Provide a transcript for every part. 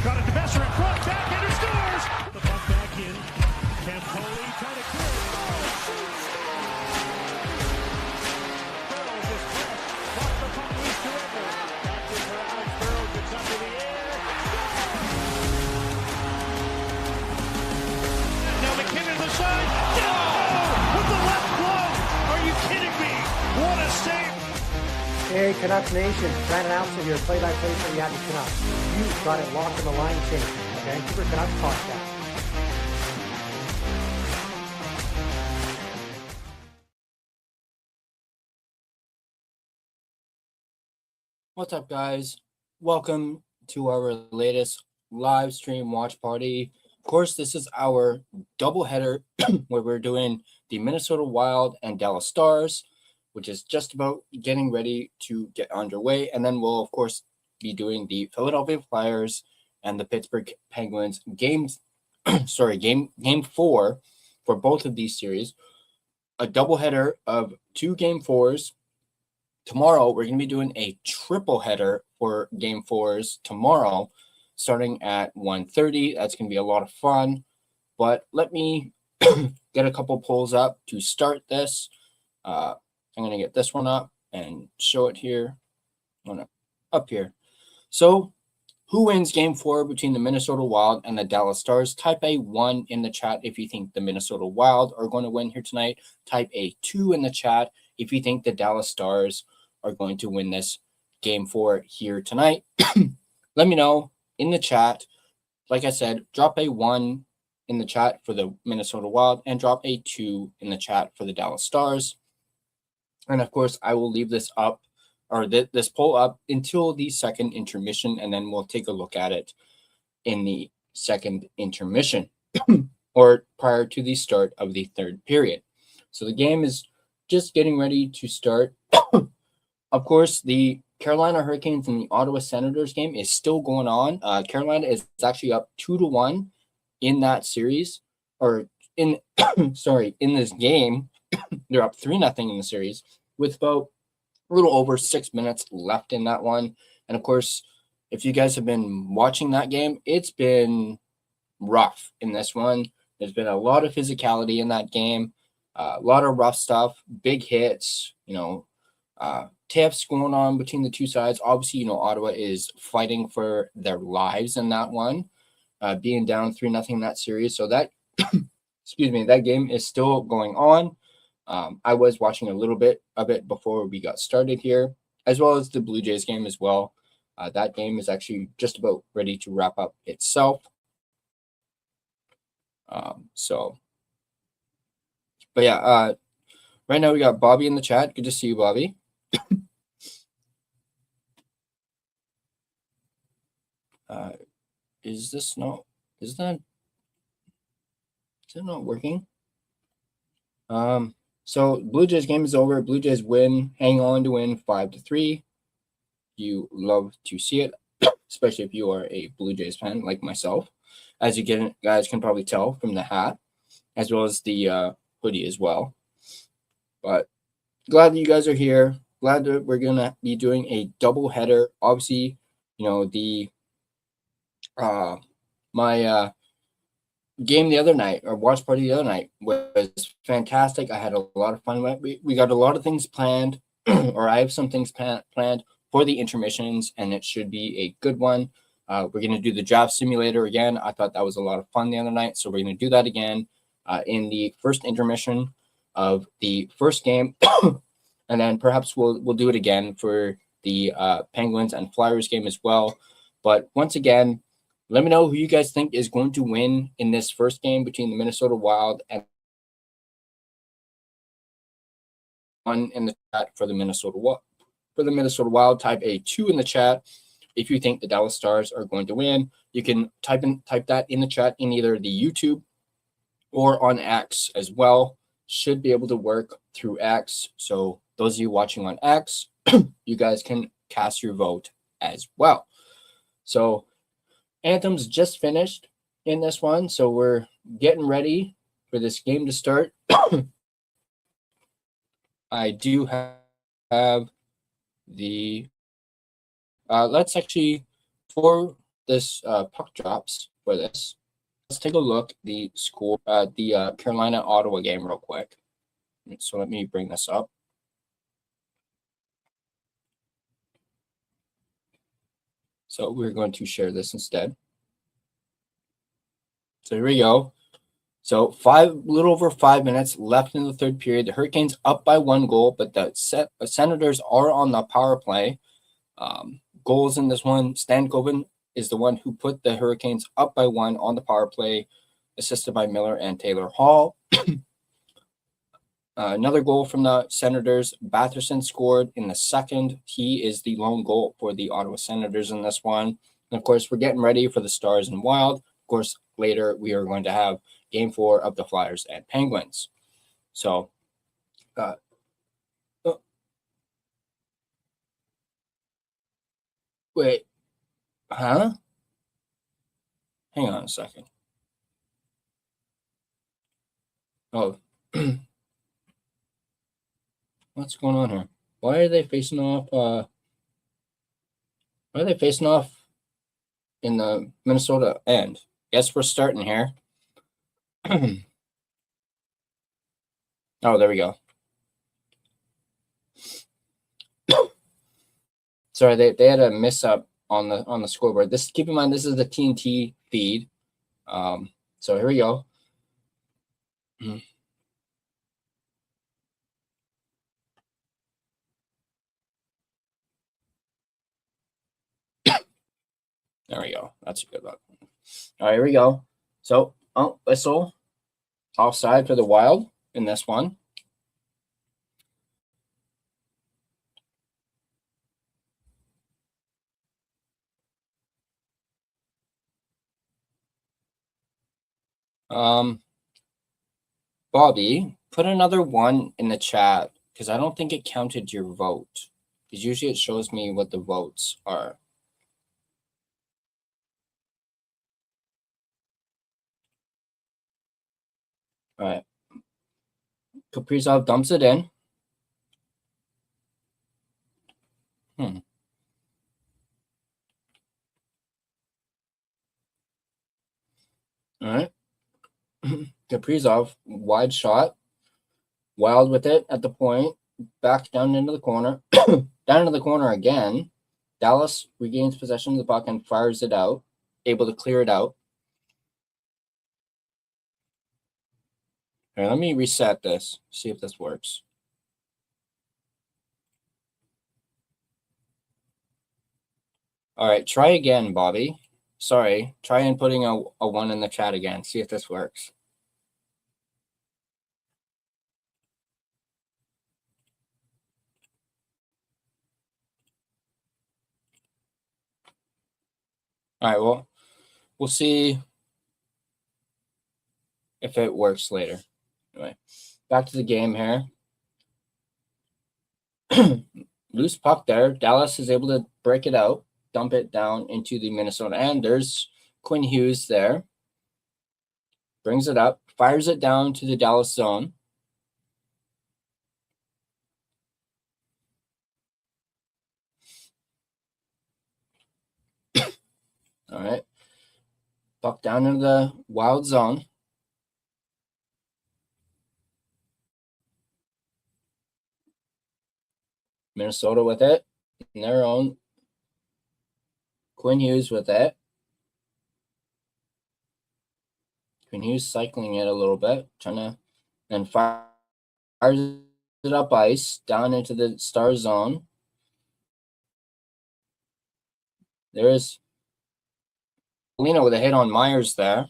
got it to Messer in front, backhander scores! The puck back in. Campoli trying to clear it. Burrows is fresh. Off the puck loose to Edler. Back in for Alex Burrows. It's up in the air. Now McKinnon to the side. No! With the left glove! Are you kidding me? What a save! Hey, Canucks Nation, Brandon Allen here, play-by-play for the Abby Canucks. You've got it locked on the line change, the Vancouver Canucks podcast. What's up, guys? Welcome to our latest live stream watch party. Of course, this is our doubleheader where we're doing the Minnesota Wild and Dallas Stars, which is just about getting ready to get underway. And then we'll, of course, be doing the Philadelphia Flyers and the Pittsburgh Penguins game 4 for both of these series. A doubleheader of 2 game 4s. Tomorrow, we're going to be doing a triple header for game 4s tomorrow, starting at 1:30. That's going to be a lot of fun. But let me get a couple polls up to start this. I'm going to get this one up and show it here. Up here. So, who wins game 4 between the Minnesota Wild and the Dallas Stars? Type a 1 in the chat if you think the Minnesota Wild are going to win here tonight. Type a 2 in the chat if you think the Dallas Stars are going to win this game 4 here tonight. Let me know in the chat. Like I said, drop a 1 in the chat for the Minnesota Wild and drop a 2 in the chat for the Dallas Stars. And of course, I will leave this up, or this poll up, until the second intermission, and then we'll take a look at it in the second intermission or prior to the start of the third period. So the game is just getting ready to start. Of course, the Carolina Hurricanes and the Ottawa Senators game is still going on. Carolina is actually up 2-1 in that series, or in in this game. They're up 3-0 in the series with about a little over 6 minutes left in that one. And of course, if you guys have been watching that game, it's been rough in this one. There's been a lot of physicality in that game, a lot of rough stuff, big hits, tiffs going on between the two sides. Obviously, Ottawa is fighting for their lives in that one, being down 3-0 in that series. So that, that game is still going on. I was watching a little bit of it before we got started here, as well as the Blue Jays game as well. That game is actually just about ready to wrap up itself. But yeah, right now we got Bobby in the chat. Good to see you, Bobby. Is it not working? So Blue Jays game is over. Blue Jays win, hang on to win 5-3. You love to see it, especially if you are a Blue Jays fan like myself, as you guys can probably tell from the hat, as well as the hoodie as well. But glad that you guys are here. Glad that we're gonna be doing a double header. Obviously, my game the other night, or watch party the other night, was fantastic. I had a lot of fun. We got a lot of things planned, or I have some things planned for the intermissions, and it should be a good one. We're going to do the draft simulator again. I thought that was a lot of fun the other night, so we're going to do that again in the first intermission of the first game, and then perhaps we'll do it again for the Penguins and Flyers game as well. But once again, let me know who you guys think is going to win in this first game between the Minnesota Wild and one in the chat for the Minnesota Wild. For the Minnesota Wild, type a 2 in the chat if you think the Dallas Stars are going to win. You can type that in the chat in either the YouTube or on X as well. Should be able to work through X. So those of you watching on X, you guys can cast your vote as well. So Anthem's just finished in this one, so we're getting ready for this game to start. I do have the let's actually, for this puck drops for this, let's take a look the score the Carolina Ottawa game real quick. So let me bring this up. So we're going to share this instead. So here we go. So little over 5 minutes left in the third period. The Hurricanes up by 1 goal, but the Senators are on the power play. Goals in this one, Stankoven is the one who put the Hurricanes up by 1 on the power play, assisted by Miller and Taylor Hall. Another goal from the Senators. Batherson scored in the second. He is the lone goal for the Ottawa Senators in this one. And of course, we're getting ready for the Stars and Wild. Of course, later we are going to have Game 4 of the Flyers and Penguins. So, wait, huh? Hang on a second. Oh, what's going on here? Why are they facing off? Why are they facing off in the Minnesota end? Yes, we're starting here. Oh, there we go. Sorry, they had a miss up on the scoreboard. This, keep in mind, this is the TNT feed. So here we go. There we go. That's a good one. All right, here we go. So, whistle. Offside for the Wild in this one. Bobby, put another 1 in the chat because I don't think it counted your vote. Because usually it shows me what the votes are. All right. Kaprizov dumps it in. All right. Kaprizov, wide shot. Wild with it at the point. Back down into the corner. Down into the corner again. Dallas regains possession of the puck and fires it out. Able to clear it out. All right, let me reset this. See if this works. All right, try again, Bobby. Sorry, try inputting a 1 in the chat again. See if this works. All right, well, we'll see if it works later. Anyway, back to the game here. Loose puck there. Dallas is able to break it out, dump it down into the Minnesota end. There's Quinn Hughes there. Brings it up, fires it down to the Dallas zone. All right. Puck down into the Wild zone. Minnesota with it in their own. Quinn Hughes with it. Quinn Hughes cycling it a little bit, trying to, and fires it up ice down into the Star zone. There's Lino with a hit on Myers there.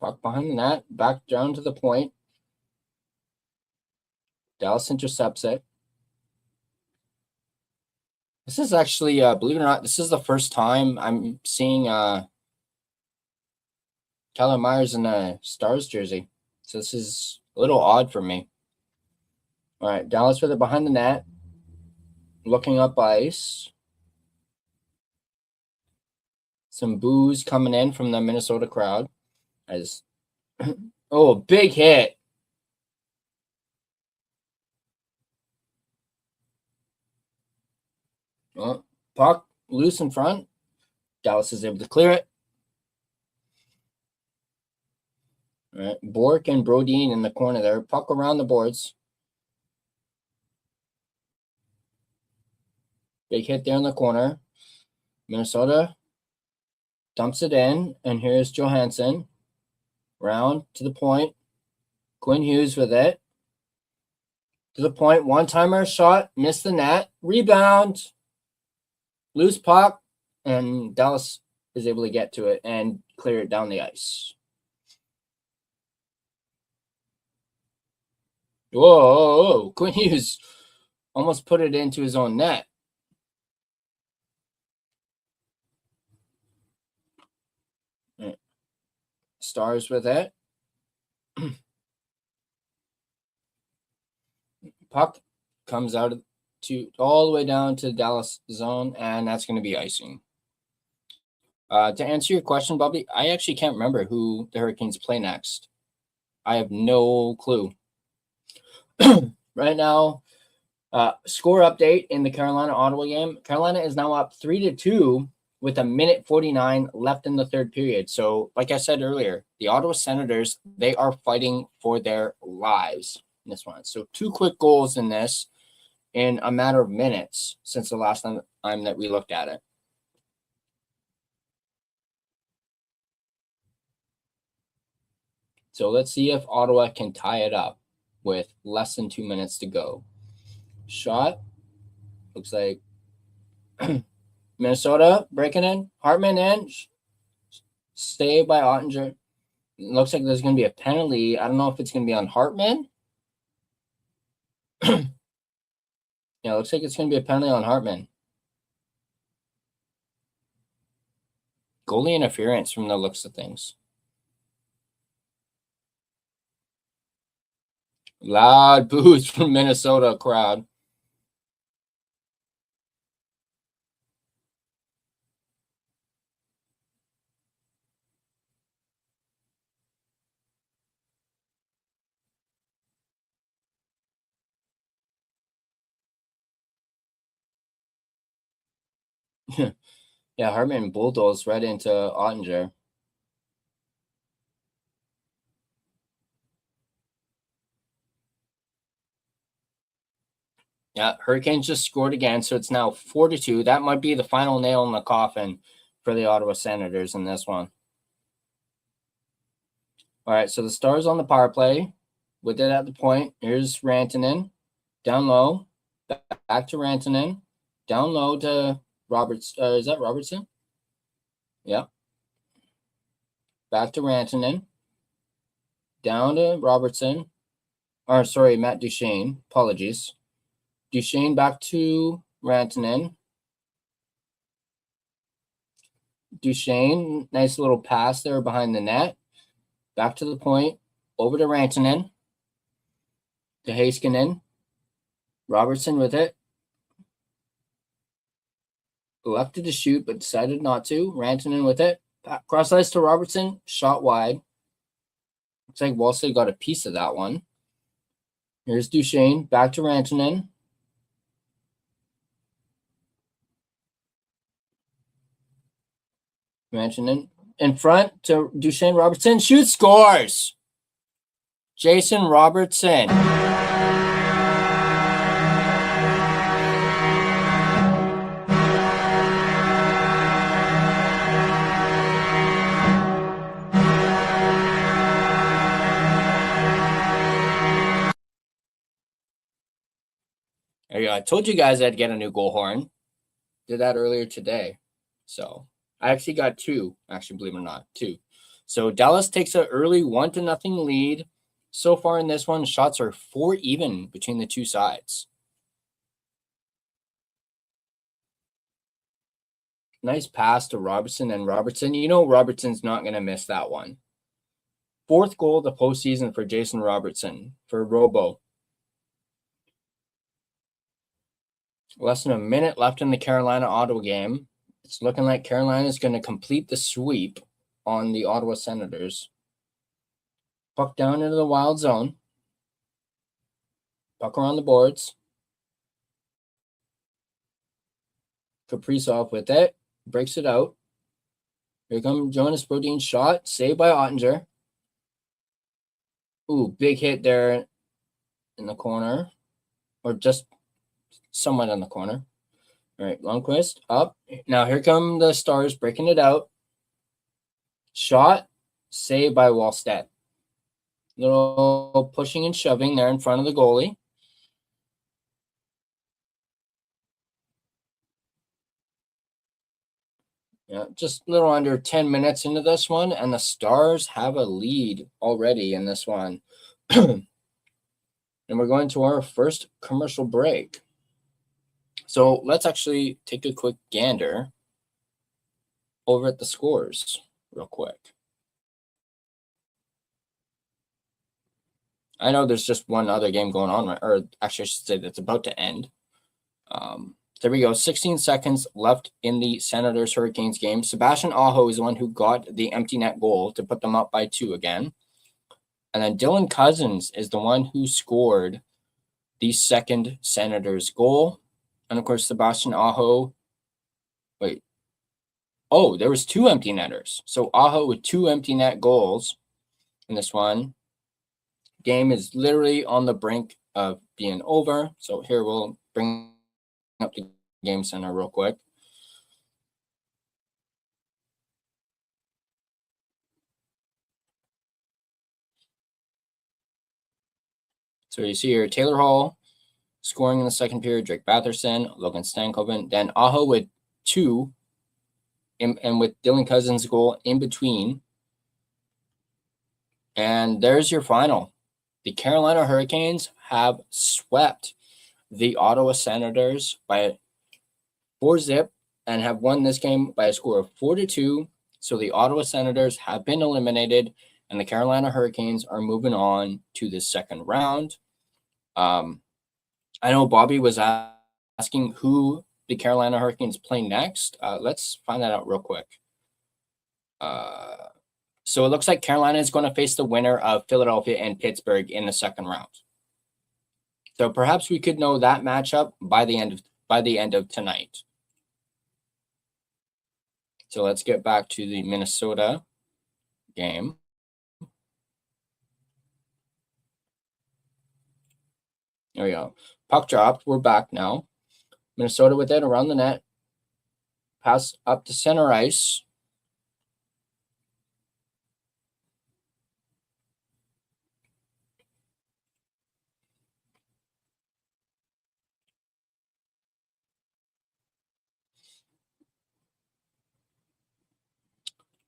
Puck behind the net, back down to the point. Dallas intercepts it. This is actually, believe it or not, this is the first time I'm seeing Tyler Myers in a Stars jersey. So this is a little odd for me. All right, Dallas with it behind the net. Looking up ice. Some boos coming in from the Minnesota crowd. As oh, big hit. Puck loose in front. Dallas is able to clear it. All right. Bork and Brodin in the corner there. Puck around the boards. Big hit there in the corner. Minnesota dumps it in, and here's Johansson. Round to the point. Quinn Hughes with it. To the point. One-timer shot. Missed the net. Rebound. Loose puck. And Dallas is able to get to it and clear it down the ice. Whoa. Quinn Hughes almost put it into his own net. Stars with it. Puck comes out to all the way down to the Dallas zone, and that's going to be icing. To answer your question, Bobby, I actually can't remember who the Hurricanes play next. I have no clue. Right now, score update in the Carolina-Ottawa game. Carolina is now up 3-2 with 1:49 left in the third period. So, like I said earlier, the Ottawa Senators, they are fighting for their lives in this one. So 2 quick goals in this in a matter of minutes since the last time that we looked at it. So let's see if Ottawa can tie it up with less than 2 minutes to go. Shot. Looks like Minnesota breaking in. Hartman in. Saved by Ottinger. Looks like there's going to be a penalty. I don't know if it's going to be on Hartman. Yeah, looks like it's going to be a penalty on Hartman. Goalie interference from the looks of things. Loud boos from Minnesota crowd. Yeah, Hartman bulldozed right into Ottinger. Yeah, Hurricanes just scored again, so it's now 4-2. That might be the final nail in the coffin for the Ottawa Senators in this one. All right, so the Stars on the power play with it at the point. Here's Rantanen, down low, back to Rantanen, down low to Roberts. Is that Robertson? Yeah. Back to Rantanen, down to Robertson. Or sorry, Matt Duchene. Apologies. Duchene back to Rantanen. Duchene, nice little pass there behind the net. Back to the point, over to Rantanen. To Heiskanen. Robertson with it. Elected to shoot, but decided not to. Rantanen with it. Cross ice to Robertson. Shot wide. Looks like Wolsey got a piece of that one. Here's Duchene. Back to Rantanen. Rantanen in front to Duchene. Robertson. Shoot, scores! Jason Robertson. There you go. I told you guys I'd get a new goal horn. Did that earlier today. So I actually got 2, actually, believe it or not, 2. So Dallas takes an early 1-0 lead. So far in this one, shots are 4 even between the two sides. Nice pass to Robertson, and Robertson, you know Robertson's not going to miss that one. 4th goal of the postseason for Jason Robertson for Robo. Less than a minute left in the Carolina-Ottawa game. It's looking like Carolina is going to complete the sweep on the Ottawa Senators. Puck down into the wild zone. Puck around the boards. Kaprizov with it. Breaks it out. Here comes Jonas Brodin's shot. Saved by Ottinger. Ooh, big hit there in the corner. Or just somewhat in the corner. All right, Lundqvist up. Now here come the Stars breaking it out. Shot. Saved by Wallstedt. Little pushing and shoving there in front of the goalie. Yeah, just a little under 10 minutes into this one, and the Stars have a lead already in this one. And we're going to our first commercial break. So let's actually take a quick gander over at the scores real quick. I know there's just one other game going on, or actually I should say that's about to end. There we go. 16 seconds left in the Senators Hurricanes game. Sebastian Aho is the one who got the empty net goal to put them up by 2 again. And then Dylan Cousins is the one who scored the second Senators goal. And of course, Sebastian Aho. Wait. Oh, there was 2 empty netters. So Aho with 2 empty net goals in this one. Game is literally on the brink of being over. So here we'll bring up the game center real quick. So you see here Taylor Hall scoring in the second period, Drake Batherson, Logan Stankoven, then Aho with 2, and with Dylan Cousins' goal in between. And there's your final. The Carolina Hurricanes have swept the Ottawa Senators by 4-0 and have won this game by a score of 4-2. So the Ottawa Senators have been eliminated, and the Carolina Hurricanes are moving on to the second round. I know Bobby was asking who the Carolina Hurricanes play next. Let's find that out real quick. So it looks like Carolina is going to face the winner of Philadelphia and Pittsburgh in the second round. So perhaps we could know that matchup by the end of tonight. So let's get back to the Minnesota game. There we go. Puck dropped. We're back now. Minnesota with it around the net. Pass up to center ice.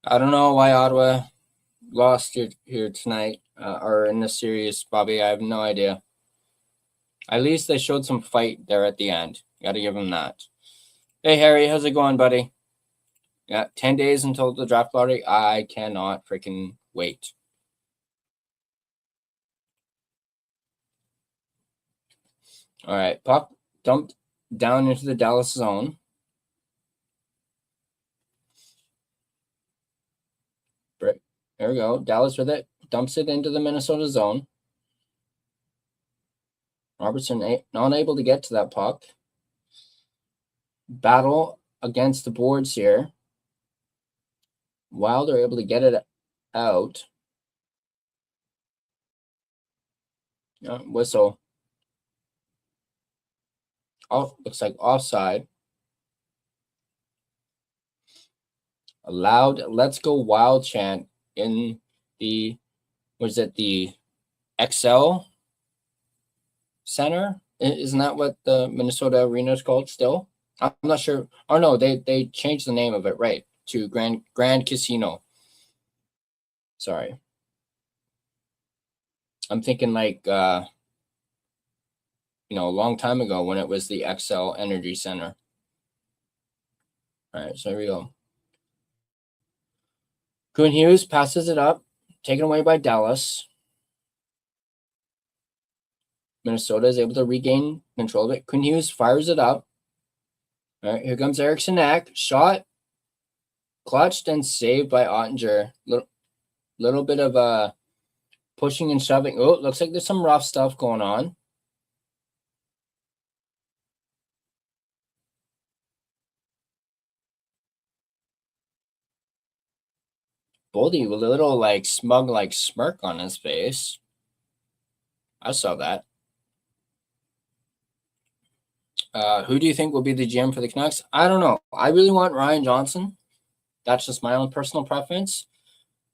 I don't know why Ottawa lost here tonight or in this series, Bobby. I have no idea. At least they showed some fight there at the end. Got to give them that. Hey, Harry, how's it going, buddy? Yeah, 10 days until the draft lottery. I cannot freaking wait. All right, puck dumped down into the Dallas zone. There we go. Dallas with it. Dumps it into the Minnesota zone. Robertson not able to get to that puck. Battle against the boards here. While they're able to get it out. Whistle. Oh, looks like offside. A loud "Let's Go Wild" chant in the, the XL Center? Isn't that what the Minnesota Arena is called still? I'm not sure. Oh, no, they changed the name of it, right, to Grand Casino. Sorry. I'm thinking like, a long time ago when it was the XL Energy Center. All right, so here we go. Kuhn Hughes passes it up, taken away by Dallas. Minnesota is able to regain control of it. Kuhn Hughes fires it up. All right, here comes Eriksson Ek. Shot, clutched, and saved by Ottinger. Little bit of pushing and shoving. Oh, looks like there's some rough stuff going on. Boldy with a little like smug like smirk on his face. I saw that. Who do you think will be the GM for the Canucks? I don't know. I really want Ryan Johnson. That's just my own personal preference.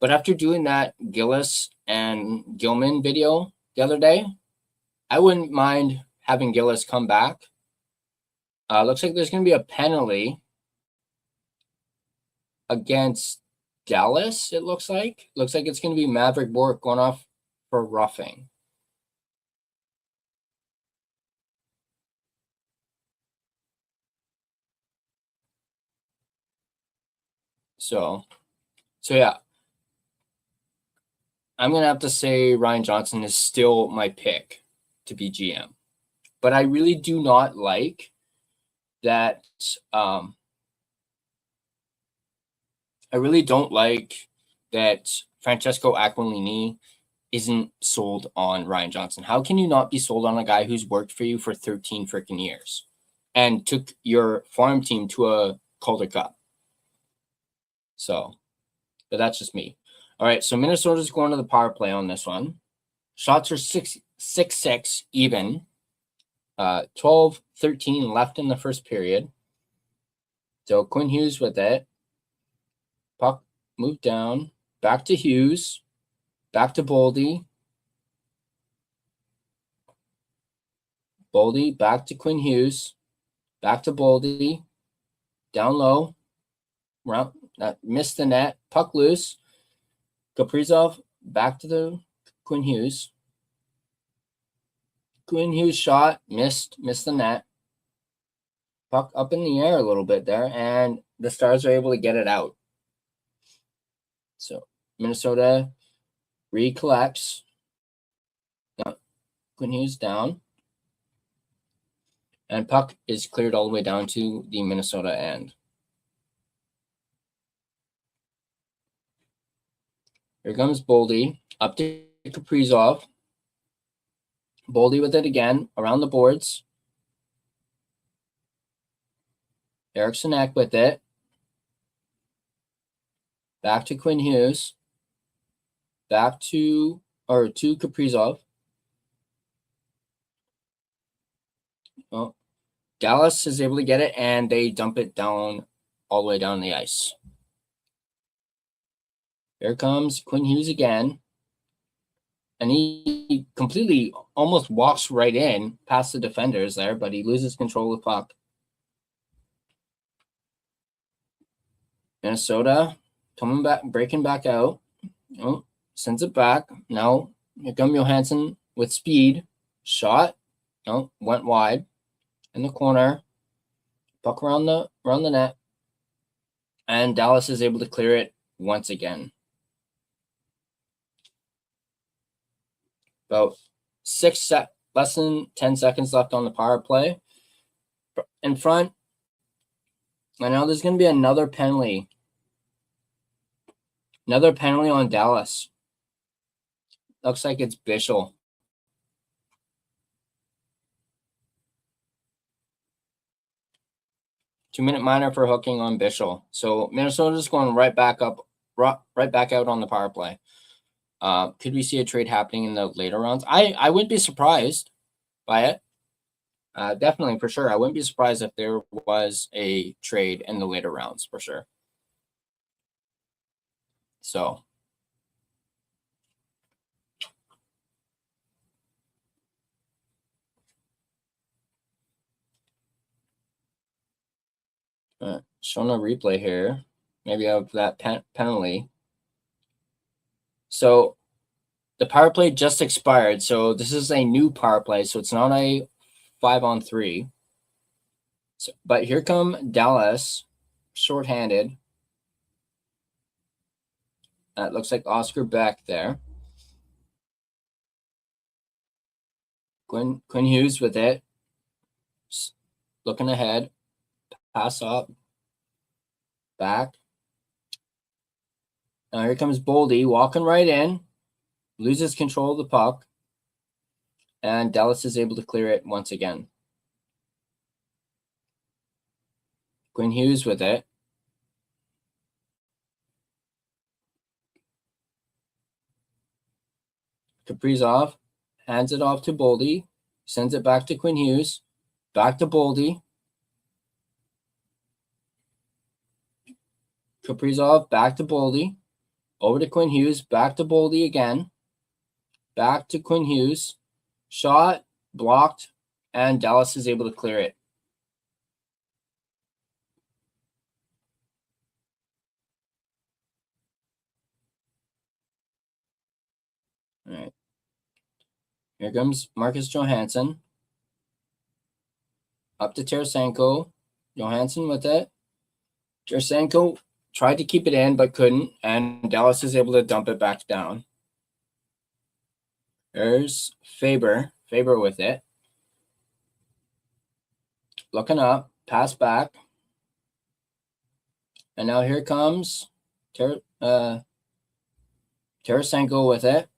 But after doing that Gillis and Gilman video the other day, I wouldn't mind having Gillis come back. Looks like there's going to be a penalty against Dallas, it looks like. Looks like it's going to be Maverick Bourque going off for roughing. So yeah. I'm going to have to say Ryan Johnson is still my pick to be GM. But I really do not like that. I really don't like that Francesco Aquilini isn't sold on Ryan Johnson. How can you not be sold on a guy who's worked for you for 13 freaking years and took your farm team to a Calder Cup? So, but that's just me. All right, so Minnesota's going to the power play on this one. Shots are 6-6 even. 12-13 left in the first period. So Quinn Hughes with it. Puck moved down. Back to Hughes. Back to Boldy. Boldy back to Quinn Hughes. Back to Boldy. Down low. Round, missed the net. Puck loose. Kaprizov back to the Quinn Hughes. Quinn Hughes shot, missed the net. Puck up in the air a little bit there, and the Stars are able to get it out. So Minnesota recollects. Quinn Hughes down. And puck is cleared all the way down to the Minnesota end. Here comes Boldy, up to Kaprizov. Boldy with it again, around the boards. Eriksson Ek with it. Back to Quinn Hughes. Back to Kaprizov. Oh, Dallas is able to get it, and they dump it down all the way down the ice. Here comes Quinn Hughes again. And he completely almost walks right in past the defenders there, but he loses control of the puck. Minnesota coming back, breaking back out. Oh, sends it back. Now, here comes Johansson with speed. Shot. No, went wide. In the corner. Puck around the net. And Dallas is able to clear it once again. About less than 10 seconds left on the power play. In front, I know there's going to be another penalty. Another penalty on Dallas. Looks like it's Bichel. Two-minute minor for hooking on Bichel. So Minnesota's going right back out on the power play. Could we see a trade happening in the later rounds? I wouldn't be surprised by it. Definitely, for sure. I wouldn't be surprised if there was a trade in the later rounds, for sure. So. Showing a replay here. Maybe of that penalty. So the power play just expired. So this is a new power play. So it's not a 5-on-3. So, but here come Dallas, shorthanded. It looks like Oscar Beck there. Quinn Hughes with it. Just looking ahead. Pass up. Back. Now here comes Boldy walking right in. Loses control of the puck. And Dallas is able to clear it once again. Quinn Hughes with it. Kaprizov hands it off to Boldy, sends it back to Quinn Hughes, back to Boldy. Kaprizov back to Boldy, over to Quinn Hughes, back to Boldy again, back to Quinn Hughes, shot, blocked, and Dallas is able to clear it. All right. Here comes Marcus Johansson. Up to Tarasenko. Johansson with it. Tarasenko tried to keep it in, but couldn't, and Dallas is able to dump it back down. There's Faber. Faber with it. Looking up. Pass back. And now here comes Tarasenko with it.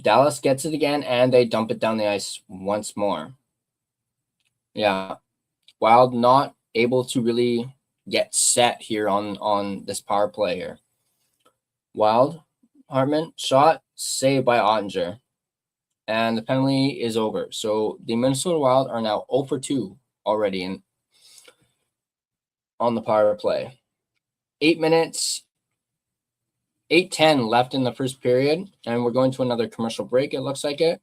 Dallas gets it again, and they dump it down the ice once more. Yeah. Wild not able to really get set here on this power play here. Wild, Hartman, shot, saved by Ottinger. And the penalty is over. So the Minnesota Wild are now 0 for 2 already on the power play. 8 minutes, 8:10 left in the first period, and we're going to another commercial break, it looks like it.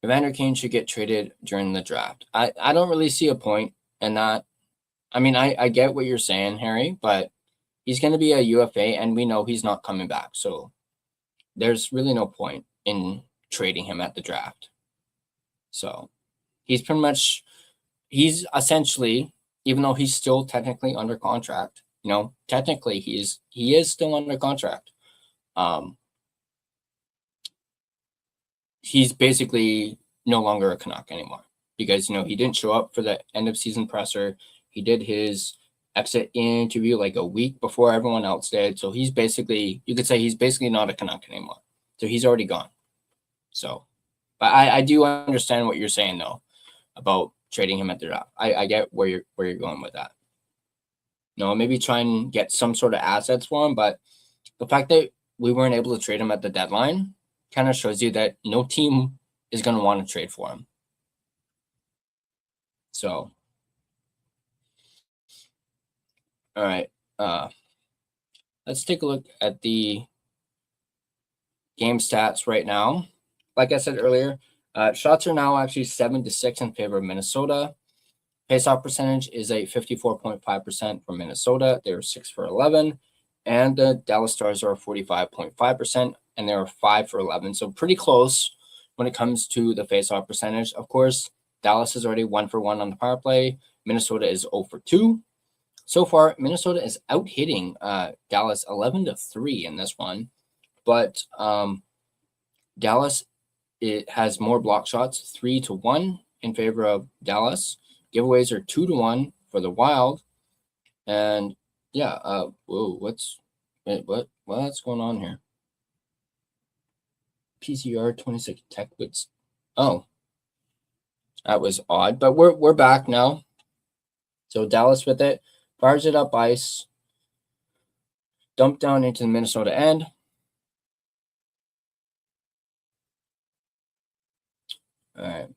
Evander Kane should get traded during the draft. I don't really see a point in that. I mean, I get what you're saying, Harry, but he's going to be a UFA, and we know he's not coming back. So there's really no point in trading him at the draft. So he's essentially, even though he's still technically under contract, technically he is still under contract. He's basically no longer a Canuck anymore because, he didn't show up for the end of season presser. He did his exit interview like a week before everyone else did. So you could say he's basically not a Canuck anymore. So he's already gone. So, but I do understand what you're saying though about trading him at the draft. I get where you're going with that. Maybe try and get some sort of assets for him, but the fact that we weren't able to trade him at the deadline kind of shows you that no team is going to want to trade for him. So, all right. Let's take a look at the game stats right now. Like I said earlier, shots are now actually 7-6 in favor of Minnesota. Faceoff percentage is a 54.5% for Minnesota. They're 6 for 11. And the Dallas Stars are 45.5%, and they're 5 for 11. So pretty close when it comes to the faceoff percentage. Of course, Dallas is already 1 for 1 on the power play. Minnesota is 0 for 2. So far, Minnesota is out-hitting Dallas 11-3 in this one. But Dallas, it has more block shots, 3-1 in favor of Dallas. Giveaways are 2-1 for the Wild. And yeah, what's going on here? PCR 26 tech bits. Oh, that was odd, but we're back now. So Dallas with it, fires it up ice, dump down into the Minnesota end. All right,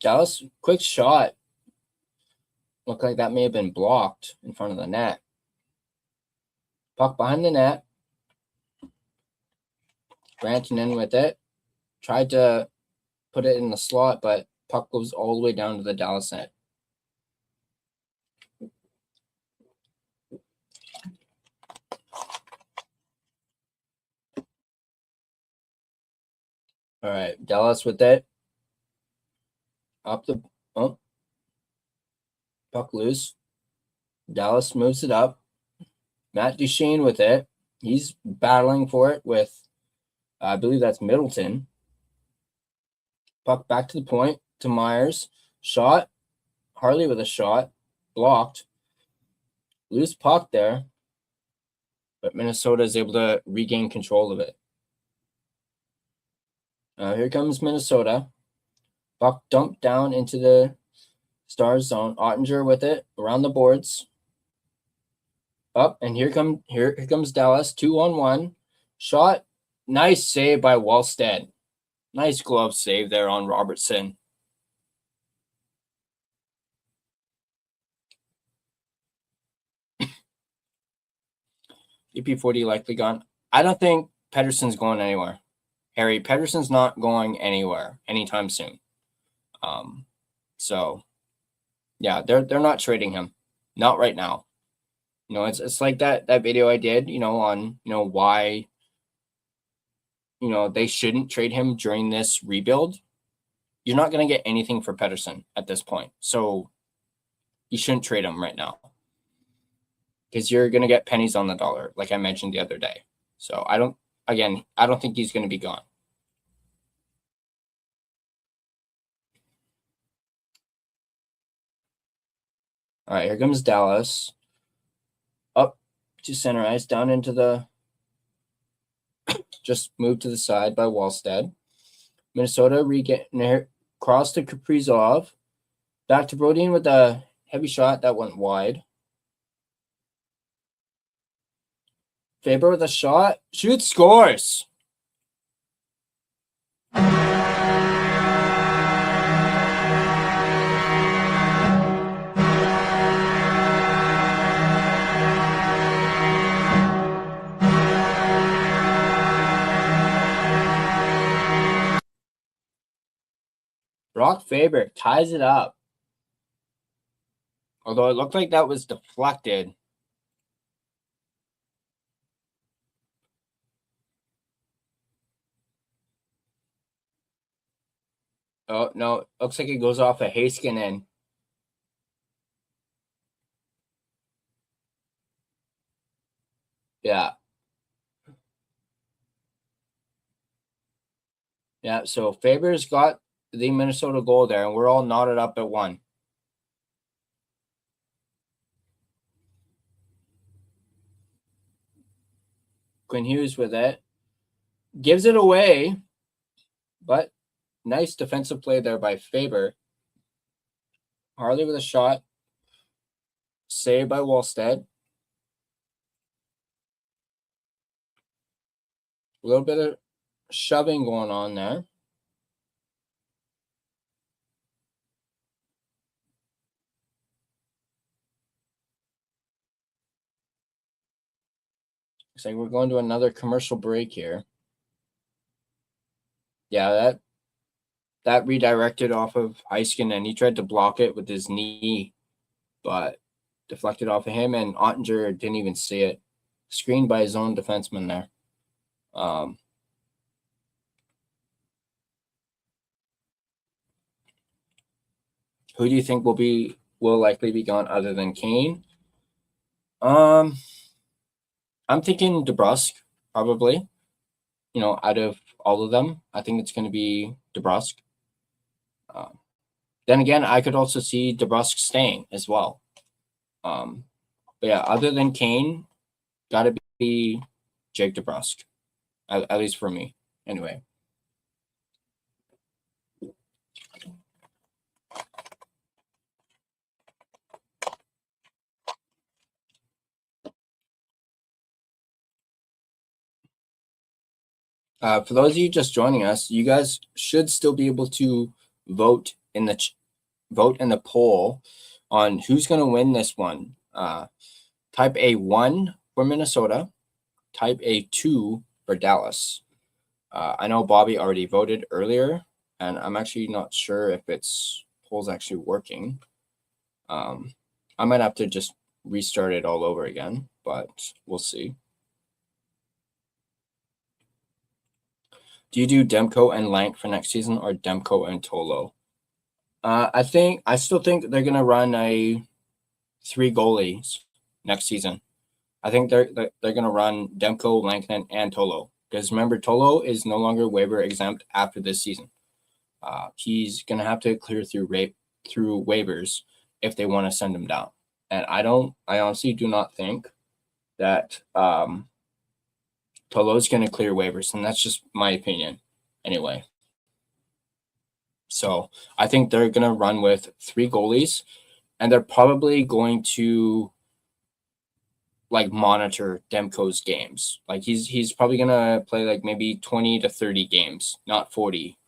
Dallas, quick shot. Looked like that may have been blocked in front of the net. Puck behind the net. Rantanen with it. Tried to put it in the slot, but puck goes all the way down to the Dallas net. All right, Dallas with it. Puck loose. Dallas moves it up. Matt Duchene with it. He's battling for it with, I believe that's Middleton. Puck back to the point to Myers. Shot. Harley with a shot. Blocked. Loose puck there. But Minnesota is able to regain control of it. Here comes Minnesota. Puck dumped down into the Stars zone. Ottinger with it around the boards. Up, and here comes Dallas, 2-on-1. Shot, nice save by Wallstead. Nice glove save there on Robertson. EP40 likely gone. I don't think Pedersen's going anywhere. Harry, Pedersen's not going anywhere anytime soon. So yeah, they're not trading him. Not right now. It's like that video I did, on, why, they shouldn't trade him during this rebuild. You're not going to get anything for Pedersen at this point. So you shouldn't trade him right now, because you're going to get pennies on the dollar, like I mentioned the other day. So I don't think he's going to be gone. All right, here comes Dallas. Up to center ice, down into the just moved to the side by Wallstead. Minnesota cross to Kaprizov. Back to Brodin with a heavy shot that went wide. Faber with a shot. Shoots, scores. Brock Faber ties it up. Although it looked like that was deflected. Oh, no. Looks like it goes off of Heiskanen. Yeah. Yeah, so Faber's got the Minnesota goal there, and we're all knotted up at 1. Quinn Hughes with it. Gives it away, but nice defensive play there by Faber. Harley with a shot. Saved by Wallstead. A little bit of shoving going on there. Looks like we're going to another commercial break here. Yeah, that redirected off of Heiskanen, and he tried to block it with his knee, but deflected off of him, and Ottinger didn't even see it. Screened by his own defenseman there. Who do you think will likely be gone other than Kane? I'm thinking DeBrusk, probably. Out of all of them, I think it's going to be DeBrusk. Then again, I could also see DeBrusk staying as well. But yeah, other than Kane, got to be Jake DeBrusk, at least for me, anyway. For those of you just joining us, you guys should still be able to vote in the poll on who's going to win this one. Type a 1 for Minnesota, type a 2 for Dallas. I know Bobby already voted earlier, and I'm actually not sure if its poll's actually working. I might have to just restart it all over again, but we'll see. Do you do Demko and Lank for next season, or Demko and Tolo? I still think they're gonna run a 3 goalies next season. I think they're gonna run Demko, Lankinen, and Tolo, because remember, Tolo is no longer waiver exempt after this season. He's gonna have to clear through waivers if they want to send him down, and I honestly do not think that Tolo's going to clear waivers, and that's just my opinion anyway. So I think they're going to run with 3 goalies, and they're probably going to like monitor Demko's games. Like he's probably gonna play like maybe 20 to 30 games, not 40.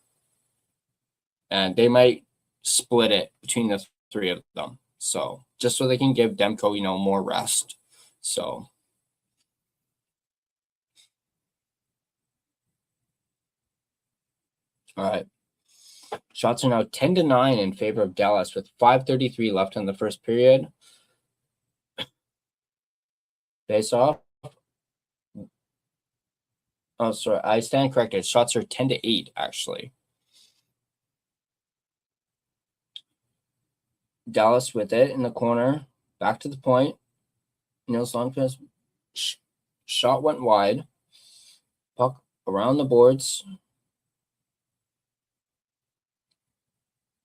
And they might split it between the three of them. So just so they can give Demko, more rest. So all right. Shots are now 10-9 in favor of Dallas with 5:33 left in the first period. Face off. Oh, sorry. I stand corrected. Shots are 10-8, actually. Dallas with it in the corner. Back to the point. Nils Lundqvist. Shot went wide. Puck around the boards.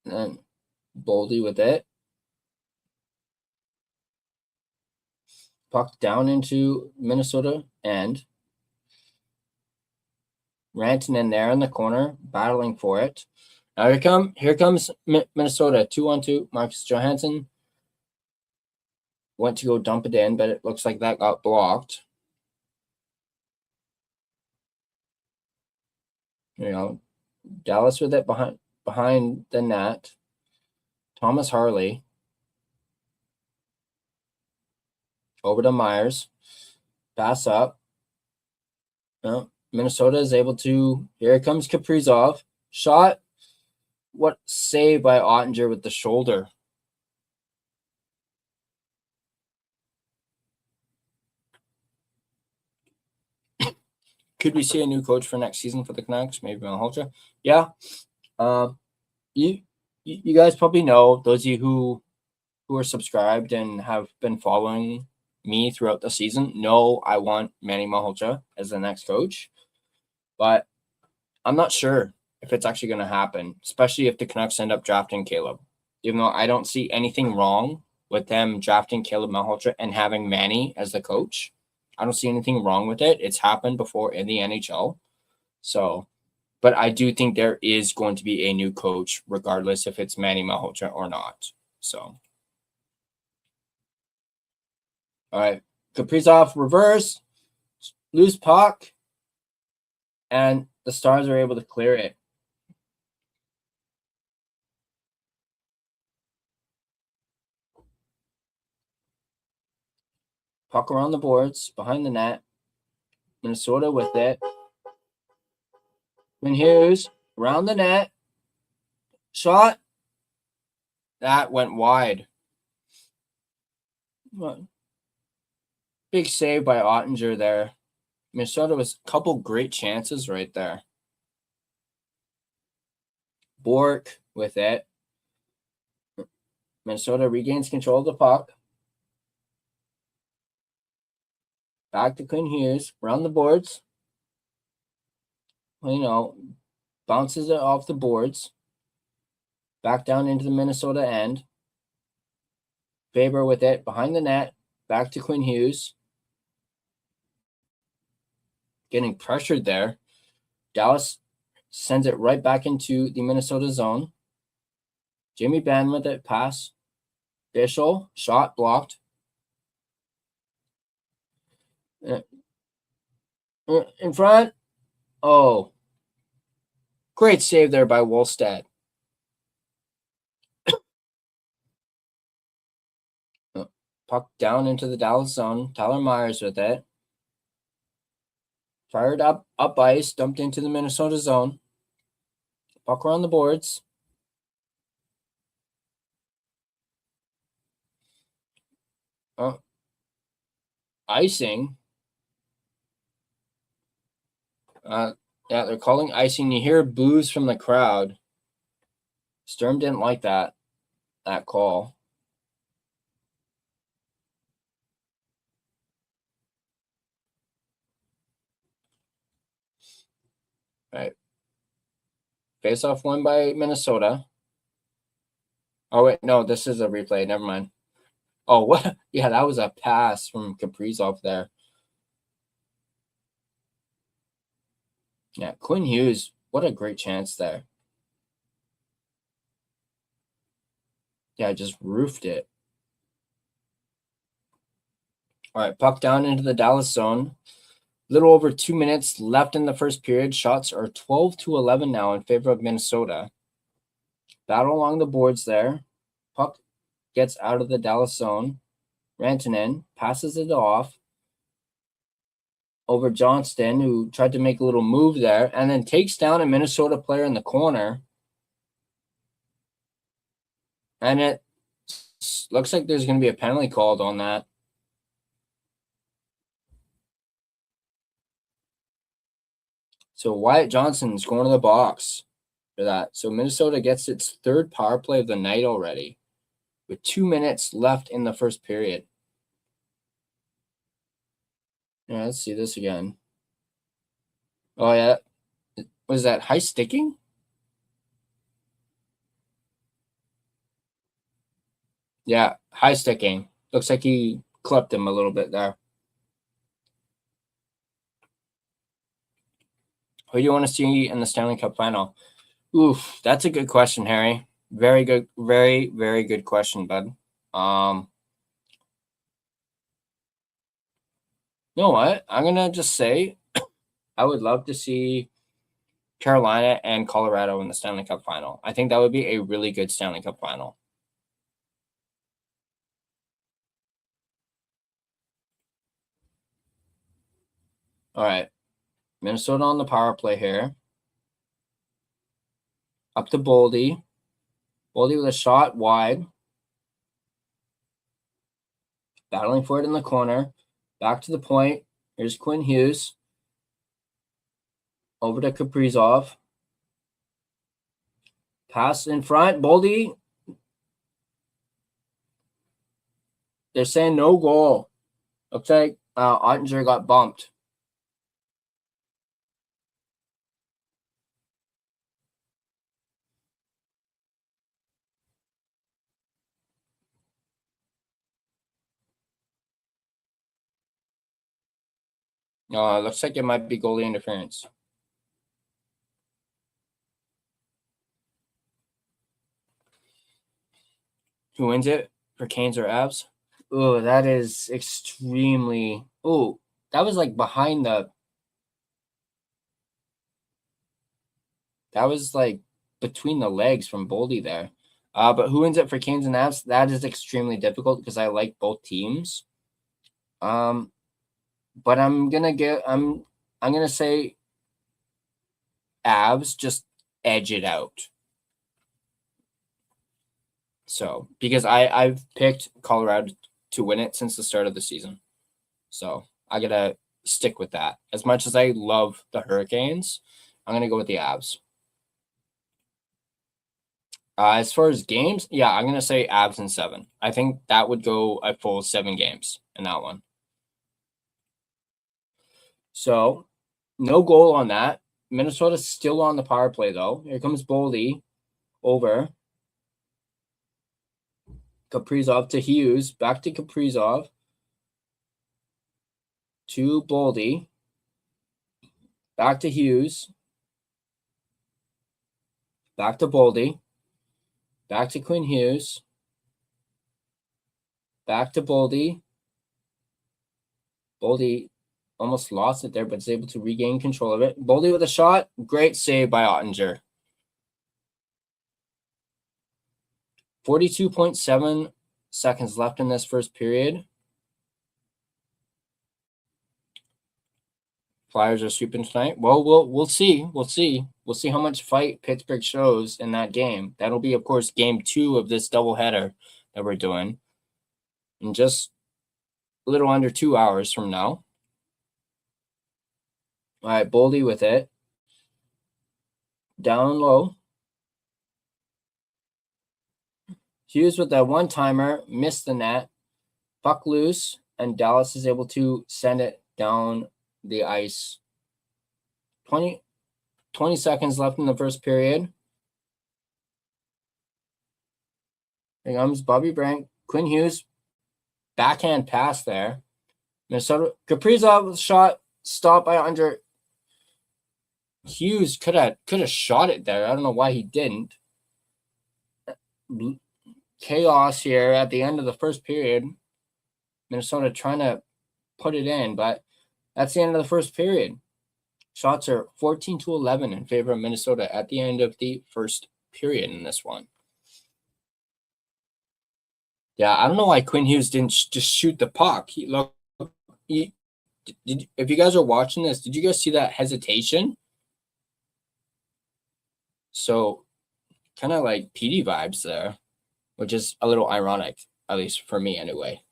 And then Boldy with it. Puck down into Minnesota end. Rantanen there in the corner, battling for it. Now here comes Minnesota, 2-on-2. Marcus Johansson went to go dump it in, but it looks like that got blocked. Dallas with it behind the net. Thomas Harley over to Myers. Pass up. Minnesota is able to. Here comes Kaprizov. Shot. What save by Ottinger with the shoulder. Could we see a new coach for next season for the Canucks? Maybe Malhotra. Yeah. You guys probably know, those of you who are subscribed and have been following me throughout the season know I want Manny Malhotra as the next coach. But I'm not sure if it's actually going to happen, especially if the Canucks end up drafting Caleb. Even though I don't see anything wrong with them drafting Caleb Malhotra and having Manny as the coach. I don't see anything wrong with it. It's happened before in the NHL. So, but I do think there is going to be a new coach, regardless if it's Manny Malhotra or not. So, all right. Kaprizov reverse, loose puck, and the Stars are able to clear it. Puck around the boards, behind the net. Minnesota with it. Quinn Hughes around the net. Shot. That went wide. Big save by Ottinger there. Minnesota was a couple great chances right there. Bork with it. Minnesota regains control of the puck. Back to Quinn Hughes. Around the boards. Bounces it off the boards. Back down into the Minnesota end. Faber with it. Behind the net. Back to Quinn Hughes. Getting pressured there. Dallas sends it right back into the Minnesota zone. Jamie Benn with it. Pass. Bischel. Shot blocked. In front. Oh. Great save there by Wolstad. Puck down into the Dallas zone. Tyler Myers with it. Fired up ice. Dumped into the Minnesota zone. Puck around the boards. Icing. Yeah, they're calling icing. You hear boos from the crowd. Sturm didn't like that call. Right. Face-off won by Minnesota. Oh, wait. No, this is a replay. Never mind. Oh, what? Yeah, that was a pass from Kaprizov there. Yeah, Quinn Hughes, what a great chance there. Yeah, just roofed it. All right, puck down into the Dallas zone. Little over 2 minutes left in the first period. Shots are 12-11 now in favor of Minnesota. Battle along the boards there. Puck gets out of the Dallas zone. Rantanen passes it off over Johnston, who tried to make a little move there, and then takes down a Minnesota player in the corner. And it looks like there's going to be a penalty called on that. So Wyatt Johnson's going to the box for that. So Minnesota gets its third power play of the night already with 2 minutes left in the first period. Yeah, let's see this again. Oh, yeah. Was that high sticking? Yeah, high sticking. Looks like he clipped him a little bit there. Who do you want to see in the Stanley Cup final? Oof, that's a good question, Harry. Very good, very, very good question, bud. You know what? I'm gonna just say I would love to see Carolina and Colorado in the Stanley Cup final. I think that would be a really good Stanley Cup final. All right. Minnesota on the power play here. Up to Boldy. Boldy with a shot wide. Battling for it in the corner. Back to the point. Here's Quinn Hughes. Over to Kaprizov. Pass in front. Boldy. They're saying no goal. Looks like Ottinger got bumped. Looks like it might be goalie interference. Who wins it for Canes or Avs? Oh, that is extremely. Oh, that was like behind the. That was like between the legs from Boldy there. But who wins it for Canes and Avs? That is extremely difficult because I like both teams. But I'm gonna say Avs just edge it out. So because I've picked Colorado to win it since the start of the season. So I gotta stick with that. As much as I love the Hurricanes, I'm gonna go with the Avs. As far as games, yeah, I'm gonna say Avs in 7. I think that would go a full 7 games in that one. So no goal on that. Minnesota's still on the power play though. Here comes Boldy over. Kaprizov to Hughes. Back to Kaprizov. To Boldy. Back to Hughes. Back to Boldy. Back to Quinn Hughes. Back to Boldy. Boldy almost lost it there, but is able to regain control of it. Boldy with a shot. Great save by Ottinger. 42.7 seconds left in this first period. Flyers are sweeping tonight. Well, we'll see. We'll see how much fight Pittsburgh shows in that game. That'll be, of course, game 2 of this doubleheader that we're doing in just a little under 2 hours from now. All right, Boldy with it. Down low. Hughes with that one-timer, missed the net. Puck loose, and Dallas is able to send it down the ice. 20 seconds left in the first period. Here comes Bobby Brandt. Quinn Hughes, backhand pass there. Minnesota, Kaprizov shot, stopped by Ottinger. Hughes could have shot it there. I don't know why he didn't. Chaos here at the end of the first period. Minnesota trying to put it in, but that's the end of the first period. Shots are 14-11 in favor of Minnesota at the end of the first period in this one. Yeah, I don't know why Quinn Hughes didn't just shoot the puck. If you guys are watching this, did you guys see that hesitation? So kind of like PD vibes there, which is a little ironic, at least for me anyway.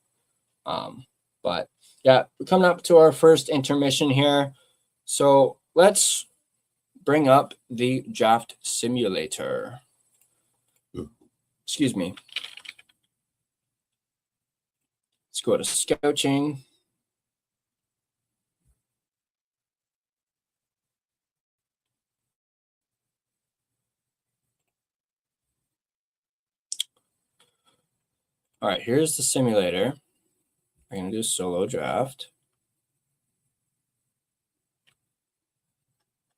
But yeah, we're coming up to our first intermission here. So let's bring up the draft simulator. Excuse me. Let's go to scouting. All right, here's the simulator. We're going to do solo draft.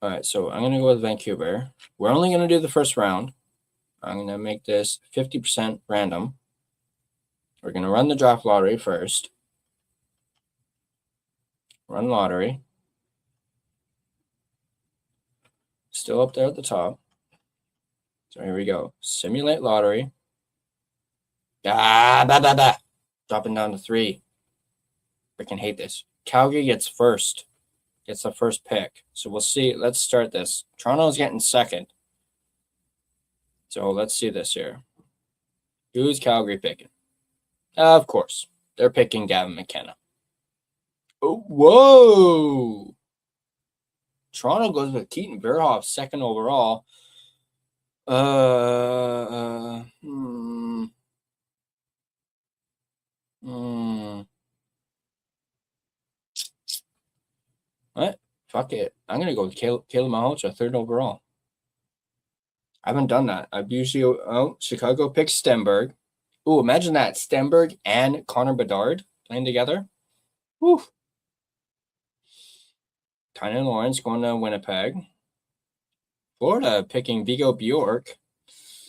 All right, so I'm going to go with Vancouver. We're only going to do the first round. I'm going to make this 50% random. We're going to run the draft lottery first. Run lottery. Still up there at the top. So here we go. Simulate lottery. Dropping down to 3. Freaking hate this. Calgary gets first. Gets the first pick. So we'll see. Let's start this. Toronto's getting second. So let's see this here. Who's Calgary picking? Of course. They're picking Gavin McKenna. Oh, whoa. Toronto goes with Keaton Verhoff, second overall. What? Fuck it. I'm going to go with Caleb Malhotra, third overall. I haven't done that. I've usually... Chicago picks Stenberg. Ooh, imagine that. Stenberg and Connor Bedard playing together. Woo. Tynan Lawrence going to Winnipeg. Florida picking Vigo Bjork.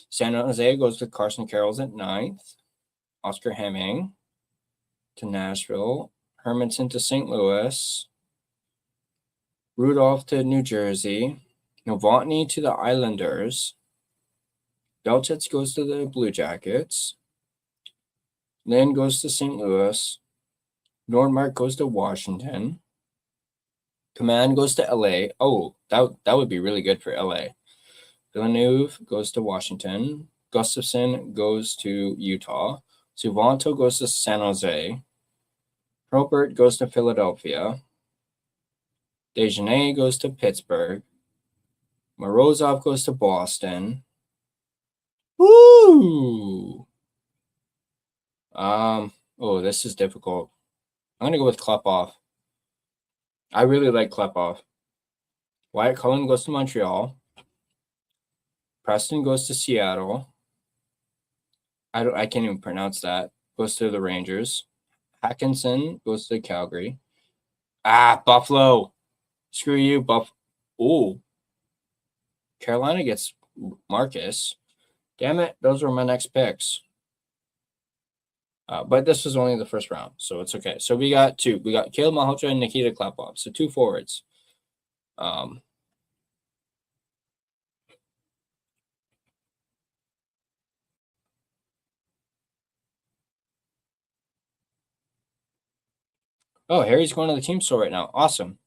San Jose goes with Carson Carrolls at 9th. Oscar Hemming to Nashville. Hermanson to St. Louis. Rudolph to New Jersey. Novotny to the Islanders. Belchitz goes to the Blue Jackets. Lynn goes to St. Louis. Nordmark goes to Washington. Command goes to LA. Oh, that would be really good for LA. Villeneuve goes to Washington. Gustafson goes to Utah. Suvanto goes to San Jose. Probert goes to Philadelphia. Dejanay goes to Pittsburgh. Morozov goes to Boston. Woo! Oh, this is difficult. I'm gonna go with Klepov. I really like Klepov. Wyatt Cullen goes to Montreal. Preston goes to Seattle. I can't even pronounce that. Goes to the Rangers. Hackinson goes to Calgary. Buffalo. Screw you, Buff. Oh. Carolina gets Marcus. Damn it, those were my next picks. But this was only the first round, so it's okay. So we got 2. We got Caleb Malhotra and Nikita Klepov. So 2 forwards. Oh, Harry's going to the team store right now. Awesome.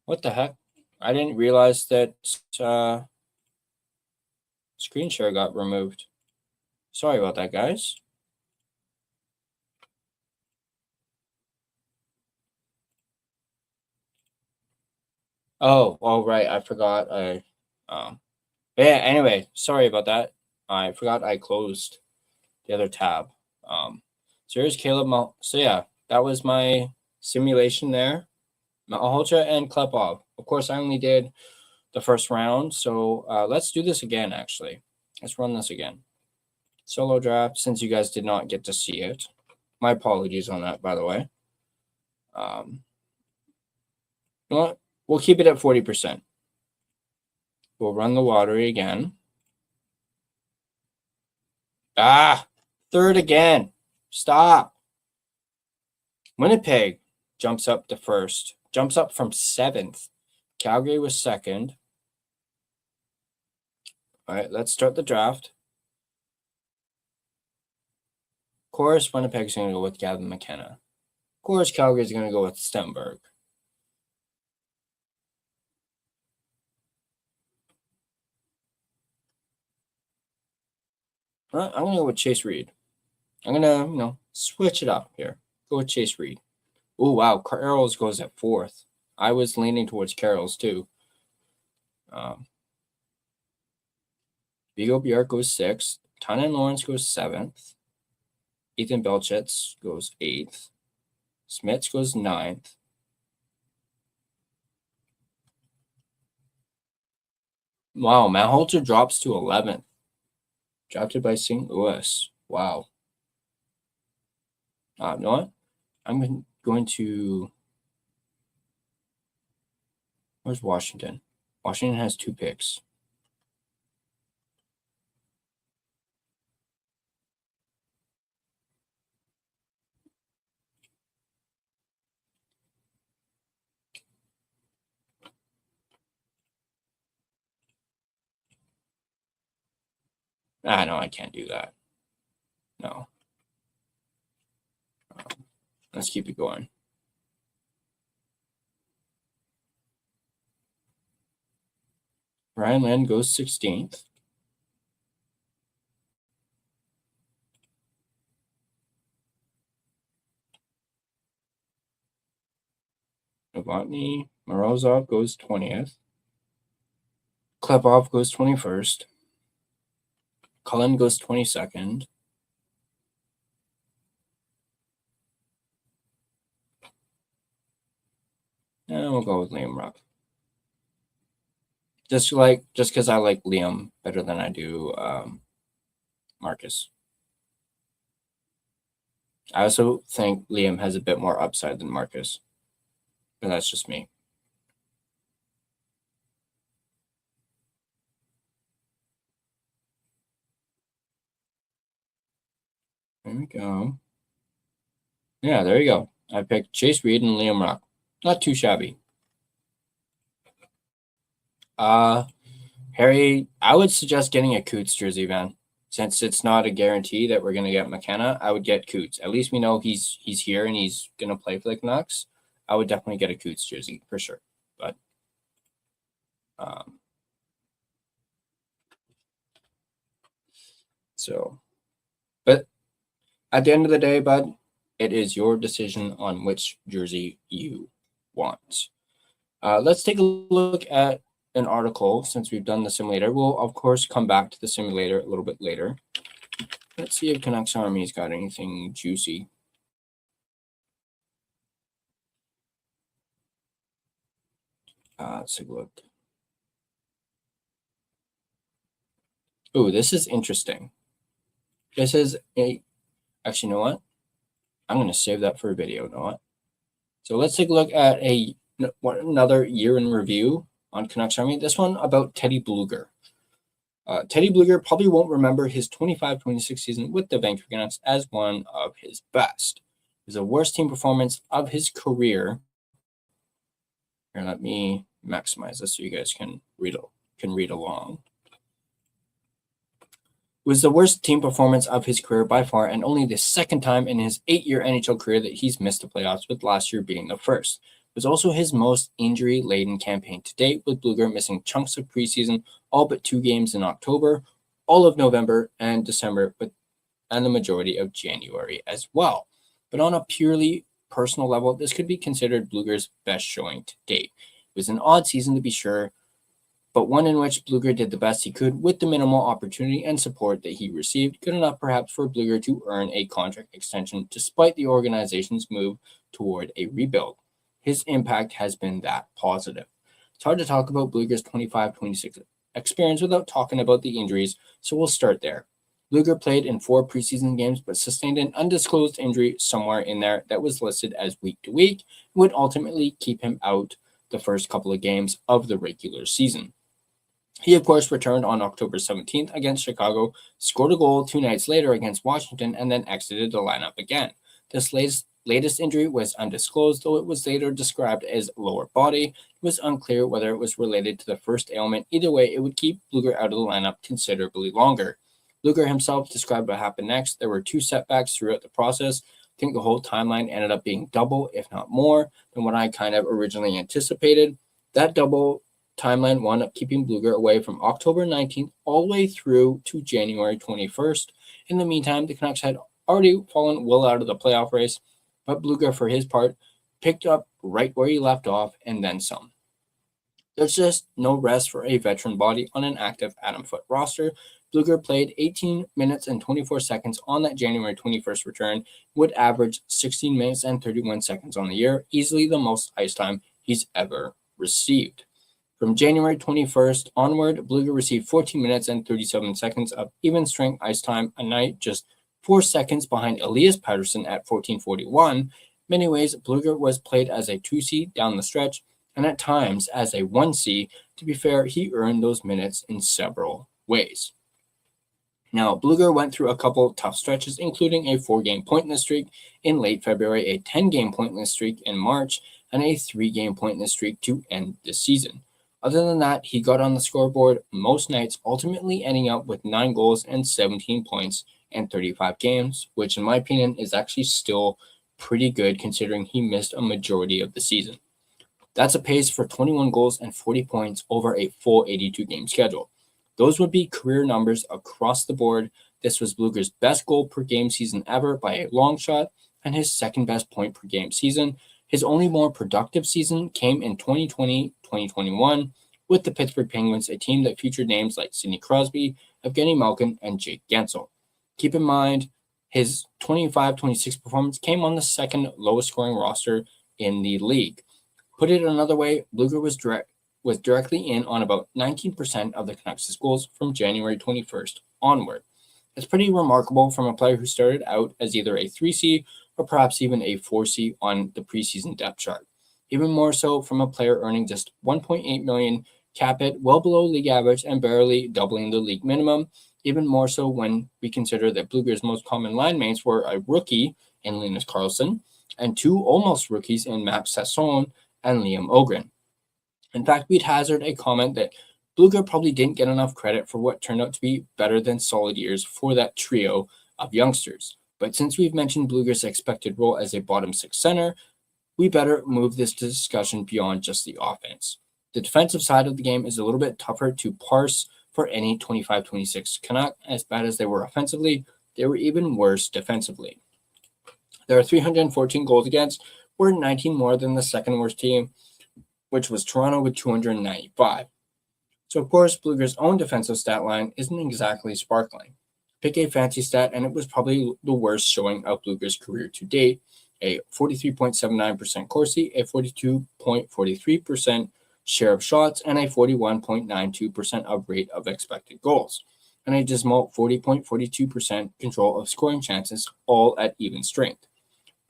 What the heck? I didn't realize that screen share got removed. Sorry about that, guys. Oh, right. I forgot. Yeah. Anyway, sorry about that. I forgot I closed the other tab. So here's Caleb. So yeah, that was my simulation there. Malhotra and Klepov. Of course, I only did the first round. So let's do this again, actually. Let's run this again. Solo draft, since you guys did not get to see it. My apologies on that, by the way. You know what? We'll keep it at 40%. We'll run the lottery again. Third again. Stop. Winnipeg jumps up to first. Jumps up from 7th. Calgary was 2nd. All right, let's start the draft. Of course, Winnipeg's going to go with Gavin McKenna. Of course, Calgary's going to go with Stenberg. All right, I'm going to go with Chase Reed. I'm going to, switch it up here. Go with Chase Reed. Oh, wow. Carroll's goes at 4th. I was leaning towards Carroll's too. Vigo Bjork goes 6th. Tynan Lawrence goes 7th. Ethan Belchitz goes 8th. Smits goes 9th. Wow, Matt Holter drops to 11th. Drafted by St. Louis. Wow. You know what? I'm going to... Where's Washington? Washington has 2 picks. No, I can't do that. No. Let's keep it going. Ryan Land goes 16th. Novotny Morozov goes 20th. Klepov goes 21st. Cullen goes 22nd. And we'll go with Liam Rupp. Just because I like Liam better than I do Marcus. I also think Liam has a bit more upside than Marcus. But that's just me. There we go. Yeah, there you go. I picked Chase Reed and Liam Rupp. Not too shabby. Harry, I would suggest getting a Coots jersey, man. Since it's not a guarantee that we're gonna get McKenna, I would get Coots. At least we know he's here and he's gonna play for the Canucks. I would definitely get a Coots jersey for sure. But but at the end of the day, bud, it is your decision on which jersey you want. Let's take a look at an article since we've done the simulator. We'll, of course, come back to the simulator a little bit later. Let's see if Canucks Army's got anything juicy. Let's take a look. Oh, this is interesting. This is actually, you know what? I'm going to save that for a video. You know what? So let's take a look at another year in review on Canucks Army. This one about Teddy Bluger. Teddy Bluger probably won't remember his 25-26 season with the Vancouver Canucks as one of his best. It was the worst team performance of his career. Here, let me maximize this so you guys can read along. It was the worst team performance of his career by far, and only the second time in his 8-year NHL career that he's missed the playoffs, with last year being the first. It was also his most injury-laden campaign to date, with Bluger missing chunks of preseason, all but 2 games in October, all of November and December, and the majority of January as well. But on a purely personal level, this could be considered Bluger's best showing to date. It was an odd season to be sure, but one in which Bluger did the best he could with the minimal opportunity and support that he received, good enough perhaps for Bluger to earn a contract extension despite the organization's move toward a rebuild. His impact has been that positive. It's hard to talk about Bluger's 25-26 experience without talking about the injuries, so we'll start there. Bluger played in 4 preseason games but sustained an undisclosed injury somewhere in there that was listed as week to week and would ultimately keep him out the first couple of games of the regular season. He, of course, returned on October 17th against Chicago, scored a goal 2 nights later against Washington, and then exited the lineup again. This latest injury was undisclosed, though it was later described as lower body. It was unclear whether it was related to the first ailment. Either way, it would keep Blueger out of the lineup considerably longer. Blueger himself described what happened next. There were 2 setbacks throughout the process. I think the whole timeline ended up being double, if not more, than what I kind of originally anticipated. That double timeline wound up keeping Blueger away from October 19th all the way through to January 21st. In the meantime, the Canucks had already fallen well out of the playoff race, but Blueger, for his part, picked up right where he left off and then some. There's just no rest for a veteran body on an active Adam Foote roster. Blueger played 18 minutes and 24 seconds on that January 21st return, would average 16 minutes and 31 seconds on the year, easily the most ice time he's ever received. From January 21st onward, Blueger received 14 minutes and 37 seconds of even-strength ice time a night, just 4 seconds behind Elias Pettersson at 14:41. In many ways, Blueger was played as a 2C down the stretch, and at times as a 1C. To be fair, he earned those minutes in several ways. Now, Blueger went through a couple tough stretches, including a 4-game pointless streak in late February, a 10-game pointless streak in March, and a 3-game pointless streak to end the season. Other than that, he got on the scoreboard most nights, ultimately ending up with 9 goals and 17 points in 35 games, which in my opinion is actually still pretty good considering he missed a majority of the season. That's a pace for 21 goals and 40 points over a full 82-game schedule. Those would be career numbers across the board. This was Blueger's best goal per game season ever by a long shot and his second best point per game season. His only more productive season came in 2020-2021 with the Pittsburgh Penguins, a team that featured names like Sidney Crosby, Evgeny Malkin, and Jake Gensel. Keep in mind, his 25-26 performance came on the second lowest scoring roster in the league. Put it another way, Blueger was directly in on about 19% of the Canucks' goals from January 21st onward. It's pretty remarkable from a player who started out as either a 3C or perhaps even a 4C on the preseason depth chart. Even more so from a player earning just $1.8 million cap hit, well below league average and barely doubling the league minimum. Even more so when we consider that Blueger's most common line mates were a rookie in Linus Karlsson and 2 almost rookies in Max Sasson and Liam Ogren. In fact, we'd hazard a comment that Blueger probably didn't get enough credit for what turned out to be better than solid years for that trio of youngsters. But since we've mentioned Blueger's expected role as a bottom 6 center, we better move this discussion beyond just the offense. The defensive side of the game is a little bit tougher to parse for any 25-26 Canuck. As bad as they were offensively, they were even worse defensively. There are 314 goals against, were 19 more than the second worst team, which was Toronto with 295. So, of course, Blueger's own defensive stat line isn't exactly sparkling. Pick a fancy stat, and it was probably the worst showing of Blueger's career to date. A 43.79% Corsi, a 42.43% share of shots, and a 41.92% of rate of expected goals, and a dismal 40.42% control of scoring chances, all at even strength.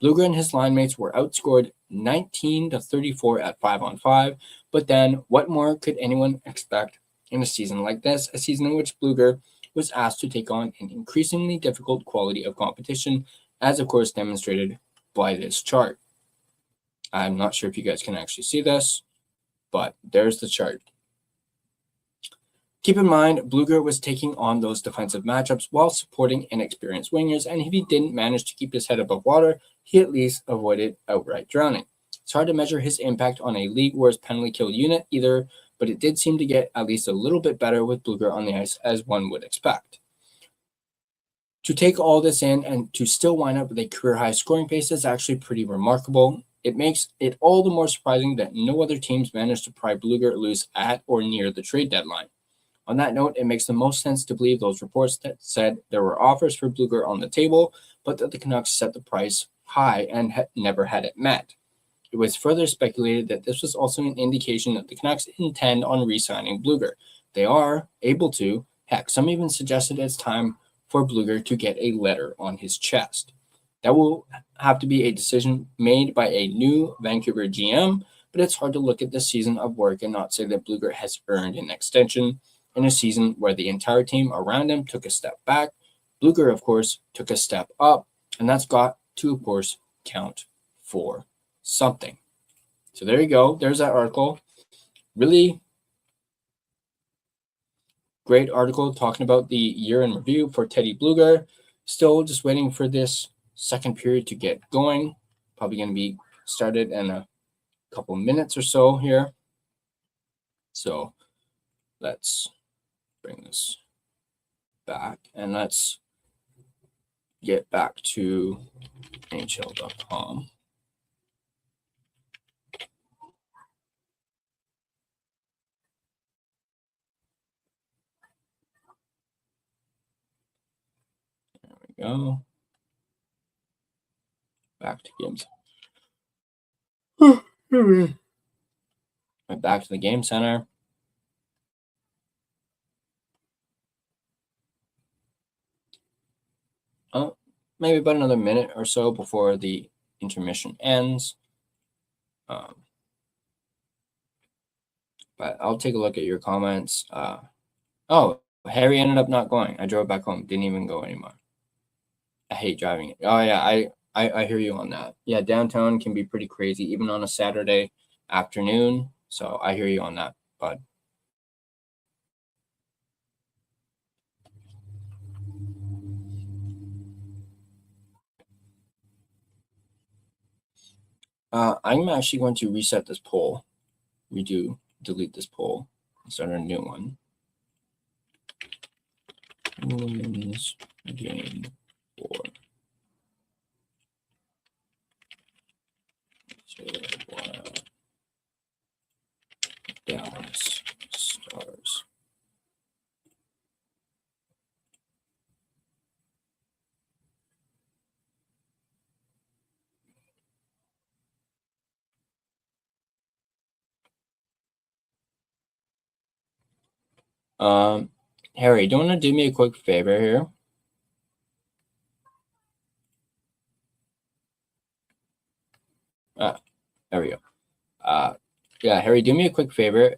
Blueger and his line mates were outscored 19-34 at 5-on-5, but then what more could anyone expect in a season like this, a season in which Blueger was asked to take on an increasingly difficult quality of competition, as of course demonstrated by this chart. I'm not sure if you guys can actually see this, but there's the chart. Keep in mind, Blueger was taking on those defensive matchups while supporting inexperienced wingers, and if he didn't manage to keep his head above water, he at least avoided outright drowning. It's hard to measure his impact on a league-worst penalty kill unit either, but it did seem to get at least a little bit better with Blueger on the ice, as one would expect. To take all this in and to still wind up with a career-high scoring pace is actually pretty remarkable. It makes it all the more surprising that no other teams managed to pry Blueger loose at or near the trade deadline. On that note, it makes the most sense to believe those reports that said there were offers for Blueger on the table, but that the Canucks set the price high and never had it met. It was further speculated that this was also an indication that the Canucks intend on re-signing Blueger. They are able to. Heck, some even suggested it's time for Blueger to get a letter on his chest. That will have to be a decision made by a new Vancouver GM, but it's hard to look at this season of work and not say that Blueger has earned an extension. in a season where the entire team around him took a step back. Blueger, of course, took a step up, and that's got to, of course, count for something. So there you go. There's that article. Really great article talking about the year in review for Teddy Blueger. Still just waiting for this second period to get going. Probably going to be started in a couple minutes or so here. So let's bring this back and let's get back to NHL.com. There we go. Back to games. Right back to the game center. Maybe about another minute or so before the intermission ends. But I'll take a look at your comments. Oh, Harry ended up not going. I drove back home. Didn't even go anymore. I hate driving it. Oh, yeah, I hear you on that. Yeah, downtown can be pretty crazy, even on a Saturday afternoon. So I hear you on that, bud. I'm actually going to reset this poll. Delete this poll and start a new one. Who wins game 4? Dallas Stars. Harry, do you want to do me a quick favor here? There we go. Yeah, Harry, do me a quick favor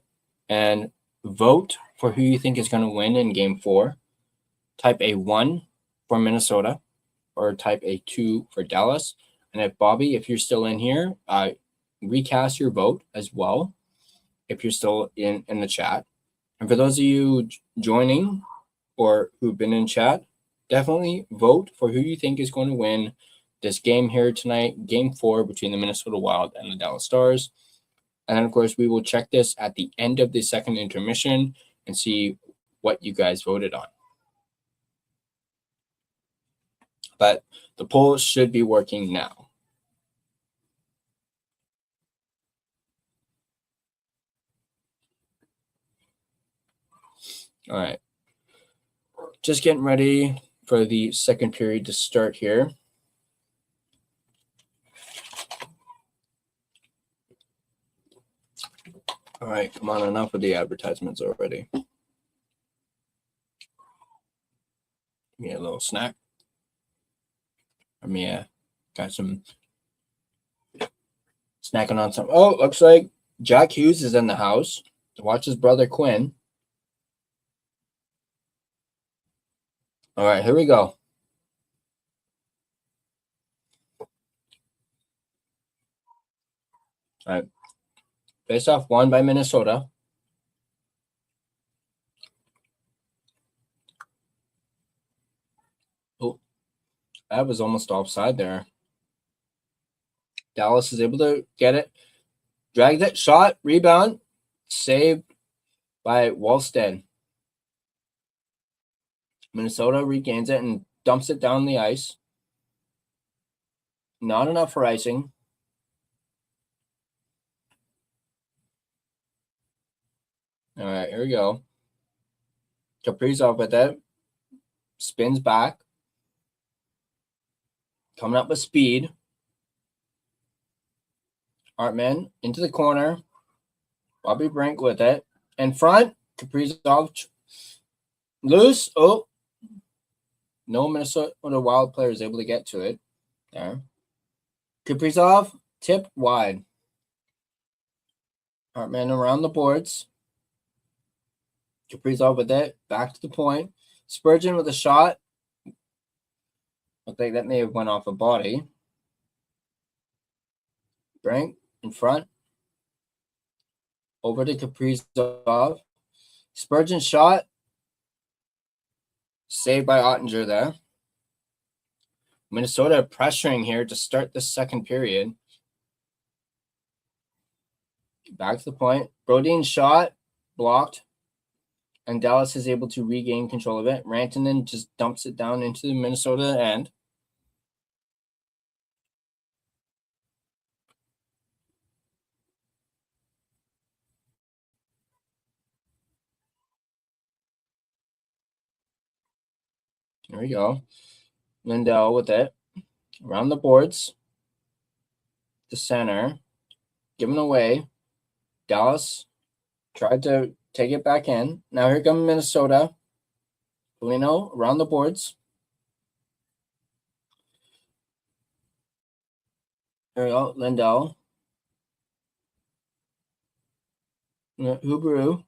and vote for who you think is going to win in game 4. Type a 1 for Minnesota or type a 2 for Dallas. And if Bobby, if you're still in here, recast your vote as well if you're still in the chat. And for those of you joining or who've been in chat, definitely vote for who you think is going to win this game here tonight, game 4 between the Minnesota Wild and the Dallas Stars. And then, of course, we will check this at the end of the second intermission and see what you guys voted on. But the poll should be working now. All right. Just getting ready for the second period to start here. All right, come on, enough of the advertisements already. Give me a little snack. Got some snacking on some. Oh, looks like Jack Hughes is in the house to watch his brother Quinn. All right, here we go. All right. Face-off won by Minnesota. Oh, that was almost offside there. Dallas is able to get it. Dragged it, shot, rebound, saved by Wallstead. Minnesota regains it and dumps it down the ice. Not enough for icing. All right, here we go. Kaprizov with it. Spins back. Coming up with speed. Hartman into the corner. Bobby Brink with it. In front, Kaprizov loose. Oh. No Minnesota Wild player is able to get to it. There. Kaprizov tipped wide. Hartman around the boards. Kaprizov with it. Back to the point. Spurgeon with a shot. Looked like that may have went off a body. Brink in front. Over to Kaprizov. Spurgeon shot. Saved by Ottinger there. Minnesota pressuring here to start the second period. Back to the point. Brodin shot. Blocked. And Dallas is able to regain control of it. Rantanen just dumps it down into the Minnesota end. There we go. Lindell with it. Around the boards. The center. Given away. Dallas tried to take it back in. Now here comes Minnesota. Polino around the boards. There we go. Lindell. Hubru.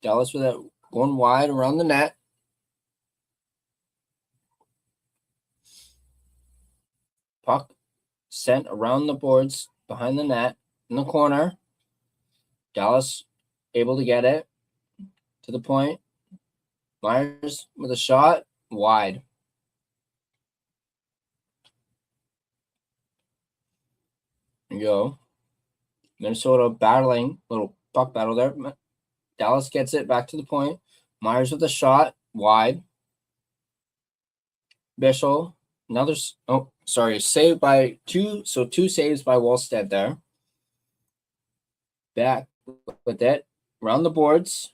Dallas with it going wide around the net. Puck sent around the boards behind the net in the corner. Dallas able to get it to the point. Myers with a shot wide. There you go. Minnesota battling, little puck battle there. Dallas gets it back to the point. Myers with a shot wide. Bischel, another, saved by two. So 2 saves by Wallstead there. Back with it. Around the boards.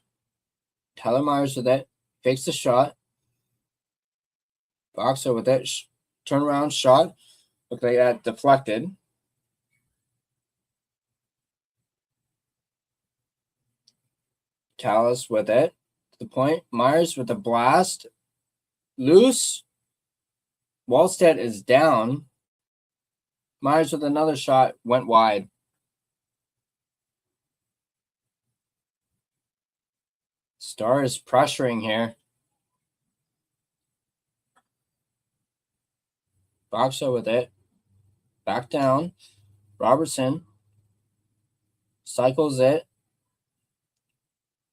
Tyler Myers with it. Fakes the shot. Boxer with it. Turnaround shot. Looked like that deflected. Callis with it. To the point. Myers with a blast. Loose. Wallstead is down. Myers with another shot. Went wide. Star is pressuring here. Boxer with it. Back down. Robertson cycles it.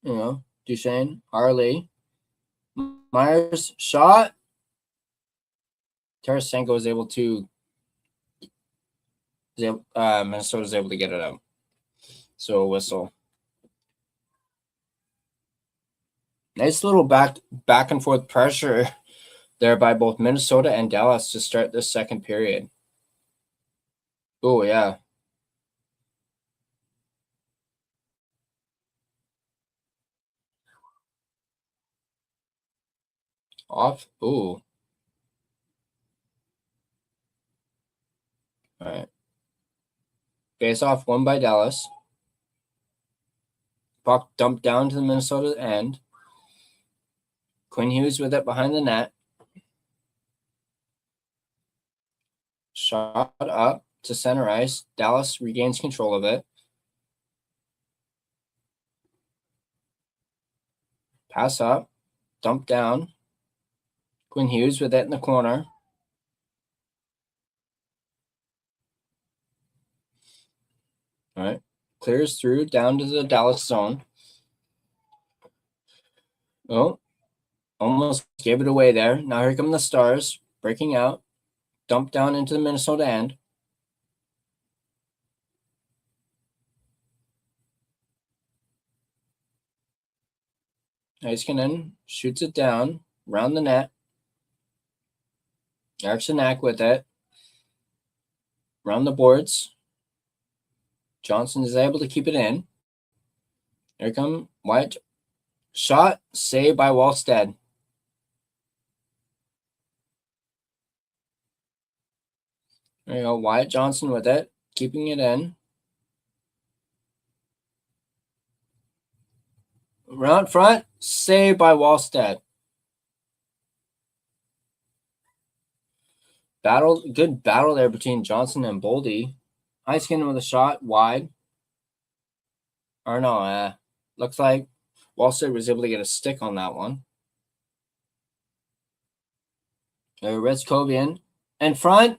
Duchesne, Harley. Myers shot. Tarasenko is able to. Minnesota is able to get it out. So a whistle. Nice little back and forth pressure there by both Minnesota and Dallas to start this second period. Oh, yeah. Off. Ooh. All right. Face off won by Dallas. Puck dumped down to the Minnesota end. Quinn Hughes with it behind the net. Shot up to center ice. Dallas regains control of it. Pass up. Dump down. Quinn Hughes with it in the corner. All right. Clears through down to the Dallas zone. Oh, almost gave it away there. Now here come the Stars breaking out. Dump down into the Minnesota end. Heiskanen shoots it down. Round the net. Eriksson with it. Round the boards. Johnson is able to keep it in. Here come White. Shot. Saved by Wallstead. There you go. Wyatt Johnson with it. Keeping it in. Round front. Saved by Wallstead. Good battle there between Johnson and Boldy. Heiskanen with a shot wide. Or no, looks like Wallstead was able to get a stick on that one. Redskovian in front.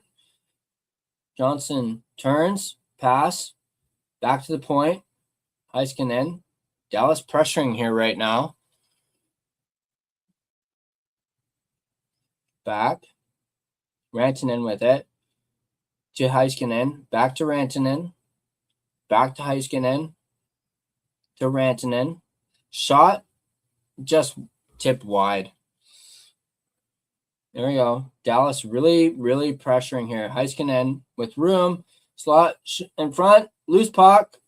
Johnson turns, pass, back to the point. Heiskanen. Dallas pressuring here right now. Back. Rantanen with it. To Heiskanen. Back to Rantanen. Back to Heiskanen. To Rantanen. Shot. Just tipped wide. There we go. Dallas really, really pressuring here. Heiskanen with room. Slot in front. Loose puck.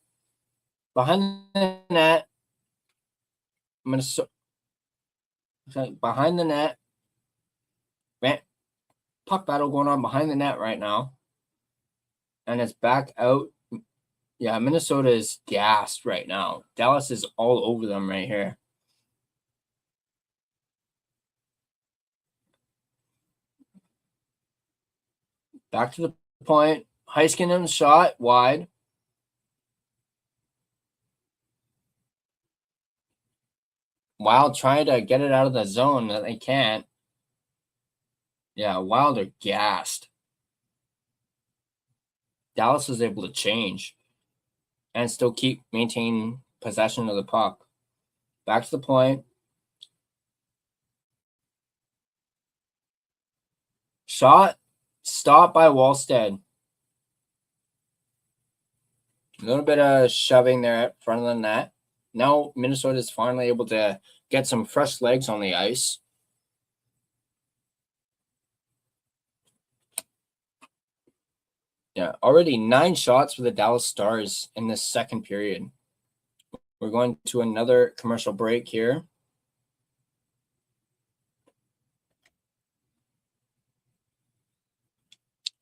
Behind the net. Minnesota. Behind the net. Puck battle going on behind the net right now. And it's back out. Yeah, Minnesota is gassed right now. Dallas is all over them right here. Back to the point. Heiskanen shot wide. Wild trying to get it out of the zone. They can't. Yeah, Wild are gassed. Dallas is able to change and still maintain possession of the puck. Back to the point. Shot. Stopped by Wallstead. A little bit of shoving there at front of the net. Now Minnesota is finally able to get some fresh legs on the ice. Yeah, already 9 shots for the Dallas Stars in this second period. We're going to another commercial break here.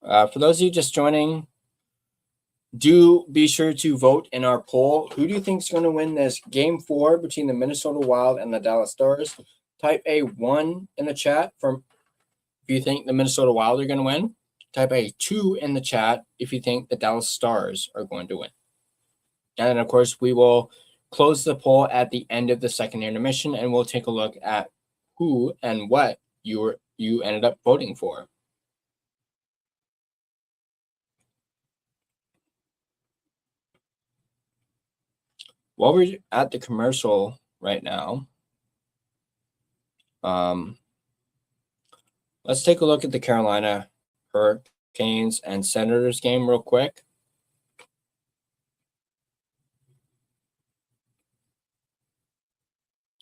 For those of you just joining, do be sure to vote in our poll. Who do you think is going to win this Game 4 between the Minnesota Wild and the Dallas Stars? Type a 1 in the chat if you think the Minnesota Wild are going to win. Type a 2 in the chat if you think the Dallas Stars are going to win. And then, of course, we will close the poll at the end of the second intermission, and we'll take a look at who and what you ended up voting for. While we're at the commercial right now, let's take a look at the Carolina Hurricanes and Senators game real quick.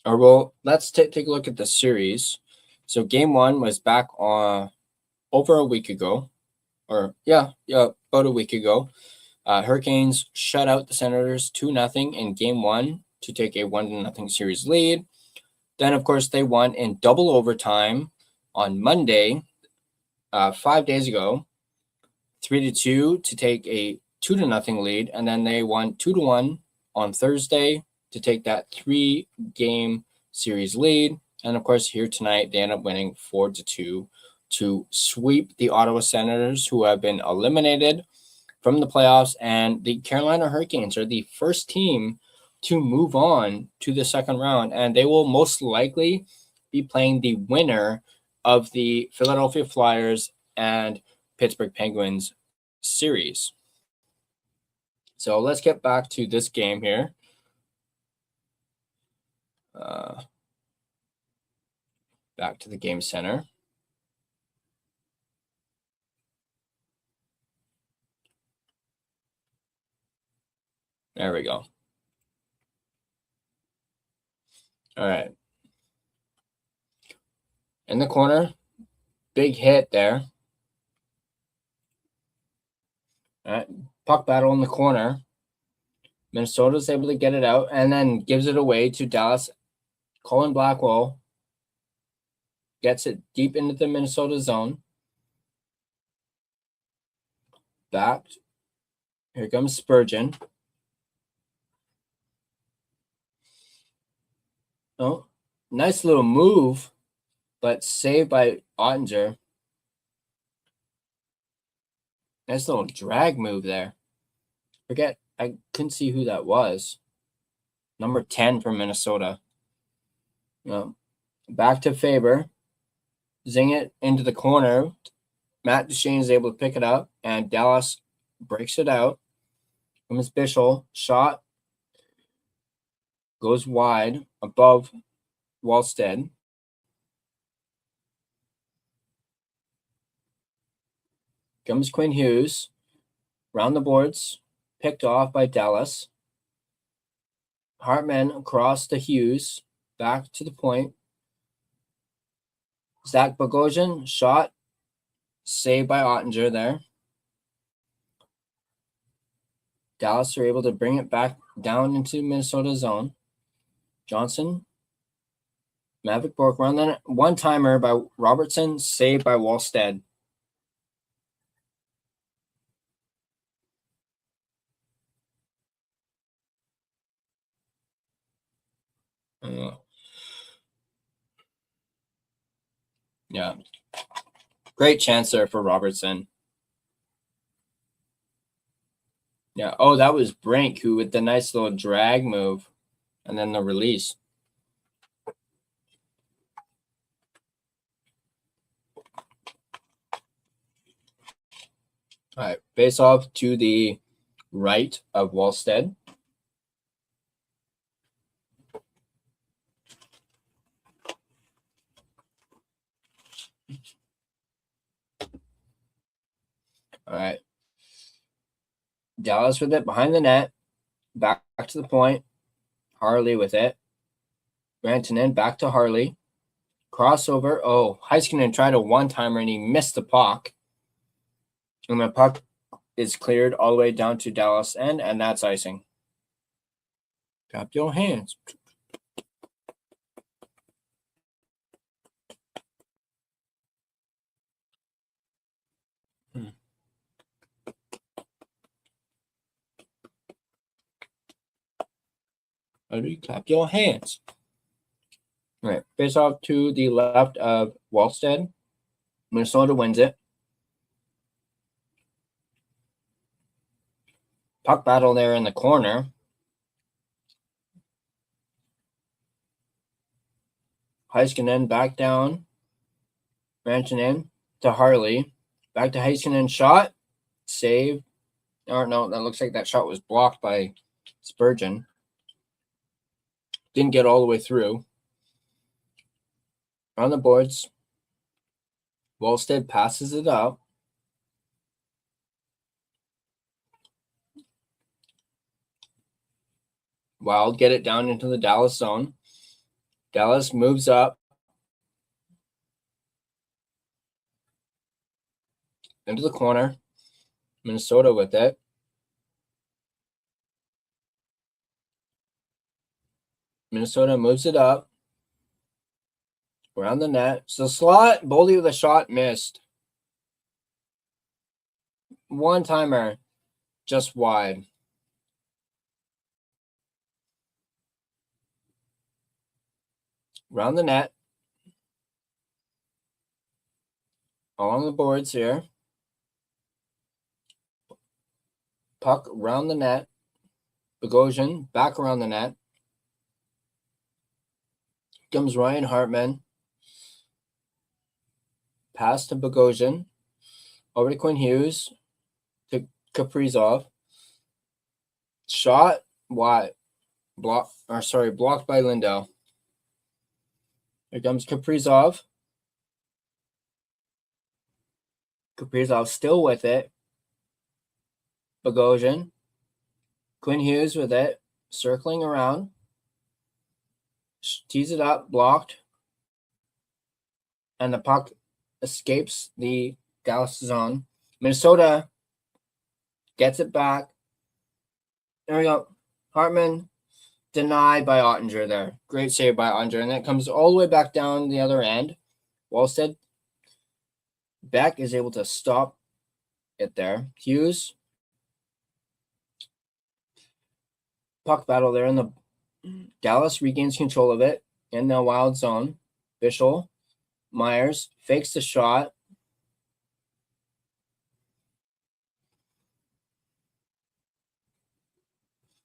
Or well, let's take a look at the series. So game 1 was back over a week ago, or about a week ago. Hurricanes shut out the Senators 2-0 in game 1 to take a 1-0 series lead. Then, of course, they won in double overtime on Monday, 5 days ago, 3-2 to take a 2-0 lead, and then they won 2-1 on Thursday to take that 3-game series lead. And of course, here tonight, they end up winning 4-2 to sweep the Ottawa Senators, who have been eliminated from the playoffs. And the Carolina Hurricanes are the first team to move on to the second round. And they will most likely be playing the winner of the Philadelphia Flyers and Pittsburgh Penguins series. So let's get back to this game here. Back to the game center. There we go. All right. In the corner, big hit there. All right. Puck battle in the corner. Minnesota's able to get it out and then gives it away to Dallas. Colin Blackwell gets it deep into the Minnesota zone. Back. Here comes Spurgeon. Oh, nice little move, but saved by Ottinger. Nice little drag move there. I couldn't see who that was. Number 10 for Minnesota. Back to Faber. Zing it into the corner. Matt Duchene is able to pick it up, and Dallas breaks it out. Comes Bischel. Shot goes wide above Wallstead. Comes Quinn Hughes. Round the boards. Picked off by Dallas. Hartman across to Hughes. Back to the point. Zach Bogosian. Shot. Saved by Ottinger there. Dallas are able to bring it back down into Minnesota zone. Johnson. Mavic Bork run then one-timer by Robertson, saved by Wallstead. Yeah. Great chance there for Robertson. Yeah. Oh, that was Brink who with the nice little drag move and then the release. All right. Face off to the right of Wallstead. All right. Dallas with it behind the net. Back to the point. Harley with it. Rantanen back to Harley. Crossover. Oh, Heiskanen tried a one-timer and he missed the puck. And the puck is cleared all the way down to Dallas end, and that's icing. Clap your hands. Clap your hands. All right, face off to the left of Wallstead. Minnesota wins it. Puck battle there in the corner. Heiskanen back down. Rantanen to Harley. Back to Heiskanen. Shot. Save. Or no, that looks like that shot was blocked by Spurgeon. Didn't get all the way through. On the boards. Wallstead passes it up. Wild get it down into the Dallas zone. Dallas moves up into the corner. Minnesota with it. Minnesota moves it up. Around the net. So slot, Boldy with a shot missed. One-timer just wide. Around the net. Along the boards here. Puck around the net. Bogosian back around the net. Comes Ryan Hartman. Pass to Bogosian. Over to Quinn Hughes. To Kaprizov. Shot wide. Blocked by Lindell. Here comes Kaprizov. Kaprizov still with it. Bogosian. Quinn Hughes with it. Circling around. Tees it up. Blocked. And the puck escapes the Dallas zone. Minnesota gets it back. There we go. Hartman denied by Ottinger there. Great save by Ottinger. And it comes all the way back down the other end. Wallstead. Beck is able to stop it there. Hughes. Puck battle there in the Dallas regains control of it in the Wild zone. Bischel. Myers fakes the shot.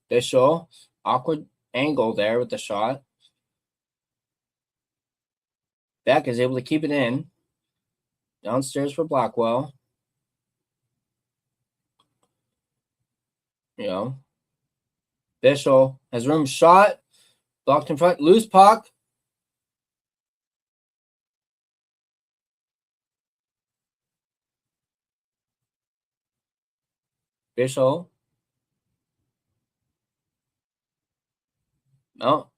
Bischel. Awkward angle there with the shot. Beck is able to keep it in. Downstairs for Blackwell. You know, Bishop has room shot. Blocked in front. Loose puck. Bishop. No.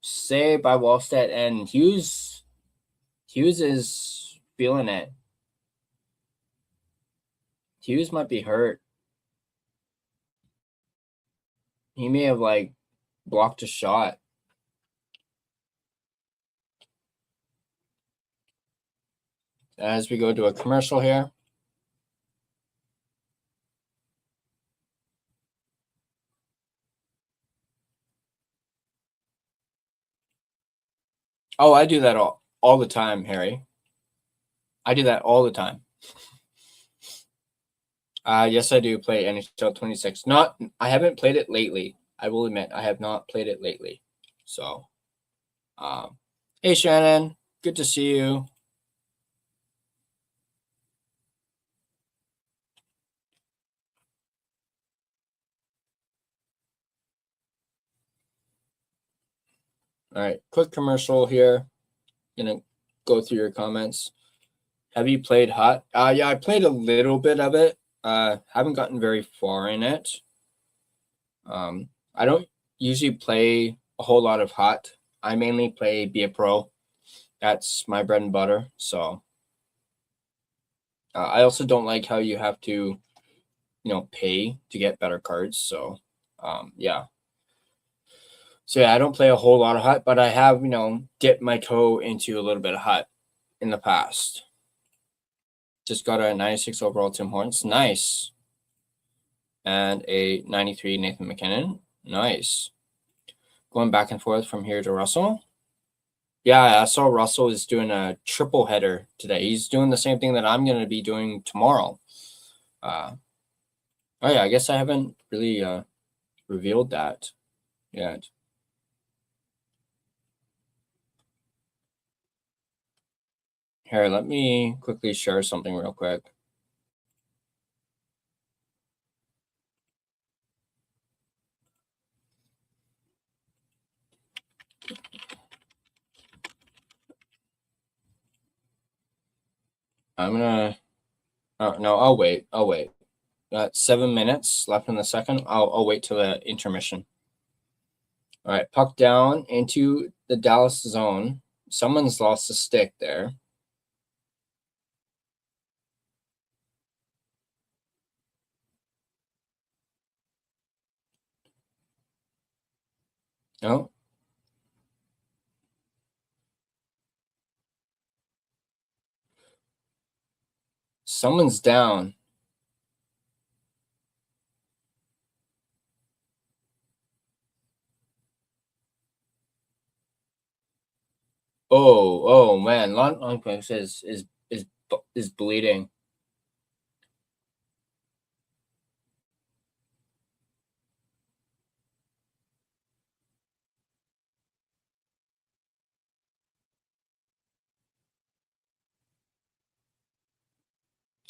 Saved by Wallstedt, and Hughes. Hughes is feeling it. Hughes might be hurt. He may have blocked a shot. As we go to a commercial here. Oh, I do that all the time, Harry. I do that all the time. Yes, I do play NHL 26. I haven't played it lately. I will admit, I have not played it lately. So, hey, Shannon, good to see you. All right, quick commercial here. Gonna go through your comments. Have you played Hut? Yeah, I played a little bit of it. Haven't gotten very far in it. I don't usually play a whole lot of Hut. I mainly play Be a Pro. That's my bread and butter. So I also don't like how you have to, pay to get better cards. So yeah. So yeah, I don't play a whole lot of Hut, but I have, dipped my toe into a little bit of Hut in the past. Just got a 96 overall Tim Hortons. Nice. And a 93 Nathan McKinnon. Nice. Going back and forth from here to Russell. Yeah, I saw Russell is doing a triple header today. He's doing the same thing that I'm going to be doing tomorrow. Oh, yeah, I guess I haven't really revealed that yet. Here, let me quickly share something real quick. I'm gonna. No, I'll wait. Got 7 minutes left in the second. I'll wait till the intermission. All right, puck down into the Dallas zone. Someone's lost a stick there. No. Someone's down. Oh man, Lundqvist is bleeding.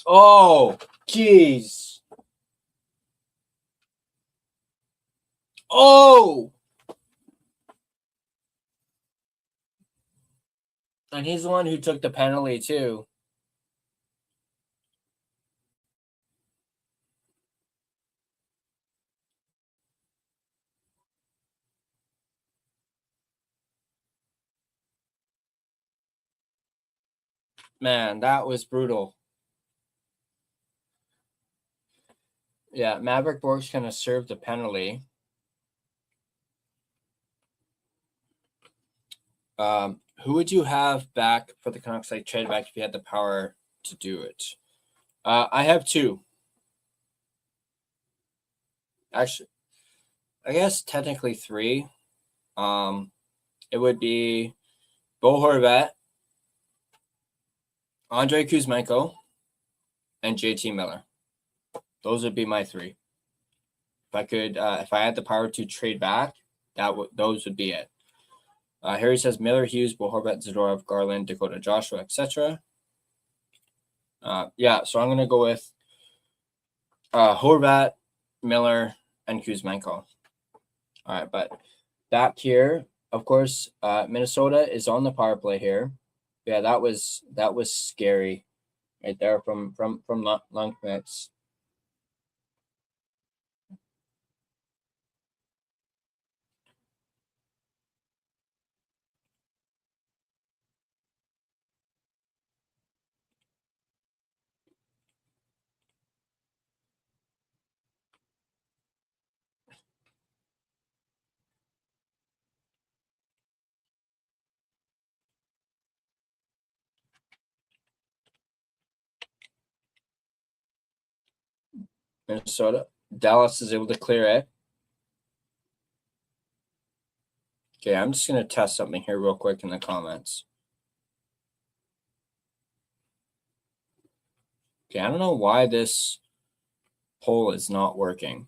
Oh, jeez. Oh, and he's the one who took the penalty too. Man, that was brutal. Yeah, Maverick Borg's going to serve the penalty. Who would you have back for the Canucks, trade back if you had the power to do it? I have two. Actually, I guess technically three. It would be Bo Horvat, Andrei Kuzmenko, and JT Miller. Those would be my three. If I had the power to trade back, those would be it. Harry says Miller, Hughes, Bo Horvat, Zadorov, Garland, Dakota, Joshua, etc. Yeah, so I'm going to go with Horvat, Miller, and Kuzmenko. All right, but back here, of course, Minnesota is on the power play here. Yeah, that was scary right there from Lundqvist. Minnesota. Dallas is able to clear it. Okay, I'm just going to test something here real quick in the comments. Okay, I don't know why this poll is not working.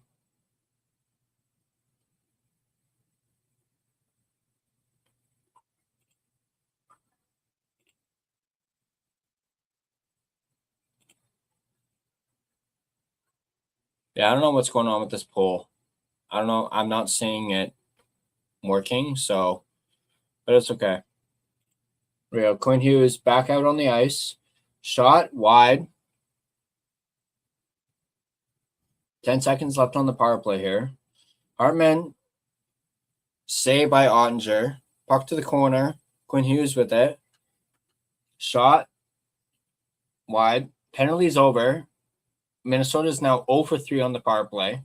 Yeah, I don't know what's going on with this poll. I don't know. I'm not seeing it working, so, but it's okay. We go. Quinn Hughes back out on the ice. Shot wide. 10 seconds left on the power play here. Hartman, save by Ottinger. Puck to the corner. Quinn Hughes with it. Shot wide. Penalties over. Minnesota is now 0 for 3 on the power play.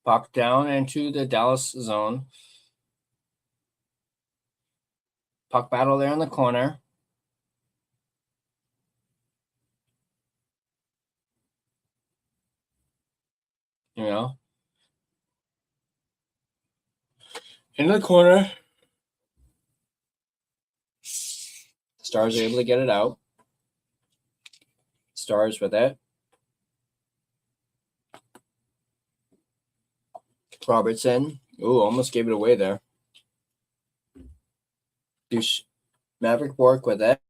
Puck down into the Dallas zone. Puck battle there in the corner. You know. Into the corner. Stars are able to get it out. Stars with it. Robertson. Ooh, almost gave it away there. Maverick Bork with it.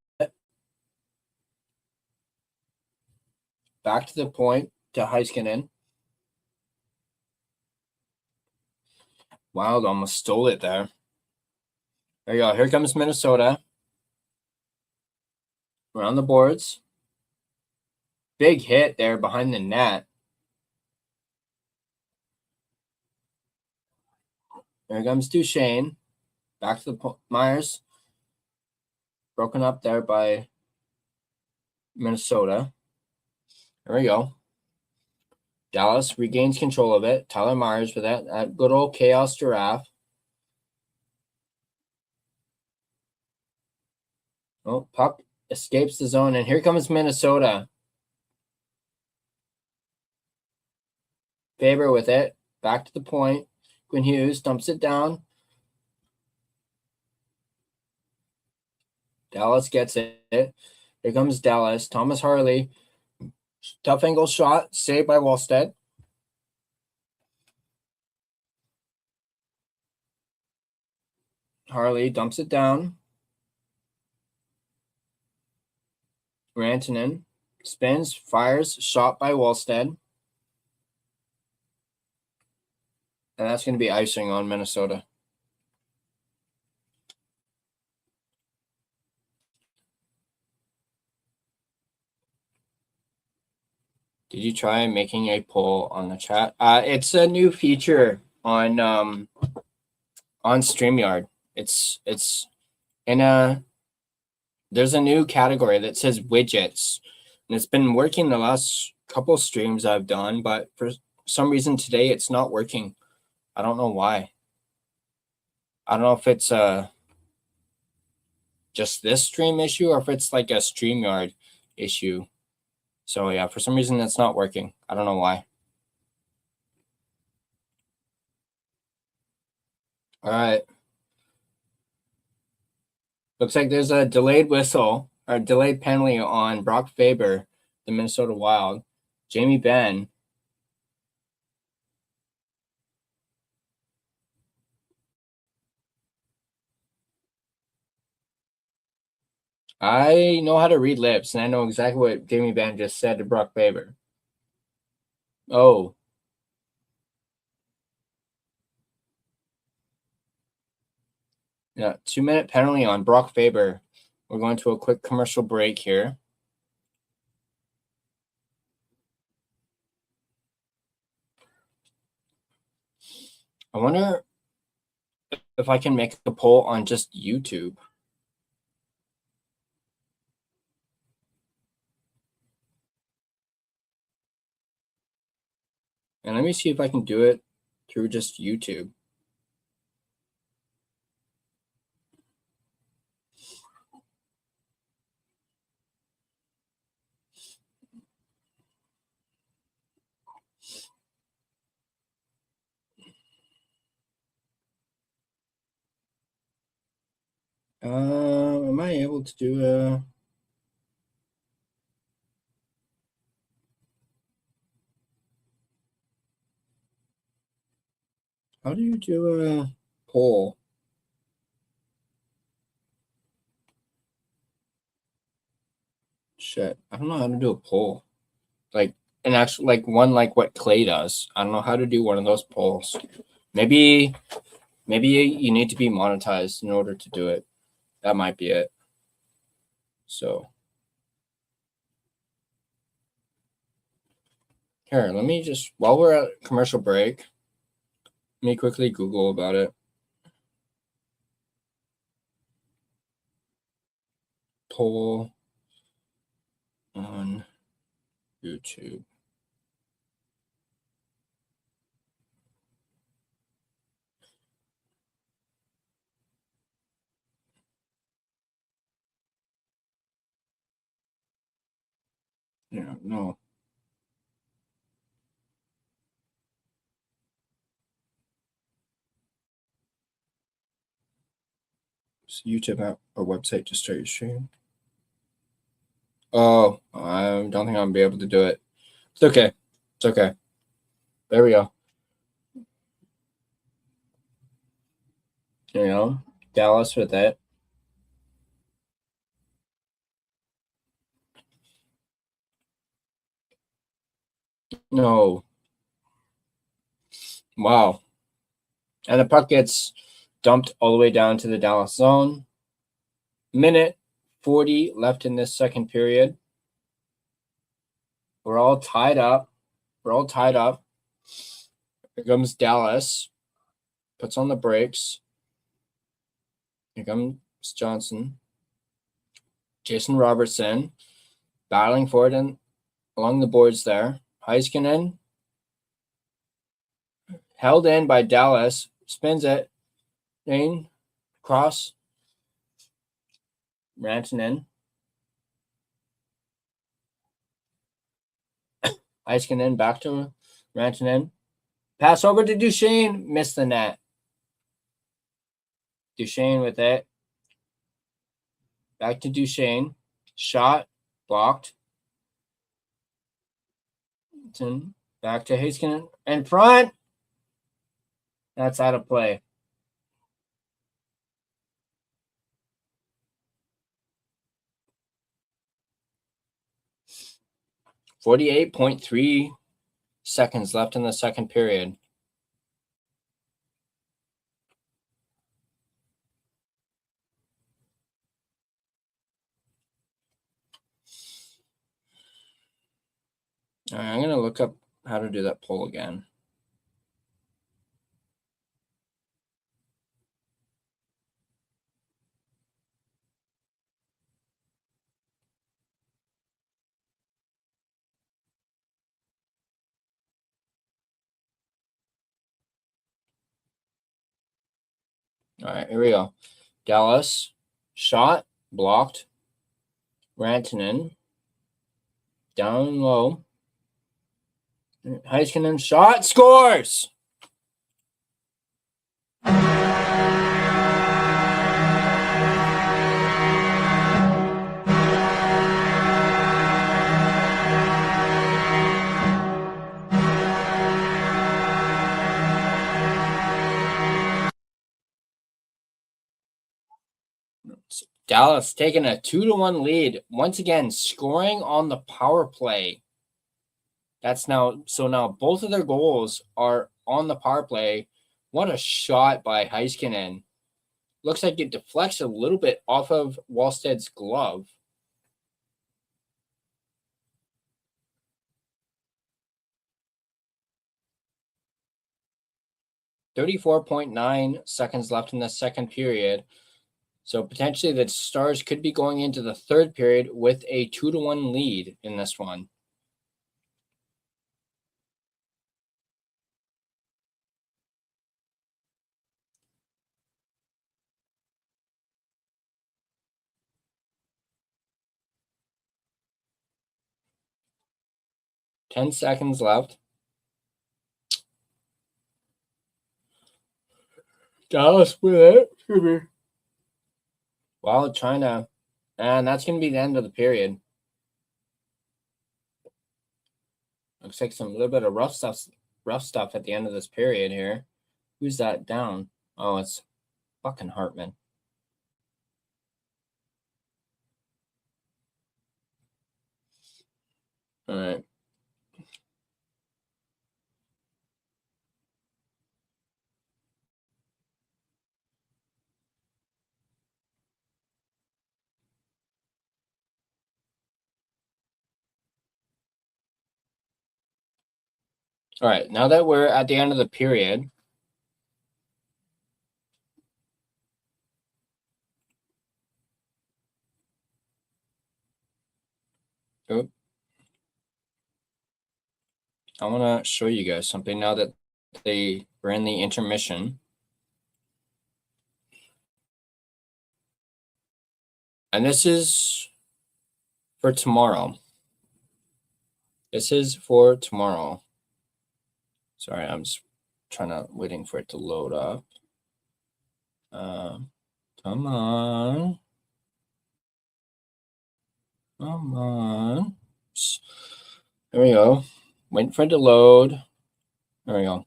Back to the point to Heiskanen. Wild almost stole it there. There you go. Here comes Minnesota. Around the boards. Big hit there behind the net. There comes Duchesne. Back to the Myers. Broken up there by Minnesota. There we go. Dallas regains control of it. Tyler Myers with that good old Chaos Giraffe. Oh, puck escapes the zone, and here comes Minnesota. Faber with it. Back to the point. Quinn Hughes dumps it down. Dallas gets it. Here comes Dallas. Thomas Harley. Tough angle shot. Saved by Wallstedt. Harley dumps it down. Rantanen spins, fires, shot by Wallstedt. And that's going to be icing on Minnesota. Did you try making a poll on the chat? It's a new feature on StreamYard. It's in there's a new category that says widgets, and it's been working the last couple streams I've done, but for some reason today it's not working. I don't know why. I don't know if it's just this stream issue or if it's like a StreamYard issue. So yeah, for some reason that's not working. I don't know why. All right. Looks like there's a delayed whistle or delayed penalty on Brock Faber, the Minnesota Wild. Jamie Benn. I know how to read lips, and I know exactly what Jamie Benn just said to Brock Faber. Oh. Yeah, 2-minute penalty on Brock Faber. We're going to a quick commercial break here. I wonder if I can make a poll on just YouTube. And let me see if I can do it through just YouTube. Am I able to do a... How do you do a poll? Shit, I don't know how to do a poll. Like an actual, like one like what Clay does. I don't know how to do one of those polls. Maybe you need to be monetized in order to do it. That might be it. So here, let me just, while we're at commercial break, let me quickly Google about it. Poll on YouTube. Yeah, no. It's YouTube app or website to start your stream. Oh, I don't think I'm gonna be able to do it. It's okay. It's okay. There we go. You know, Dallas with it. No. Wow. And the puck gets dumped all the way down to the Dallas zone. Minute 40 left in this second period. We're all tied up. Here comes Dallas. Puts on the brakes. Here comes Johnson. Jason Robertson battling for it and along the boards there. Heiskanen held in by Dallas. Spins it. Dane. Cross. Rantanen. Heiskanen back to Rantanen. Pass over to Duchesne. Missed the net. Duchesne with it. Back to Duchesne. Shot. Blocked. Back to Heiskanen. In front. That's out of play. .3 seconds left in the second period. All right, I'm going to look up how to do that poll again. All right, here we go. Dallas, shot, blocked. Rantanen, down low. Heiskanen, shot, scores! Dallas taking a 2-1 lead. Once again, scoring on the power play. That's now both of their goals are on the power play. What a shot by Heiskanen. Looks like it deflects a little bit off of Wallsted's glove. .9 seconds left in the second period. So potentially the Stars could be going into the third period with a 2-1 lead in this one. Ten seconds left. Dallas with it. While China, and that's going to be the end of the period. Looks like some little bit of rough stuff at the end of this period here. Who's that down? Oh, it's fucking Hartman. All right. All right, now that we're at the end of the period, I want to show you guys something now that they were in the intermission. And this is for tomorrow. This is for tomorrow. Sorry, I'm just waiting for it to load up. Come on. Come on. There we go. Waiting for it to load. There we go.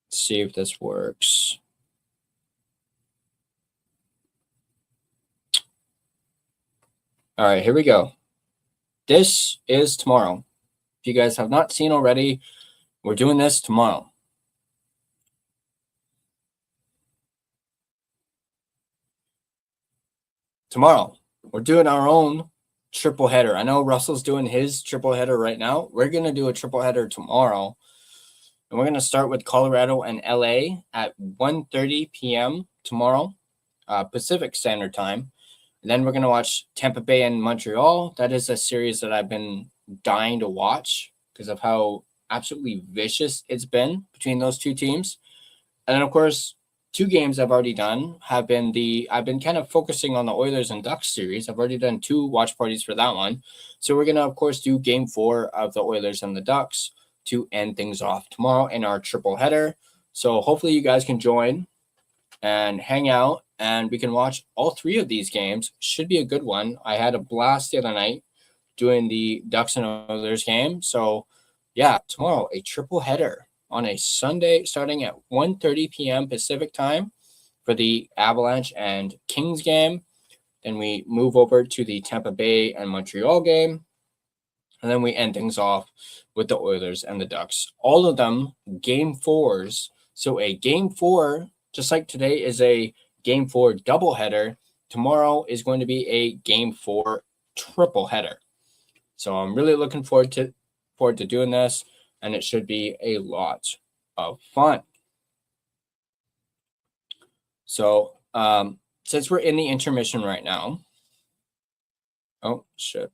Let's see if this works. All right, here we go. This is tomorrow. If you guys have not seen already, we're doing this tomorrow. Tomorrow, we're doing our own triple header. I know Russell's doing his triple header right now. We're going to do a triple header tomorrow. And we're going to start with Colorado and LA at 1:30 p.m. tomorrow, Pacific Standard Time. And then we're going to watch Tampa Bay and Montreal. That is a series that I've been dying to watch because of how absolutely vicious it's been between those two teams. And then, of course, two games I've already done have been I've been kind of focusing on the Oilers and Ducks series. I've already done 2 watch parties for that one. So we're going to, of course, do game 4 of the Oilers and the Ducks to end things off tomorrow in our triple header. So hopefully you guys can join and hang out and we can watch all 3 of these games. Should be a good one. I had a blast the other night doing the Ducks and Oilers game. So yeah, tomorrow a triple header on a Sunday starting at 1:30 p.m. Pacific time for the Avalanche and Kings game. Then we move over to the Tampa Bay and Montreal game. And then we end things off with the Oilers and the Ducks. All of them game 4s. So a game 4, just like today, is a game 4 doubleheader. Tomorrow is going to be a game 4 triple header. So I'm really looking forward to doing this, and it should be a lot of fun. So since we're in the intermission right now, oh shit,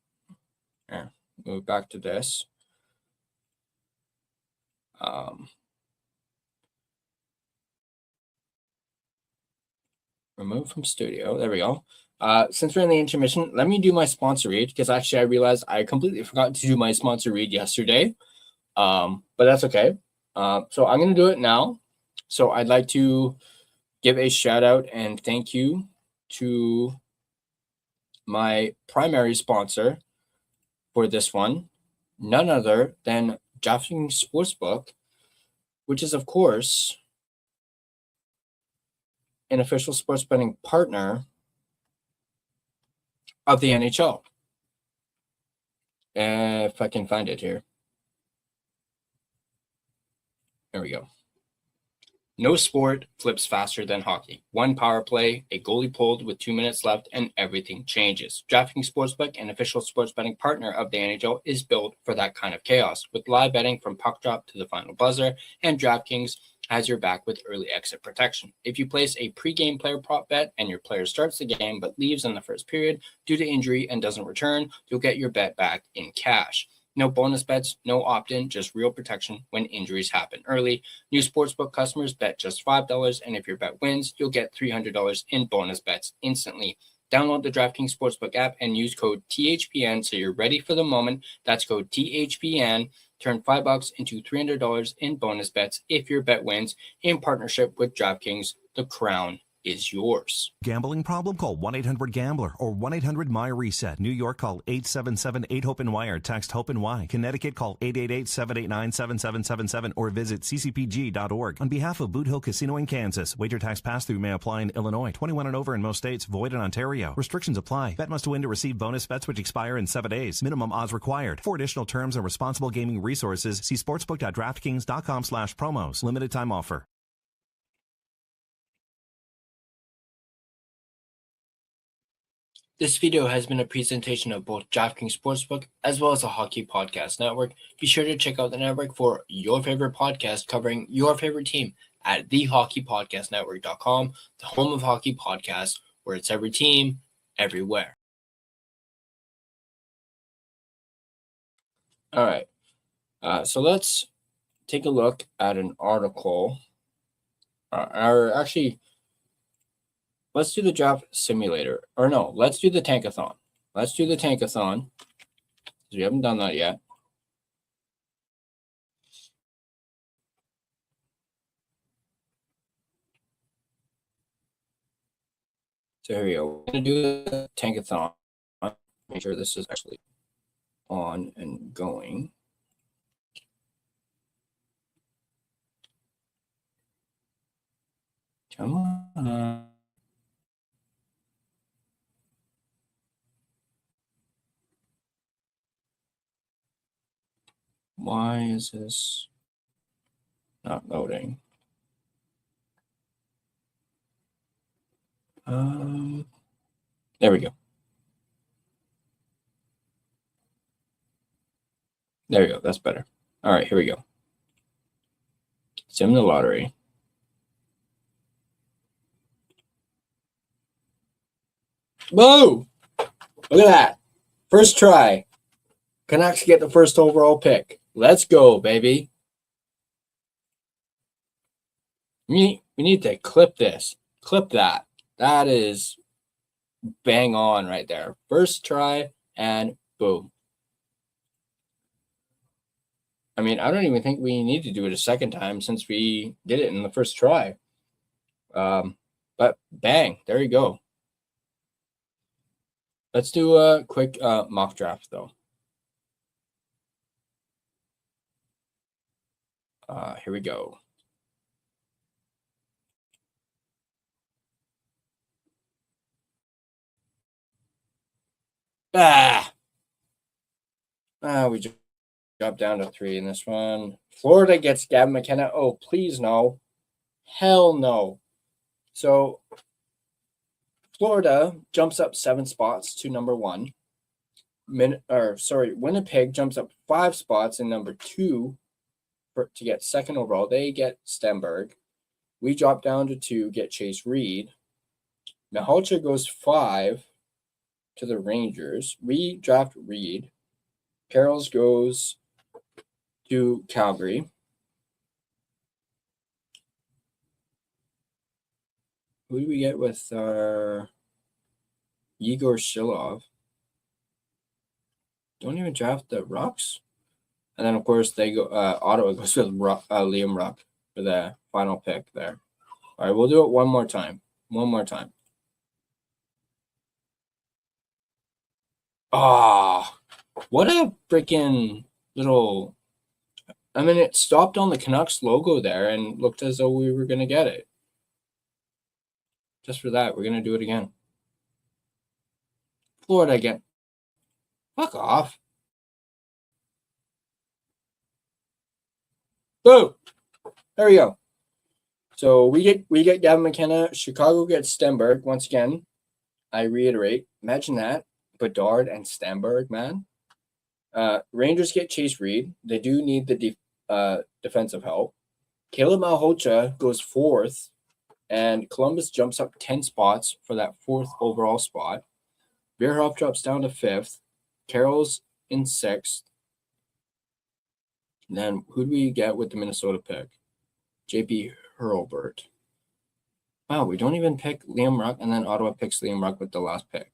here, move back to this. Remove from studio. There we go. Since we're in the intermission, let me do my sponsor read because actually I realized I completely forgot to do my sponsor read yesterday. But that's okay. So I'm going to do it now. So I'd like to give a shout out and thank you to my primary sponsor for this one, none other than DraftKings Sportsbook, which is, of course, an official sports betting partner of the NHL. If I can find it here. There we go. No sport flips faster than hockey. One power play, a goalie pulled with 2 minutes left, and everything changes. DraftKings Sportsbook, an official sports betting partner of the NHL, is built for that kind of chaos. With live betting from puck drop to the final buzzer, and DraftKings has your back with early exit protection. If you place a pregame player prop bet and your player starts the game but leaves in the first period due to injury and doesn't return, you'll get your bet back in cash. No bonus bets, no opt-in, just real protection when injuries happen early. New sportsbook customers bet just $5, and if your bet wins, you'll get $300 in bonus bets instantly. Download the DraftKings Sportsbook app and use code THPN so you're ready for the moment. That's code THPN. Turn $5 into $300 in bonus bets if your bet wins in partnership with DraftKings. The crown is yours. Gambling problem? Call 1-800-GAMBLER or 1-800-MY-RESET. New York, call 877-8-HOPE-NY or text HOPE-NY. Connecticut, call 888-789-7777 or visit ccpg.org. On behalf of Boot Hill Casino in Kansas, wager tax pass-through may apply in Illinois. 21 and over in most states. Void in Ontario. Restrictions apply. Bet must win to receive bonus bets which expire in 7 days. Minimum odds required. For additional terms and responsible gaming resources, see sportsbook.draftkings.com/promos. Limited time offer. This video has been a presentation of both DraftKings Sportsbook as well as the Hockey Podcast Network. Be sure to check out the network for your favorite podcast covering your favorite team at thehockeypodcastnetwork.com, the home of hockey podcasts, where it's every team, everywhere. All right. So let's take a look at an article. Let's do the draft simulator. Or no, let's do the tankathon. Let's do the tankathon. We haven't done that yet. So here we go. We're going to do the tankathon. Make sure this is actually on and going. Come on. Why is this not loading? There we go. There we go. That's better. All right, here we go. Sim the lottery. Whoa! Look at that. First try. Canucks get the first overall pick. Let's go, baby. We need to clip this. Clip that. That is bang on right there. First try and boom. I mean, I don't even think we need to do it a second time since we did it in the first try. But bang, there you go. Let's do a quick mock draft, though. Here we go. We just dropped down to 3 in this one. Florida gets Gavin McKenna. Oh, please no. Hell no. So Florida jumps up 7 spots to number 1. Winnipeg jumps up 5 spots in number 2 to get second overall. They get Stenberg. We drop down to 2, get Chase Reed. Mihalcha goes 5 to the Rangers. We draft Reed. Perils goes to Calgary. Who do we get with our Igor Shilov? Don't even draft the Rocks. And then, of course, they go. Ottawa goes with Liam Ruck for the final pick there. All right, we'll do it one more time. One more time. What a freaking little... I mean, it stopped on the Canucks logo there and looked as though we were going to get it. Just for that, we're going to do it again. Florida again. Fuck off. Boom. There we go. So we get Gavin McKenna. Chicago gets Stenberg once again. I reiterate. Imagine that. Bedard and Stenberg, man. Rangers get Chase Reed. They do need the defensive help. Caleb Malhotra goes 4th, and Columbus jumps up 10 spots for that 4th overall spot. Beerhoff drops down to 5th. Carroll's in 6th. And then who do we get with the Minnesota pick? JP Hurlbert. Wow, we don't even pick Liam Ruck, and then Ottawa picks Liam Ruck with the last pick.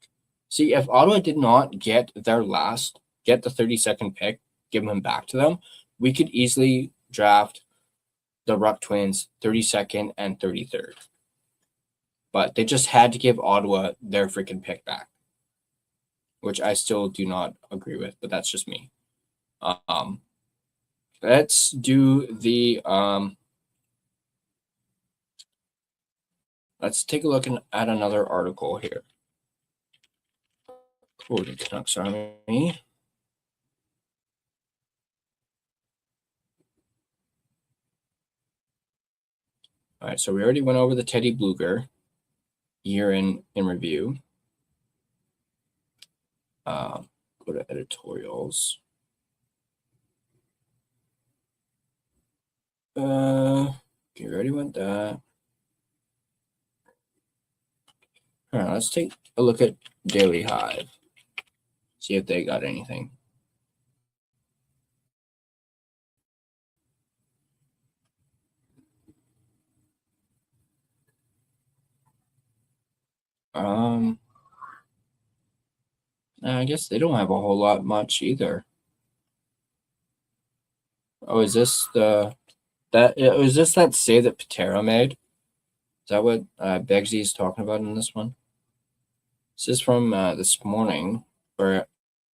See, if Ottawa did not get the 32nd pick, give him back to them, we could easily draft the Ruck twins 32nd and 33rd. But they just had to give Ottawa their freaking pick back, which I still do not agree with, but that's just me. Let's do the let's take a look at another article here. Quoted Canucks Army. All right, so we already went over the Teddy Bluger year in review. Go to editorials. Okay, we already went that. All right, let's take a look at Daily Hive. See if they got anything. I guess they don't have a whole lot much either. Oh, is this that save that Patera made? Is that what Beggsy is talking about in this one? This is from this morning by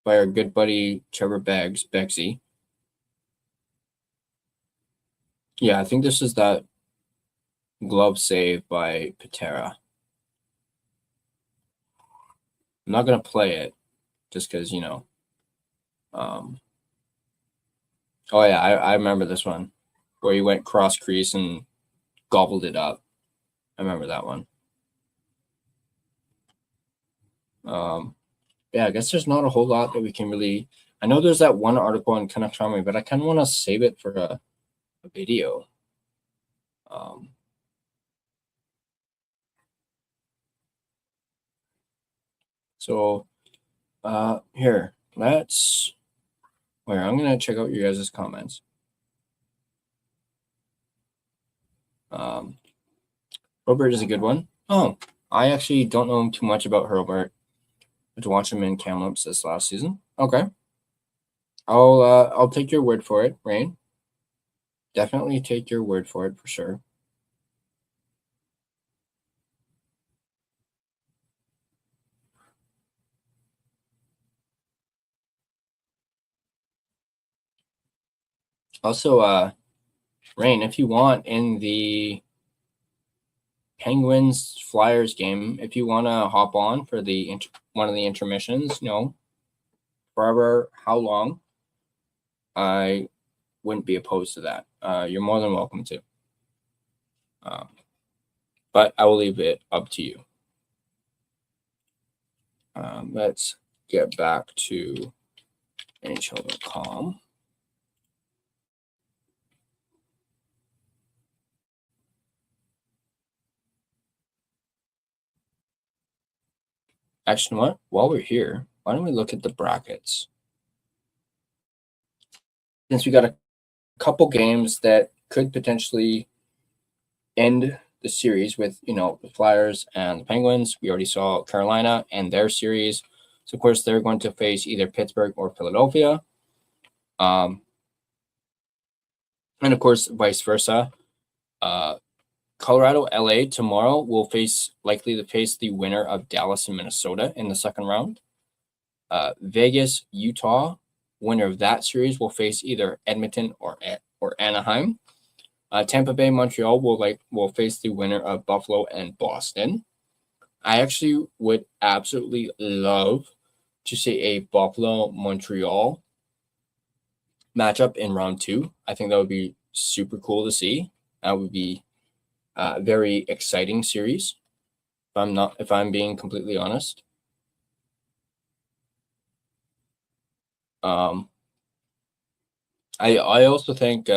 our good buddy Trevor Beggsy. Yeah, I think this is that glove save by Patera. I'm not going to play it just because, you know. Oh, yeah, I remember this one where he went cross crease and gobbled it up. I remember that one. Yeah, I guess there's not a whole lot that we can really. I know there's that one article on Canucks Army, but I kind of want to save it for a video. So here, I'm going to check out your guys' comments. Hurlbert is a good one. Oh, I actually don't know too much about Hurlbert. To watch him in Kamloops this last season. Okay. I'll take your word for it, Rain. Definitely take your word for it for sure. Also, Rain, if you want in the Penguins Flyers game, if you want to hop on for the one of the intermissions, forever how long, I wouldn't be opposed to that. You're more than welcome to. But I will leave it up to you. Let's get back to NHL.com. Actually, what? While we're here, why don't we look at the brackets? Since we got a couple games that could potentially end the series with, the Flyers and the Penguins. We already saw Carolina and their series. So, of course, they're going to face either Pittsburgh or Philadelphia. And, of course, vice versa. Colorado, LA tomorrow will likely to face the winner of Dallas and Minnesota in the second round. Vegas, Utah, winner of that series will face either Edmonton or Anaheim. Tampa Bay, Montreal will face the winner of Buffalo and Boston. I actually would absolutely love to see a Buffalo-Montreal matchup in round 2. I think that would be super cool to see. That would be a very exciting series. If I'm being completely honest. I also think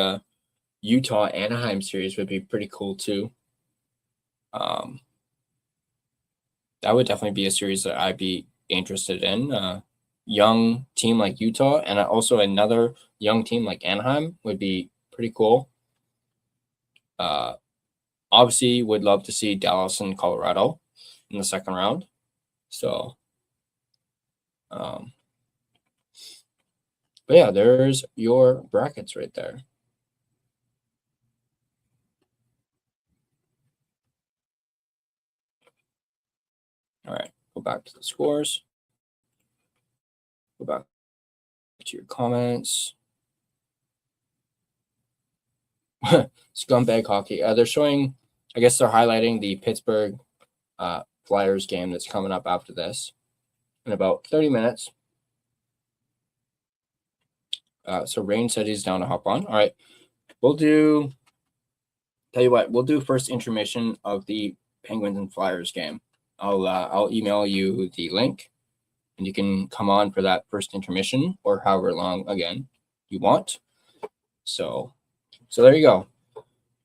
Utah Anaheim series would be pretty cool too. That would definitely be a series that I'd be interested in. Young team like Utah and also another young team like Anaheim would be pretty cool. Obviously, would love to see Dallas and Colorado in the second round. So, but yeah, there's your brackets right there. All right, go back to the scores. Go back to your comments. Scumbag hockey. They're showing, I guess they're highlighting the Pittsburgh Flyers game that's coming up after this in about 30 minutes. So Rain said he's down to hop on. All right, tell you what, we'll do first intermission of the Penguins and Flyers game. I'll email you the link, and you can come on for that first intermission or however long again you want. So there you go.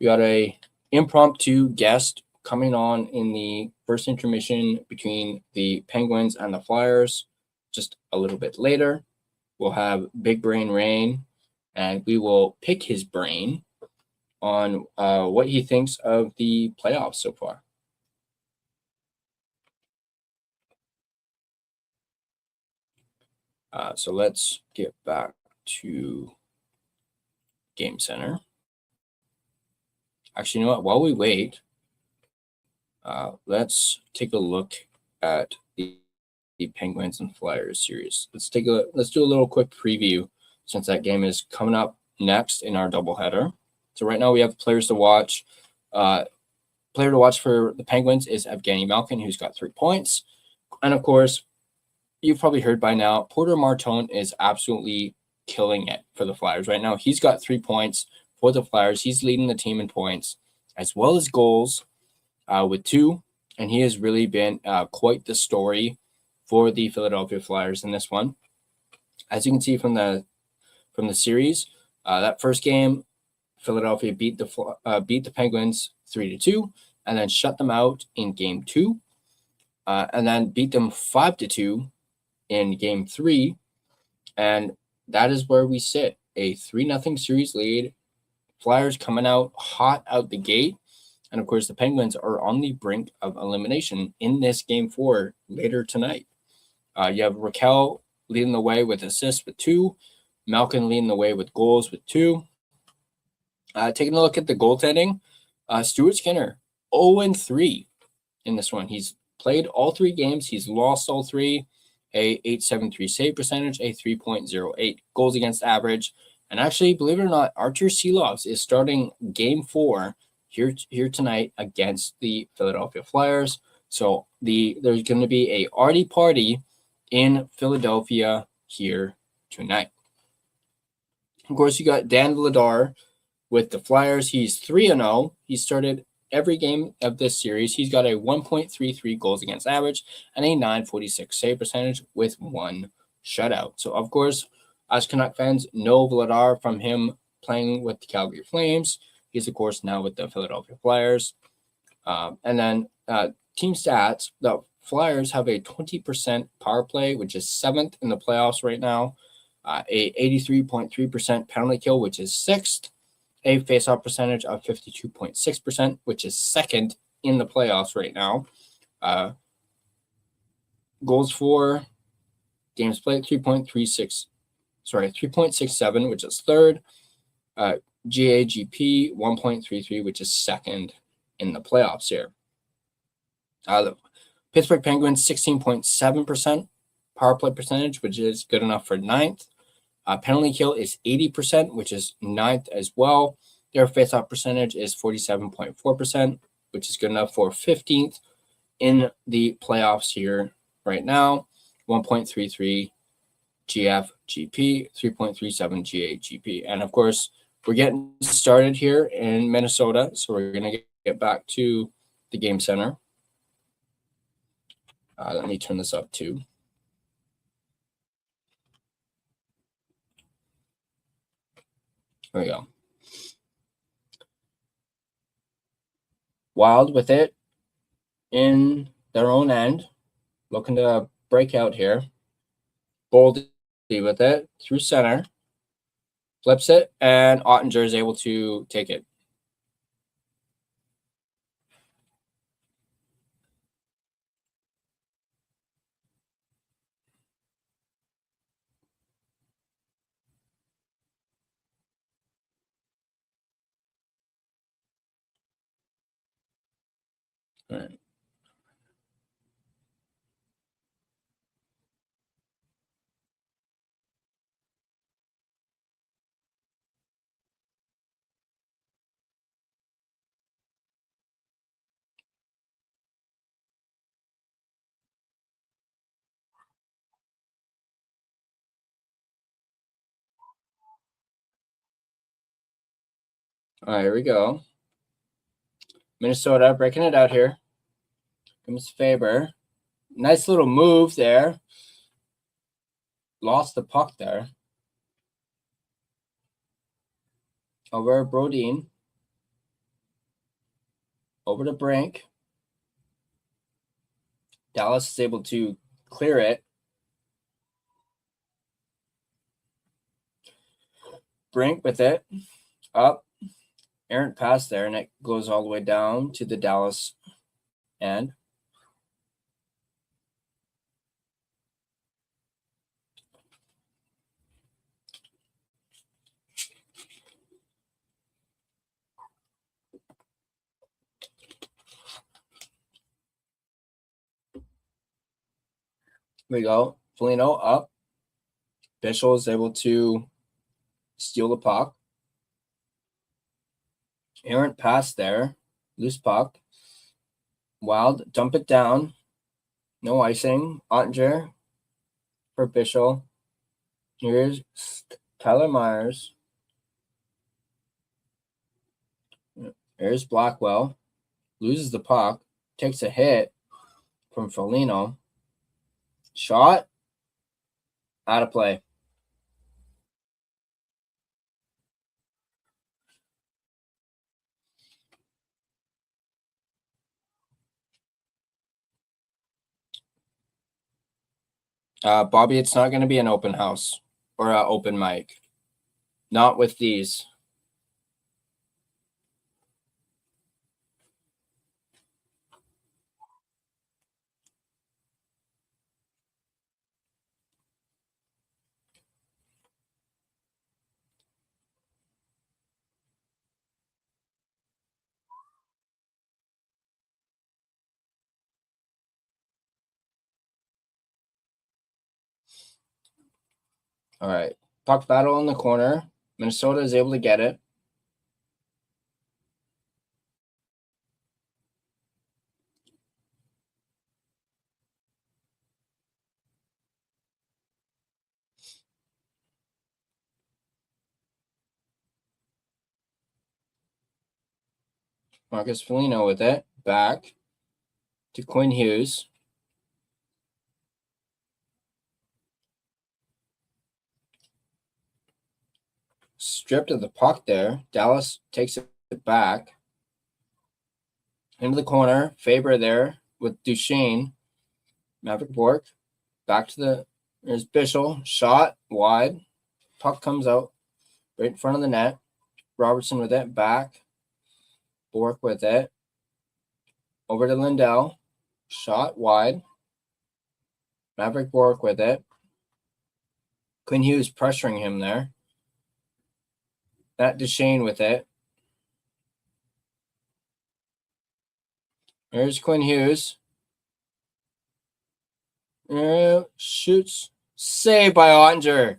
We got a impromptu guest coming on in the first intermission between the Penguins and the Flyers. Just a little bit later, we'll have Big Brain Rain, and we will pick his brain on what he thinks of the playoffs so far. So let's get back to Game Center. Actually, you know what? While we wait, let's take a look at the Penguins and Flyers series. Let's do a little quick preview since that game is coming up next in our doubleheader. So right now we have players to watch. Player to watch for the Penguins is Evgeny Malkin, who's got 3 points. And of course, you've probably heard by now, Porter Martone is absolutely killing it for the Flyers right now. He's got 3 points for the Flyers. He's leading the team in points as well as goals with 2. And he has really been quite the story for the Philadelphia Flyers in this one. As you can see from the series, that first game, Philadelphia beat the Penguins 3-2, and then shut them out in Game 2, and then beat them 5-2 in Game 3, and that is where we sit, a 3-0 series lead. Flyers coming out hot out the gate, and of course the Penguins are on the brink of elimination in this Game 4 later tonight. You have Raquel leading the way with assists with 2, Malkin leading the way with goals with 2. Taking a look at the goaltending, Stuart Skinner, 0-3 in this one. He's played all 3 games. He's lost all 3, a .873 save percentage, a 3.08 goals against average. And actually, believe it or not, Artur Silovs is starting Game 4 here tonight against the Philadelphia Flyers. So there's going to be a arty party in Philadelphia here tonight. Of course, you got Dan Vladar with the Flyers. He's 3-0. He started every game of this series. He's got a 1.33 goals against average and a 9.46 save percentage with 1 shutout. So, of course, as Canuck fans know Vladar from him playing with the Calgary Flames. He's, of course, now with the Philadelphia Flyers. And then team stats, the Flyers have a 20% power play, which is 7th in the playoffs right now. A 83.3% penalty kill, which is 6th. A faceoff percentage of 52.6%, which is 2nd in the playoffs right now. Goals for, games played 3.67, which is 3rd. GAGP 1.33, which is 2nd in the playoffs here. The Pittsburgh Penguins 16.7% power play percentage, which is good enough for 9th. Penalty kill is 80%, which is 9th as well. Their faceoff percentage is 47.4%, which is good enough for 15th in the playoffs here right now. 1.33 GFGP, 3.37 GAGP. And of course, we're getting started here in Minnesota. So we're going to get back to the game center. Let me turn this up too. There we go. Wild with it in their own end, looking to break out here. Boldy with it through center, flips it, and Ottinger is able to take it. All right. All right, here we go. Minnesota breaking it out here. Comes Faber. Nice little move there. Lost the puck there. Over Brodin. Over to Brink. Dallas is able to clear it. Brink with it. Up. Errant pass there, and it goes all the way down to the Dallas end. Here we go. Foligno up. Bischel is able to steal the puck. Errant pass there. Loose puck. Wild. Dump it down. No icing. Ottinger for Bischel. Here's Tyler Myers. Here's Blackwell. Loses the puck. Takes a hit from Foligno. Shot. Out of play. Bobby, it's not going to be an open house or an open mic. Not with these. All right. Puck battle in the corner. Minnesota is able to get it. Marcus Foligno with it. Back to Quinn Hughes. Stripped of the puck there. Dallas takes it back. Into the corner. Faber there with Duchesne. Maverick Bork. Back to the... There's Bischel. Shot. Wide. Puck comes out. Right in front of the net. Robertson with it. Back. Bork with it. Over to Lindell. Shot. Wide. Maverick Bork with it. Quinn Hughes pressuring him there. That Duchesne with it. There's Quinn Hughes. Shoots. Saved by Ottinger.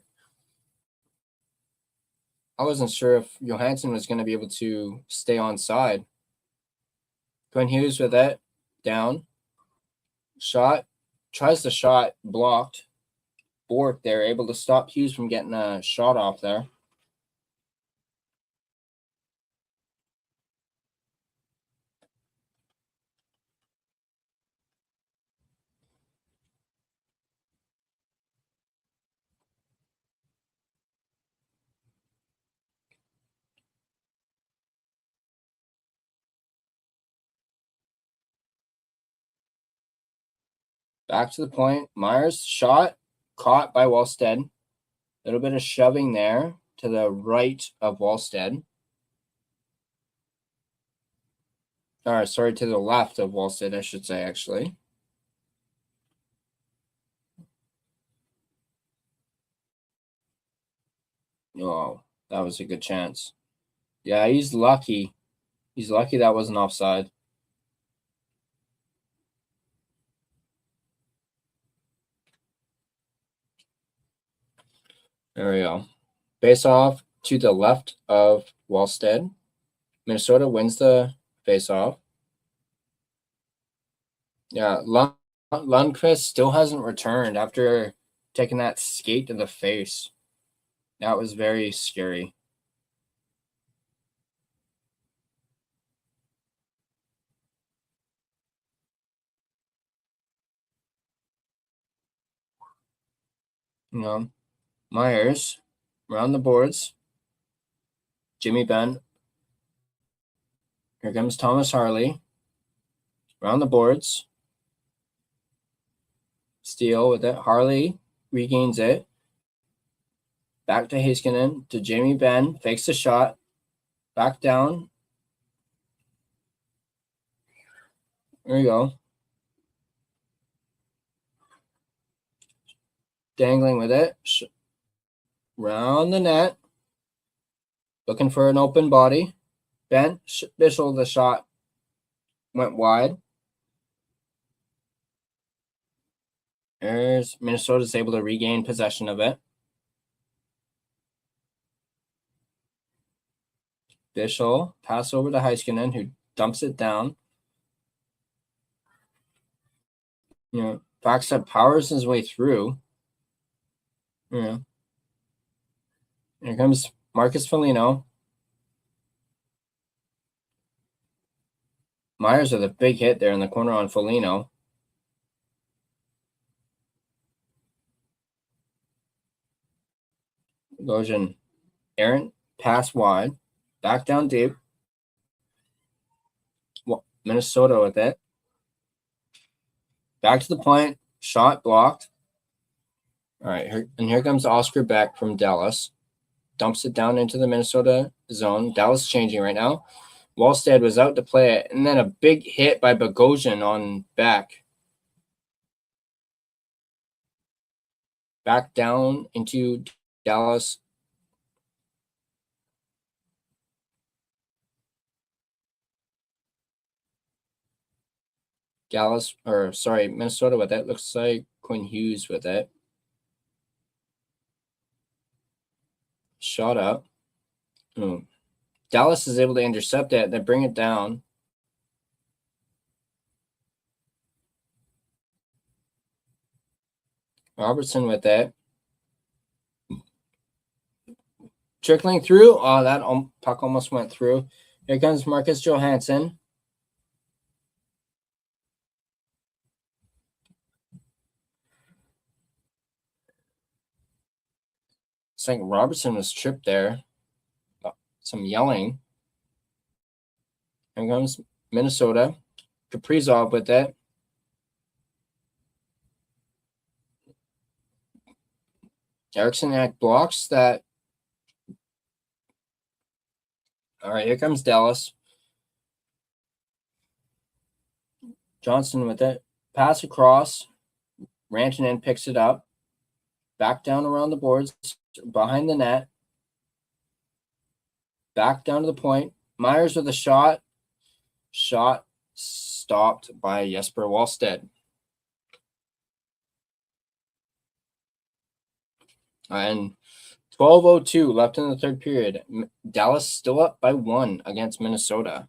I wasn't sure if Johansson was going to be able to stay on side. Quinn Hughes with it. Down. Shot. Tries the shot. Blocked. Bork there, able to stop Hughes from getting a shot off there. Back to the point. Myers shot, caught by Wallstead. A little bit of shoving there to the right of Wallstead. Or sorry, to the left of Wallstead, I should say, actually. Oh, that was a good chance. Yeah, he's lucky. He's lucky that wasn't offside. There we go. Face off to the left of Wallstead. Minnesota wins the face off. Yeah, Lundqvist still hasn't returned after taking that skate to the face. That was very scary. You know, Myers around the boards. Jimmy Benn. Here comes Thomas Harley. Around the boards. Steal with it. Harley regains it. Back to Heiskanen. To Jamie Benn. Fakes the shot. Back down. There you go. Dangling with it. Round the net. Looking for an open body. Ben Bischel, the shot went wide. There's Minnesota's able to regain possession of it. Bischel, pass over to Heiskanen, who dumps it down. You know, Backstep powers his way through. Yeah. Here comes Marcus Foligno. Myers with a big hit there in the corner on Foligno. Gojin, errant pass wide. Back down deep. Minnesota with it. Back to the point. Shot blocked. All right, here comes Oscar Beck from Dallas. Dumps it down into the Minnesota zone. Dallas changing right now. Wallstead was out to play it, and then a big hit by Bogosian on Beck. Back down into Dallas. Minnesota with it. Looks like Quinn Hughes with it. Shot up. Dallas is able to intercept it, then bring it down. Robertson with it. Trickling through. Oh, that puck almost went through. Here comes Marcus Johansson. It's like Robertson was tripped there. Some yelling. Here comes Minnesota. Kaprizov with it. Eriksson blocks that. All right, here comes Dallas. Johnson with it. Pass across. Rantanen picks it up. Back down around the boards. Behind the net. Back down to the point. Myers with a shot. Shot stopped by Jesper Wallstead. And 12:02 left in the third period. Dallas still up by 1 against Minnesota.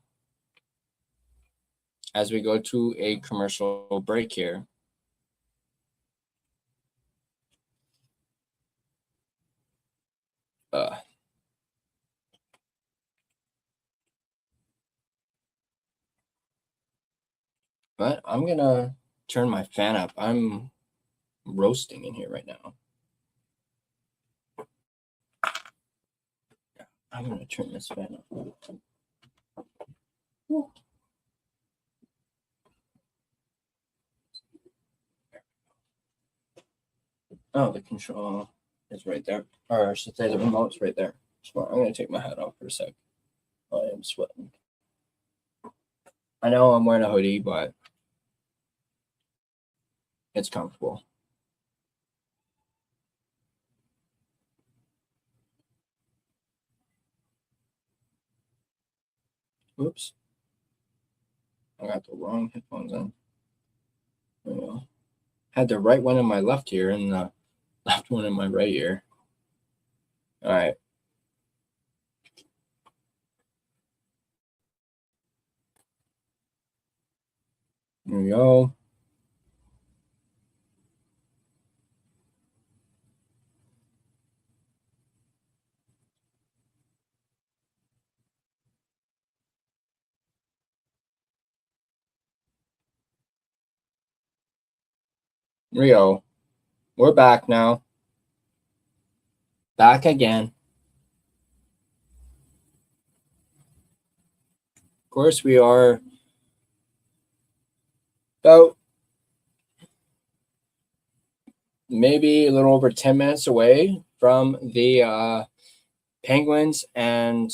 As we go to a commercial break here. But I'm going to turn my fan up. I'm roasting in here right now. I'm going to turn this fan up. Oh, the control is right there. Or I should say the remote's right there. So I'm going to take my hat off for a sec. I am sweating. I know I'm wearing a hoodie, but it's comfortable. Oops. I got the wrong headphones on. There we go. Had the right one in my left ear and the left one in my right ear. All right. There we go. There we go. We're back now. Back again. Of course, we are about maybe a little over 10 minutes away from the Penguins and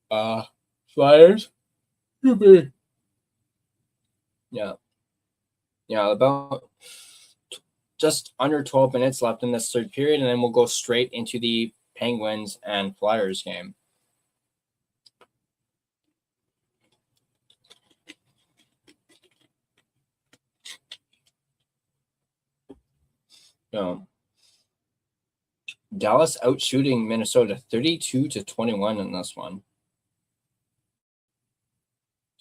Flyers. Yeah. Yeah, about just under 12 minutes left in this third period, and then we'll go straight into the Penguins and Flyers game. So, Dallas outshooting Minnesota 32-21 in this one.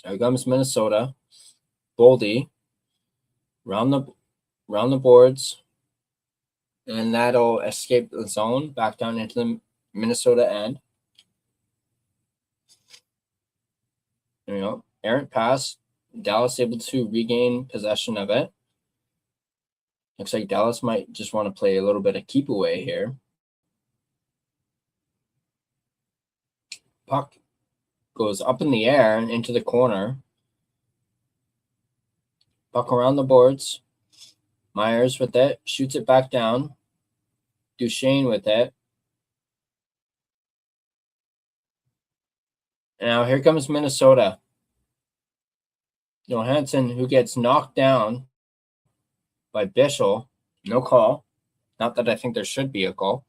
Here comes Minnesota. Boldy. Round the boards. And that'll escape the zone back down into the Minnesota end. There you go. Errant pass. Dallas able to regain possession of it. Looks like Dallas might just want to play a little bit of keep away here. Puck goes up in the air and into the corner. Puck around the boards. Myers with it. Shoots it back down. Duchesne with it. And now here comes Minnesota. Johansson, who gets knocked down by Bischel. No call. Not that I think there should be a call.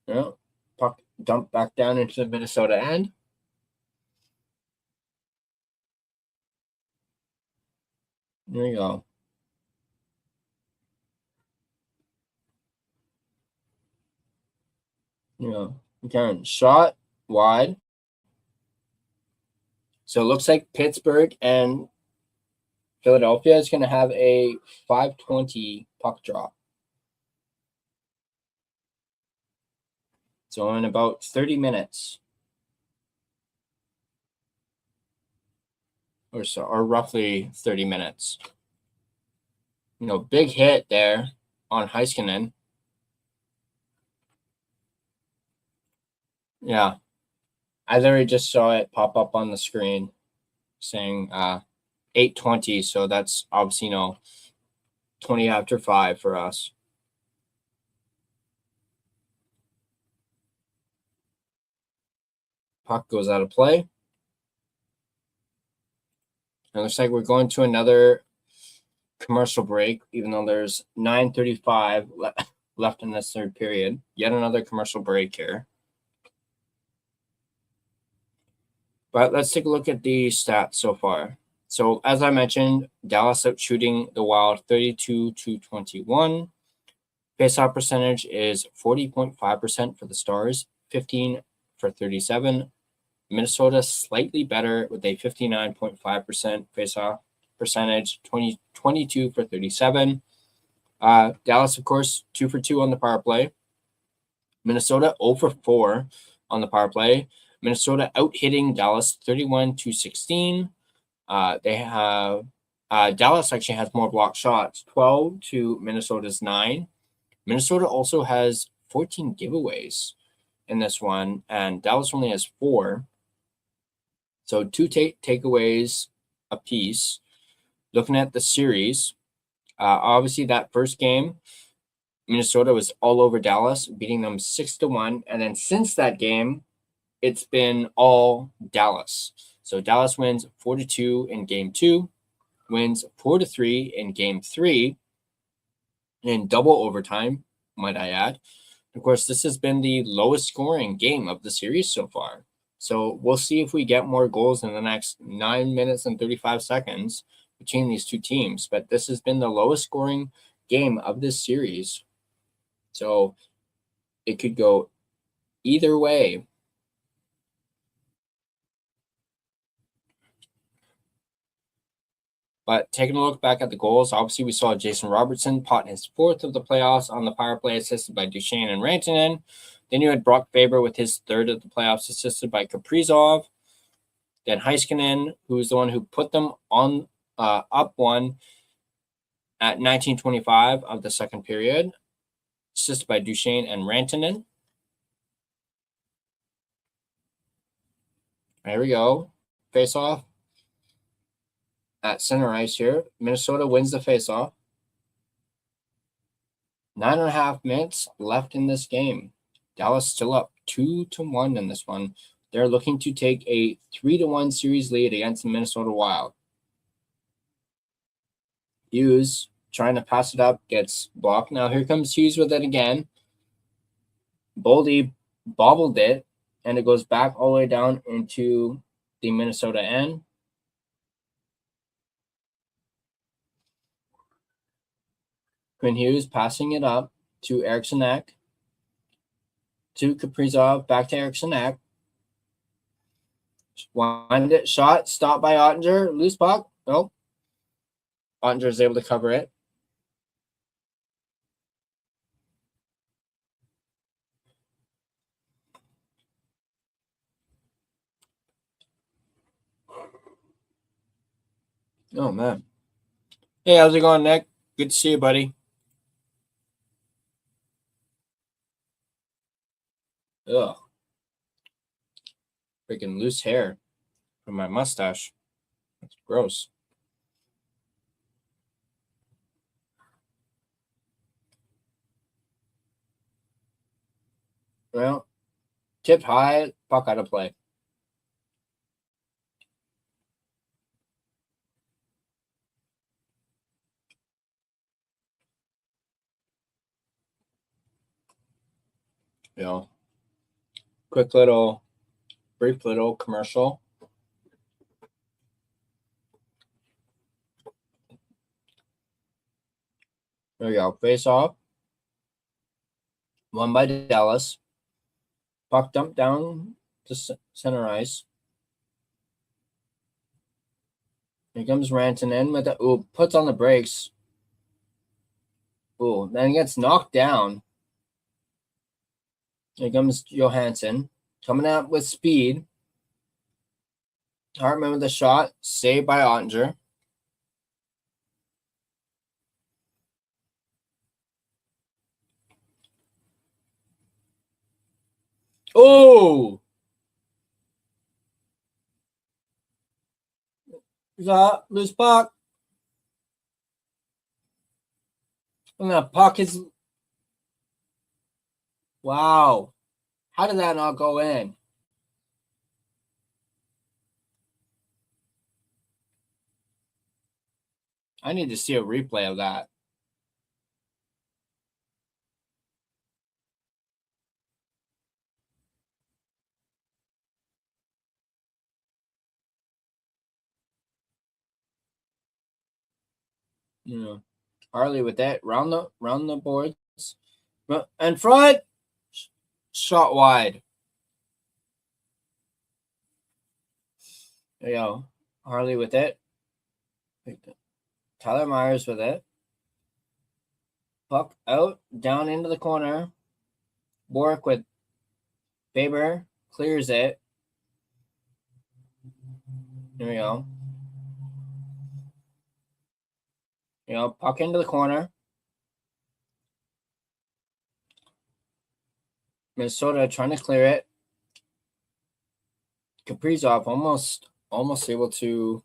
Yeah. Puck dumped back down into the Minnesota end. There you go. Yeah. Again, shot wide. So it looks like Pittsburgh and Philadelphia is going to have a 5:20 puck drop. So in about 30 minutes or so, or roughly 30 minutes. Big hit there on Heiskanen. Yeah. I literally just saw it pop up on the screen saying 8:20. So that's obviously 20 after 5 for us. Puck goes out of play. It looks like we're going to another commercial break, even though there's 9:35 left in this third period. Yet another commercial break here. But let's take a look at the stats so far. So as I mentioned, Dallas out shooting the Wild 32-21. Faceoff percentage is 40.5% for the Stars, 15 for 37. Minnesota slightly better with a 59.5% faceoff percentage, 22 for 37. Dallas, of course, 2 for 2 on the power play. Minnesota 0 for 4 on the power play. Minnesota out-hitting Dallas 31-16. They have Dallas actually has more block shots, 12 to Minnesota's 9. Minnesota also has 14 giveaways in this one, and Dallas only has 4. So 2 takeaways apiece. Looking at the series, obviously that first game, Minnesota was all over Dallas, beating them 6-1. And then since that game, it's been all Dallas. So Dallas wins 4-2 in game 2, wins 4-3 in game 3, in double overtime, might I add. Of course, this has been the lowest scoring game of the series so far. So we'll see if we get more goals in the next 9 minutes and 35 seconds between these two teams. But this has been the lowest scoring game of this series. So it could go either way. But taking a look back at the goals, obviously we saw Jason Robertson pot his 4th of the playoffs on the power play, assisted by Duchesne and Rantanen. Then you had Brock Faber with his 3rd of the playoffs, assisted by Kaprizov. Then Heiskanen, who's the one who put them on up 1 at 19:25 of the second period, assisted by Duchesne and Rantanen. There we go. Face off at center ice here. Minnesota wins the face-off. 9.5 minutes left in this game. Dallas still up 2-1 in this one. They're looking to take a 3-1 series lead against the Minnesota Wild. Hughes trying to pass it up, gets blocked. Now here comes Hughes with it again. Boldy bobbled it, and it goes back all the way down into the Minnesota end. Quinn Hughes passing it up to Eriksson Ek, to Kaprizov, back to Eriksson Ek. Wind it, shot, stopped by Ottinger, loose puck. Nope. Ottinger is able to cover it. Oh, man. Hey, how's it going, Nick? Good to see you, buddy. Ugh. Freaking loose hair from my mustache. That's gross. Well, tipped high, puck out of play. You know, brief little commercial. There we go. Face off. Won by Dallas. Puck dumped down to center ice. Here comes Rantanen with the puts on the brakes. Then he gets knocked down. Here comes Johansson coming out with speed. Hartman with the shot, saved by Ottinger. Oh! Loose puck. And that puck is... Wow. How did that not go in? I need to see a replay of that. Harley with that round the boards. In front. Shot wide. There you go. Harley with it. Tyler Myers with it. Puck out, down into the corner. Bork with Faber. Clears it. There we go. Puck into the corner. Minnesota trying to clear it. Kaprizov almost able to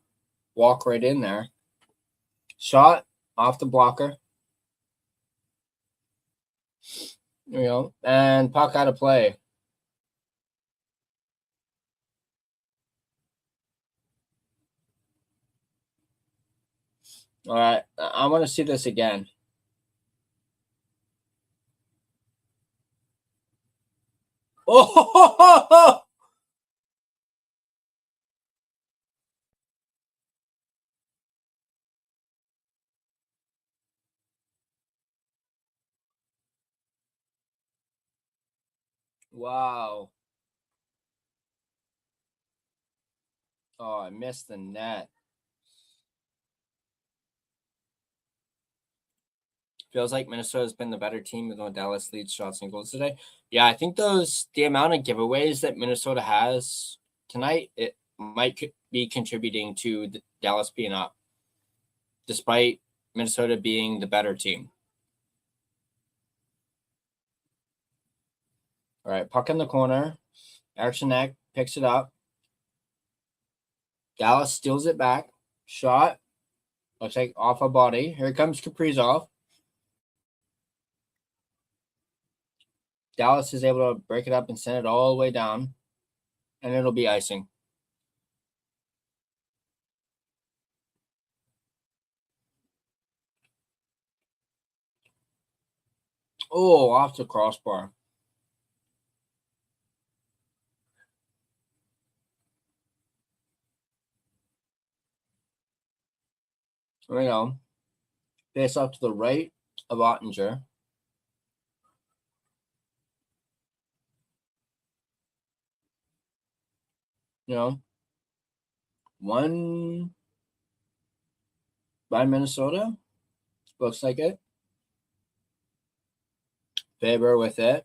walk right in there. Shot off the blocker. There we go. And puck out of play. All right. I want to see this again. Oh! Wow. Oh, I missed the net. Feels like Minnesota's been the better team, even though Dallas leads shots and goals today. Yeah, I think the amount of giveaways that Minnesota has tonight, it might be contributing to Dallas being up, despite Minnesota being the better team. All right, puck in the corner. Eriksson picks it up. Dallas steals it back. Shot. Looks like off a body. Here comes Kaprizov. Dallas is able to break it up and send it all the way down. And it'll be icing. Oh, off the crossbar. There we go. Face off to the right of Ottinger. One by Minnesota. Looks like it. Faber with it.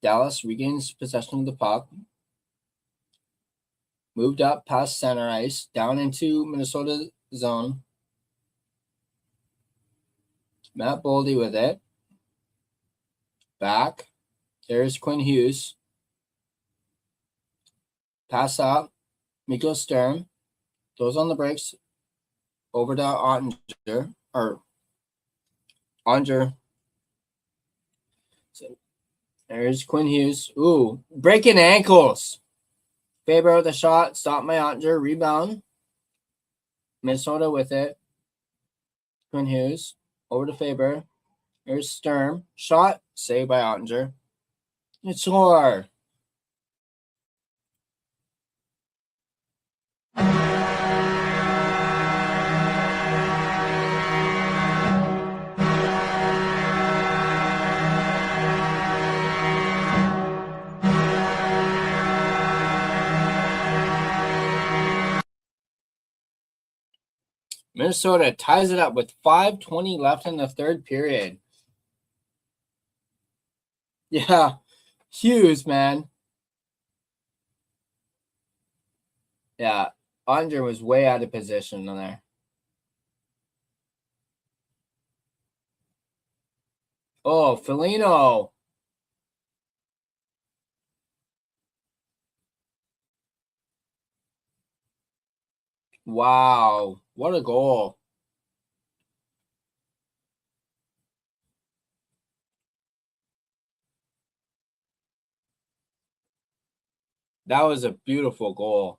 Dallas regains possession of the puck. Moved up past center ice, down into Minnesota zone. Matt Boldy with it. Back. There's Quinn Hughes. Pass up. Mikko Sturm. Goes on the brakes. Over to Ottinger. Or Ottinger. So there's Quinn Hughes. Ooh, breaking ankles. Faber with a shot. Stop my Ottinger. Rebound. Minnesota with it. Quinn Hughes. Over to Faber. There's Sturm. Shot. Saved by Ottinger. It's score. Minnesota ties it up with 5:20 left in the third period. Yeah, Hughes, man. Yeah, Andre was way out of position on there. Oh, Foligno. Wow, what a goal. That was a beautiful goal.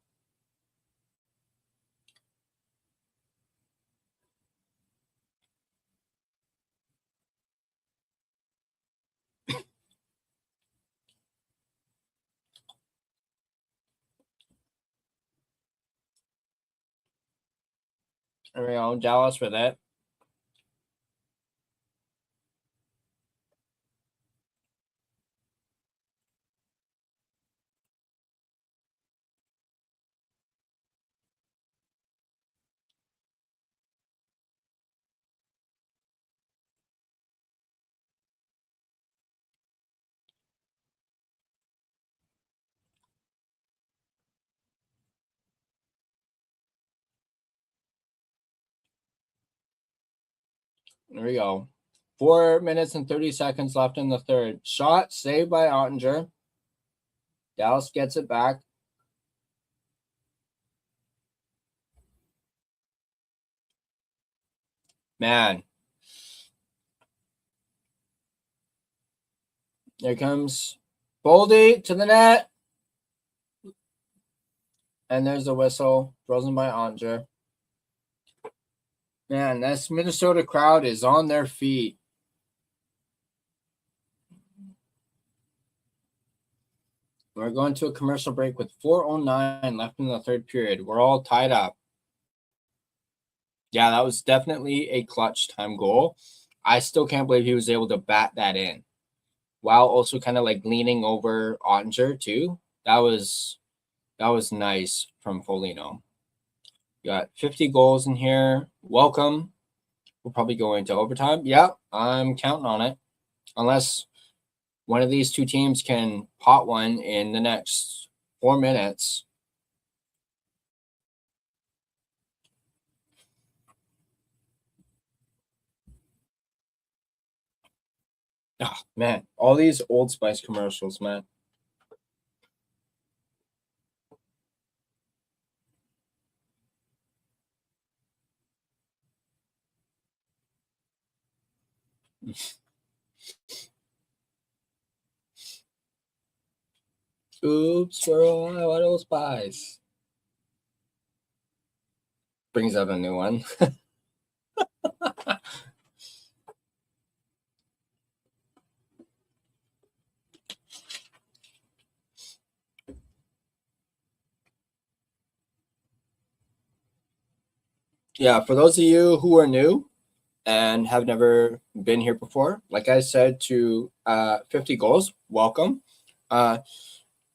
There we go, Dallas with it. There we go. 4 minutes and 30 seconds left in the third. Shot saved by Ottinger. Dallas gets it back. Man. There comes Boldy to the net. And there's a whistle. Frozen by Ottinger. Man, this Minnesota crowd is on their feet. We're going to a commercial break with 4:09 left in the third period. We're all tied up. Yeah, that was definitely a clutch time goal. I still can't believe he was able to bat that in while also kind of like leaning over Ottinger too. That was nice from Foligno. Got 50 goals in here. Welcome. We'll probably go into overtime. Yeah, I'm counting on it. Unless one of these two teams can pot one in the next 4 minutes. Oh, man, all these Old Spice commercials, man. Oops, we're all out of Old Spice. Brings up a new one. Yeah, for those of you who are new and have never been here before, like I said, to 50 goals, welcome.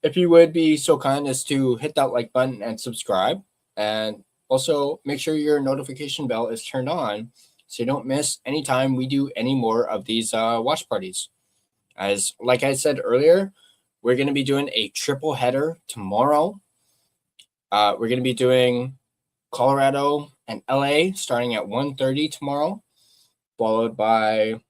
If you would be so kind as to hit that like button and subscribe, and also make sure your notification bell is turned on so you don't miss any time we do any more of these watch parties. As like I said earlier, we're going to be doing a triple header tomorrow. We're going to be doing Colorado and LA starting at 1:30 tomorrow, followed by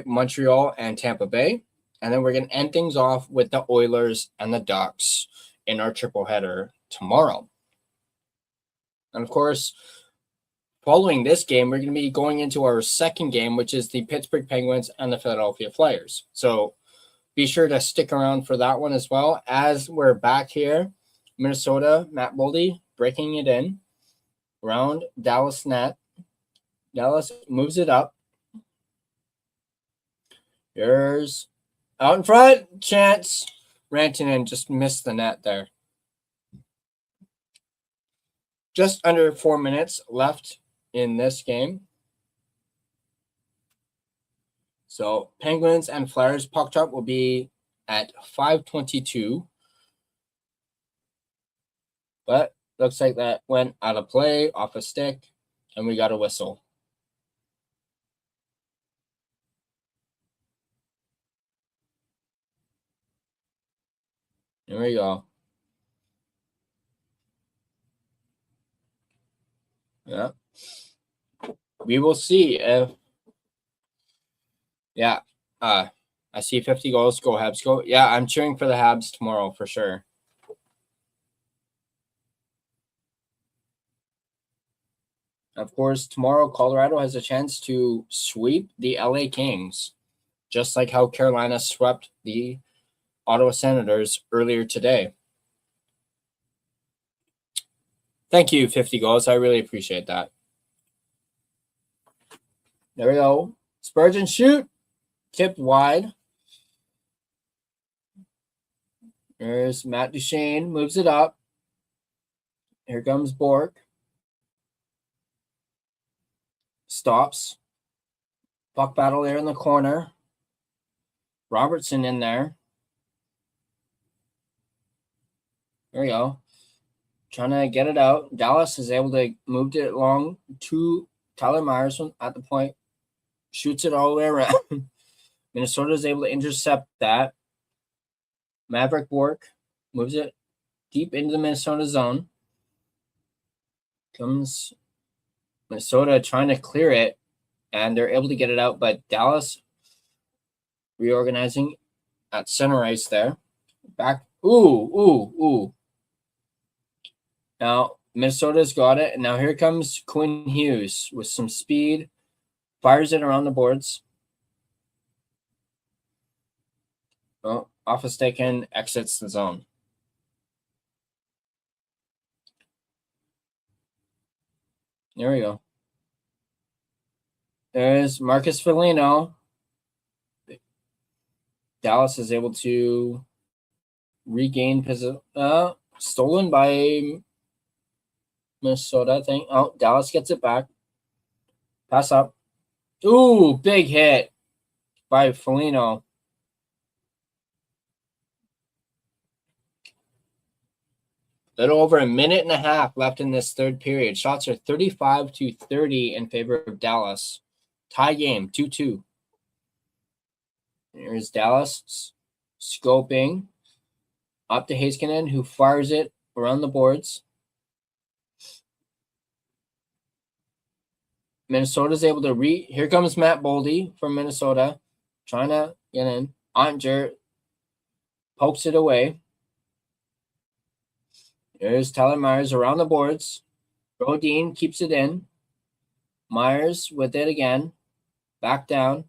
Montreal and Tampa Bay. And then we're going to end things off with the Oilers and the Ducks in our triple header tomorrow. And of course, following this game, we're going to be going into our second game, which is the Pittsburgh Penguins and the Philadelphia Flyers. So be sure to stick around for that one as well. As we're back here, Minnesota, Matt Boldy breaking it in around Dallas net. Dallas moves it up. Here's out in front, chance. Rantanen just missed the net there. Just under 4 minutes left in this game. So Penguins and Flyers puck drop will be at 5:22. But looks like that went out of play, off a stick, and we got a whistle. There we go. Yeah. We will see if I see 50 goals. Go Habs, go. Yeah, I'm cheering for the Habs tomorrow for sure. Of course, tomorrow Colorado has a chance to sweep the LA Kings, just like how Carolina swept the Ottawa Senators earlier today. Thank you, 50 goals. I really appreciate that. There we go. Spurgeon shoot. Tipped wide. There's Matt Duchene. Moves it up. Here comes Bork. Stops. Puck battle there in the corner. Robertson in there. There we go. Trying to get it out. Dallas is able to move it along to Tyler Myers at the point. Shoots it all the way around. Minnesota is able to intercept that. Maverick Bork moves it deep into the Minnesota zone. Comes Minnesota trying to clear it, and they're able to get it out, but Dallas reorganizing at center ice there. Back. Ooh. Now, Minnesota's got it, and now here comes Quinn Hughes with some speed. Fires it around the boards. Oh, off a stick and exits the zone. There we go. There's Marcus Foligno. Dallas is able to regain position. Stolen by Minnesota, I think. Oh, Dallas gets it back. Pass up. Ooh, big hit by Foligno. Little over a minute and a half left in this third period. Shots are 35-30 in favor of Dallas. Tie game, 2-2. Here's Dallas scoping up to Heiskanen, who fires it around the boards. Minnesota's able to here comes Matt Boldy from Minnesota, trying to get in. Ottinger pokes it away. There's Tyler Myers around the boards. Brodin keeps it in. Myers with it again. Back down.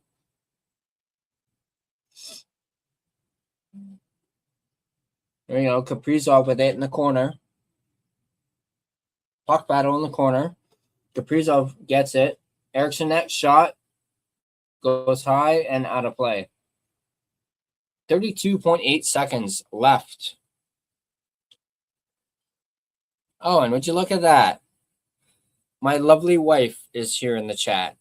There you go. Kaprizov with it in the corner. Puck battle in the corner. Kaprizov gets it. Eriksson net shot goes high and out of play. 32.8 seconds left. Oh, and would you look at that? My lovely wife is here in the chat.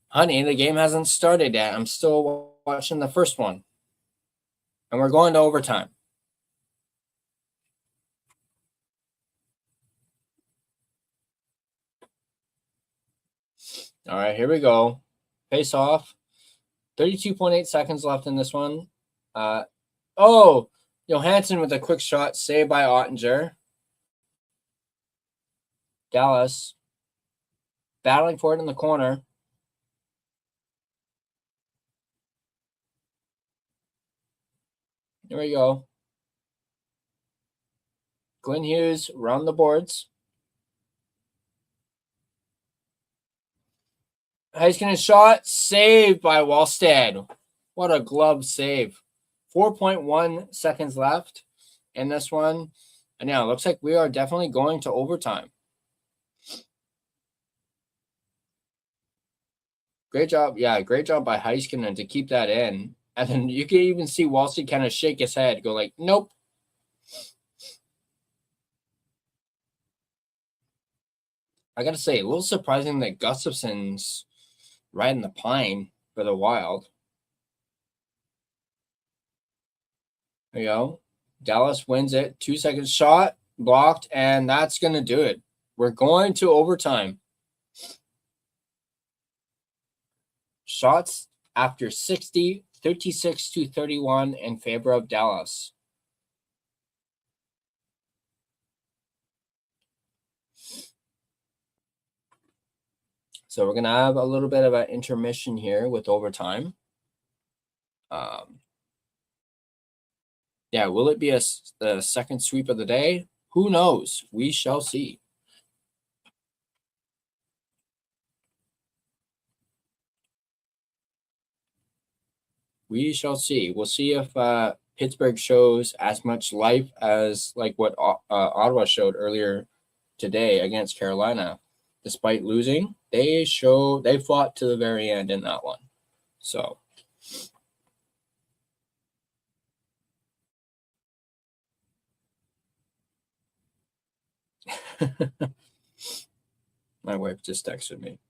Honey, the game hasn't started yet. I'm still watching the first one. And we're going to overtime. All right, here we go. Face off. 32.8 seconds left in this one. Johansson with a quick shot saved by Ottinger. Dallas battling for it in the corner. Here we go. Glenn Hughes around the boards. Heiskanen shot saved by Wallstead. What a glove save. 4.1 seconds left in this one. And now it looks like we are definitely going to overtime. Great job. Yeah, great job by Heiskanen to keep that in. And then you can even see Wallstead kind of shake his head, go like, nope. I got to say, a little surprising that Gustafson's riding the pine for the Wild. There you go. Dallas wins it. 2 seconds shot, blocked, and that's going to do it. We're going to overtime. Shots after 60, 36-31 in favor of Dallas. So we're going to have a little bit of an intermission here with overtime. Yeah, will it be the second sweep of the day? Who knows? We shall see. We shall see. We'll see if Pittsburgh shows as much life as like what Ottawa showed earlier today against Carolina. Despite losing, they fought to the very end in that one. So my wife just texted me.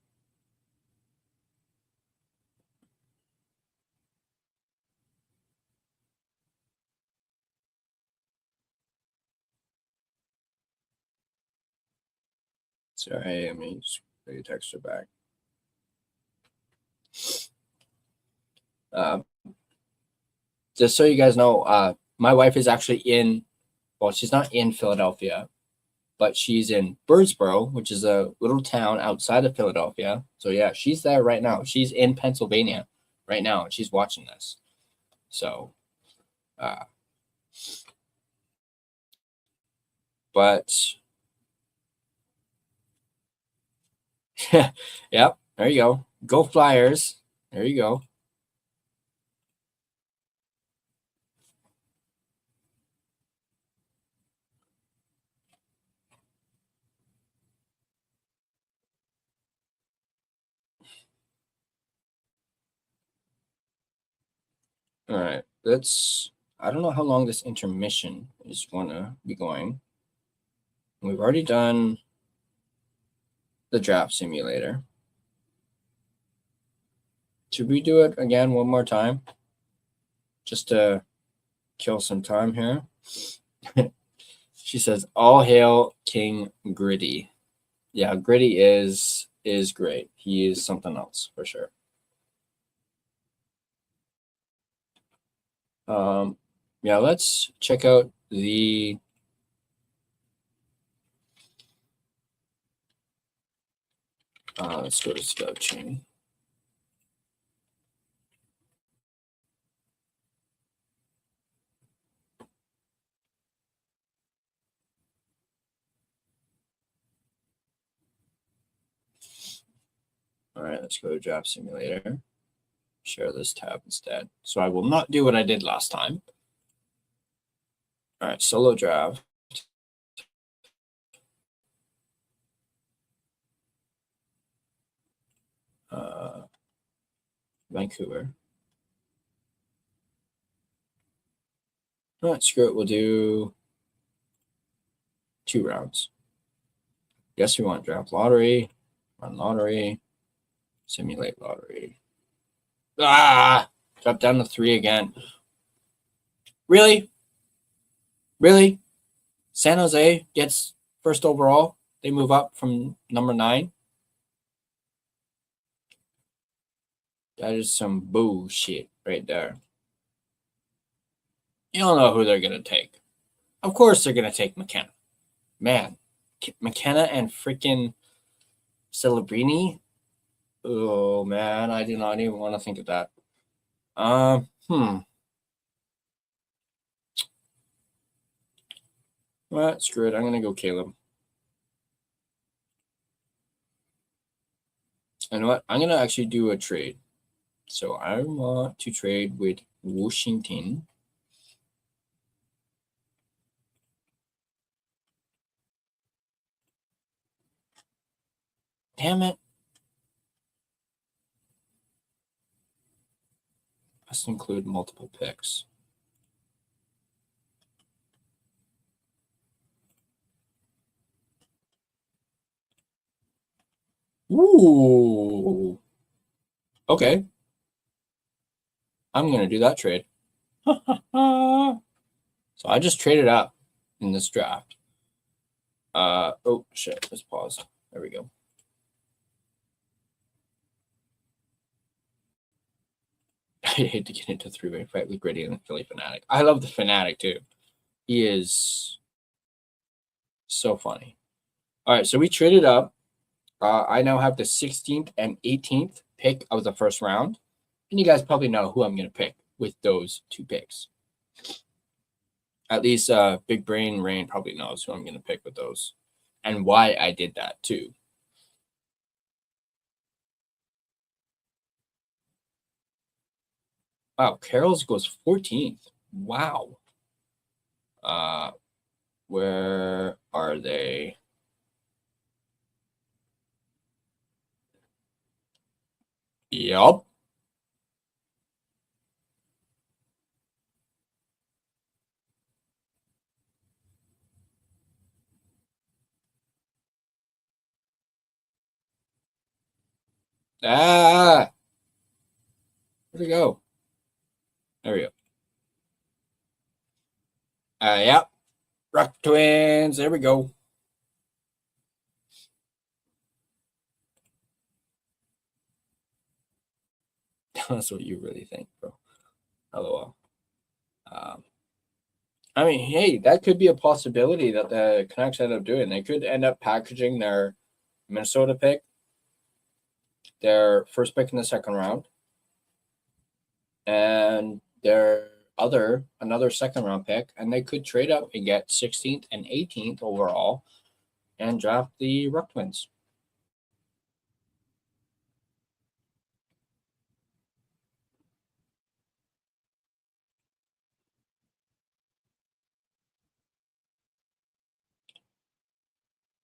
Sorry, I mean, text her back. Just so you guys know, my wife is actually she's not in Philadelphia. but she's in Birdsboro, which is a little town outside of Philadelphia. So yeah, she's there right now. She's in Pennsylvania right now, and she's watching this. So, but yep, there you go. Go Flyers. There you go. All right, I don't know how long this intermission is going to be going. We've already done the draft simulator. Should we do it again one more time? Just to kill some time here. She says, all hail King Gritty. Yeah, Gritty is great. He is something else for sure. Yeah, let's check out the let's go to Scout Chain. All right, let's go to Draft Simulator. Share this tab instead. So I will not do what I did last time. All right, solo draft. Vancouver. All right, screw it. We'll do 2 rounds. Yes, we want draft lottery, run lottery, simulate lottery. Drop down to 3 again. Really? Really? San Jose gets first overall. They move up from number 9. That is some bullshit right there. You don't know who they're going to take. Of course they're going to take McKenna. Man, McKenna and freaking Celebrini? Oh, man, I do not even want to think of that. Well, screw it. I'm going to go Caleb. You know what? I'm going to actually do a trade. So I want to trade with Washington. Damn it. Must include multiple picks. Ooh. Okay. I'm going to do that trade. So I just traded up in this draft. Oh, shit. Let's pause. There we go. I hate to get into a 3-way fight with Gritty and the Philly Fanatic. I love the Fanatic, too. He is so funny. All right, so we traded up. I now have the 16th and 18th pick of the first round. And you guys probably know who I'm going to pick with those 2 picks. At least Big Brain Rain probably knows who I'm going to pick with those. And why I did that, too. Wow, Carroll's goes 14th. Wow. Where are they? Yup. Where'd it go? There we go. Yep. Rock Twins. There we go. That's what you really think, bro. LOL. I mean, hey, that could be a possibility that the Canucks end up doing. They could end up packaging their Minnesota pick, their first pick in the second round, and their another second round pick, and they could trade up and get 16th and 18th overall and draft the Ruck Twins.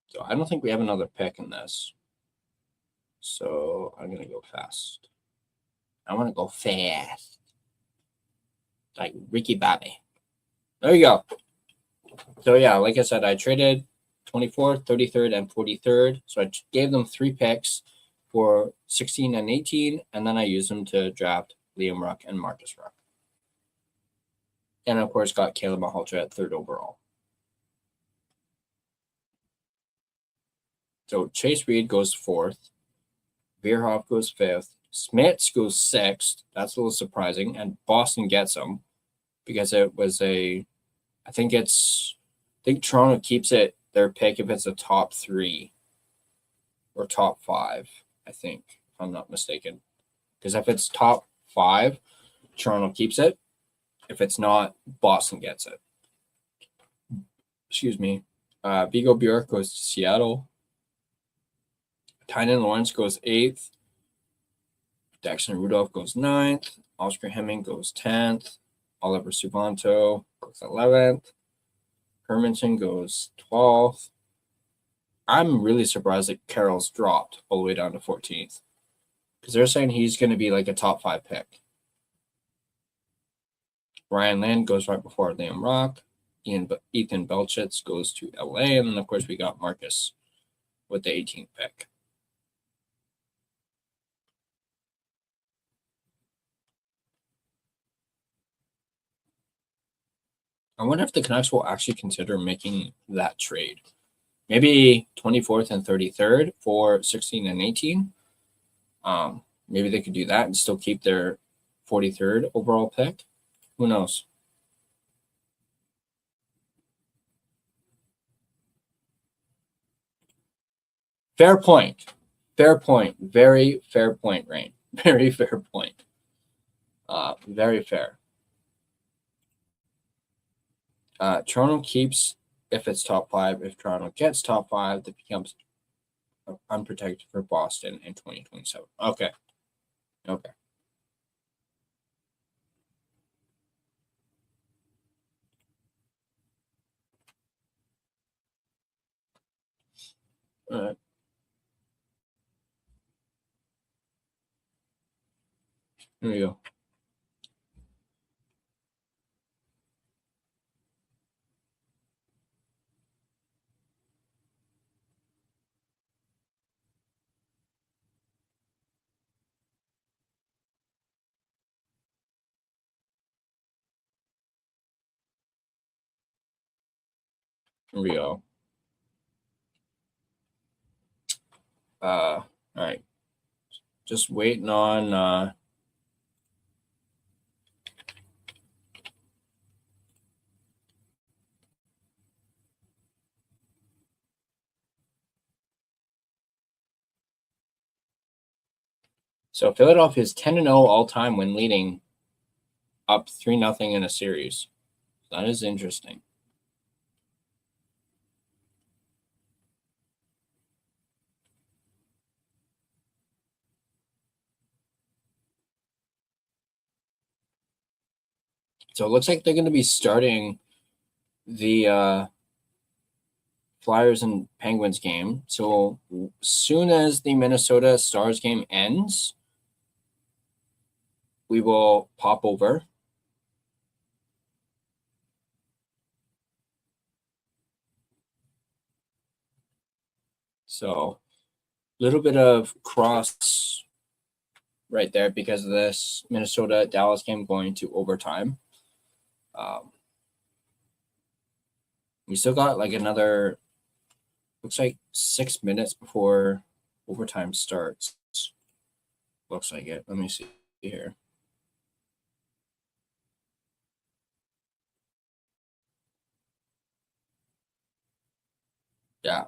So I don't think we have another pick in this. So I'm gonna go fast. I want to go fast, like Ricky Bobby. There you go. So yeah, like I said, I traded 24th, 33rd, and 43rd. So I gave them 3 picks for 16 and 18, and then I used them to draft Liam Ruck and Marcus Ruck. And of course, got Caleb Mahalcha at 3rd overall. So Chase Reed goes 4th, Veerhoff goes 5th, Smits goes 6th. That's a little surprising, and Boston gets him because it was I think Toronto keeps it their pick if it's a top 3 or top 5, I think, if I'm not mistaken. Because if it's top 5, Toronto keeps it. If it's not, Boston gets it. Excuse me. Vigo Bjork goes to Seattle. Tynan Lawrence goes 8th. Daxton Rudolph goes 9th. Oscar Hemming goes 10th. Oliver Suvanto goes 11th. Hermanson goes 12th. I'm really surprised that Carroll's dropped all the way down to 14th because they're saying he's going to be like a top 5 pick. Ryan Land goes right before Liam Rock. Ethan Belchitz goes to LA. And then, of course, we got Marcus with the 18th pick. I wonder if the Canucks will actually consider making that trade. Maybe 24th and 33rd for 16 and 18. Maybe they could do that and still keep their 43rd overall pick. Who knows? Fair point. Fair point. Very fair point, Rain. Very fair point. Very fair. Toronto keeps if it's top 5. If Toronto gets top 5, that becomes unprotected for Boston in 2027. Okay. Okay. All right. Here we go. Here we go. All right. Just waiting on so Philadelphia is 10-0 all time when leading up 3-0 in a series. That is interesting. So it looks like they're going to be starting the Flyers and Penguins game. So soon as the Minnesota Stars game ends, we will pop over. So a little bit of cross right there because of this Minnesota-Dallas game going to overtime. We still got like another, looks like 6 minutes before overtime starts. Looks like it. Let me see here. Yeah.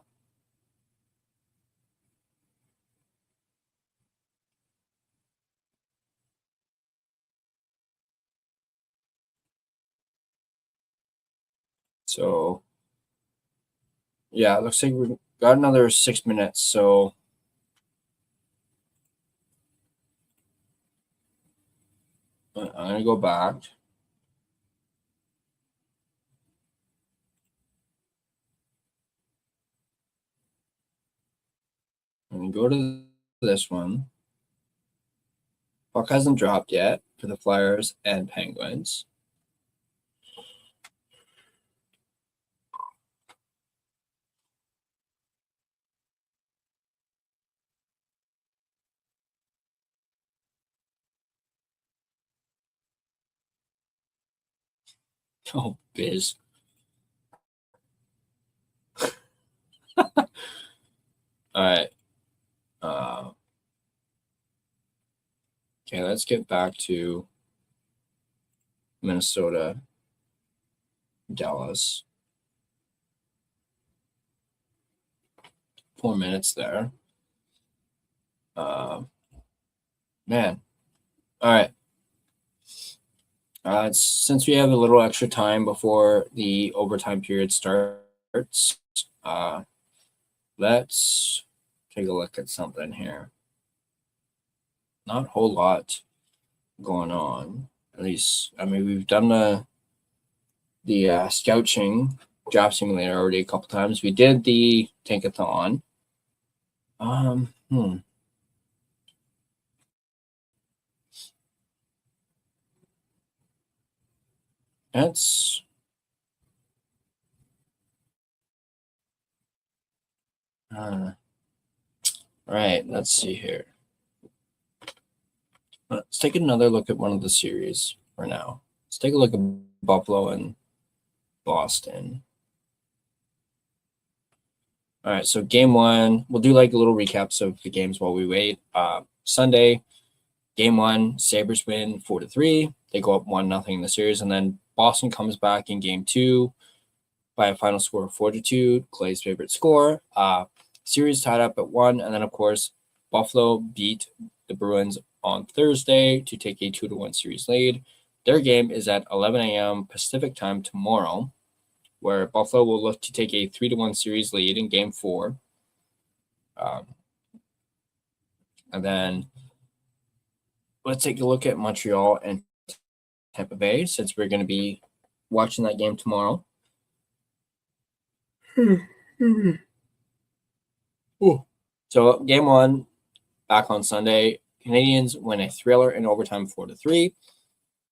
So, yeah, it looks like we've got another 6 minutes. So, I'm going to go back. I'm going to go to this one. Puck hasn't dropped yet for the Flyers and Penguins. Oh, biz. All right. Okay, let's get back to Minnesota, Dallas. 4 minutes there. Man. All right. Since we have a little extra time before the overtime period starts, let's take a look at something here. Not a whole lot going on. At least, I mean, we've done the scouting draft simulator already a couple times. We did the tankathon. That's all right. Let's see here. Let's take another look at one of the series for now. Let's take a look at Buffalo and Boston. All right, so game one, we'll do like little recaps of the games while we wait. Sunday, game one, Sabres win 4-3. They go up 1-0 in the series, and then Boston comes back in game two by a final score of 4-2, Clay's favorite score. Series tied up at 1, and then of course Buffalo beat the Bruins on Thursday to take a 2-1 series lead. Their game is at 11 a.m. Pacific time tomorrow, where Buffalo will look to take a 3-1 series lead in game 4. And then let's take a look at Montreal and Tampa Bay, since we're going to be watching that game tomorrow. So game one, back on Sunday, Canadians win a thriller in overtime 4-3,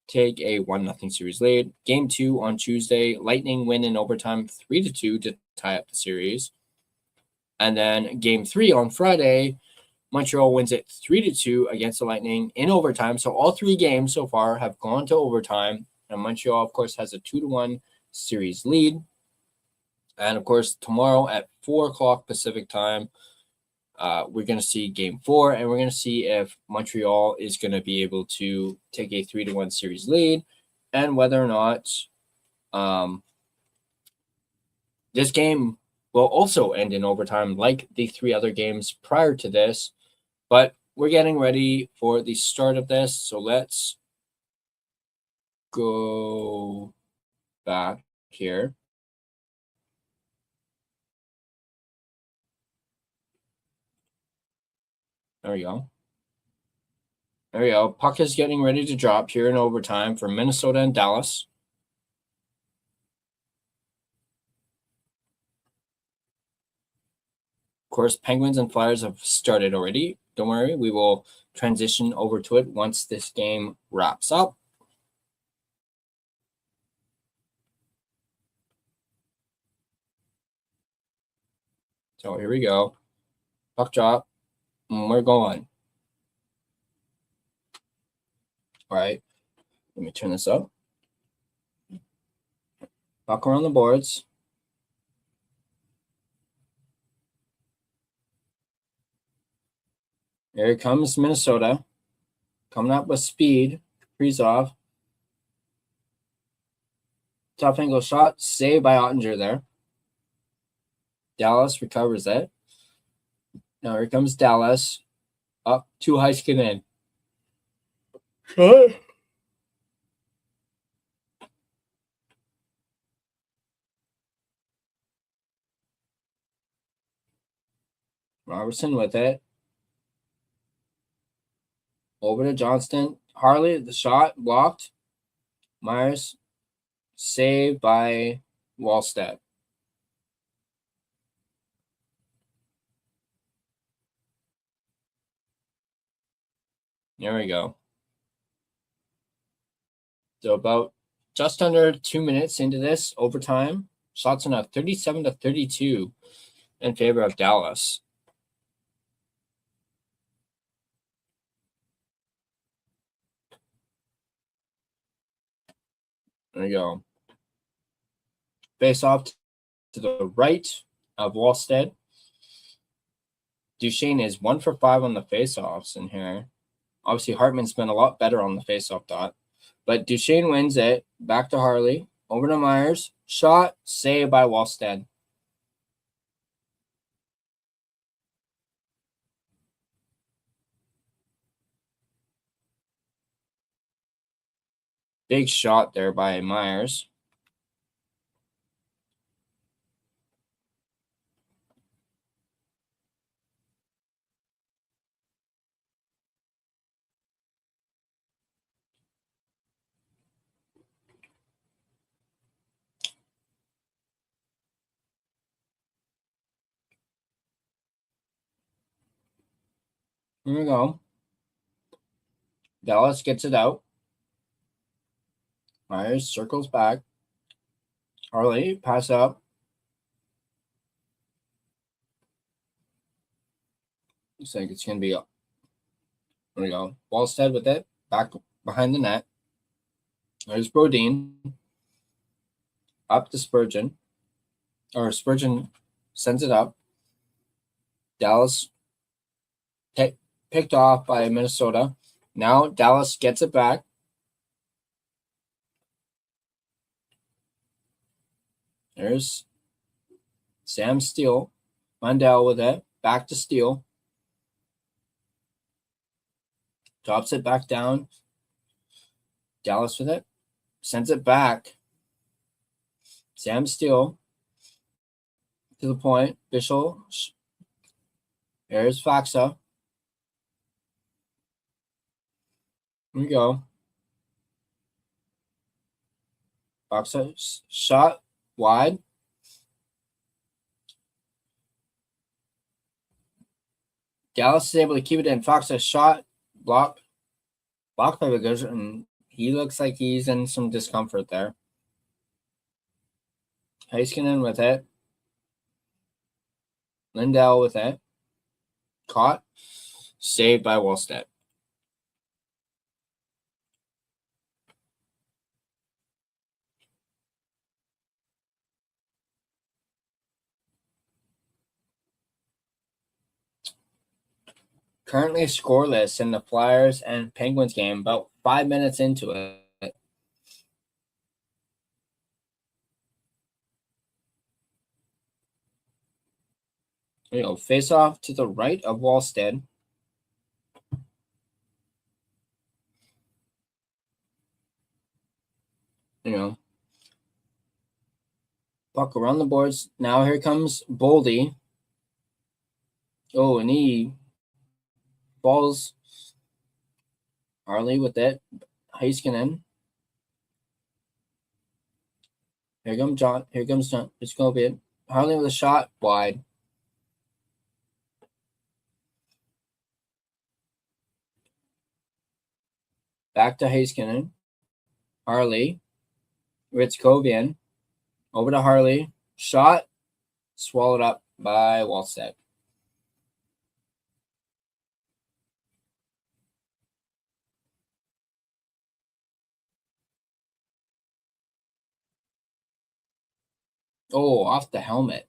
take a 1-0 series lead. Game two on Tuesday, Lightning win in overtime 3-2 to tie up the series. And then game three on Friday, Montreal wins it 3-2 against the Lightning in overtime. So all 3 games so far have gone to overtime. And Montreal, of course, has a 2-1 series lead. And of course, tomorrow at 4 o'clock Pacific time, we're going to see game 4, and we're going to see if Montreal is going to be able to take a 3-1 series lead, and whether or not this game will also end in overtime like the 3 other games prior to this. But we're getting ready for the start of this, so let's go back here. There we go. There we go. Puck is getting ready to drop here in overtime for Minnesota and Dallas. Of course, Penguins and Flyers have started already. Don't worry, we will transition over to it once this game wraps up. So here we go. Puck drop. And we're going. All right. Let me turn this up. Puck around the boards. Here comes Minnesota. Coming up with speed. Kaprizov. Tough angle shot. Saved by Ottinger there. Dallas recovers it. Now here comes Dallas. Up to Heiskanen. Shot. Robertson with it. Over to Johnston. Harley, the shot blocked. Myers saved by Wallstedt. There we go. So about just under 2 minutes into this overtime, shots are now 37-32 in favor of Dallas. There we go. Face off to the right of Wallstedt. Duchesne is 1 for 5 on the face-offs in here. Obviously, Hartman's been a lot better on the face-off dot. But Duchesne wins it. Back to Harley. Over to Myers. Shot. Saved by Wallstedt. Big shot there by Myers. Here we go. Dallas gets it out. Myers circles back. Harley, pass up. Looks like it's going to be up. There we go. Wallstedt with it. Back behind the net. There's Brodin. Up to Spurgeon. Or Spurgeon sends it up. Dallas picked off by Minnesota. Now Dallas gets it back. There's Sam Steele. Mundell with it. Back to Steele. Drops it back down. Dallas with it. Sends it back. Sam Steele. To the point. Bischel. There's Faxa. Here we go. Faxa shot wide. Dallas is able to keep it in. Faxa shot blocked by Vigors, and he looks like he's in some discomfort there. Heiskanen with it. Lindell with it. Caught. Saved by Wallstedt. Currently scoreless in the Flyers and Penguins game, about 5 minutes into it. There you go. Face off to the right of Wallstedt. Puck around the boards. Now here comes Boldy. Oh, and he falls. Harley with it. Heiskanen. Here comes John. Here comes John. It's going to be it. Harley with a shot wide. Back to Heiskanen. Harley. Ritzkovian. Over to Harley. Shot. Swallowed up by Wallstedt. Oh, off the helmet.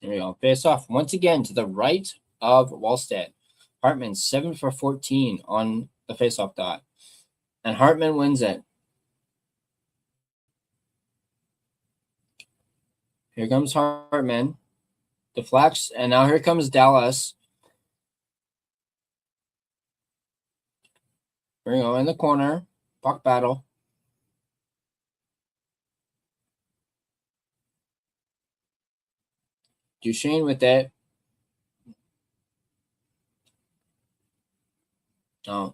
There we go. Face off once again to the right of Wallstead. Hartman 7 for 14 on the face-off dot. And Hartman wins it. Here comes Hartman. Deflects, and now here comes Dallas. Here we go in the corner. Puck battle. Duchesne with it. Oh,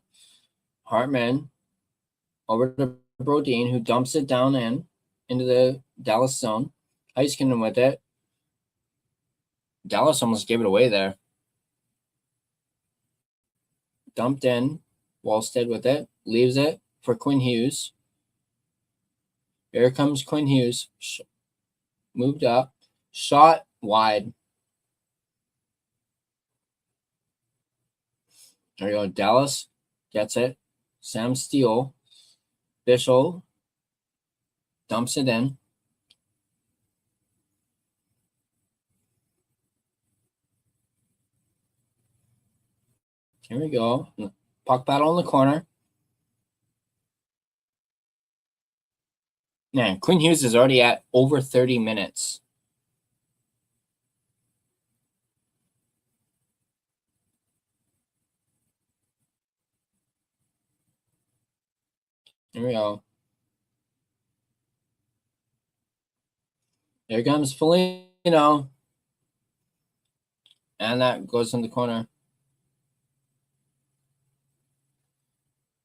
Hartman over to Brodin, who dumps it down into the Dallas zone. Heiskanen with it. Dallas almost gave it away there. Dumped in. Wallstead with it. Leaves it for Quinn Hughes. Here comes Quinn Hughes. Moved up. Shot wide. There we go. Dallas gets it. Sam Steele. Bischel dumps it in. Here we go. Puck battle in the corner. Man, Quinn Hughes is already at over 30 minutes. Here we go. Here comes Foligno. And that goes in the corner.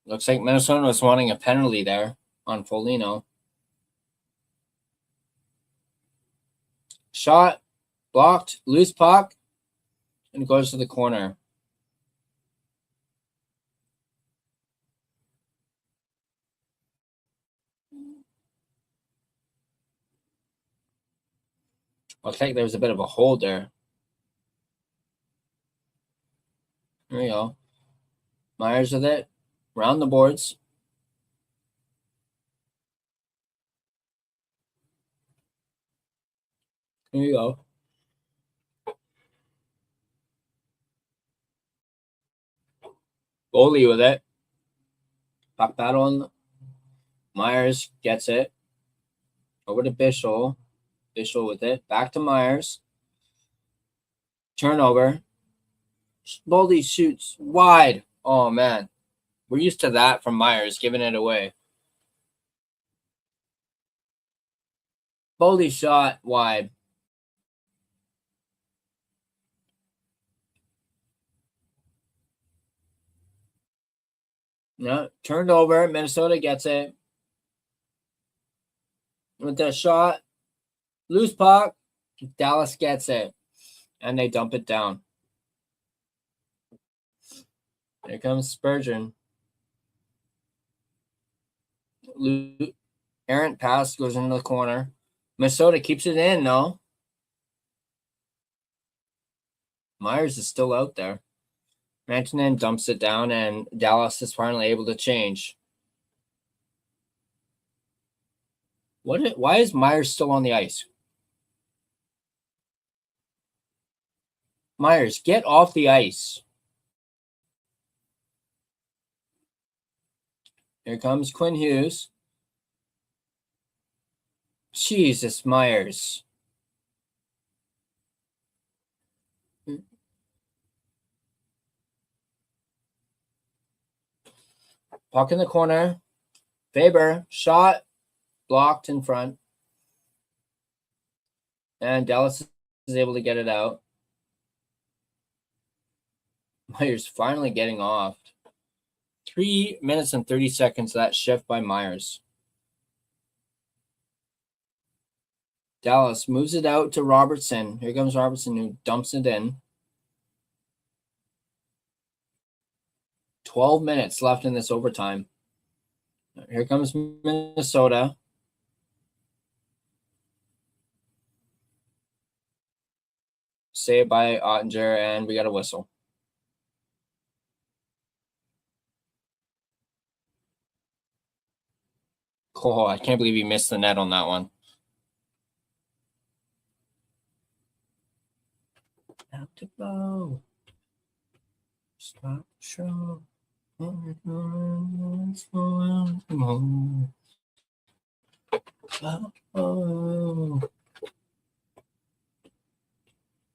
Looks like Minnesota was wanting a penalty there on Foligno. Shot, blocked, loose puck, and goes to the corner. Looks like there was a bit of a hold there. There we go. Myers with it. Round the boards. There you go. Goalie with it. Puck battle on. Myers gets it. Over to Bischel. Bischel with it. Back to Myers. Turnover. Boldy shoots wide. Oh, man. We're used to that from Myers, giving it away. Boldy shot wide. No, turned over. Minnesota gets it. With the shot. Loose puck. Dallas gets it. And they dump it down. Here comes Spurgeon. Errant pass goes into the corner. Minnesota keeps it in, though. Myers is still out there. Rantanen dumps it down, and Dallas is finally able to change. Why is Myers still on the ice? Myers, get off the ice. Here comes Quinn Hughes. Jesus, Myers. Puck in the corner. Faber, shot, blocked in front. And Dallas is able to get it out. Myers finally getting off. 3 minutes and 30 seconds of that shift by Myers. Dallas moves it out to Robertson. Here comes Robertson, who dumps it in. 12 minutes left in this overtime. Here comes Minnesota. Saved by Ottinger, and we got a whistle. Oh, I can't believe he missed the net on that one. Out to blow. Stop the show. Oh.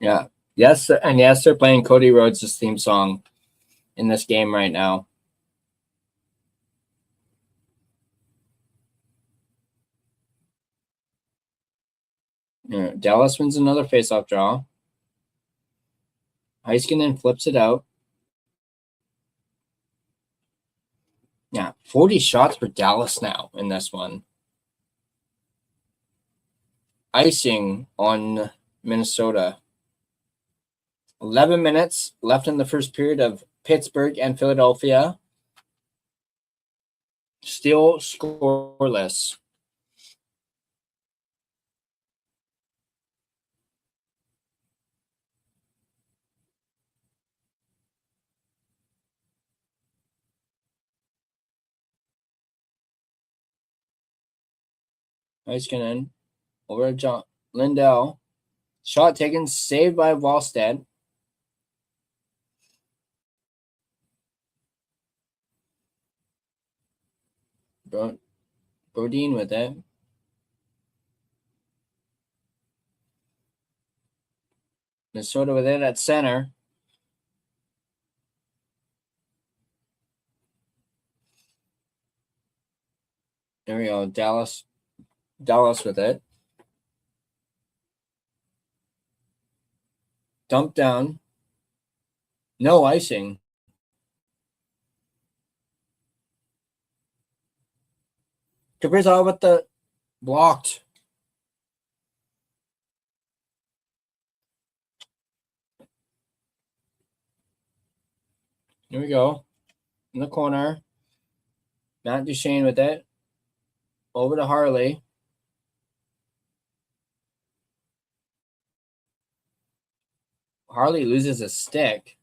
Yeah. Yes, and yes, they're playing Cody Rhodes' theme song in this game right now. Yeah, Dallas wins another faceoff draw. Heiskanen flips it out. Yeah, 40 shots for Dallas now in this one. Icing on Minnesota. 11 minutes left in the first period of Pittsburgh and Philadelphia. Still scoreless. Heiskanen over to John Lindell. Shot taken, saved by Wallstedt. Bodine with it. Minnesota with it at center. There we go. Dallas with it. Dump down. No icing. Kaprizov with the blocked. Here we go. In the corner. Matt Duchene with it. Over to Harley. Harley loses a stick.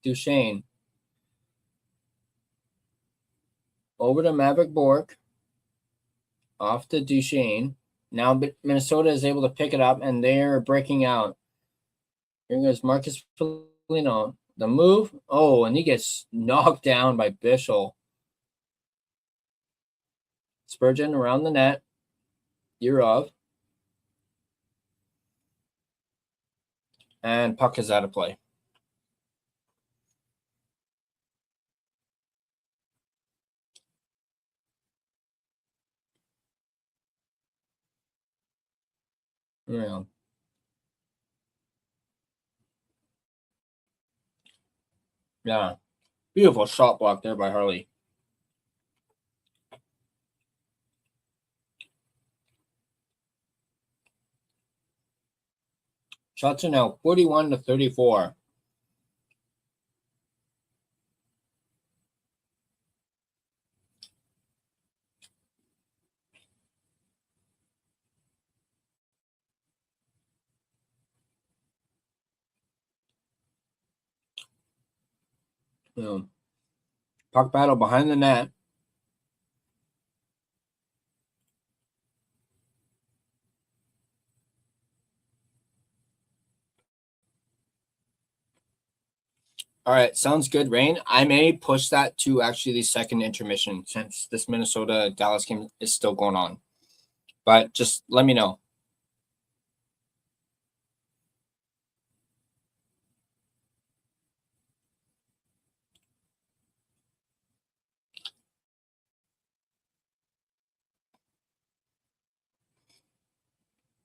Duchene. Over to Maverick Bork. Off to Duchene. Now Minnesota is able to pick it up, and they're breaking out. Here goes Marcus Foligno. The move. Oh, and he gets knocked down by Bischel. Spurgeon around the net. Yurov. And puck is out of play. Yeah. Yeah. Beautiful shot block there by Harley. Shots are now 41-34. Puck battle behind the net. All right, sounds good, Rain. I may push that to actually the second intermission since this Minnesota-Dallas game is still going on. But just let me know.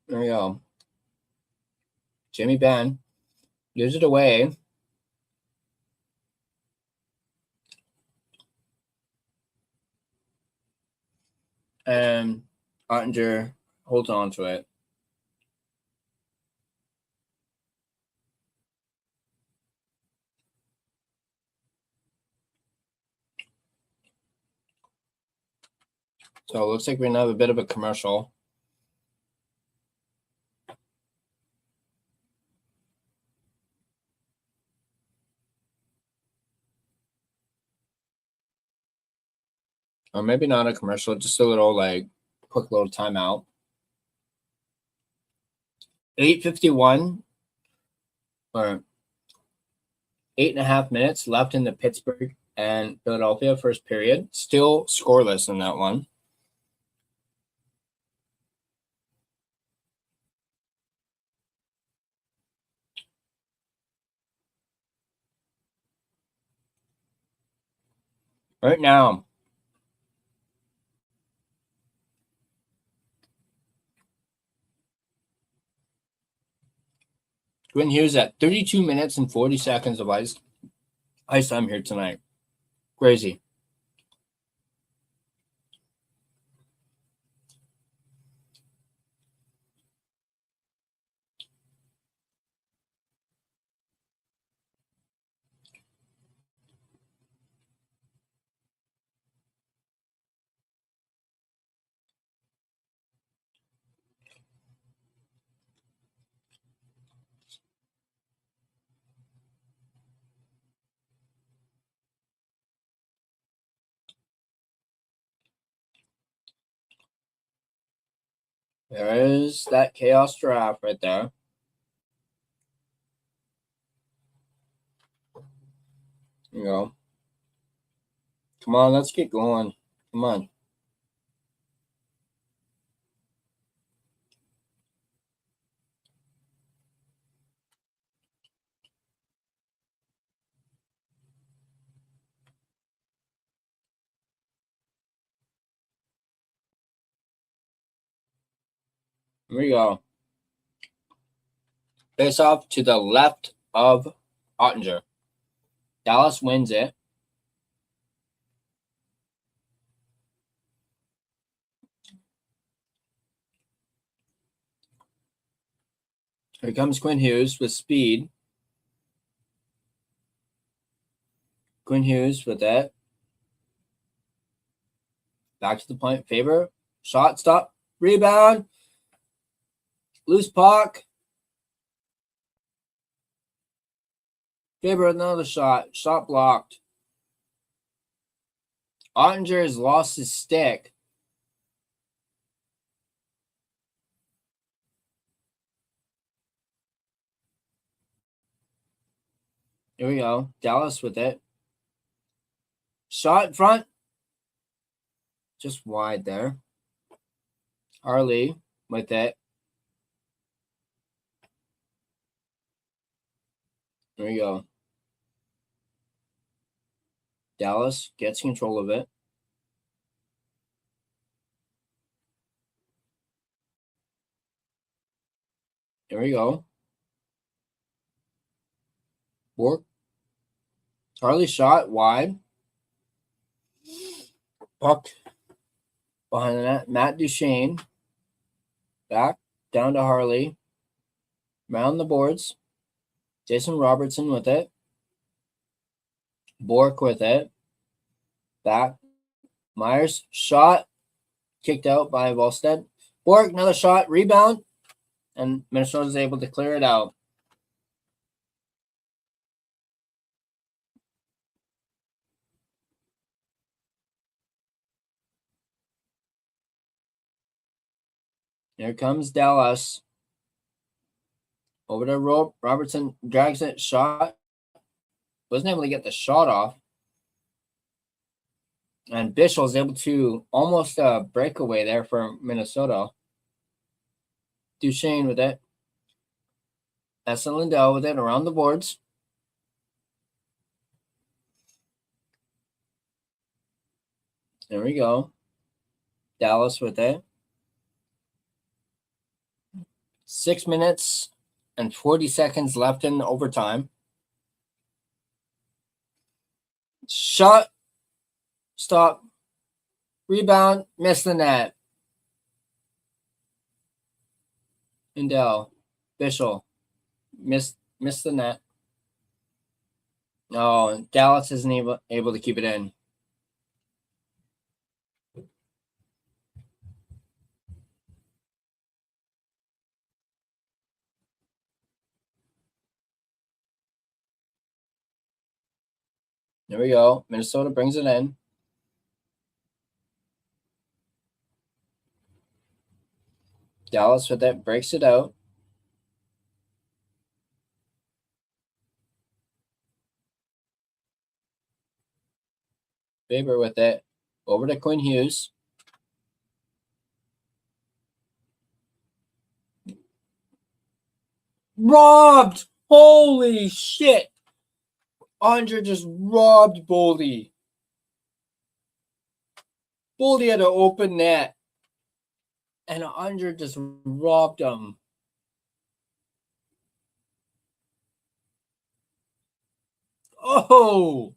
There we go. Jimmy Benn gives it away. And Ottinger holds on to it. So it looks like we're going to have a bit of a commercial. Or maybe not a commercial, just a little quick little timeout. 8:51 or 8.5 minutes left in the Pittsburgh and Philadelphia first period. Still scoreless in that one. Right now, Quinn Hughes at 32 minutes and 40 seconds of ice time here tonight. Crazy. There is that chaos draft right there. You go. Come on, let's get going. Come on. Here we go. Face off to the left of Ottinger. Dallas wins it. Here comes Quinn Hughes with speed. Quinn Hughes with that. Back to the point. Favor. Shot. Stop. Rebound. Loose puck. Favor another shot. Shot blocked. Ottinger has lost his stick. Here we go. Dallas with it. Shot in front. Just wide there. Harley with it. There we go. Dallas gets control of it. There we go. Bork. Harley shot wide. Puck behind the net. Matt Duchene. Back down to Harley. Round the boards. Jason Robertson with it. Bork with it. Back. Myers. Shot. Kicked out by Volstead. Bork, another shot. Rebound. And Minnesota's able to clear it out. Here comes Dallas. Over the rope. Robertson drags it. Shot. Wasn't able to get the shot off. And Bischel is able to almost a breakaway there for Minnesota. Duchene with it. Essa Lindell with it around the boards. There we go. Dallas with it. 6 minutes and 40 seconds left in overtime. Shot. Stop. Rebound. Miss the net. Lindell. Bischel. Missed the net. No, Dallas isn't able to keep it in. There we go. Minnesota brings it in. Dallas with that breaks it out. Faber with it. Over to Quinn Hughes. Robbed! Holy shit! Andre just robbed Boldy. Boldy had an open net. And Andre just robbed him. Oh!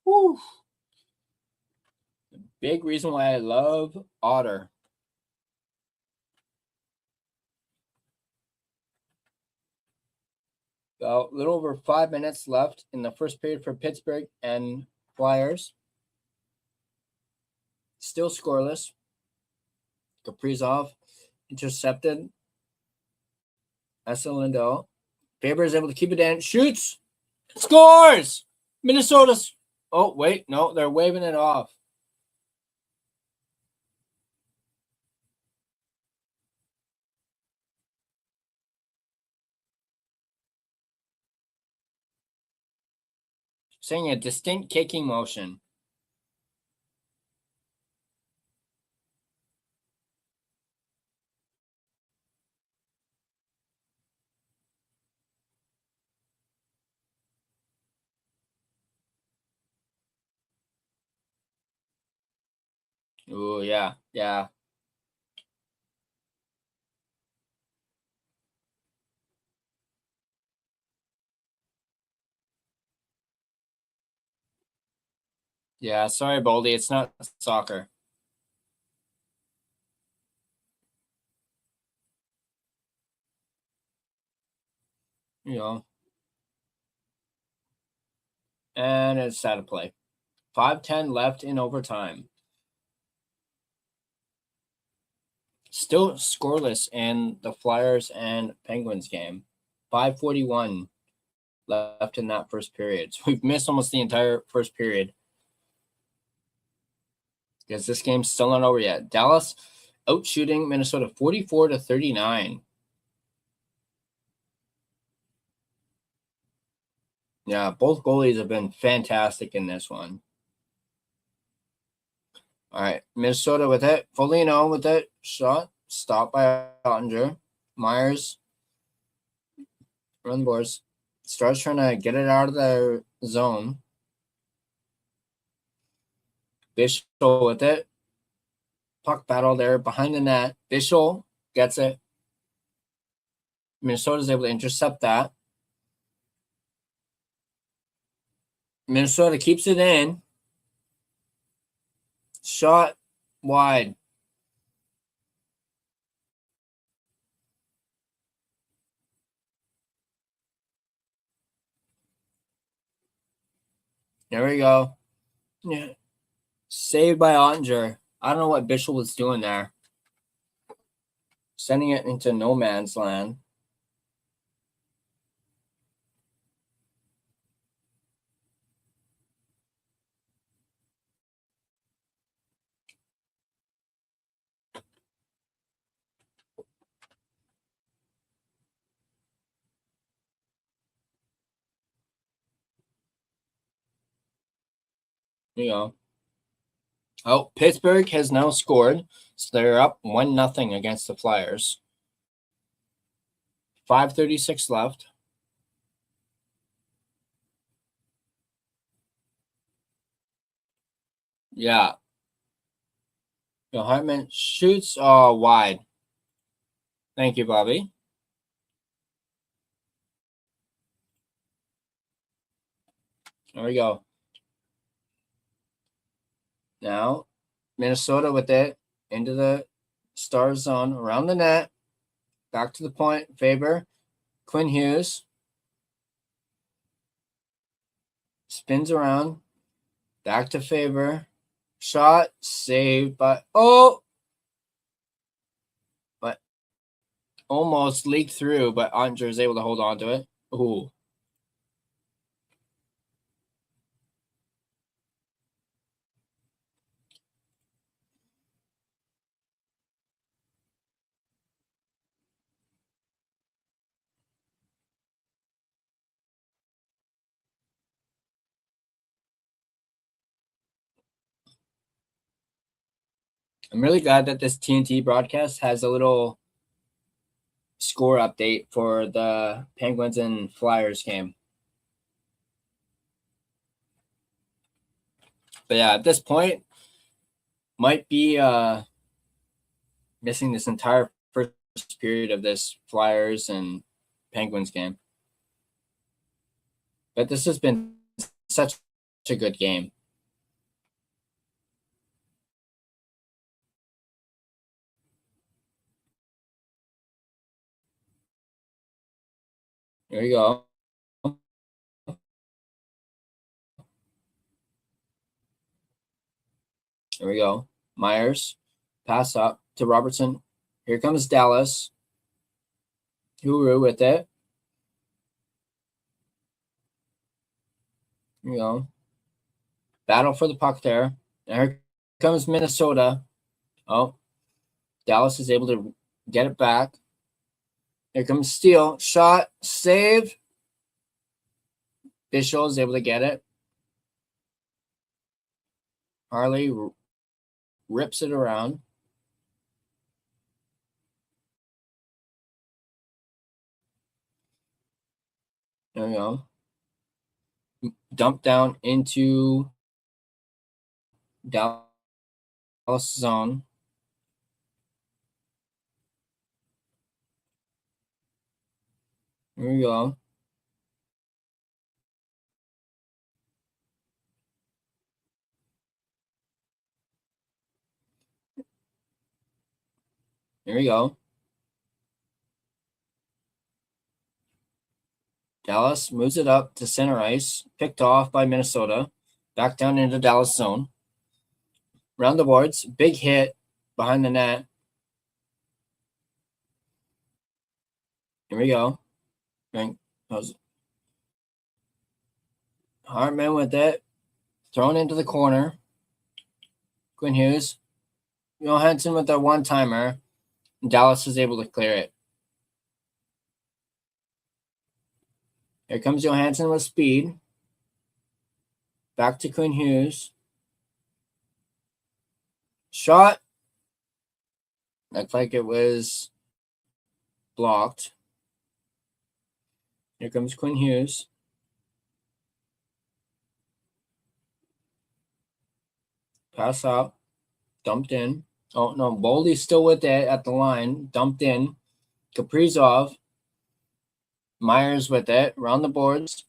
Whew. Big reason why I love Otter. About a little over 5 minutes left in the first period for Pittsburgh and Flyers. Still scoreless. Kaprizov intercepted. Essa Lindell. Faber is able to keep it in. Shoots. Scores. Minnesota's. Oh, wait. No, they're waving it off. Saying a distinct kicking motion. Oh, yeah. Yeah. Yeah, sorry, Boldy. It's not soccer. You know. And it's out of play. 5:10 left in overtime. Still scoreless in the Flyers and Penguins game. 5:41 left in that first period. So we've missed almost the entire first period. Because this game's still not over yet. Dallas out shooting Minnesota 44-39. Yeah, both goalies have been fantastic in this one. All right, Minnesota with it. Foligno with it. Shot. Stopped by Ottinger. Myers. Run the boards. Starts trying to get it out of the zone. Bischel with it. Puck battle there behind the net. Bischel gets it. Minnesota's able to intercept that. Minnesota keeps it in. Shot wide. There we go. Yeah. Saved by Ottinger. I don't know what Bischel was doing there. Sending it into no man's land. You know. Oh, Pittsburgh has now scored, so they're up 1-0 against the Flyers. 5:36 left. Yeah. Hartman shoots wide. Thank you, Bobby. There we go. Now, Minnesota with it into the star zone, around the net, back to the point. Faber, Quinn Hughes spins around, back to Faber, shot, saved by but almost leaked through, but Ottinger is able to hold on to it. Ooh. I'm really glad that this TNT broadcast has a little score update for the Penguins and Flyers game. But yeah, at this point, might be missing this entire first period of this Flyers and Penguins game. But this has been such a good game. Here we go. Here we go. Myers, pass up to Robertson. Here comes Dallas. Huru with it. Here we go. Battle for the puck there. And here comes Minnesota. Oh, Dallas is able to get it back. Here comes Steele. Shot. Save. Bischel is able to get it. Harley rips it around. There we go. Dump down into Dallas zone. Here we go. Here we go. Dallas moves it up to center ice, picked off by Minnesota, back down into Dallas zone. Round the boards, big hit behind the net. Here we go. Hartman with it, thrown into the corner. Quinn Hughes, Johansson with a one-timer. Dallas is able to clear it. Here comes Johansson with speed. Back to Quinn Hughes. Shot. Looked like it was blocked. Here comes Quinn Hughes. Pass out. Dumped in. Oh, no. Boldy's still with it at the line. Dumped in. Kaprizov. Myers with it. Round the boards.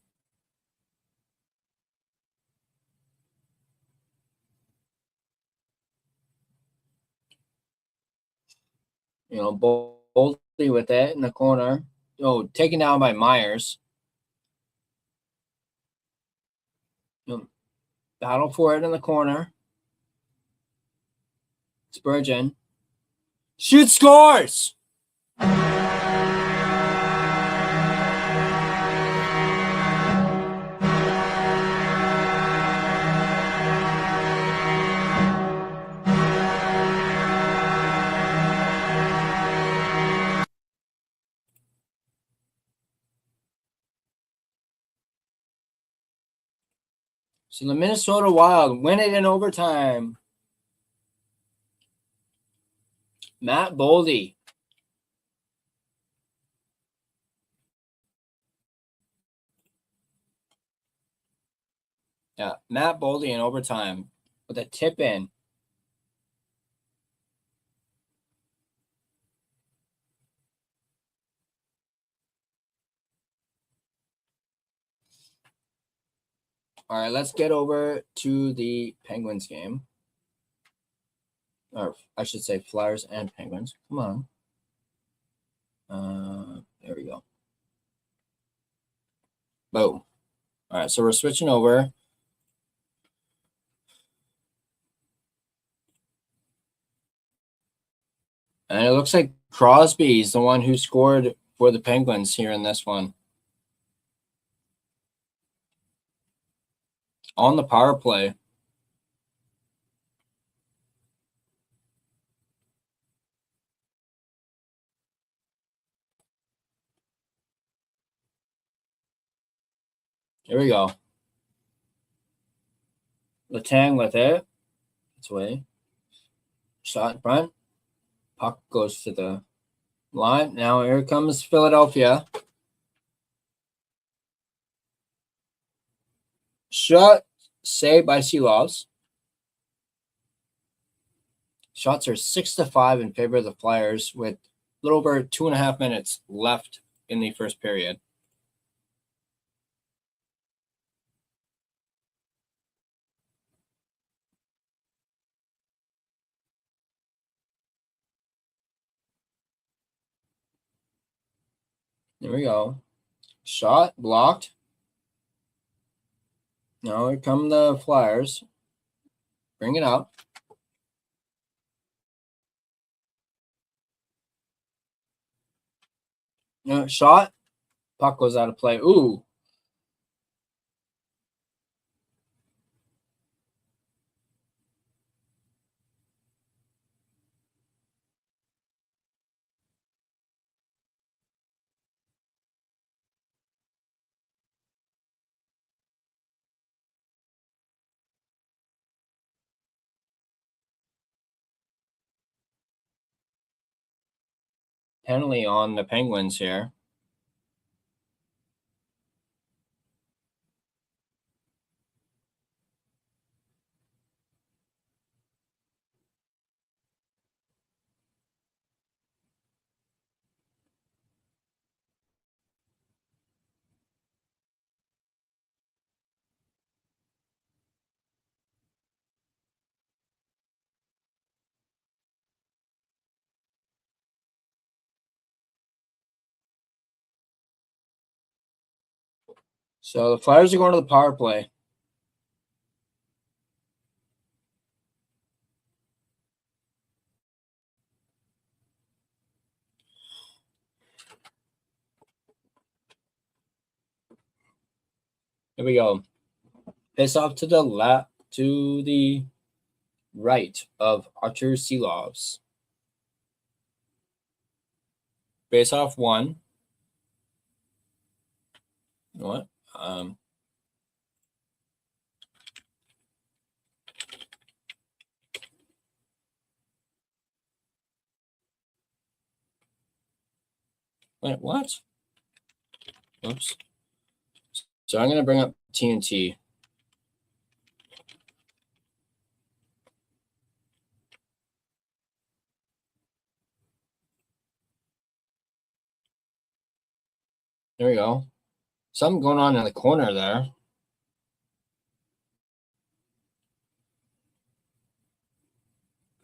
Boldy with it in the corner. Oh, taken down by Myers. Battle for it in the corner. Spurgeon. Shoot, scores! So the Minnesota Wild win it in overtime. Matt Boldy. Yeah, Matt Boldy in overtime with a tip in. All right, let's get over to the Penguins game. Or I should say Flyers and Penguins. Come on. There we go. Boom. All right, so we're switching over. And And it looks like Crosby is the one who scored for the Penguins here in this one. On the power play. Here we go. Letang with it. It's away. Shot in front. Puck goes to the line. Now here comes Philadelphia. Shot saved by Seelovs. Shots are 6-5 in favor of the Flyers with a little over 2.5 minutes left in the first period. There we go. Shot blocked. Now here come the Flyers. Bring it out. No, shot. Puck goes out of play. Ooh. Penalty on the Penguins here. So the Flyers are going to the power play. Here we go. Face off to the left, to the right of Archer Seelovs. Face off one. You know what? Wait, what? Oops. So I'm going to bring up TNT. There we go. Something going on in the corner there.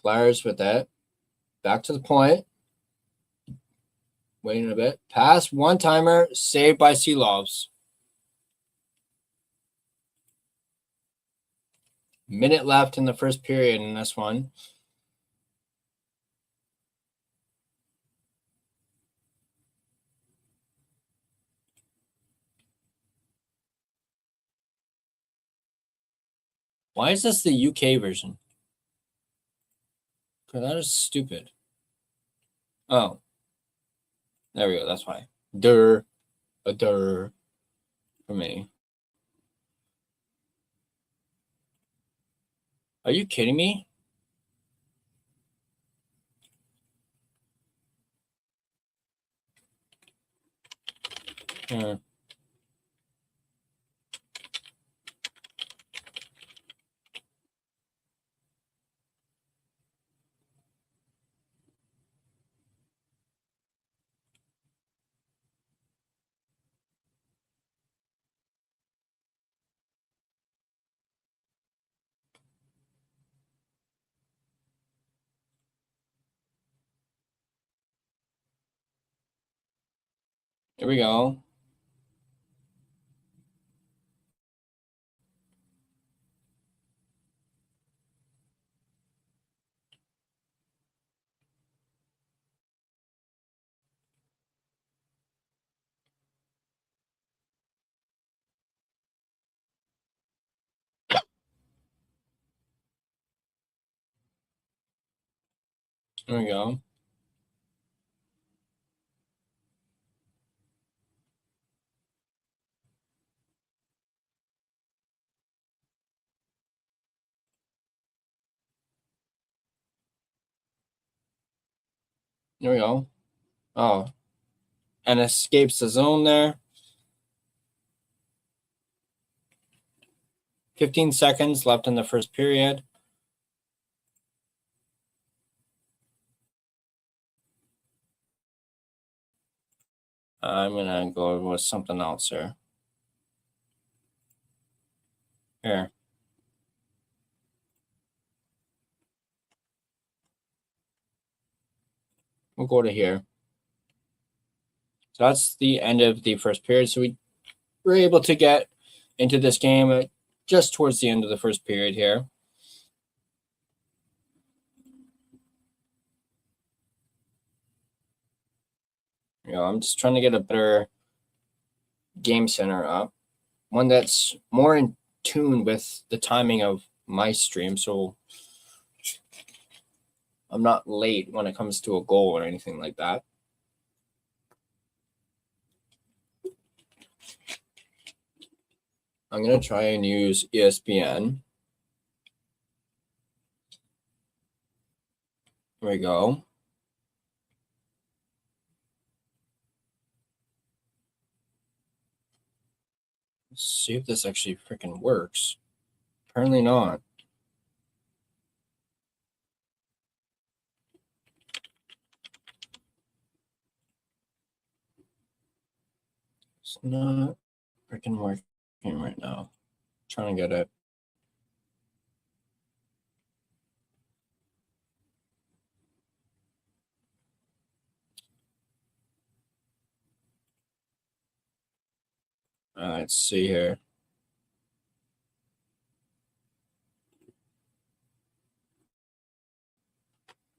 Flyers with that. Back to the point. Waiting a bit. Pass, one-timer, saved by Seelovs. Minute left in the first period in this one. Why is this the UK version? Because that is stupid. Oh. There we go. That's why. A for me. Are you kidding me? Here we go. There we go. There we go. Oh, and escapes the zone there. 15 seconds left in the first period. I'm going to go with something else here. Here. We'll go to here. So that's the end of the first period. So we were able to get into this game just towards the end of the first period here. I'm just trying to get a better game center up, one that's more in tune with the timing of my stream, so I'm not late when it comes to a goal or anything like that. I'm going to try and use ESPN. There we go. Let's see if this actually freaking works. Apparently not. It's not freaking working right now. Trying to get it. Let's see here.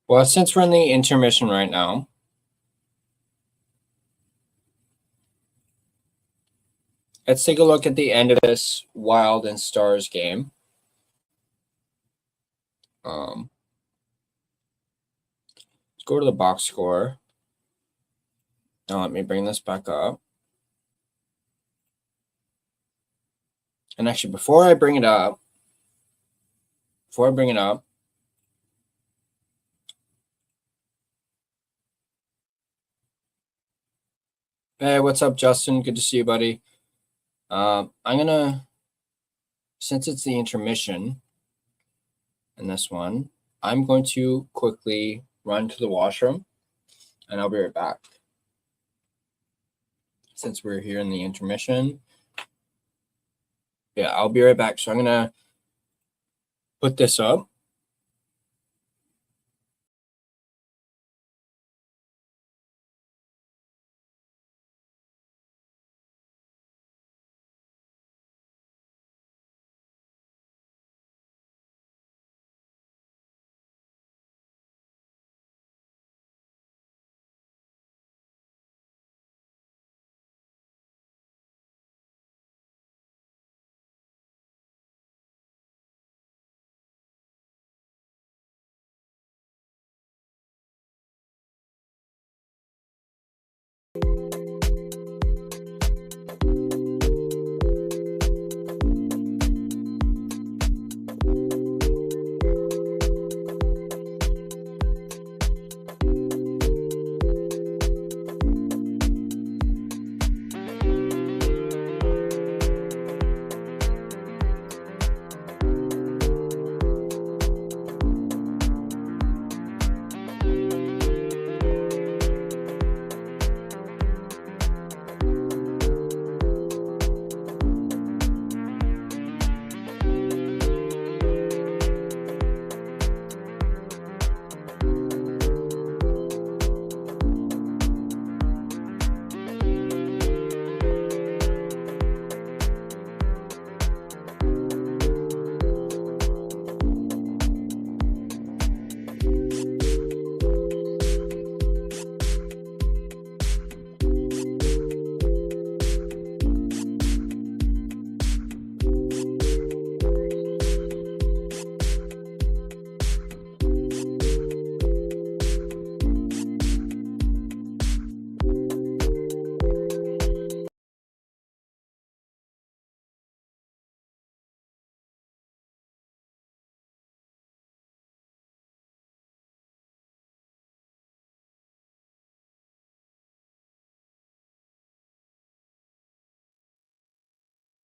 Well, since we're in the intermission right now, let's take a look at the end of this Wild and Stars game. Let's go to the box score. Now let me bring this back up. And actually, before I bring it up, hey, what's up, Justin? Good to see you, buddy. I'm gonna, since it's the intermission in this one, I'm going to quickly run to the washroom, and I'll be right back. Since we're here in the intermission, yeah, I'll be right back. So I'm gonna put this up.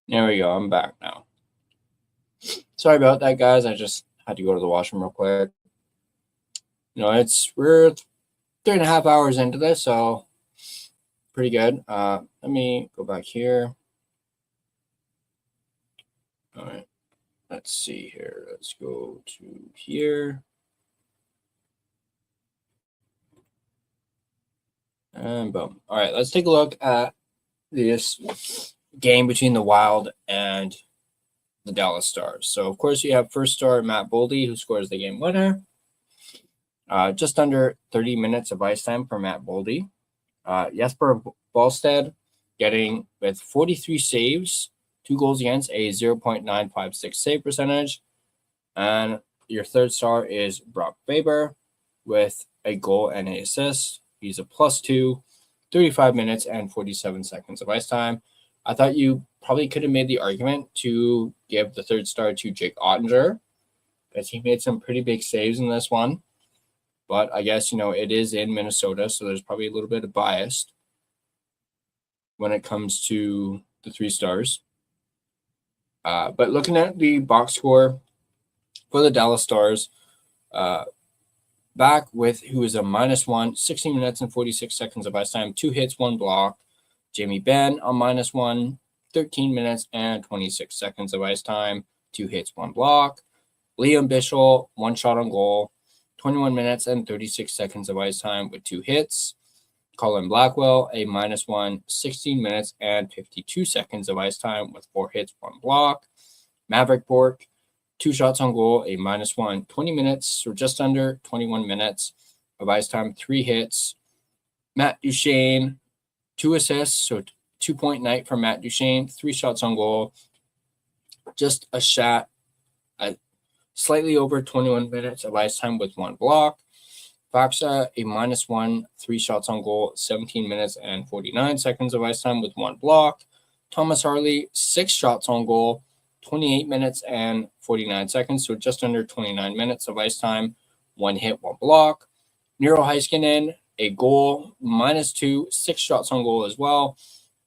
There we go. I'm back now. Sorry about that, guys. I just had to go to the washroom real quick. We're 3.5 hours into this, so pretty good. Let me go back here. All right. Let's see here. Let's go to here. And boom. All right, let's take a look at this game between the Wild and the Dallas Stars. So, of course, you have first star Matt Boldy, who scores the game winner. Just under 30 minutes of ice time for Matt Boldy. Jesper Ballstead getting with 43 saves, 2 goals against, a 0.956 save percentage. And your third star is Brock Faber with a goal and an assist. He's a +2, 35 minutes and 47 seconds of ice time. I thought you probably could have made the argument to give the third star to Jake Ottinger because he made some pretty big saves in this one. But I guess, it is in Minnesota, so there's probably a little bit of bias when it comes to the 3 stars. But looking at the box score for the Dallas Stars, back with who is a -1, 16 minutes and 46 seconds of ice time, 2 hits, 1 block. Jamie Benn on -1, 13 minutes and 26 seconds of ice time, 2 hits, 1 block. Liam Bichel, 1 shot on goal, 21 minutes and 36 seconds of ice time with 2 hits. Colin Blackwell, a -1, 16 minutes and 52 seconds of ice time with 4 hits, 1 block. Maverick Bourque, 2 shots on goal, a -1, 20 minutes or just under 21 minutes of ice time, 3 hits. Matt Duchene, 2 assists, so 2-point night for Matt Duchene, 3 shots on goal, just a shot at slightly over 21 minutes of ice time with 1 block. Faksa, a -1, 3 shots on goal, 17 minutes and 49 seconds of ice time with 1 block. Thomas Harley, 6 shots on goal, 28 minutes and 49 seconds, so just under 29 minutes of ice time, 1 hit, 1 block. Nero Heiskanen, a goal, -2, 6 shots on goal as well,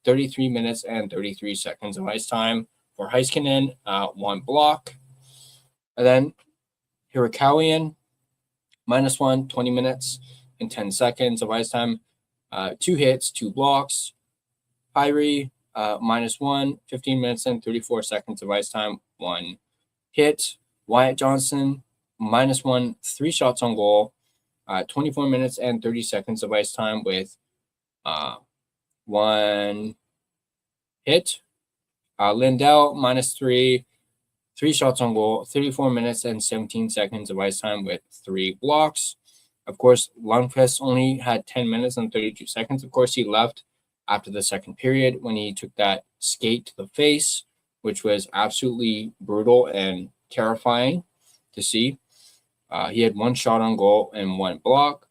33 minutes and 33 seconds of ice time for Heiskanen, 1 block. And then Hirakawian, -1, 20 minutes and 10 seconds of ice time, 2 hits, 2 blocks. Pyrie, -1, 15 minutes and 34 seconds of ice time, 1 hit. Wyatt Johnson, -1, 3 shots on goal, 24 minutes and 30 seconds of ice time with 1 hit. Lindell, -3, 3 shots on goal, 34 minutes and 17 seconds of ice time with 3 blocks. Of course, Lundqvist only had 10 minutes and 32 seconds. Of course, he left after the second period when he took that skate to the face, which was absolutely brutal and terrifying to see. He had 1 shot on goal and 1 block.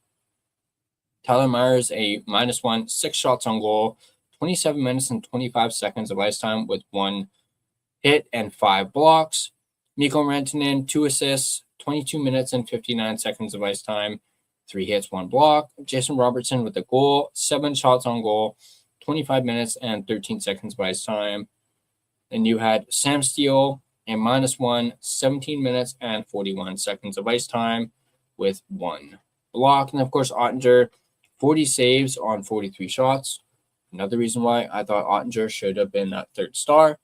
Tyler Myers, a -1, 6 shots on goal, 27 minutes and 25 seconds of ice time with 1 hit and 5 blocks. Mikko Rantanen, 2 assists, 22 minutes and 59 seconds of ice time, 3 hits, 1 block. Jason Robertson with a goal, 7 shots on goal, 25 minutes and 13 seconds of ice time. Then you had Sam Steele, a -1, 17 minutes and 41 seconds of ice time with 1 block. And of course, Ottinger, 40 saves on 43 shots. Another reason why I thought Ottinger should have been that third star,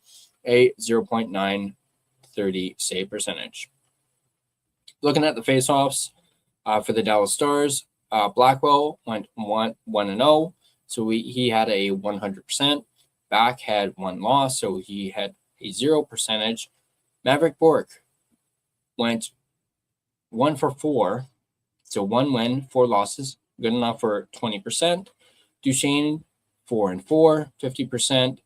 a 0.930 save percentage. Looking at the faceoffs for the Dallas Stars, Blackwell went 1-0, so he had a 100%. Back had 1 loss, so he had a 0 percentage. Maverick Bourque went 1 for 4, so 1 win, 4 losses, good enough for 20%. Duchene, 4 and 4, 50%.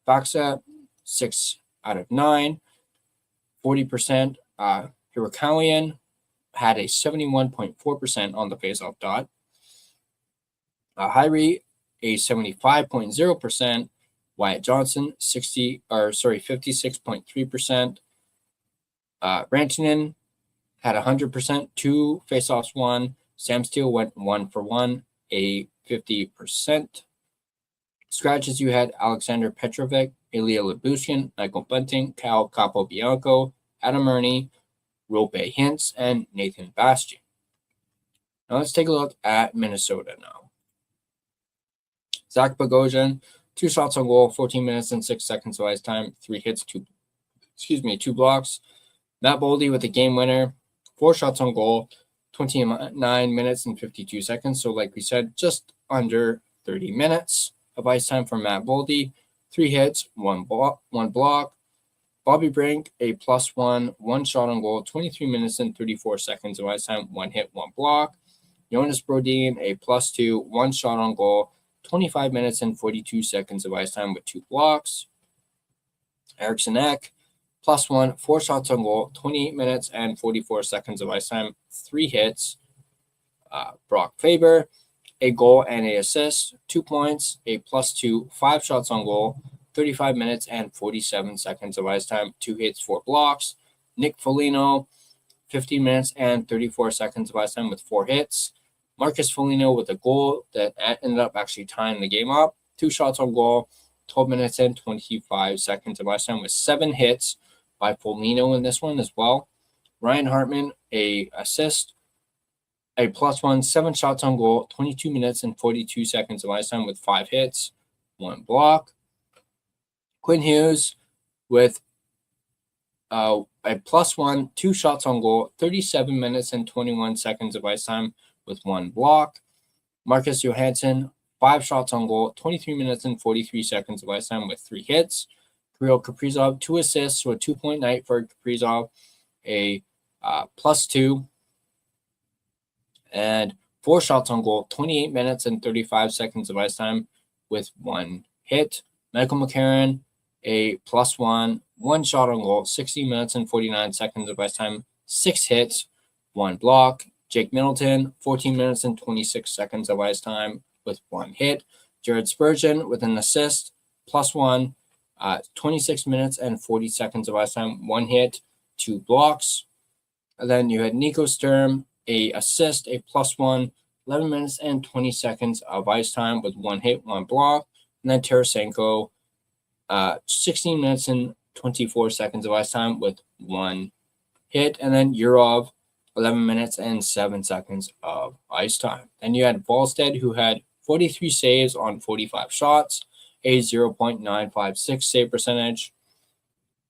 Faksa, 6 out of 9, 40%. Hirakawian had a 71.4% on the faceoff dot. Hyrie, a 75.0%. Wyatt Johnson, 56.3%. Rantanen had 100%, 2 faceoffs won. Sam Steele went 1 for 1, a 50%. Scratches, you had Alexander Petrovic, Ilya Lyubushkin, Michael Bunting, Cal Capobianco, Adam Ernie, Rope Hintz, and Nathan Bastian. Now let's take a look at Minnesota now. Zach Bogosian, 2 shots on goal, 14 minutes and 6 seconds of ice time, 3 hits, 2 blocks. Matt Boldy with the game winner, 4 shots on goal, 29 minutes and 52 seconds. So like we said, just under 30 minutes of ice time for Matt Boldy, 3 hits, 1 block. Bobby Brink, a +1, 1 shot on goal, 23 minutes and 34 seconds of ice time, 1 hit, 1 block. Jonas Brodin, a +2, 1 shot on goal, 25 minutes and 42 seconds of ice time with 2 blocks. Eriksson Ek, +1, 4 shots on goal, 28 minutes and 44 seconds of ice time, 3 hits. Brock Faber, a goal and an assist, 2 points, a +2, 5 shots on goal, 35 minutes and 47 seconds of ice time, 2 hits, 4 blocks. Nick Foligno, 15 minutes and 34 seconds of ice time with 4 hits. Marcus Foligno with a goal that ended up actually tying the game up. 2 shots on goal, 12 minutes and 25 seconds of ice time with 7 hits by Foligno in this one as well. Ryan Hartman, a assist, a +1, 7 shots on goal, 22 minutes and 42 seconds of ice time with 5 hits, 1 block. Quinn Hughes with a +1, 2 shots on goal, 37 minutes and 21 seconds of ice time with 1 block. Marcus Johansson, 5 shots on goal, 23 minutes and 43 seconds of ice time with 3 hits. Kirill Kaprizov, 2 assists, so a 2-point night for Kaprizov, a +2, and 4 shots on goal, 28 minutes and 35 seconds of ice time with 1 hit. Michael McCarron, a +1, 1 shot on goal, 60 minutes and 49 seconds of ice time, 6 hits, 1 block. Jake Middleton, 14 minutes and 26 seconds of ice time with 1 hit. Jared Spurgeon with an assist, +1, 26 minutes and 40 seconds of ice time, 1 hit, 2 blocks. And then you had Nico Sturm, a assist, a +1, 11 minutes and 20 seconds of ice time with 1 hit, 1 block. And then Tarasenko, 16 minutes and 24 seconds of ice time with 1 hit. And then Yurov, 11 minutes and 7 seconds of ice time. Then you had Volstead, who had 43 saves on 45 shots, a 0.956 save percentage.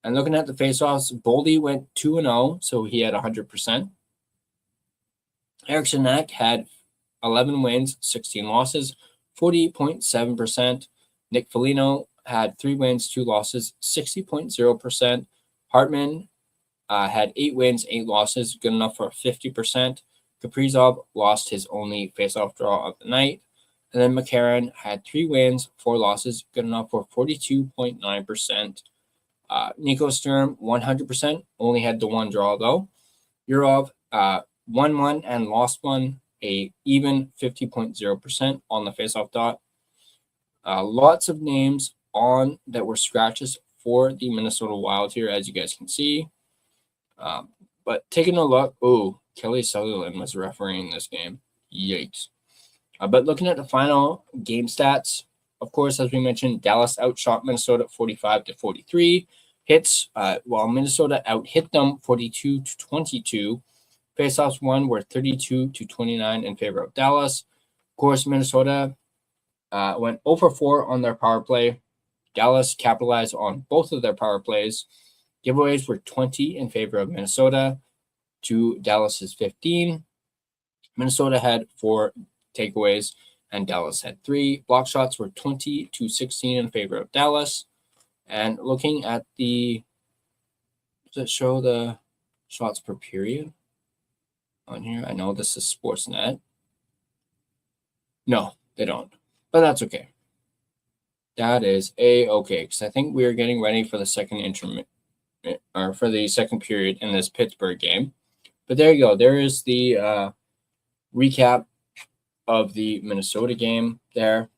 And looking at the faceoffs, Boldy went 2-0, so he had 100%. Eriksson Ek had 11 wins, 16 losses, 48.7%. Nick Foligno had 3 wins, 2 losses, 60.0%. Hartman had 8 wins, 8 losses, good enough for 50%. Kaprizov lost his only faceoff draw of the night. And then McCarron had 3 wins, 4 losses, good enough for 42.9%. Nico Sturm, 100%, only had the 1 draw though. Yurov, won 1 and lost 1, a even 50.0% on the faceoff dot. Lots of names on that were scratches for the Minnesota Wild here, as you guys can see. But taking a look, Kelly Sutherland was refereeing this game. Yikes. But looking at the final game stats, of course, as we mentioned, Dallas outshot Minnesota 45-43. Hits, while Minnesota out-hit them 42-22. Faceoffs won were 32-29 in favor of Dallas. Of course, Minnesota went 0-4 on their power play. Dallas capitalized on both of their power plays. Giveaways were 20 in favor of Minnesota to Dallas's 15. Minnesota had 4 takeaways and Dallas had 3. Block shots were 20-16 in favor of Dallas. And looking at the, does it show the shots per period on here? I know this is Sportsnet. No, they don't, but that's okay. That is okay, because I think we are getting ready for the second intermission, or for the second period in this Pittsburgh game. But there you go. There is the recap of the Minnesota game there.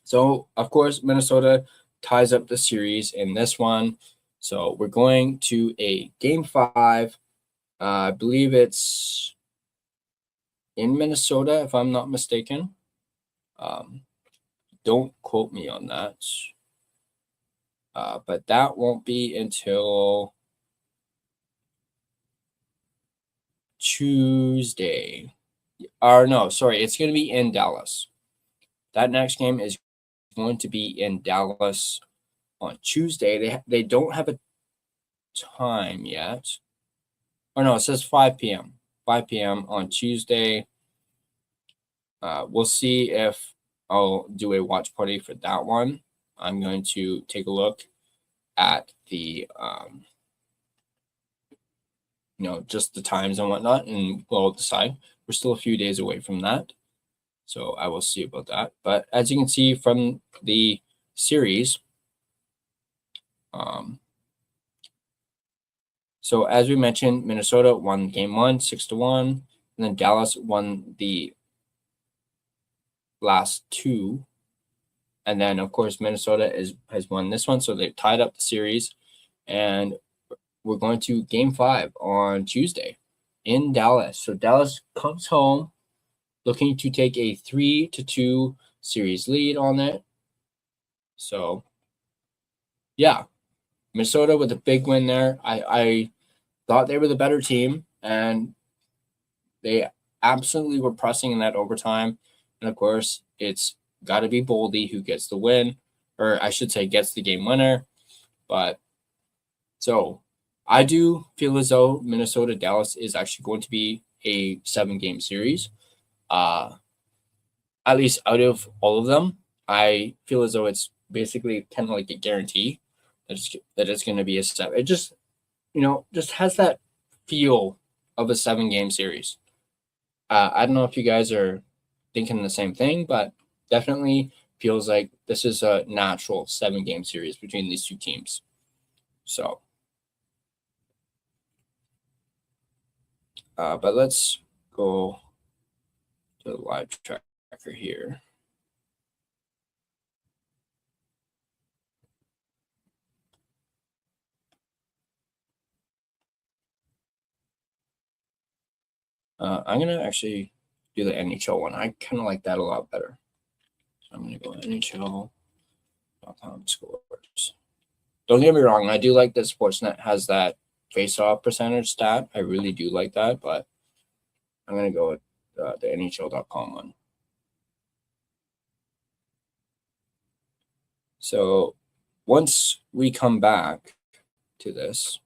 So, of course, Minnesota ties up the series in this one. So we're going to a game 5. I believe it's in Minnesota, if I'm not mistaken. Don't quote me on that. But that won't be until Tuesday. Or no, sorry, it's going to be in Dallas. That next game is going to be in Dallas on Tuesday. They don't have a time yet. Or no, it says 5 p.m. 5 p.m. on Tuesday. We'll see if I'll do a watch party for that one. I'm going to take a look at the, just the times and whatnot, and we'll decide. We're still a few days away from that, so I will see about that. But as you can see from the series, so as we mentioned, Minnesota won game 1, 6-1, and then Dallas won the last 2. And then, of course, Minnesota has won this one, so they've tied up the series. And we're going to Game 5 on Tuesday in Dallas. So Dallas comes home looking to take a 3-2 series lead on it. So, yeah, Minnesota with a big win there. I thought they were the better team, and they absolutely were pressing in that overtime. And, of course, it's got to be Boldy who gets the win, or I should say gets the game winner. But so I do feel as though Minnesota-Dallas is actually going to be a 7-game series. At least out of all of them, I feel as though it's basically kind of like a guarantee that it's going to be a 7. It just, just has that feel of a 7-game series. I don't know if you guys are thinking the same thing, but definitely feels like this is a natural 7-game series between these two teams. So, but let's go to the live tracker here. I'm going to actually do the NHL one. I kind of like that a lot better. So I'm going to go NHL.com scores. Don't get me wrong. I do like that Sportsnet has that face-off percentage stat. I really do like that, but I'm going to go with the NHL.com one. So once we come back to this,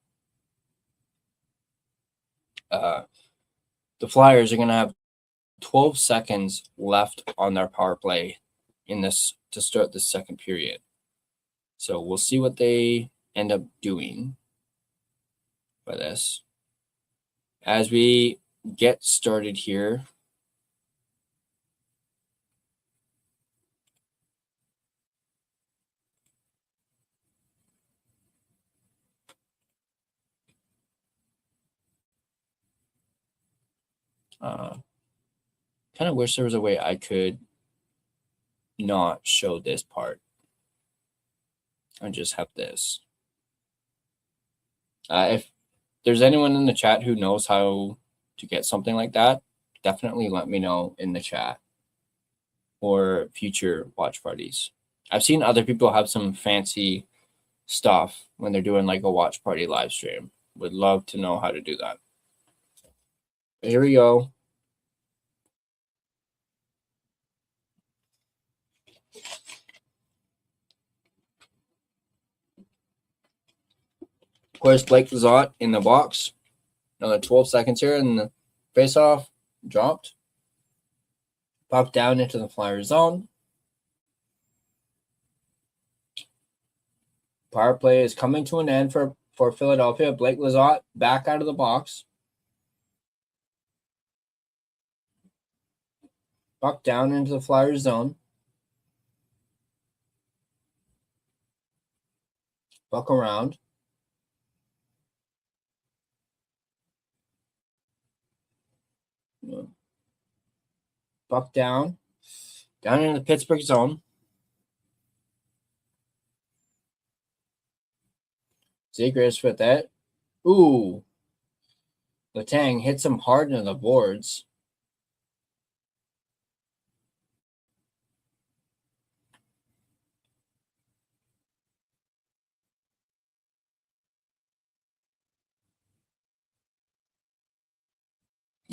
the Flyers are going to have 12 seconds left on their power play in this to start the second period. So we'll see what they end up doing for this. As we get started here, kind of wish there was a way I could not show this part. I just have this. If there's anyone in the chat who knows how to get something like that, definitely let me know in the chat or future watch parties. I've seen other people have some fancy stuff when they're doing like a watch party live stream. Would love to know how to do that. Here we go. Of course, Blake Lizotte in the box. Another 12 seconds here, and the face-off dropped. Puck down into the Flyer zone. Power play is coming to an end for Philadelphia. Blake Lizotte back out of the box. Puck down into the Flyer zone. Puck around. Puck down into the Pittsburgh zone. Zegras with that. Ooh. Letang hits him hard into the boards.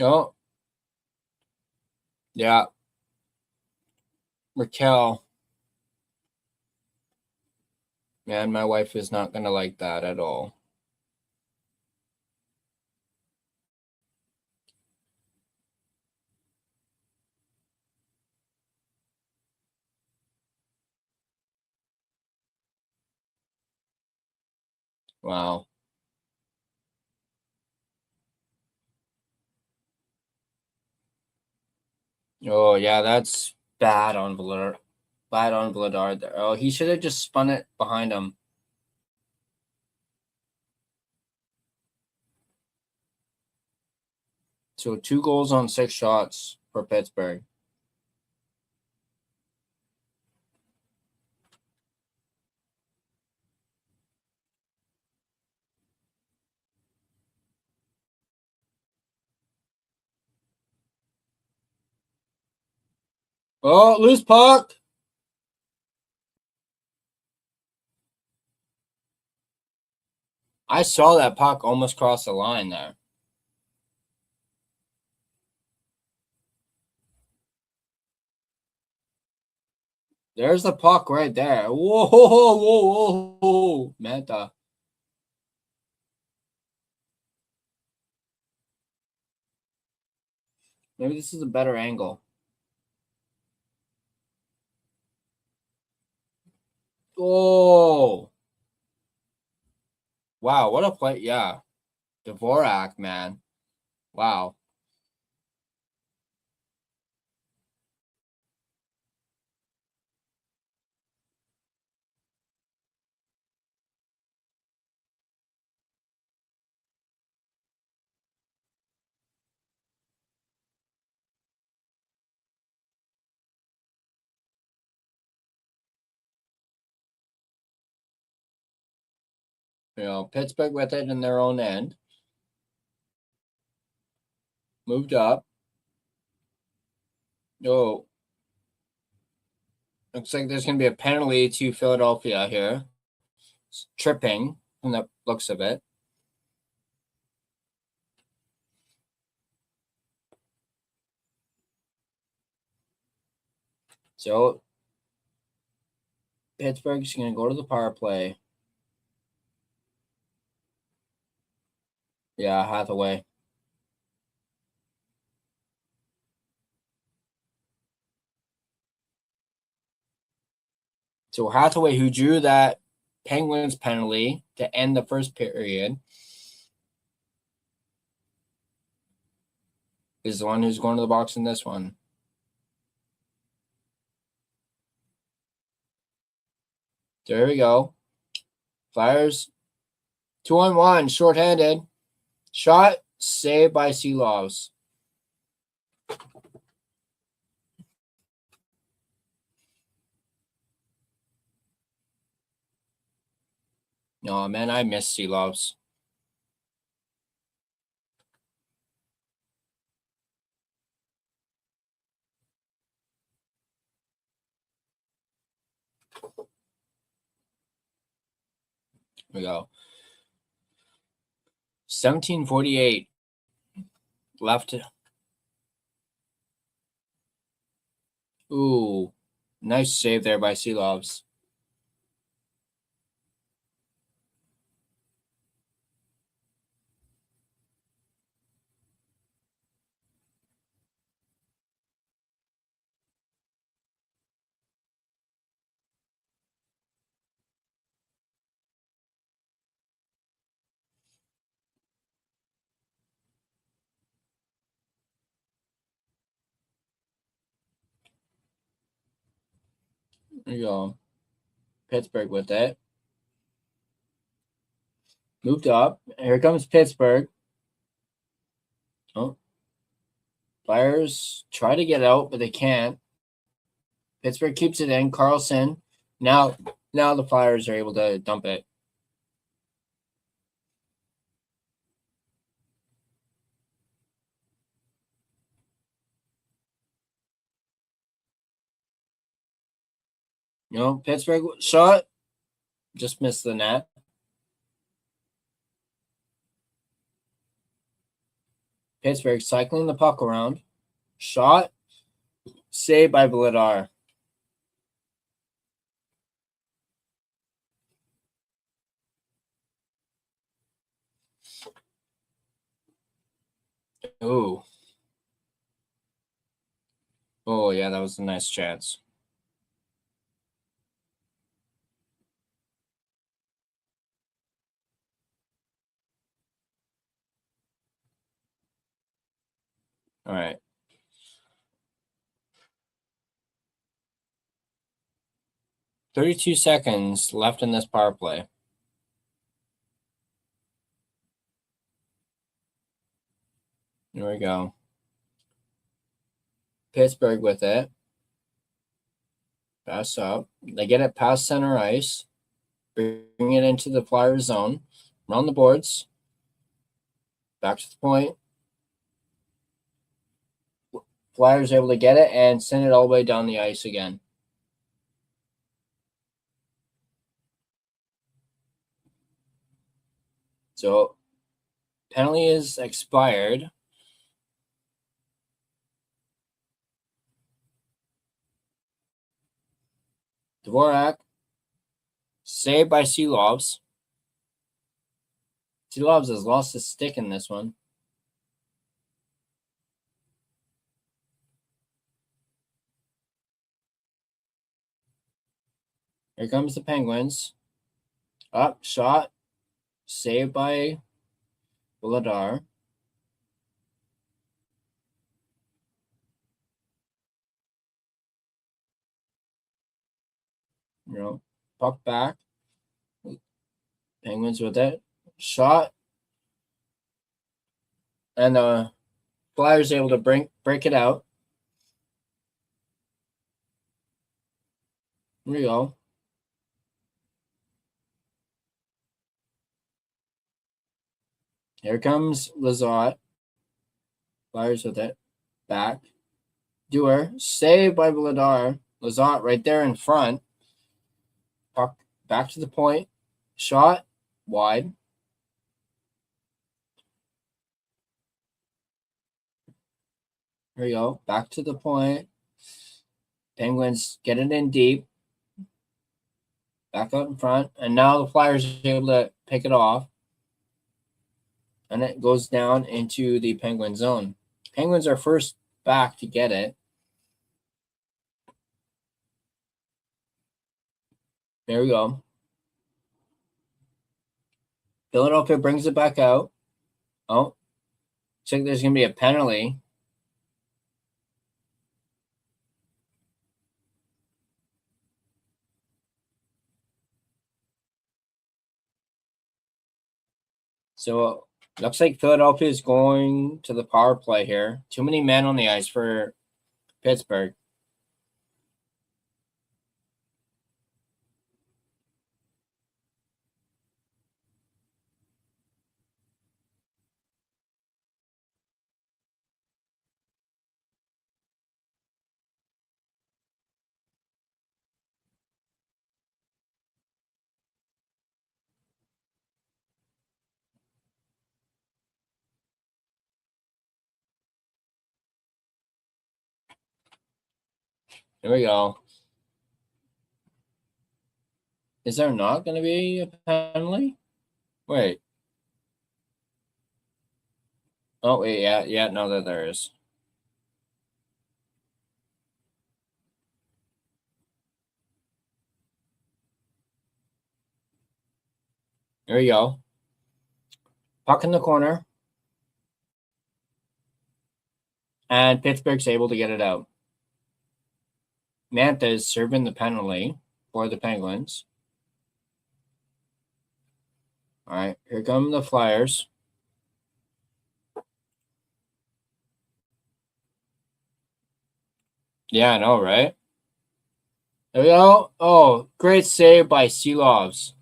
Oh, yeah. Raquel. Man, my wife is not going to like that at all. Wow. Oh, yeah, that's bad on Vladar. Bad on Vladar there. Oh, he should have just spun it behind him. So 2 goals on 6 shots for Pittsburgh. Oh, loose puck. I saw that puck almost cross the line there. There's the puck right there. Whoa, whoa, whoa, whoa. Manta. Maybe this is a better angle. Oh. Wow, what a play. Yeah. Dvorak, man. Wow. Pittsburgh with it in their own end. Moved up. Oh. Looks like there's going to be a penalty to Philadelphia here. It's tripping from the looks of it. So Pittsburgh's going to go to the power play. Yeah, Hathaway. So Hathaway, who drew that Penguins penalty to end the first period, is the one who's going to the box in this one. There we go. Flyers 2-on-1, shorthanded. Shot saved by Seelovs. No, man, I miss Seelovs. Here we go. 17:48 left. Ooh, nice save there by Seelovs. There you go. Pittsburgh with it. Moved up. Here comes Pittsburgh. Oh. Flyers try to get out, but they can't. Pittsburgh keeps it in. Carlson. Now the Flyers are able to dump it. Pittsburgh shot. Just missed the net. Pittsburgh cycling the puck around. Shot. Saved by Vladar. Ooh. Oh, yeah, that was a nice chance. All right. "32 seconds left in this power play. Here we go. Pittsburgh with it. Pass up. They get it past center ice. Bring it into the Flyers zone. Run the boards. Back to the point. Flyers able to get it and send it all the way down the ice again. So penalty is expired. Dvorak. Saved by Seelovs. Seelovs has lost his stick in this one. Here comes the Penguins. Up, shot. Saved by Vladar. Puck back. Penguins with it. Shot. And the Flyers able to break it out. Here we go. Here comes Lazat. Flyers with it. Back. Dewar. Saved by Vladar. Lazat right there in front. Puck back to the point. Shot. Wide. Here we go. Back to the point. Penguins get it in deep. Back out in front. And now the Flyers are able to pick it off. And it goes down into the Penguin zone. Penguins are first back to get it. There we go. Philadelphia brings it back out. Oh, looks like there's going to be a penalty. So looks like Philadelphia is going to the power play here. Too many men on the ice for Pittsburgh. Here we go. Is there not going to be a penalty? Wait. Oh, wait, yeah, no, there is. There we go. Puck in the corner. And Pittsburgh's able to get it out. Mantha is serving the penalty for the Penguins. All right, here come the Flyers. Yeah, I know, right? There we go. Oh, great save by Seelovs.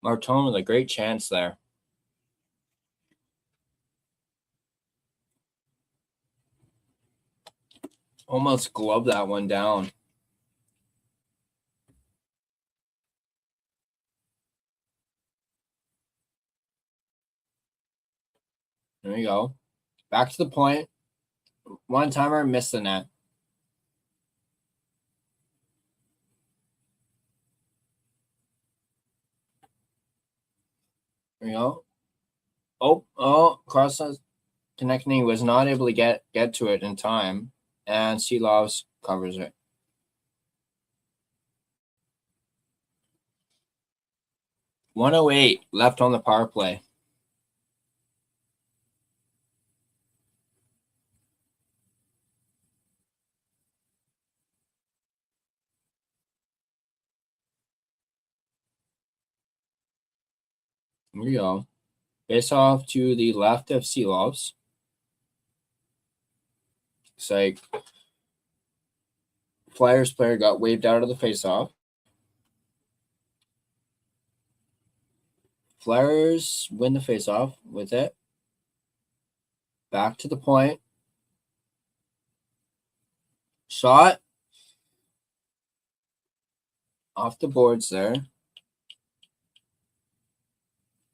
Martone with a great chance there. Almost gloved that one down. There you go. Back to the point. One timer, missed the net. There you go. Cross connecting was not able to get to it in time, and Seelovs covers it. .108 left on the power play. Here we go. Face off to the left of Seelovs. It's like Flyers player got waved out of the face-off. Flyers win the face-off with it. Back to the point. Shot. Off the boards there.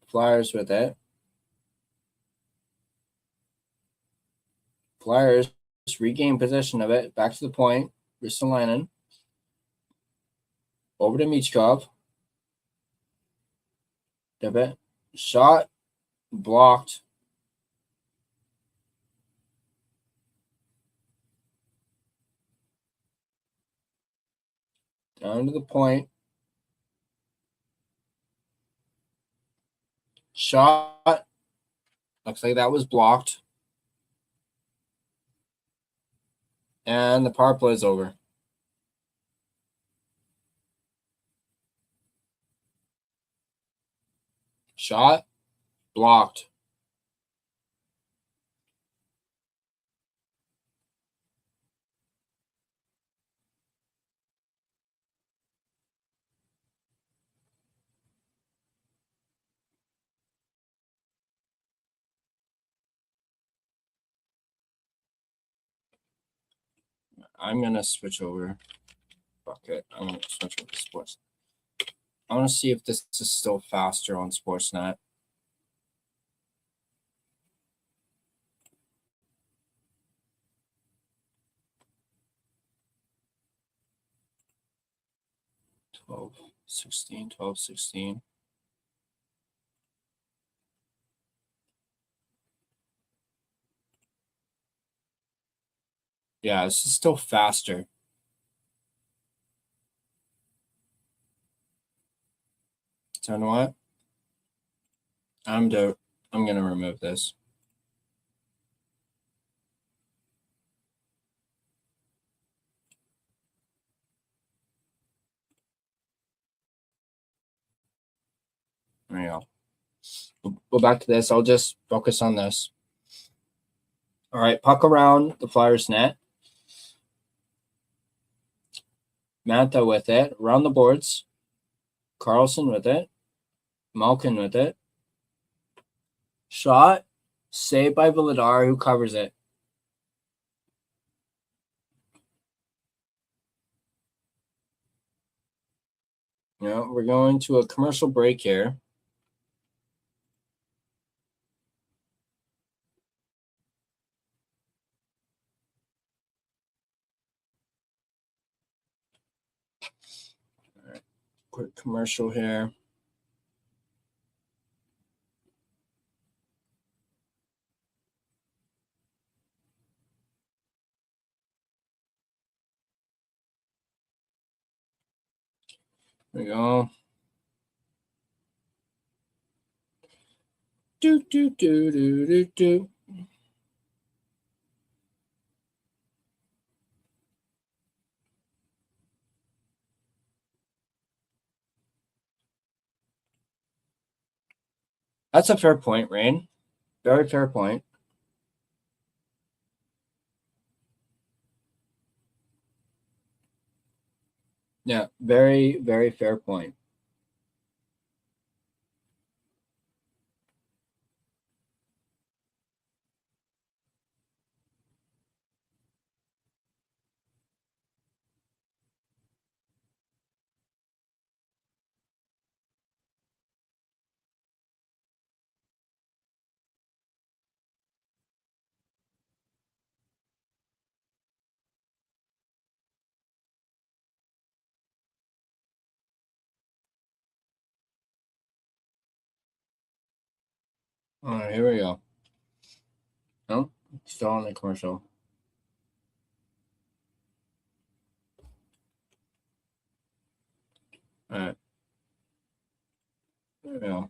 Flyers with it. Flyers regain possession of it. Back to the point. Ristolainen. Over to Michkov. Debit. Shot. Blocked. Down to the point. Shot. Looks like that was blocked. And the power play is over. Shot. Blocked. I'm going to switch over. Fuck it. I'm going to switch over to sports. I want to see if this is still faster on Sportsnet. Twelve, 16. Yeah, this is still faster. So you know what? I'm gonna remove this. There you go. We'll go back to this. I'll just focus on this. All right, puck around the Flyers net. Manta with it. Around the boards. Carlson with it. Malkin with it. Shot. Saved by Villadar, who covers it. Yeah, we're going to a commercial break here. All right, quick commercial here. There we go. Do. That's a fair point, Rain. Very fair point. Yeah, very, very fair point. All right, here we go. Nope, still on the commercial. All right. There we go.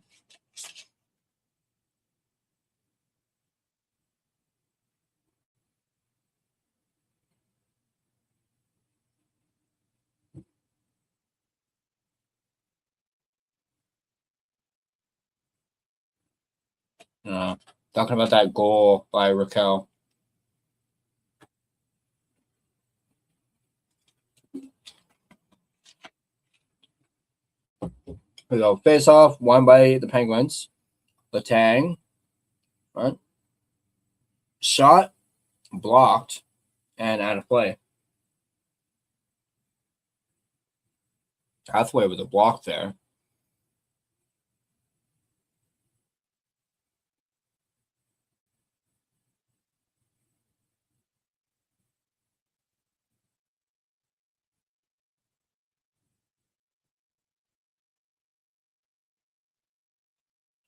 Talking about that goal by Raquel. We go face off, won by the Penguins. Letang, right? Shot, blocked, and out of play. Hathaway with a block there.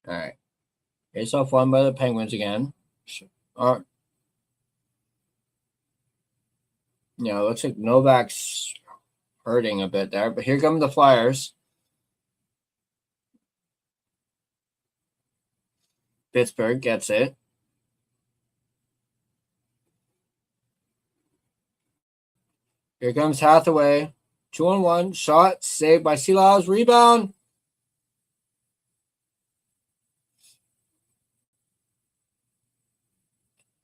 All right. Face off won by the Penguins again. Yeah, it looks like Novak's hurting a bit there, but here come the Flyers. Pittsburgh gets it. Here comes Hathaway. 2-on-1. Shot. Saved by Silas. Rebound.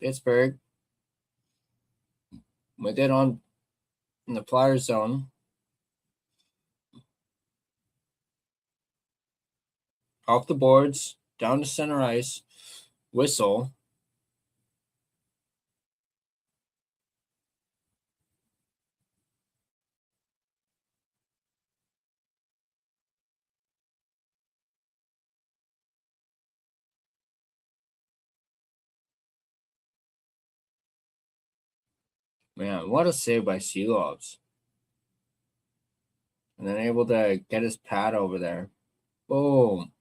Pittsburgh with it on in the Flyers zone. Off the boards. Down to center ice. Whistle. Man, what a save by Seelovs. And then able to get his pad over there. Boom.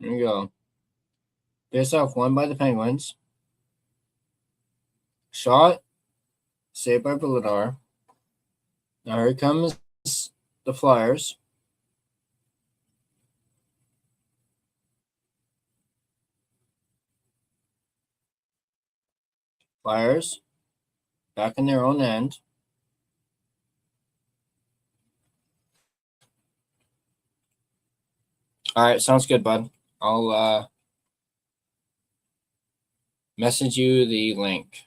There you go. Face off won by the Penguins. Shot. Saved by Villadar. Now here comes the Flyers. Flyers back in their own end. All right, sounds good, bud. I'll message you the link.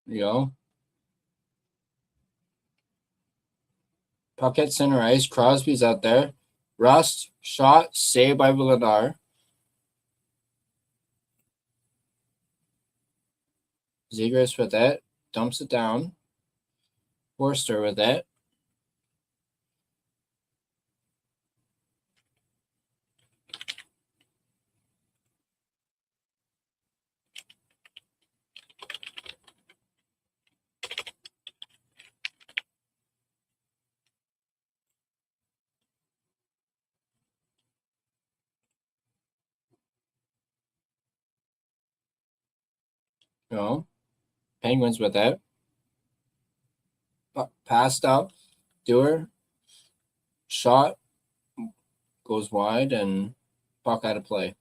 You go. Puck at center ice. Crosby's out there. Rust, shot, saved by Villadar. Zegras with it. Dumps it down. Forster with it. Penguins with it. Passed up. Dewar. Shot. Goes wide and puck out of play.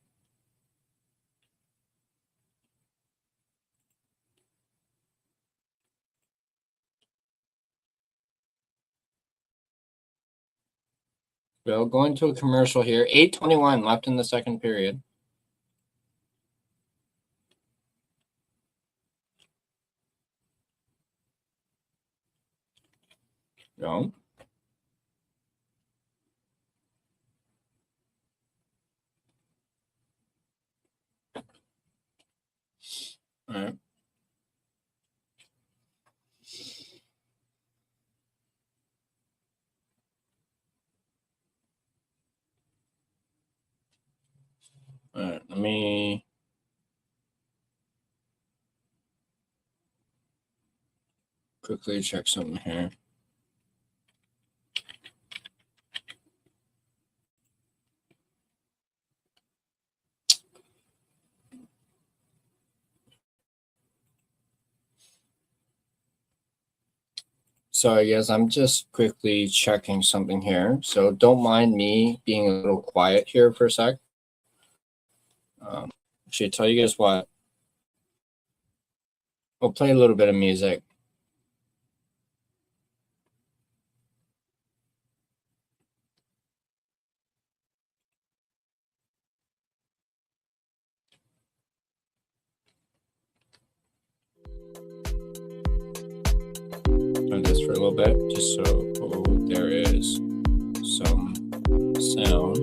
Well, going to a commercial here. 8:21 left in the second period. No. All right. All right. Let me quickly check something here. Sorry, guys, I'm just quickly checking something here. So don't mind me being a little quiet here for a sec. Actually, tell you guys what. We'll play a little bit of music. This for a little bit, just so there is some sound.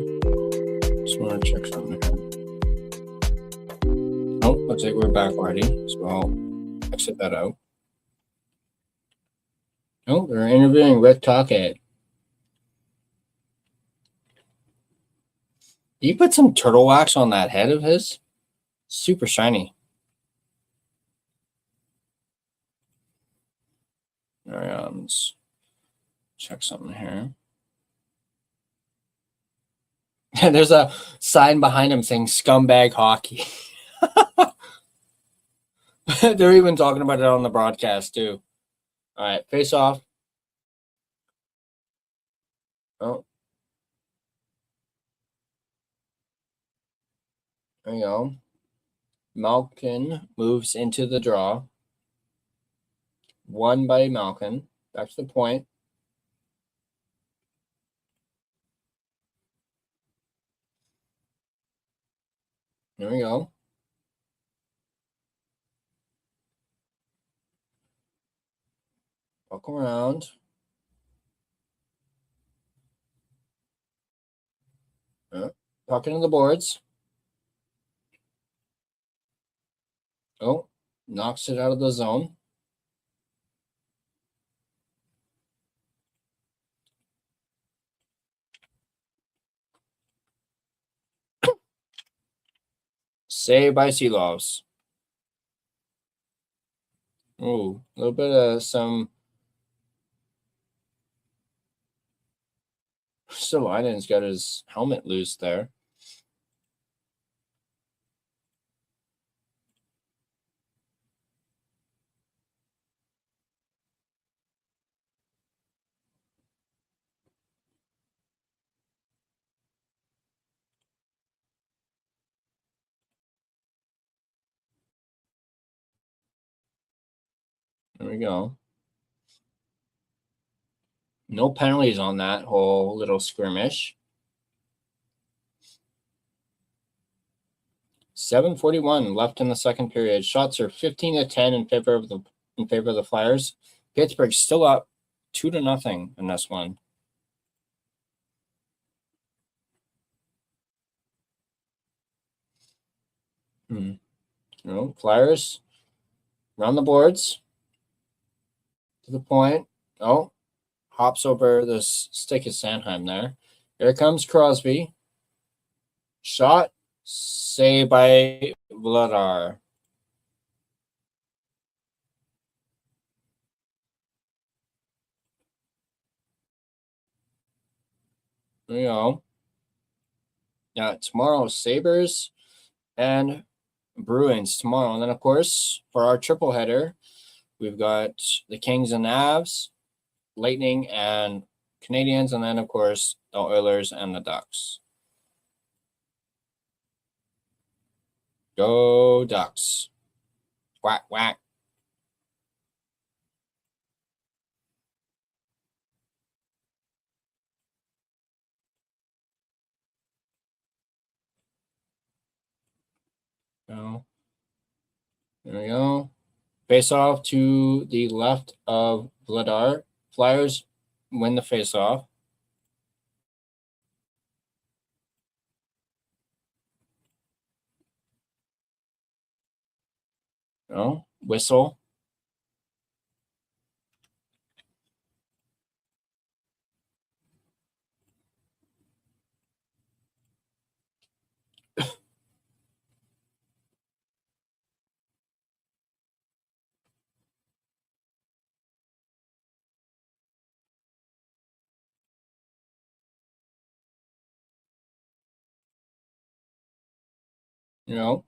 Just want to check something here. Oh, looks like we're back already, so I'll exit that out. Oh, they're interviewing Rick Tocchet. You put some turtle wax on that head of his? Super shiny. All right, let's check something here. There's a sign behind him saying scumbag hockey. They're even talking about it on the broadcast too. All right, face off. Oh. There you go. Malkin moves into the draw. Won by Malkin. Back to the point. There we go. Walk around. Puck into the boards. Oh, knocks it out of the zone. Save by Seelovs. Ooh, a little bit of some. Stilainen's got his helmet loose there. There we go. No penalties on that whole little skirmish. 7:41 left in the second period. Shots are 15-10 in favor of the Flyers. Pittsburgh still up 2-0 in this one. Flyers run the boards to the point. Oh, hops over the stick of Sanheim there. Here comes Crosby. Shot. Saved by Vladar. There you go. Now, tomorrow, Sabres and Bruins tomorrow. And then, of course, for our triple header, we've got the Kings and Avs, Lightning and Canadians, and then, of course, the Oilers and the Ducks. Go Ducks. Whack, whack. Go. There we go. Face off to the left of Vladar. Flyers win the face off. No, whistle.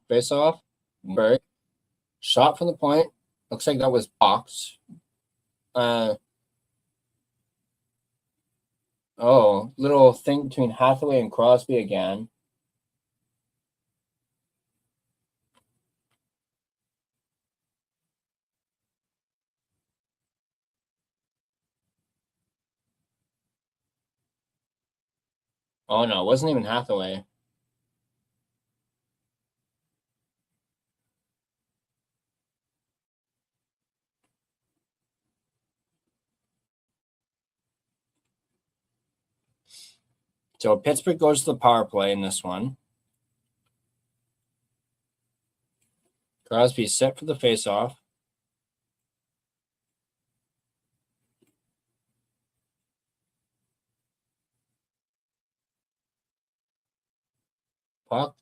Face off. Break. Shot from the point. Looks like that was boxed. Little thing between Hathaway and Crosby again. Oh, no, it wasn't even Hathaway. So Pittsburgh goes to the power play in this one. Crosby's set for the faceoff. Puck.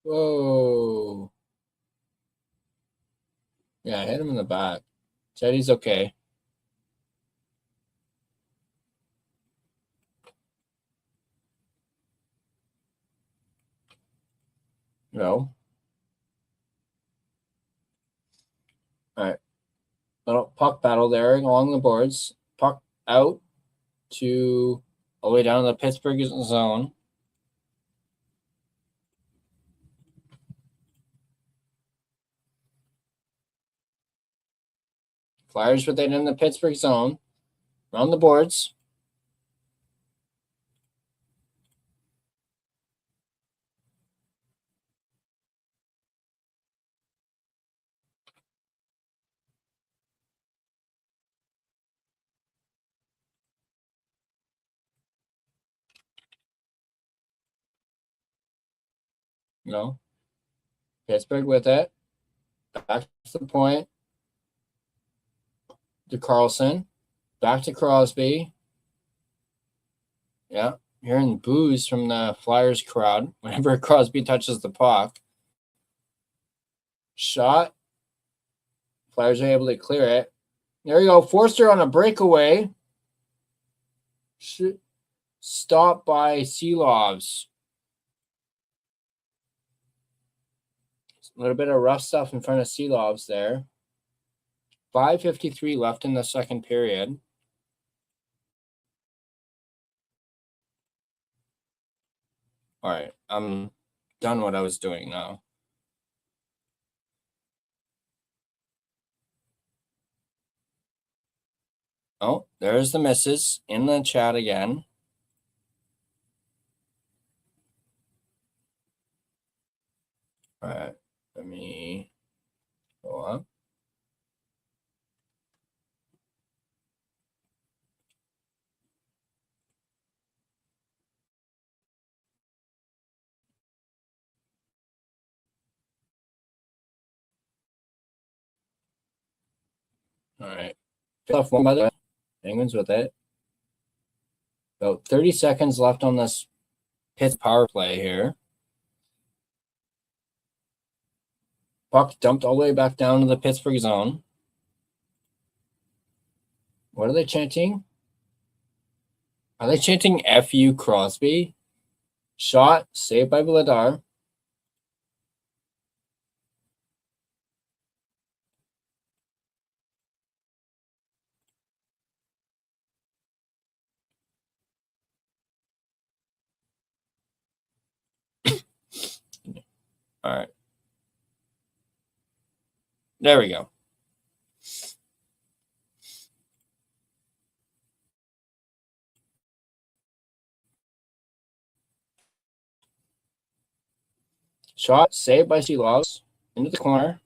Whoa. Yeah, hit him in the back. Said he's okay. No. All right. Little puck battle there along the boards. Puck out to all the way down to the Pittsburgh zone. Flyers with it in the Pittsburgh zone. Around the boards. Pittsburgh with it. Back to the point. To Carlson. Back to Crosby. Yeah. Hearing boos from the Flyers crowd whenever Crosby touches the puck. Shot. Flyers are able to clear it. There you go. Forster on a breakaway. Stopped by Seelovs. A little bit of rough stuff in front of Seelovs there. 5:53 left in the second period. All right, I'm done what I was doing now. Oh, there's the misses in the chat again. All right, let me go up. All right. Off one by the Penguins with it. About 30 seconds left on this Pitt power play here. Puck dumped all the way back down to the Pittsburgh zone. What are they chanting? Are they chanting F.U. Crosby? Shot, saved by Vladar. All right. There we go. Shot, saved by Sealogs. Into the corner.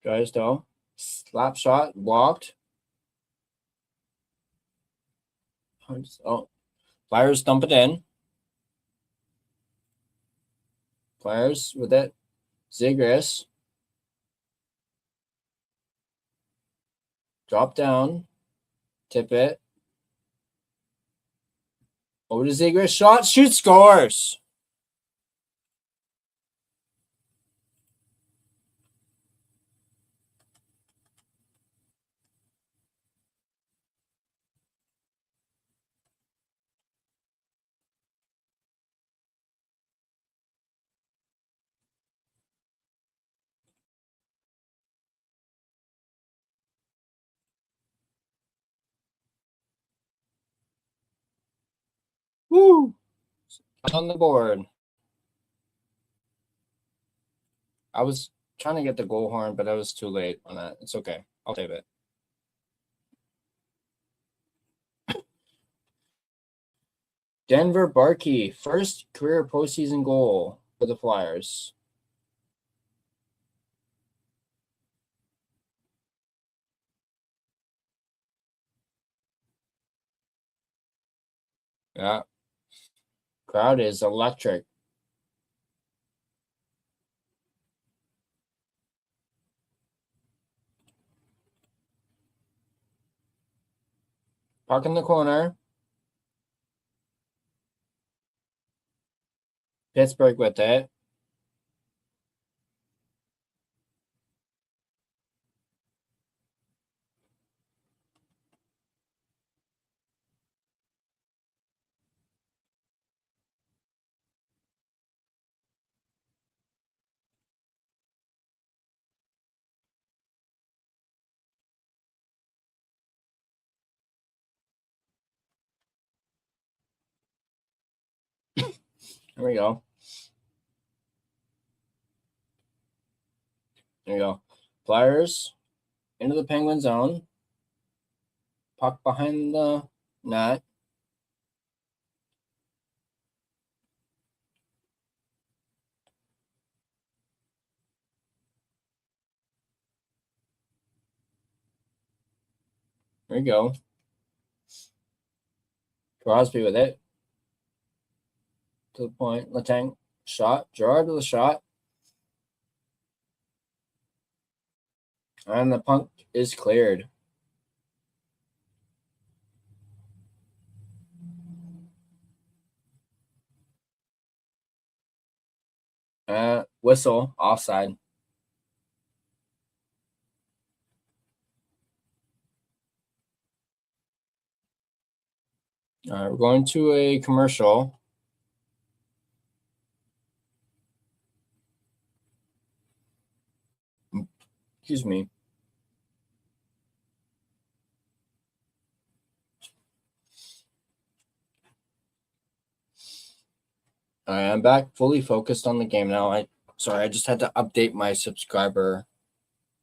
Drysdale. Slap shot, blocked. Oh, Flyers dump it in. Flyers with it. Zegras. Drop down. Tip it. Over to Zegras. Shot, shoot, scores. Woo! On the board. I was trying to get the goal horn, but I was too late on that. It's okay. I'll save it. Denver Barkey, first career postseason goal for the Flyers. Yeah. Crowd is electric. Puck in the corner. Pittsburgh with it. There we go. There you go. Flyers into the Penguin zone. Puck behind the net. There you go. Crosby with it. To the point. Letang. Shot. Gerard with a shot. And the puck is cleared. Whistle. Offside. All right, we're going to a commercial. Excuse me. All right, I'm back fully focused on the game now. I just had to update my subscriber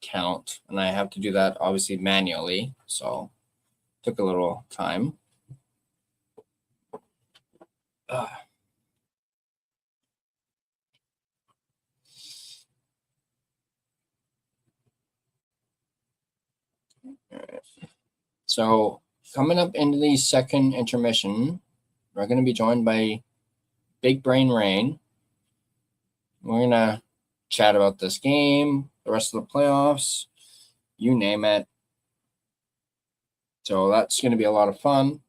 count, and I have to do that obviously manually. So took a little time. So coming up into the second intermission, we're going to be joined by Big Brain Rain. We're going to chat about this game, the rest of the playoffs, you name it. So that's going to be a lot of fun.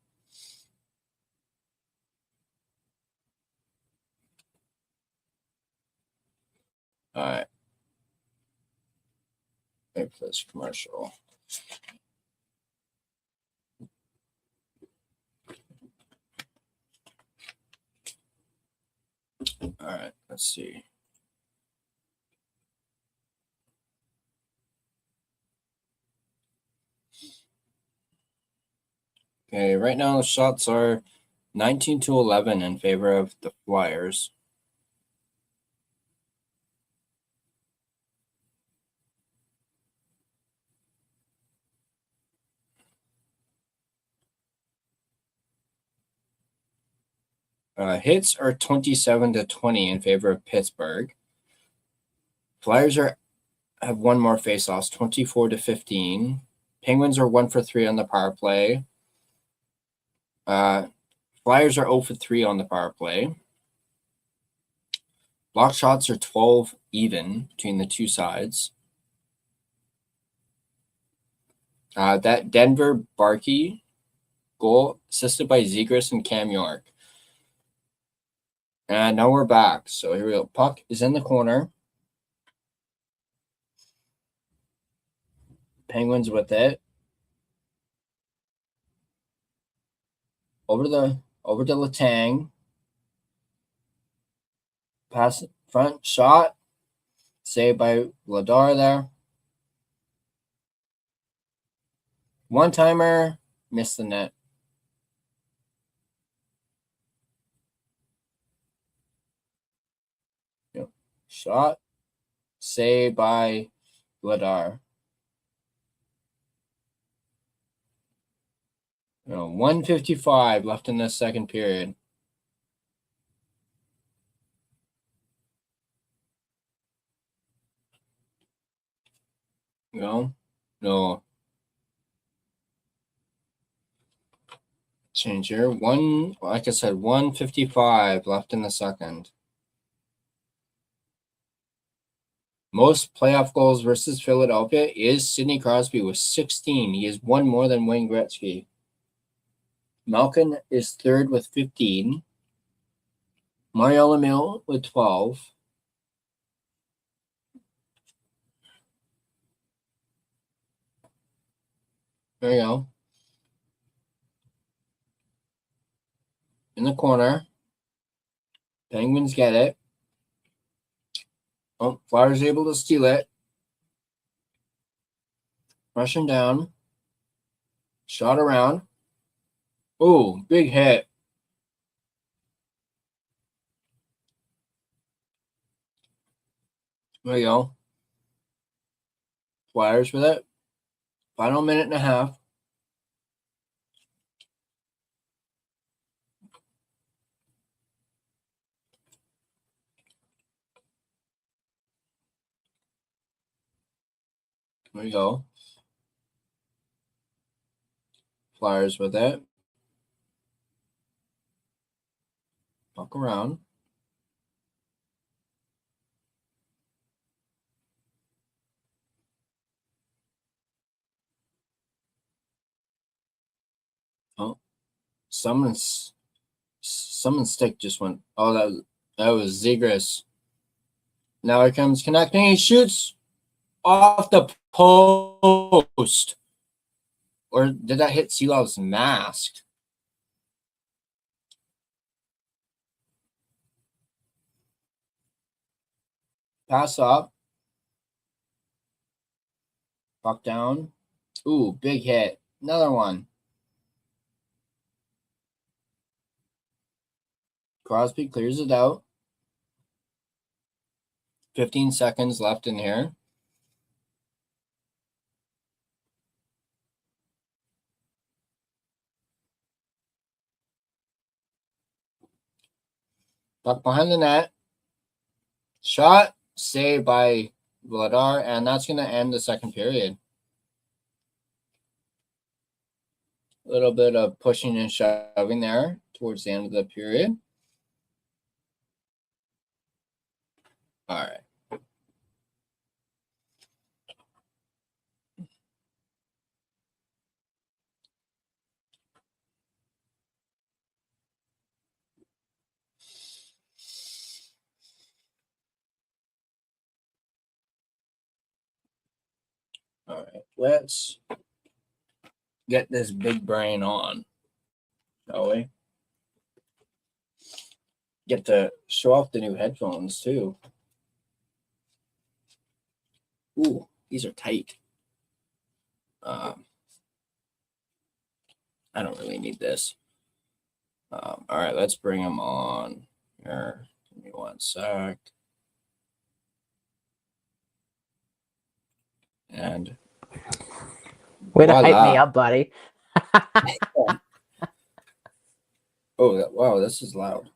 All right. Wait for this commercial. All right, let's see. Okay, right now the shots are 19-11 in favor of the Flyers. Hits are 27-20 in favor of Pittsburgh. Flyers have one more faceoffs, 24-15. Penguins are 1 for 3 on the power play. Flyers are 0 for 3 on the power play. Block shots are 12 even between the two sides. That Denver Barkey goal assisted by Zegras and Cam York. And now we're back. So here we go. Puck is in the corner. Penguins with it. Over to Letang. Pass front shot. Saved by Vladar there. One timer. Missed the net. Shot. Saved by Vladar. 1:55 left in the second period. No. Change here. Like I said, 1:55 left in the second. Most playoff goals versus Philadelphia is Sidney Crosby with 16. He has one more than Wayne Gretzky. Malkin is third with 15. Mario Lemieux with 12. There you go. In the corner. Penguins get it. Oh, Flyers able to steal it. Rushing down. Shot around. Oh, big hit. There you go. Flyers with it. Final minute and a half. There you go. Flyers with it. Walk around. Oh, someone's stick just went. Oh, that was Zegras. Now here comes connecting. He shoots off the post. Or did that hit Silov's mask? Pass up. Puck down. Ooh, big hit. Another one. Crosby clears it out. 15 seconds left in here. Puck behind the net. Shot. Saved by Vladar. And that's going to end the second period. A little bit of pushing and shoving there towards the end of the period. All right. All right, let's get this big brain on, shall we? Get to show off the new headphones too. Ooh, these are tight. I don't really need this. All right, let's bring them on here. Give me one sec. And way to hype me voila. up, buddy. Oh, wow, this is loud.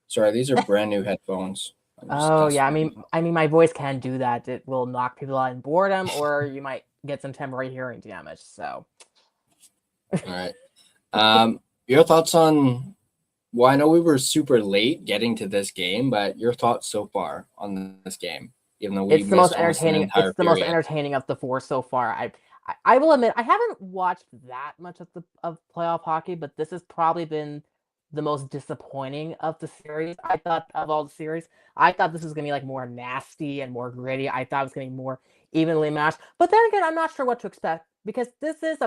Sorry, these are brand new headphones. Oh yeah, I mean, my voice can do that. It will knock people out in boredom, or you might get some temporary hearing damage. So, all right. Your thoughts on? Well, I know we were super late getting to this game, but your thoughts so far on this game, even though we it's the most missed almost an entertaining. entire It's the most period. entertaining of the four so far. I will admit I haven't watched that much of playoff hockey, but this has probably been the most disappointing of the series. I thought of all the series, I thought this was gonna be like more nasty and more gritty. I thought it was gonna be more evenly matched. But then again, I'm not sure what to expect because this is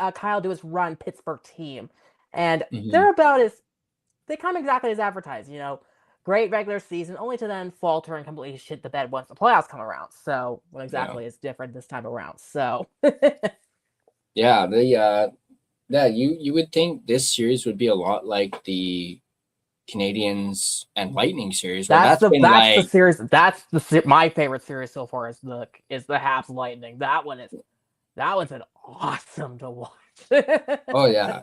a Kyle Dewis run Pittsburgh team, and Mhm. they're about as they come exactly as advertised. You know, great regular season, only to then falter and completely shit the bed once the playoffs come around. So what exactly is different this time around? So Yeah, you would think this series would be a lot like the Canadians and Lightning series, where that's been that's the like, series. My favorite series so far is the Habs Lightning. That one's been awesome to watch. oh yeah,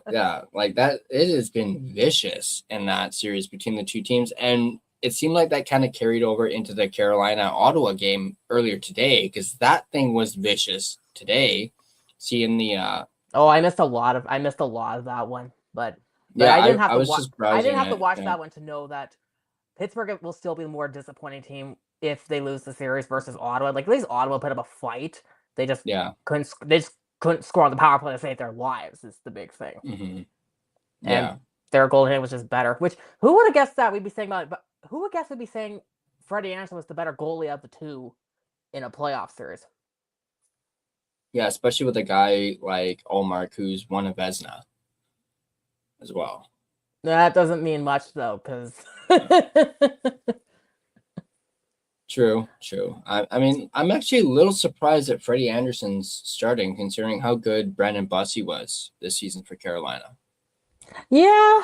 like that. It has been vicious in that series between the two teams, and it seemed like that kind of carried over into the Carolina Ottawa game earlier today because that thing was vicious today. Seeing the Oh, I missed a lot of that one, but yeah, I didn't have I to was watch. just I didn't browsing have to it. watch Yeah. that one to know that Pittsburgh will still be the more disappointing team if they lose the series versus Ottawa. Like at least Ottawa put up a fight. They just Yeah. couldn't score on the power play to save their lives. Is the big thing. Mm-hmm. And Yeah. their goaltending was just better. Which who would have guessed that we'd be saying about it? But who would guess we'd be saying Freddie Anderson was the better goalie of the two in a playoff series? Yeah, especially with a guy like Olmark who's won a Vezina as well. That doesn't mean much though, because True. I mean, I'm actually a little surprised that Freddie Anderson's starting, considering how good Brandon Bussey was this season for Carolina. yeah.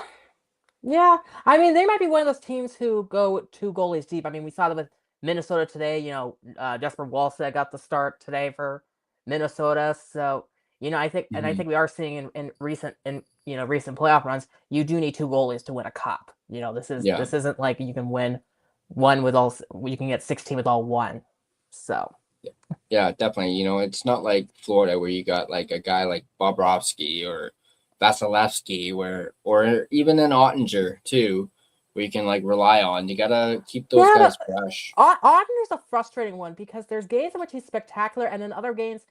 I mean, they might be one of those teams who go two goalies deep. I mean, we saw that with Minnesota today. You know, Jesper Walsed got the start today for Minnesota. So, you know, I think we are seeing in recent playoff runs, you do need two goalies to win a cup. You know, this isn't like you can win one with all. You can get 16 with all one. So. Yeah, definitely. You know, it's not like Florida where you got like a guy like Bobrovsky or Vasilevsky, or even an Ottinger too, where you can like rely on. You gotta keep those guys fresh. Ottinger's a frustrating one because there's games in which he's spectacular, and then other games,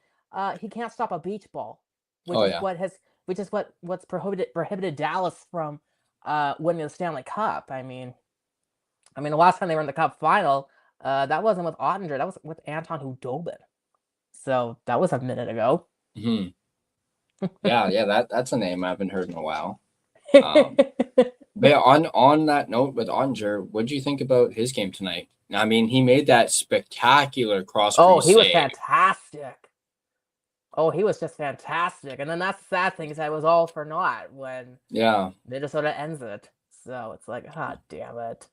he can't stop a beach ball, which is what's prohibited Dallas from winning the Stanley Cup. I mean, the last time they were in the Cup final, that wasn't with Ottinger, that was with Anton Khudobin. So that was a minute ago. Mm-hmm. Yeah, that's a name I haven't heard in a while. But on that note with Ottinger, what do you think about his game tonight? I mean, he made that spectacular cross. Oh, he was fantastic. Oh, he was just fantastic. And then that's the sad thing is that it was all for naught when Minnesota ends it. So it's like, damn it.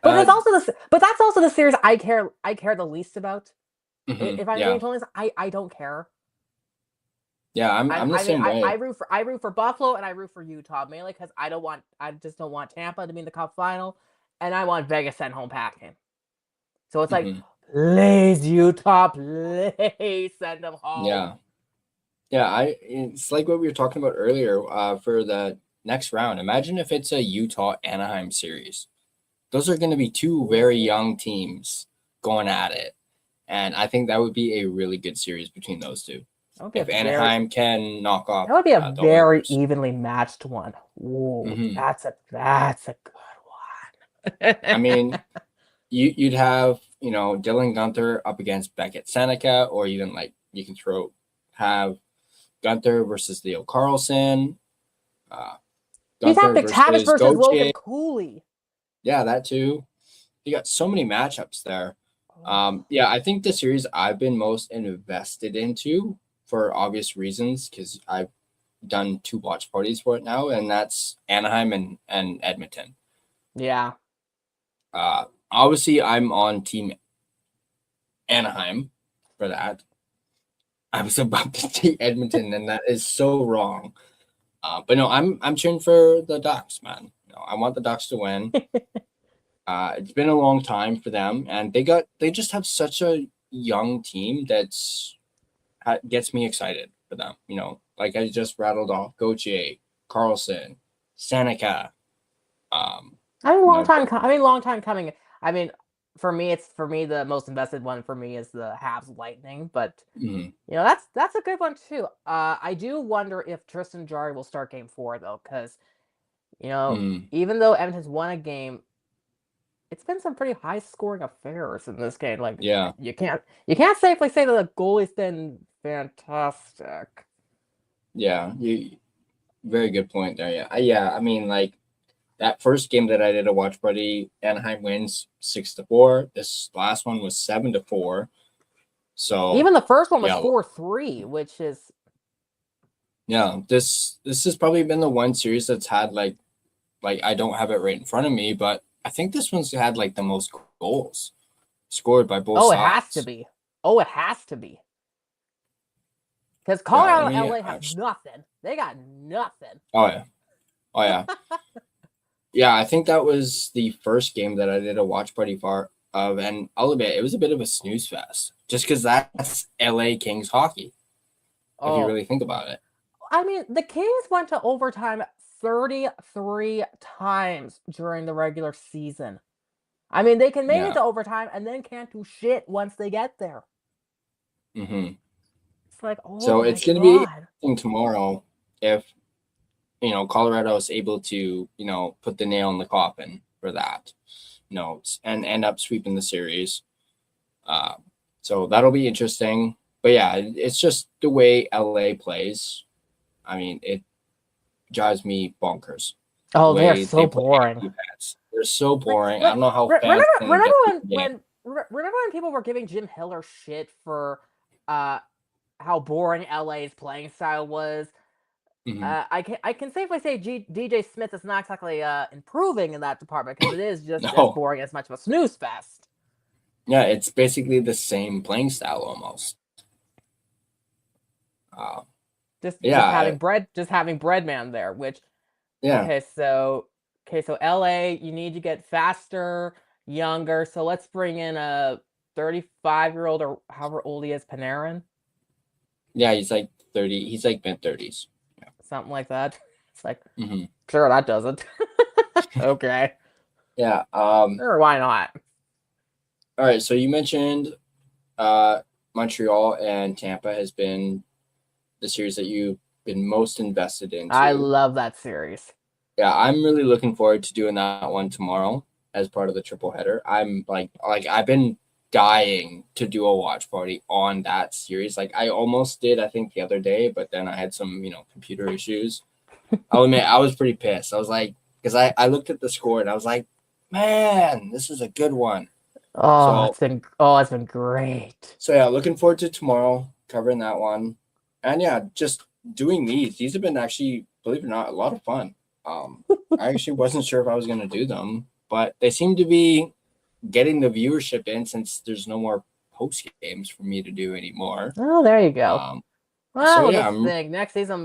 But that's also the series I care the least about. Mm-hmm, if I'm being totally honest, I don't care. Yeah, I'm the same way. I root for Buffalo and I root for Utah mainly because I just don't want Tampa to be in the Cup final, and I want Vegas sent home packing. So it's like, please Utah, please send them home. It's like what we were talking about earlier for the next round. Imagine if it's a Utah Anaheim series. Those are going to be two very young teams going at it, and I think that would be a really good series between those two. If Anaheim can knock off, that would be a very evenly matched one. Ooh, that's a good one. I mean, you'd have, Dylan Gunther up against Beckett Seneca, or even like you can have Gunther versus Leo Carlson, He's Gunther having McTavish versus versus Gauthier. Logan Cooley. Yeah, that too. You got so many matchups there. Oh. Yeah, I think the series I've been most invested into for obvious reasons, because I've done 2 watch parties for it now, and that's Anaheim and Edmonton. Yeah. Obviously, I'm on Team Anaheim for that. I was about to say Edmonton, and that is so wrong. But no, I'm cheering for the Ducks, man. I want the Ducks to win. It's been a long time for them, and they just have such a young team that's gets me excited for them. Like I just rattled off Gauthier, Carlson, Seneca. Long time coming. I mean, for me, the most invested one for me is the Habs Lightning, but that's a good one too. I do wonder if Tristan Jarry will start Game 4 though, because even though Edmonton's won a game, it's been some pretty high scoring affairs in this game. Like, Yeah, you can't safely say that the goalie's been fantastic. yeah, very good point there. Yeah. I mean, like that first game that I did a watch party, Anaheim wins 6-4. This last one was 7-4. So even the first one was 4-3, which is this has probably been the one series that's had like I don't have it right in front of me, but I think this one's had like the most goals scored by both sides. It has to be. Because Colorado and LA have nothing. They got nothing. Oh yeah. Yeah, I think that was the first game that I did a watch party of, and I'll admit it was a bit of a snooze fest, just because that's LA Kings hockey. If you really think about it. I mean, the Kings went to overtime 33 times during the regular season. I mean, they can make it to overtime and then can't do shit once they get there. Mm-hmm. It's like, so it's going to be interesting tomorrow if Colorado is able to put the nail in the coffin for that, and end up sweeping the series. So that'll be interesting. But yeah, it's just the way LA plays. I mean, it drives me bonkers. Oh, they're so boring. They're so boring. I don't know how fans remember when people were giving Jim Hiller shit for how boring LA's playing style was. Mm-hmm. I can safely say DJ Smith is not exactly improving in that department, because it is just as boring as much of a snooze fest. Yeah, it's basically the same playing style almost. Just having Breadman there, which okay, so LA, you need to get faster, younger. So let's bring in a 35-year-old or however old he is, Panarin. Yeah, he's like 30. He's like mid-30s. Yeah. Something like that. It's like, sure, that doesn't. Okay. Yeah. Sure, why not? All right. So you mentioned Montreal and Tampa has been the series that you've been most invested in. I love that series. Yeah, I'm really looking forward to doing that one tomorrow as part of the triple header. I'm like I've been dying to do a watch party on that series. Like I almost did, I think, the other day, but then I had some, computer issues. I'll admit I was pretty pissed. I was like, because I looked at the score and I was like, man, this is a good one. It's been great. So yeah, looking forward to tomorrow covering that one. And yeah, just doing these. These have been actually, believe it or not, a lot of fun. I actually wasn't sure if I was going to do them, but they seem to be getting the viewership in since there's no more post games for me to do anymore. Oh, there you go. Well, so, think next season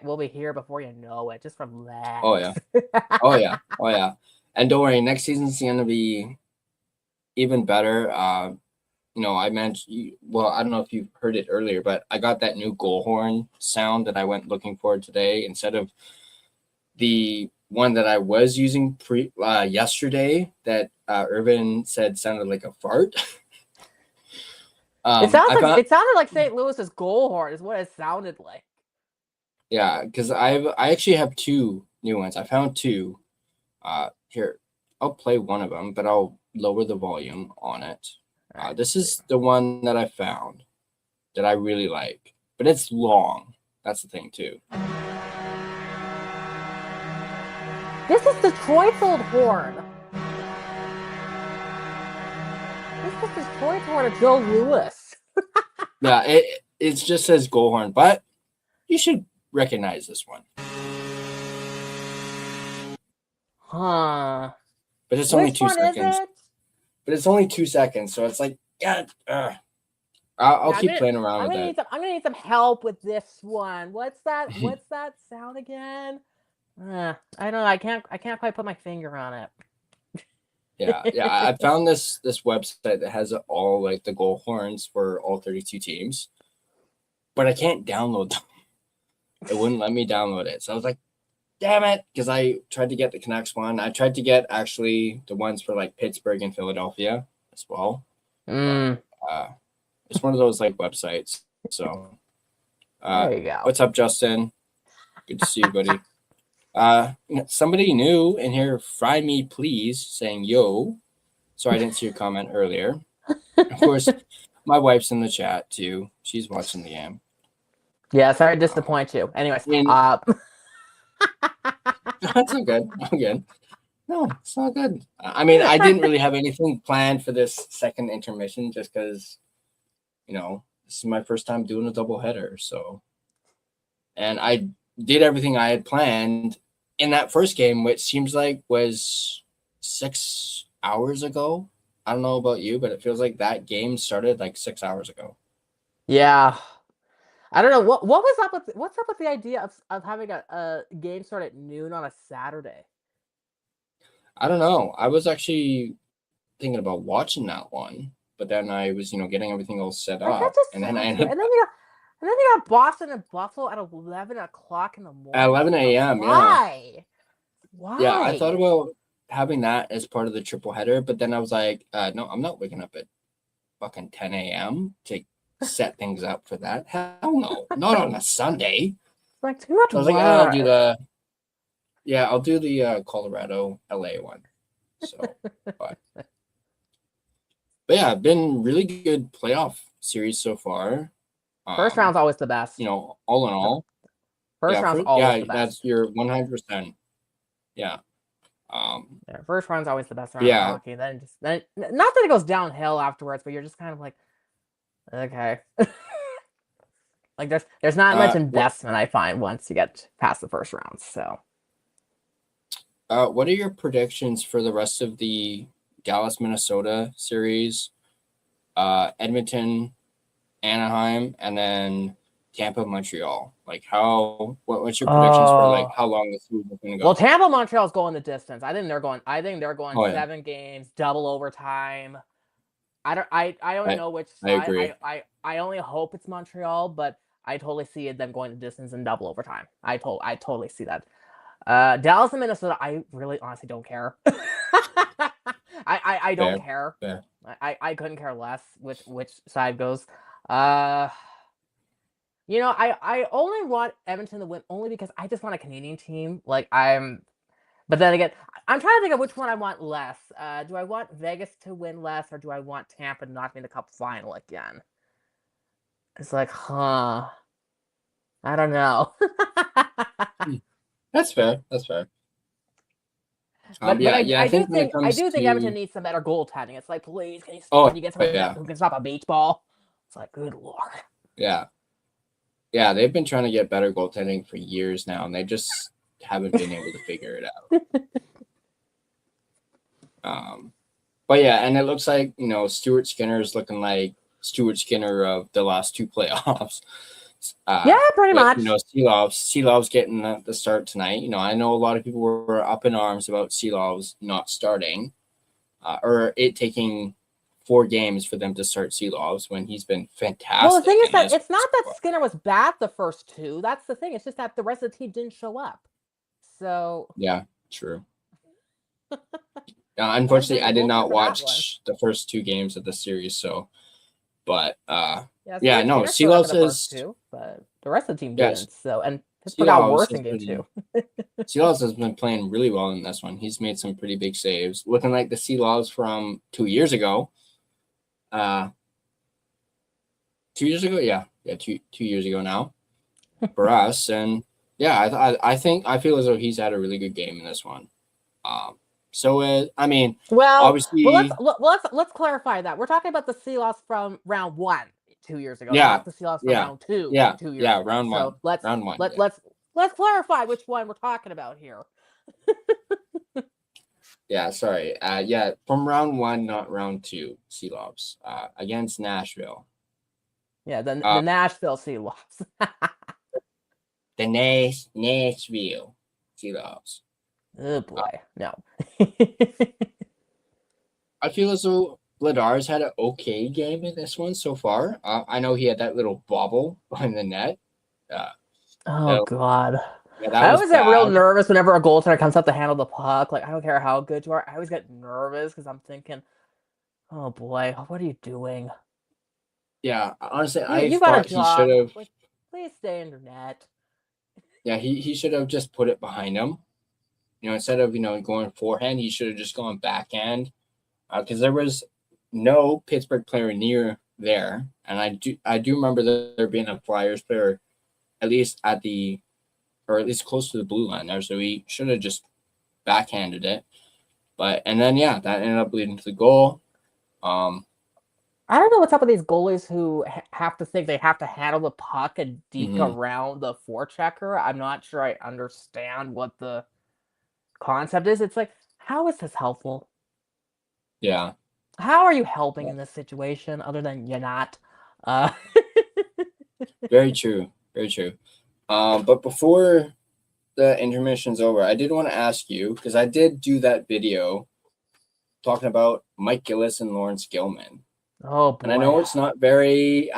we'll be here before you know it. Just relax. Oh yeah. And don't worry, next season's going to be even better. I mentioned, well, I don't know if you heard it earlier, but I got that new goal horn sound that I went looking for today instead of the one that I was using yesterday that Irvin said sounded like a fart. It sounded like St. Louis's goal horn is what it sounded like. Yeah, because I actually have 2 new ones. I found 2. Here, I'll play one of them, but I'll lower the volume on it. This is the one that I found that I really like, but it's long. That's the thing too. This is Detroit's old horn. This is Detroit's horn of Joe Louis. Yeah, it just says goal horn, but you should recognize this one. Huh. But it's only Which 2 one seconds. is it? But it's only 2 seconds, so it's like, yeah. I'll keep playing around with that. I'm gonna need some help with this one. What's that? What's that sound again? I don't know. I can't quite put my finger on it. Yeah. I found this website that has all like the goal horns for all 32 teams, but I can't download them. It wouldn't let me download it, so I was like, damn it, because I tried to get the Canucks one. I tried to get actually the ones for like Pittsburgh and Philadelphia as well. It's one of those like websites. So there you go. What's up, Justin? Good to see you, buddy. Somebody new in here, Fry Me Please, saying yo. Sorry, I didn't see your comment earlier. Of course, my wife's in the chat too. She's watching the game. Yeah, sorry to disappoint you. Anyways, That's not good. I'm good. No, it's not good. I mean, I didn't really have anything planned for this second intermission just because, this is my first time doing a doubleheader. So, and I did everything I had planned in that first game, which seems like was 6 hours ago. I don't know about you, but it feels like that game started like 6 hours ago. Yeah. I don't know what's up with the idea of having a game start at noon on a Saturday. I don't know. I was actually thinking about watching that one, but then I was, getting everything all set up, and then I ended up. And then you got Boston and Buffalo at 11 o'clock in the morning. At 11 a.m. Why? Yeah. Why? Yeah, I thought about having that as part of the triple header, but then I was like, no, I'm not waking up at fucking 10 a.m. to set things up for that. Hell no, not on a Sunday. It's like too much. I was like, I'll do the Colorado LA one. So, but yeah, been really good playoff series so far. First round's always the best. All in all. First round's always the best. That's your 100%. Yeah. First round's always the best round of hockey. Then not that it goes downhill afterwards, but you're just kind of like, okay. Like there's not much investment I find once you get past the first round. So what are your predictions for the rest of the Dallas Minnesota series? Edmonton, Anaheim, and then Tampa, Montreal. Like what's your predictions for like how long this series is gonna go? Well, Tampa, Montreal's going the distance. I think they're going 7 games, double overtime. I don't know which side. I agree. I only hope it's Montreal, but I totally see them going the distance in double overtime. I totally see that. Dallas and Minnesota, I really honestly don't care. I don't care. Fair. I couldn't care less which side goes. I only want Edmonton to win only because I just want a Canadian team. But then again, I'm trying to think of which one I want less. Do I want Vegas to win less, or do I want Tampa to not be in the Cup final again? It's like, I don't know. That's fair. I do think Edmonton needs some better goaltending. It's like, please, can you get someone who can stop a beach ball? It's like, good Lord. Yeah, they've been trying to get better goaltending for years now, and they just haven't been able to figure it out. But yeah, and it looks like Stuart Skinner is looking like Stuart Skinner of the last 2 playoffs. Pretty much. Seelov's getting the start tonight. I know a lot of people were up in arms about Seelov's not starting, or it taking 4 games for them to start Seelov's when he's been fantastic. Well, the thing is that it's not that Skinner was bad the first 2. That's the thing. It's just that the rest of the team didn't show up. So yeah, true. Unfortunately, I did not watch the first 2 games of the series. So, but Seelov says, but the rest of the team didn't. So, and Pittsburgh got Seahawks worse has in game been 2. Seahawks has been playing really well in this one. He's made some pretty big saves, looking like the Seahawks from 2 years ago. 2 years ago, yeah, 2 years ago now for us. And yeah, I feel as though he's had a really good game in this one. I mean, Well, obviously, let's clarify that. We're talking about the Seahawks from round 1 2 years ago, yeah, not the Seahawks from yeah, round 2 yeah, 2 years yeah, ago. round one, So let's round one, yeah. let's clarify which one we're talking about here. Yeah, sorry. Yeah, from round 1, not round 2, Seahawks against Nashville. Yeah, the Nashville Seahawks. The Nashville Seahawks. Oh boy, no. I feel as though Vladar's had an okay game in this one so far. I know he had that little bobble behind the net. Oh god. Yeah, that I was always get real bad. nervous whenever a goaltender comes up to handle the puck. Like, I don't care how good you are. I always get nervous because I'm thinking, oh boy, what are you doing? Yeah, honestly, You, I you got a thought he should job. have. Like, please stay in your net. Yeah, he should have just put it behind him. Instead of going forehand, he should have just gone backhand. Because there was no Pittsburgh player near there, and I do remember there being a Flyers player, at least at least close to the blue line there. So he should have just backhanded it. And then that ended up leading to the goal. I don't know what's up with these goalies who have to think they have to handle the puck and deke around the forechecker. I'm not sure I understand what the concept is. It's like, how is this helpful? Yeah. How are you helping in this situation other than you're not? Very true. Very true. But before the intermission's over, I did want to ask you, because I did do that video talking about Mike Gillis and Lawrence Gilman. Oh boy. And I know it's not very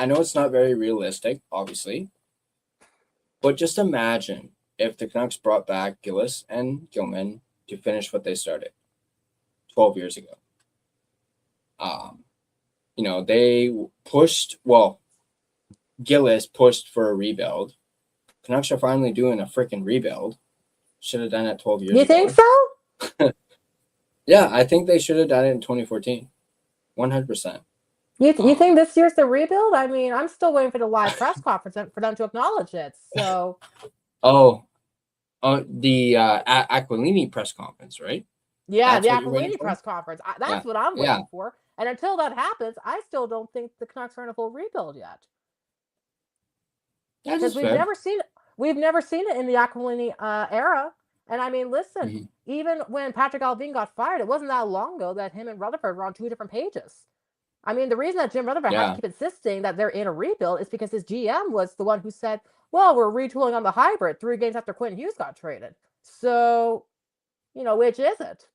realistic, obviously. But just imagine if the Canucks brought back Gillis and Gilman to finish what they started 12 years ago. They Gillis pushed for a rebuild. Canucks are finally doing a freaking rebuild. Should have done it 12 years ago. You think so? Yeah, I think they should have done it in 2014. 100%. You think this year's the rebuild? I mean, I'm still waiting for the live press conference for them to acknowledge it. So. The Aquilini press conference, right? Yeah, That's the what you're waiting Aquilini for? press conference. That's what I'm waiting for. And until that happens, I still don't think the Canucks are in a full rebuild yet. Because we've never seen it in the Aquilini era. And I mean, listen, even when Patrick Allvin got fired, it wasn't that long ago that him and Rutherford were on 2 different pages. I mean, the reason that Jim Rutherford had to keep insisting that they're in a rebuild is because his GM was the one who said, well, we're retooling on the hybrid 3 games after Quentin Hughes got traded. So, which is it?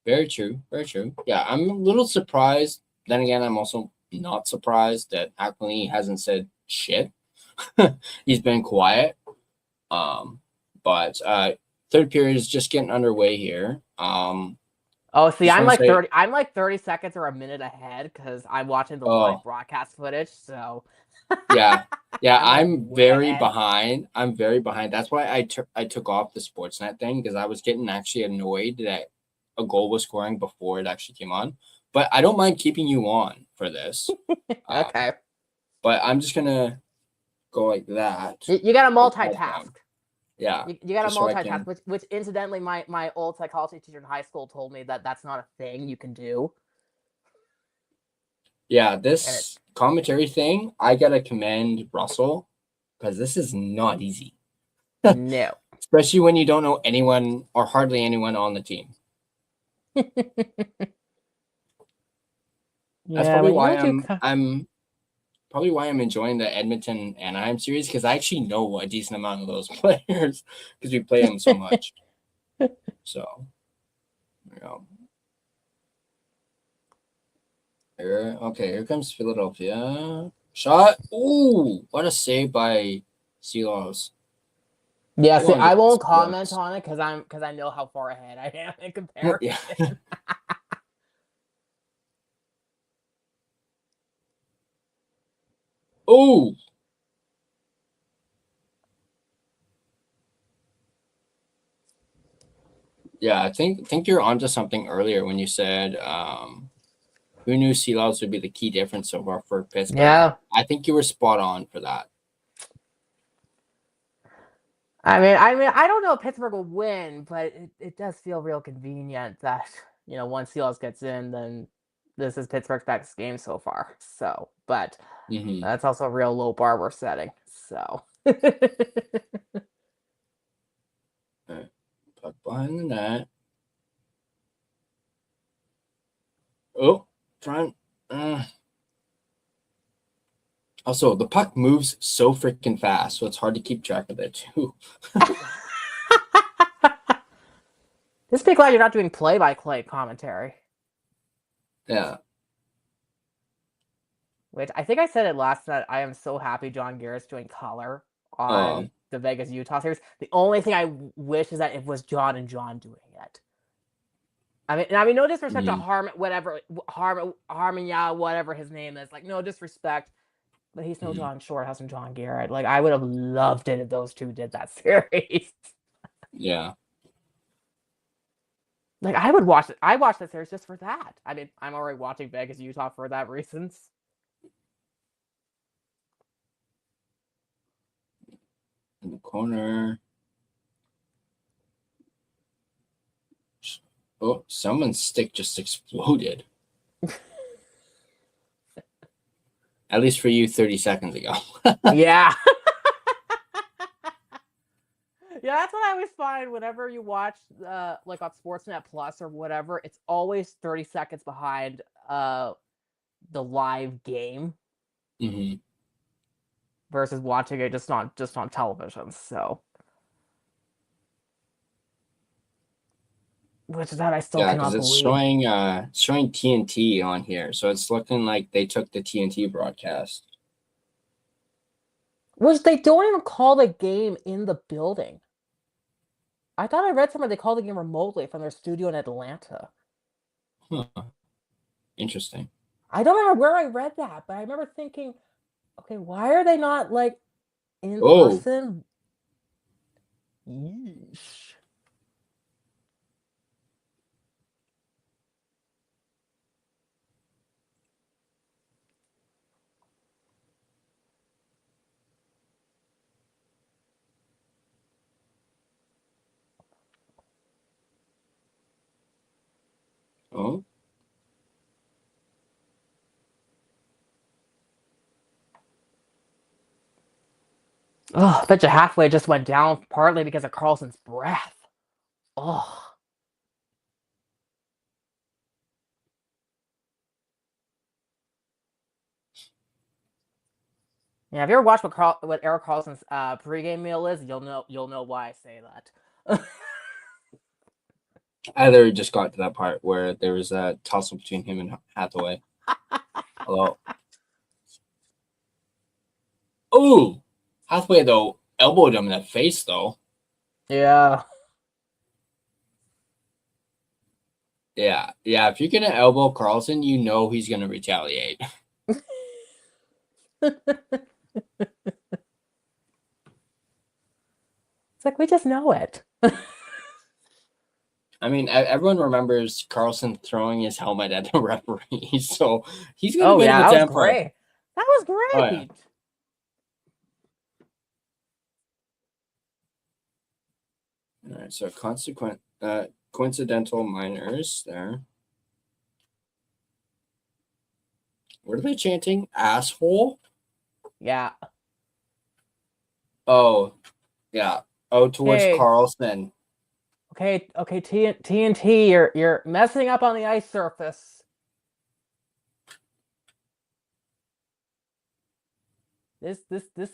Very true. Very true. Yeah, I'm a little surprised. Then again, I'm also not surprised that Aquilini hasn't said shit. He's been quiet. But third period is just getting underway here. See, I'm like 30 seconds or a minute ahead because I'm watching the live broadcast footage. So yeah, I'm very behind. That's why I took off the Sportsnet thing, because I was getting actually annoyed that a goal was scoring before it actually came on. But I don't mind keeping you on for this. Okay. But I'm just gonna go like that. You got to multitask. Yeah. You got to multitask, which incidentally, my old psychology teacher in high school told me that that's not a thing you can do. Yeah, this commentary thing, I gotta commend Russell, because this is not easy. No. Especially when you don't know anyone or hardly anyone on the team. That's probably why I'm enjoying the Edmonton Anaheim series, because I actually know a decent amount of those players because we play them so much. So, there we go. Here comes Philadelphia. Shot. Ooh, what a save by Seahawks. Yeah, see, I won't comment on it because I know how far ahead I am in comparison. Yeah. Oh. Yeah, I think you're onto something earlier when you said who knew Sealouts would be the key difference so far for Pittsburgh. Yeah. I think you were spot on for that. I don't know if Pittsburgh will win, but it does feel real convenient that, once Sealouts gets in, then this is Pittsburgh's best game so far. So, but Mm-hmm. that's also a real low bar we're setting. So. Right. Puck behind the net. Oh, front. Also, the puck moves so freaking fast, so it's hard to keep track of it too. Just be glad you're not doing play-by-play commentary. Yeah. Which I think I said it last night. I am so happy John Garrett's doing color on the Vegas Utah series. The only thing I wish is that it was John and John doing it. I mean, no disrespect to Harmon, whatever his name is. Like, no disrespect, but he's no John Shorthouse and John Garrett. Like, I would have loved it if those two did that series. Yeah. Like, I would watch it. I watched that series just for that. I mean, I'm already watching Vegas Utah for that reasons. In the corner. Oh, someone's stick just exploded. At least for you 30 seconds ago. Yeah. Yeah, that's what I always find whenever you watch, like on Sportsnet Plus or whatever. It's always 30 seconds behind the live game versus watching it just on television. So, which that I still cannot because it's believe. showing TNT on here, so it's looking like they took the TNT broadcast. Which they don't even call the game in the building. I thought I read somewhere they called the game remotely from their studio in Atlanta. Huh. Interesting. I don't remember where I read that, but I remember thinking, okay, why are they not like in person? Yeesh. Oh. Oh, I bet you halfway just went down partly because of Carlson's breath. Oh. Yeah, if you ever watched what Eric Carlson's pregame meal is, you'll know why I say that. I literally just got to that part where there was a tussle between him and Hathaway. Hello. Oh, Hathaway though elbowed him in the face though. Yeah. Yeah. If you're gonna elbow Carlson, you know he's gonna retaliate. It's like we just know it. I mean, everyone remembers Carlson throwing his helmet at the referee, so he's gonna win that the was temper. great. That was great. Oh, yeah. All right, so coincidental minors there. What are they chanting? Asshole? Yeah. Oh, yeah. Oh, towards Hey. Carlson. Okay, TNT, you're messing up on the ice surface. This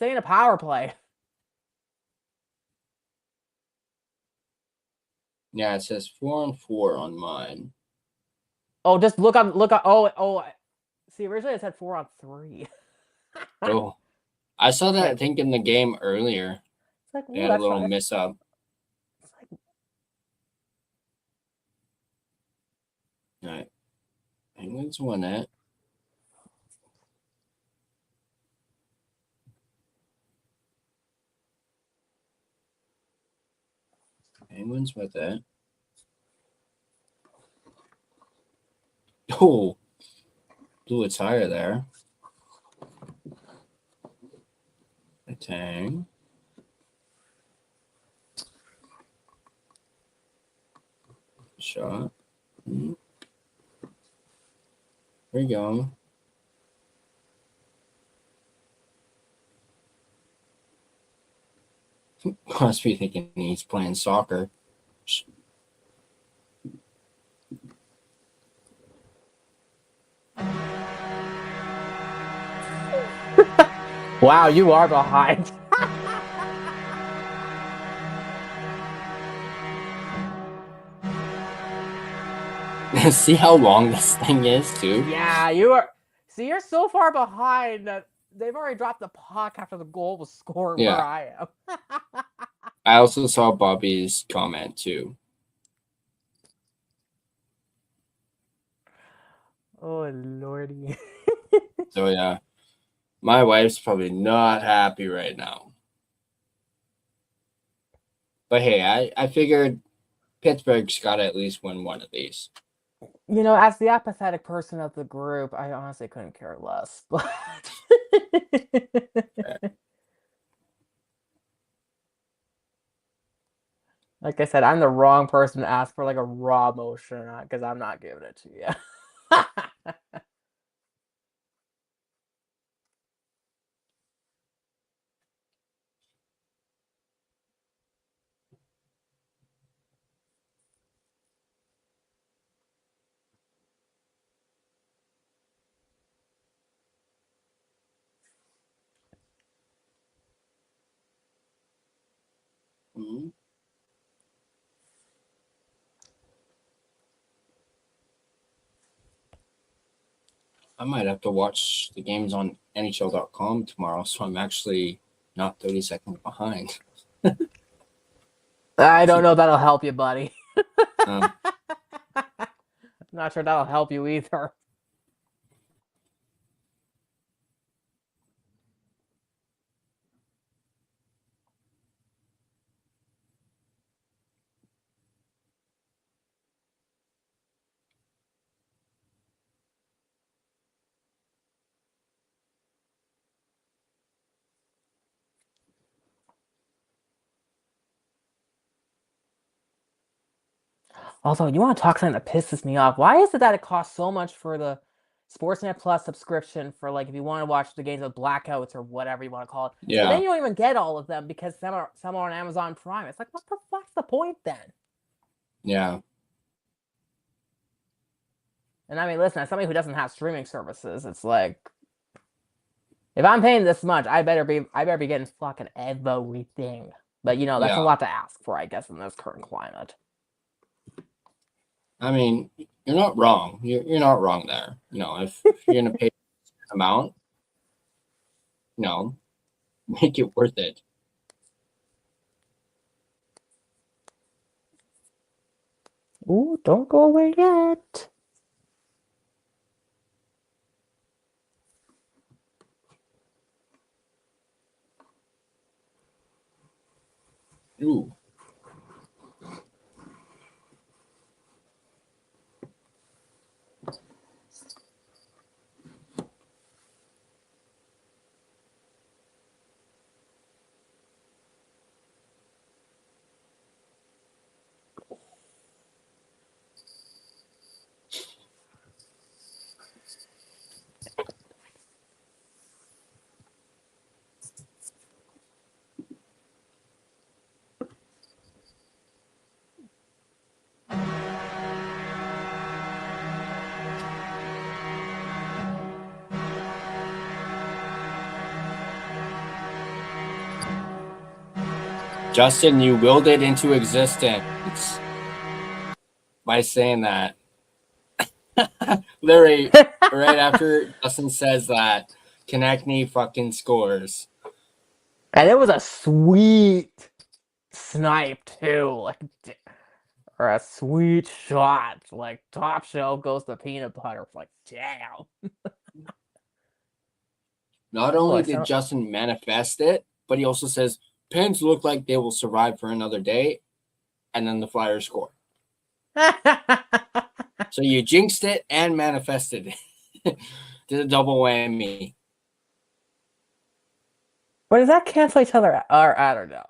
ain't a power play. Yeah, it says 4-on-4 on mine. Oh, just look on. Oh. See, originally it said 4-on-3. Oh, I saw that. I think in the game earlier. It's like, they had a little miss up. Like... All right, Penguins won it. Penguins with it. Oh, blew a tire there. A tang. Shot. There we go. Crosby thinking he's playing soccer. Wow, you are behind. See how long this thing is, too? Yeah, you are. See, you're so far behind that they've already dropped the puck after the goal was scored Yeah. where I am. I also saw Bobby's comment, too. Oh, lordy. So, yeah. My wife's probably not happy right now. But hey, I figured Pittsburgh's got to at least win one of these. You know, as the apathetic person of the group, I honestly couldn't care less. But like I said, I'm the wrong person to ask for like a raw motion because I'm not giving it to you. Mhm. I might have to watch the games on NHL.com tomorrow, so I'm actually not 30 seconds behind. I don't know if that'll help you, buddy. Um, Not sure that'll help you either. Also, you want to talk something that pisses me off? Why is it that it costs so much for the Sportsnet Plus subscription for like if you want to watch the games with blackouts or whatever you want to call it? Yeah. But then you don't even get all of them because some are on Amazon Prime. It's like, what the fuck's the point then? yeah. And I mean, listen, as somebody who doesn't have streaming services, it's like, if I'm paying this much, I better be getting fucking everything. But you know, that's a Yeah. lot to ask for, I guess, in this current climate. I mean, you're not wrong. You're not wrong there. You know, if you're going to pay this amount, you know, make it worth it. Ooh, don't go away yet. Ooh. Justin, you willed it into existence by saying that. Literally, right after Justin says that, Konechny fucking scores. And it was a sweet snipe too, like, or a sweet shot, like top shelf goes to peanut butter. Like, damn. Not Ooh, only I did sound- Justin manifest it, but he also says Pens look like they will survive for another day, and then the Flyers score. So you jinxed it and manifested it. Did a double whammy. But does that cancel each other out? Or I don't know.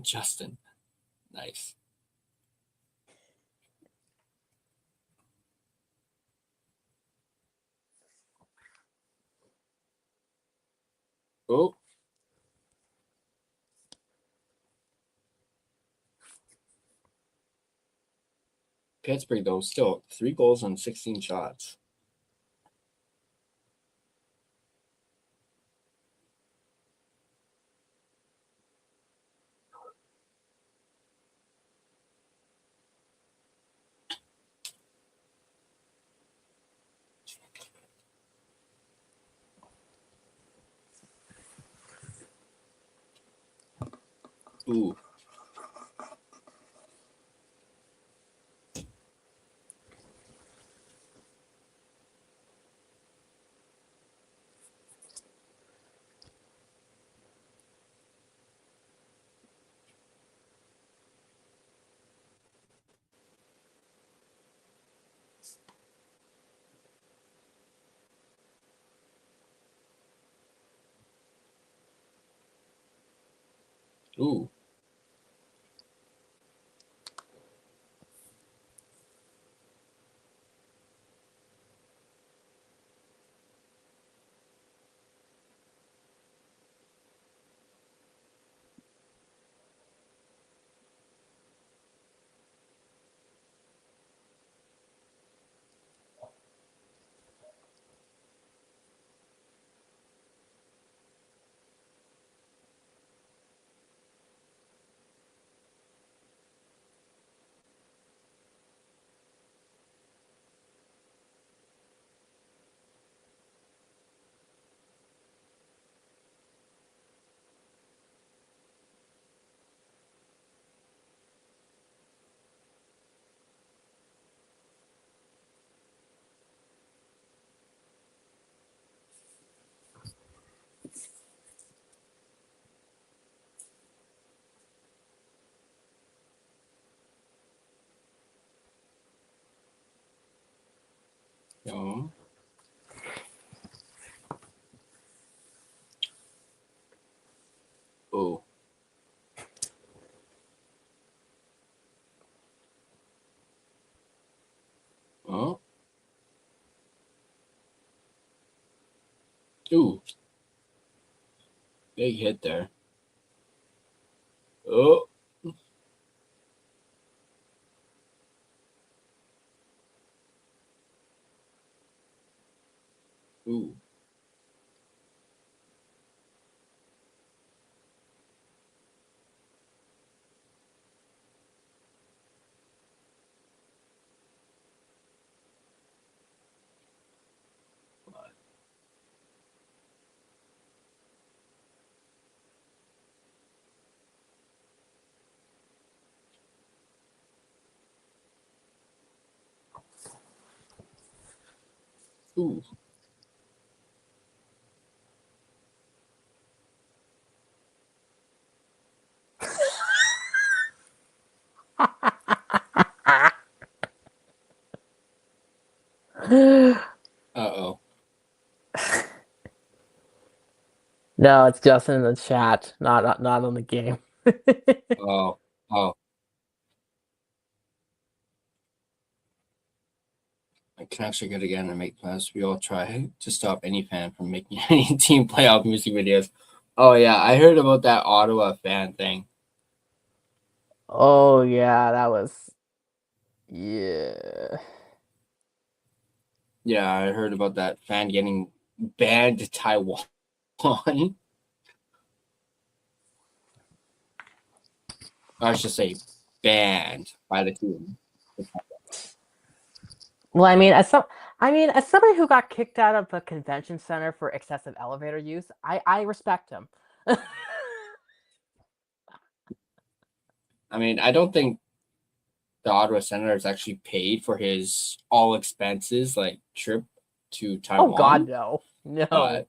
Justin. Nice. Oh. Pittsburgh, though, still 3 goals on 16 shots. Ooh. Ooh. No. Oh. Oh. Ooh. Big hit there. Oh. Ooh. Ooh. Uh-oh. No, it's just in the chat, not on the game. Oh. Oh. I can actually get again and make plans. We all try to stop any fan from making any team playoff music videos. Oh, yeah. I heard about that Ottawa fan thing. Oh yeah, that was yeah. Yeah, I heard about that fan getting banned to Taiwan. I should say banned by the team. Well, as somebody who got kicked out of a convention center for excessive elevator use, I respect him. I mean, I don't think the Ottawa Senators actually paid for his all expenses, like trip to Oh God, Taiwan. no. But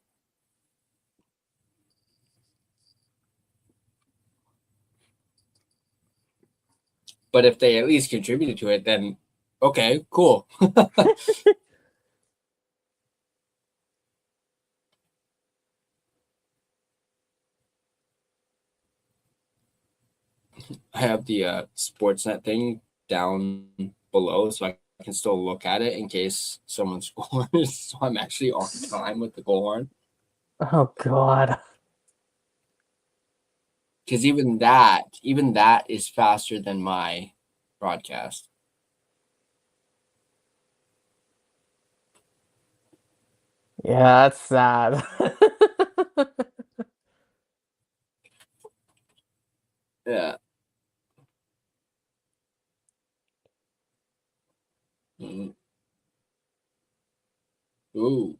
But if they at least contributed to it, then okay, cool. I have the Sportsnet thing down below, so I can still look at it in case someone scores. So I'm actually on time with the goal horn. Oh God. Because even that is faster than my broadcast. Yeah, that's sad. Yeah. Mm. Ooh.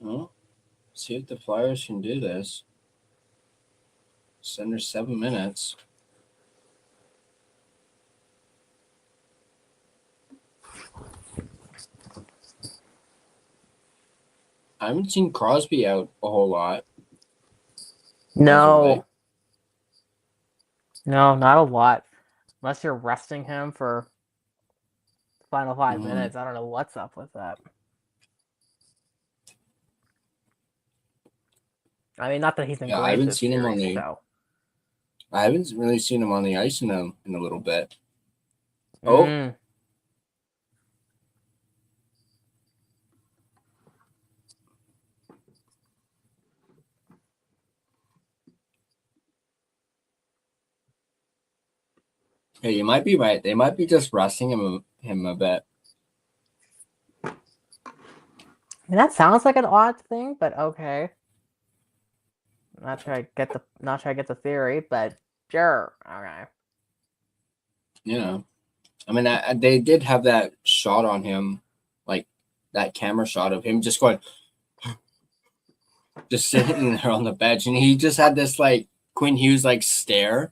Well, see if the Flyers can do this. It's under 7 minutes. I haven't seen Crosby out a whole lot. No, not a lot. Unless you're resting him for the final 5 minutes. I don't know what's up with that. I mean, not that he's been Yeah, great. I haven't this seen him on series, the. so. I haven't really seen him on the ice in a little bit. Oh. Mm. Yeah, you might be right. They might be just rusting him a bit. I mean, that sounds like an odd thing, but okay. Not sure I get the theory, but sure. Okay. You know, I mean, they did have that shot on him, like that camera shot of him just going, just sitting there on the bench, and he just had this like Quinn Hughes like stare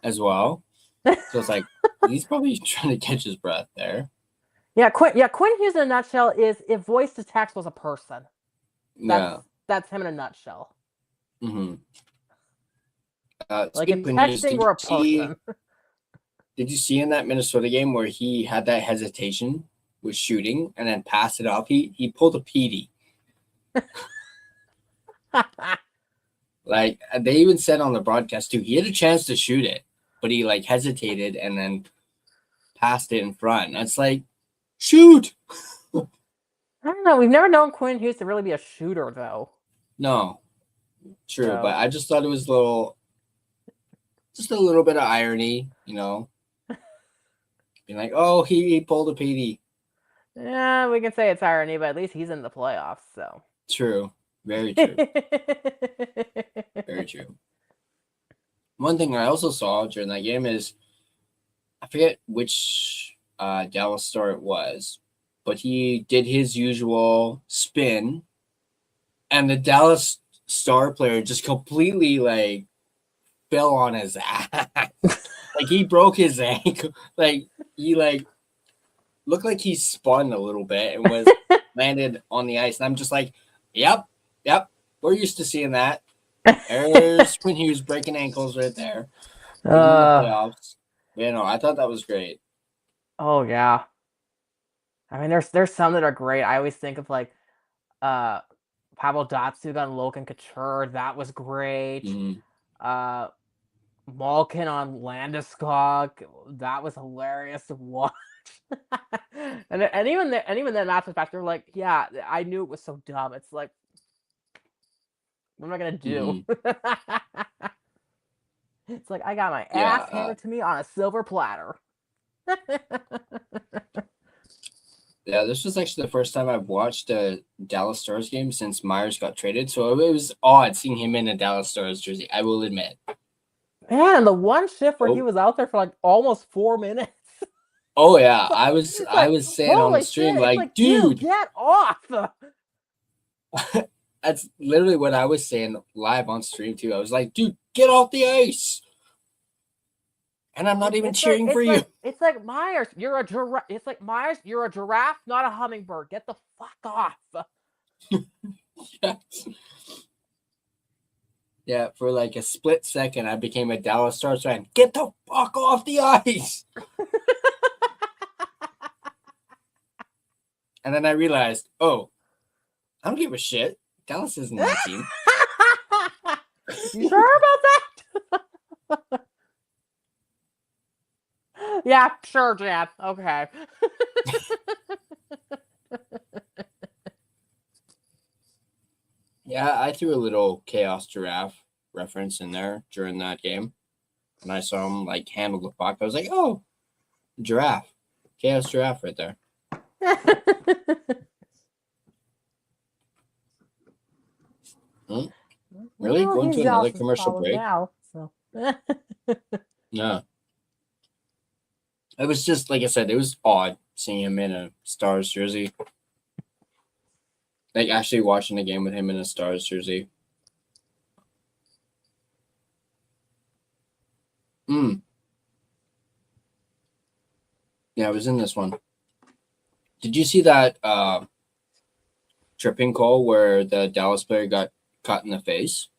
as well. So it's like he's probably trying to catch his breath there. Yeah, Quinn Hughes in a nutshell is if voice to text was a person. That's him in a nutshell. Mm-hmm. Like if texting were a person. Did you see in that Minnesota game where he had that hesitation with shooting and then passed it off? He pulled a PD. Like they even said on the broadcast too, he had a chance to shoot it, but he like hesitated and then passed it in front. That's like, shoot. I don't know. We've never known Quinn Hughes to really be a shooter, though. No, true, So. But I just thought it was just a little bit of irony, you know, being like, oh, he pulled a PD. Yeah, we can say it's irony, but at least he's in the playoffs. So True, very true, very true. One thing I also saw during that game is I forget which Dallas Star it was, but he did his usual spin, and the Dallas Star player just completely like fell on his ass. Like he broke his ankle. Like he like looked like he spun a little bit and was landed on the ice. And I'm just like, yep, we're used to seeing that. There's when he was breaking ankles right there in the playoffs. You know, I thought that was great. Oh yeah. I mean, there's some that are great. I always think of like Pavel Datsyuk on Logan Couture. That was great. Mm-hmm. Malkin on Landeskog. That was hilarious to watch. and even then after the fact, they're like, yeah, I knew it was so dumb. It's like, what am I gonna do? Mm-hmm. It's like I got my ass handed to me on a silver platter. Yeah, this was actually the first time I've watched a Dallas Stars game since Myers got traded. So it was odd seeing him in a Dallas Stars jersey, I will admit. Man, the one shift where he was out there for like almost 4 minutes. Oh yeah, I was Like, saying on the holy stream, shit! It's like, like, dude, get off! that's literally what I was saying live on stream too. I was like, dude, get off the ice. And I'm not even cheering for you. It's like Myers, you're a giraffe. It's like Myers, you're a giraffe, not a hummingbird. Get the fuck off. Yes. Yeah, for like a split second, I became a Dallas Stars fan. Get the fuck off the ice. And then I realized, oh, I don't give a shit. Dallas isn't my team. You sure about that? Yeah, sure, Jan. Okay. Yeah, I threw a little Chaos Giraffe reference in there during that game. And I saw him like handle the puck. I was like, oh, giraffe. Chaos Giraffe right there. Really? Well, Going he's to another Dallas's commercial problem break? now, so. Yeah. It was just, like I said, it was odd seeing him in a Stars jersey. Like, actually watching the game with him in a Stars jersey. Yeah, I was in this one. Did you see that tripping call where the Dallas player got cut in the face?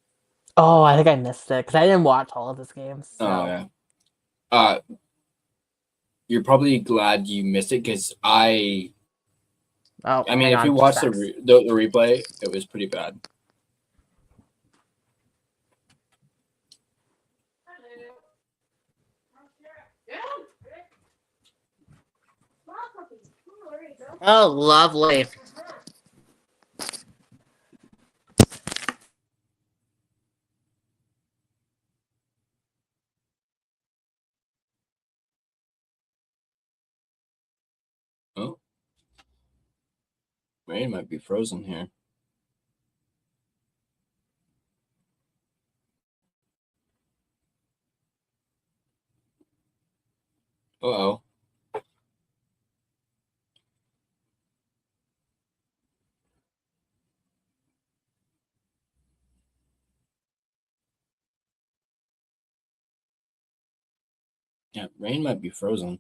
Oh, I think I missed it because I didn't watch all of this game. So. Oh, yeah. You're probably glad you missed it because I mean, if you watch the replay, it was pretty bad. Oh, lovely. Oh. Rain might be frozen here. Uh-oh. Yeah, Rain might be frozen.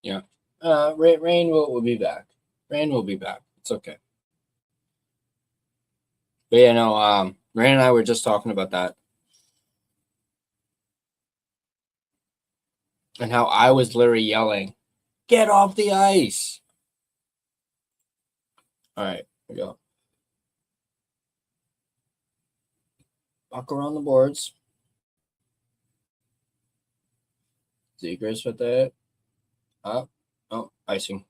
Yeah. Rain will be back. Rain will be back. It's okay. But yeah, no, Rain and I were just talking about that. And how I was literally yelling, get off the ice. All right, here we go. Walk around the boards. Zegers right there. Up. Oh, icing.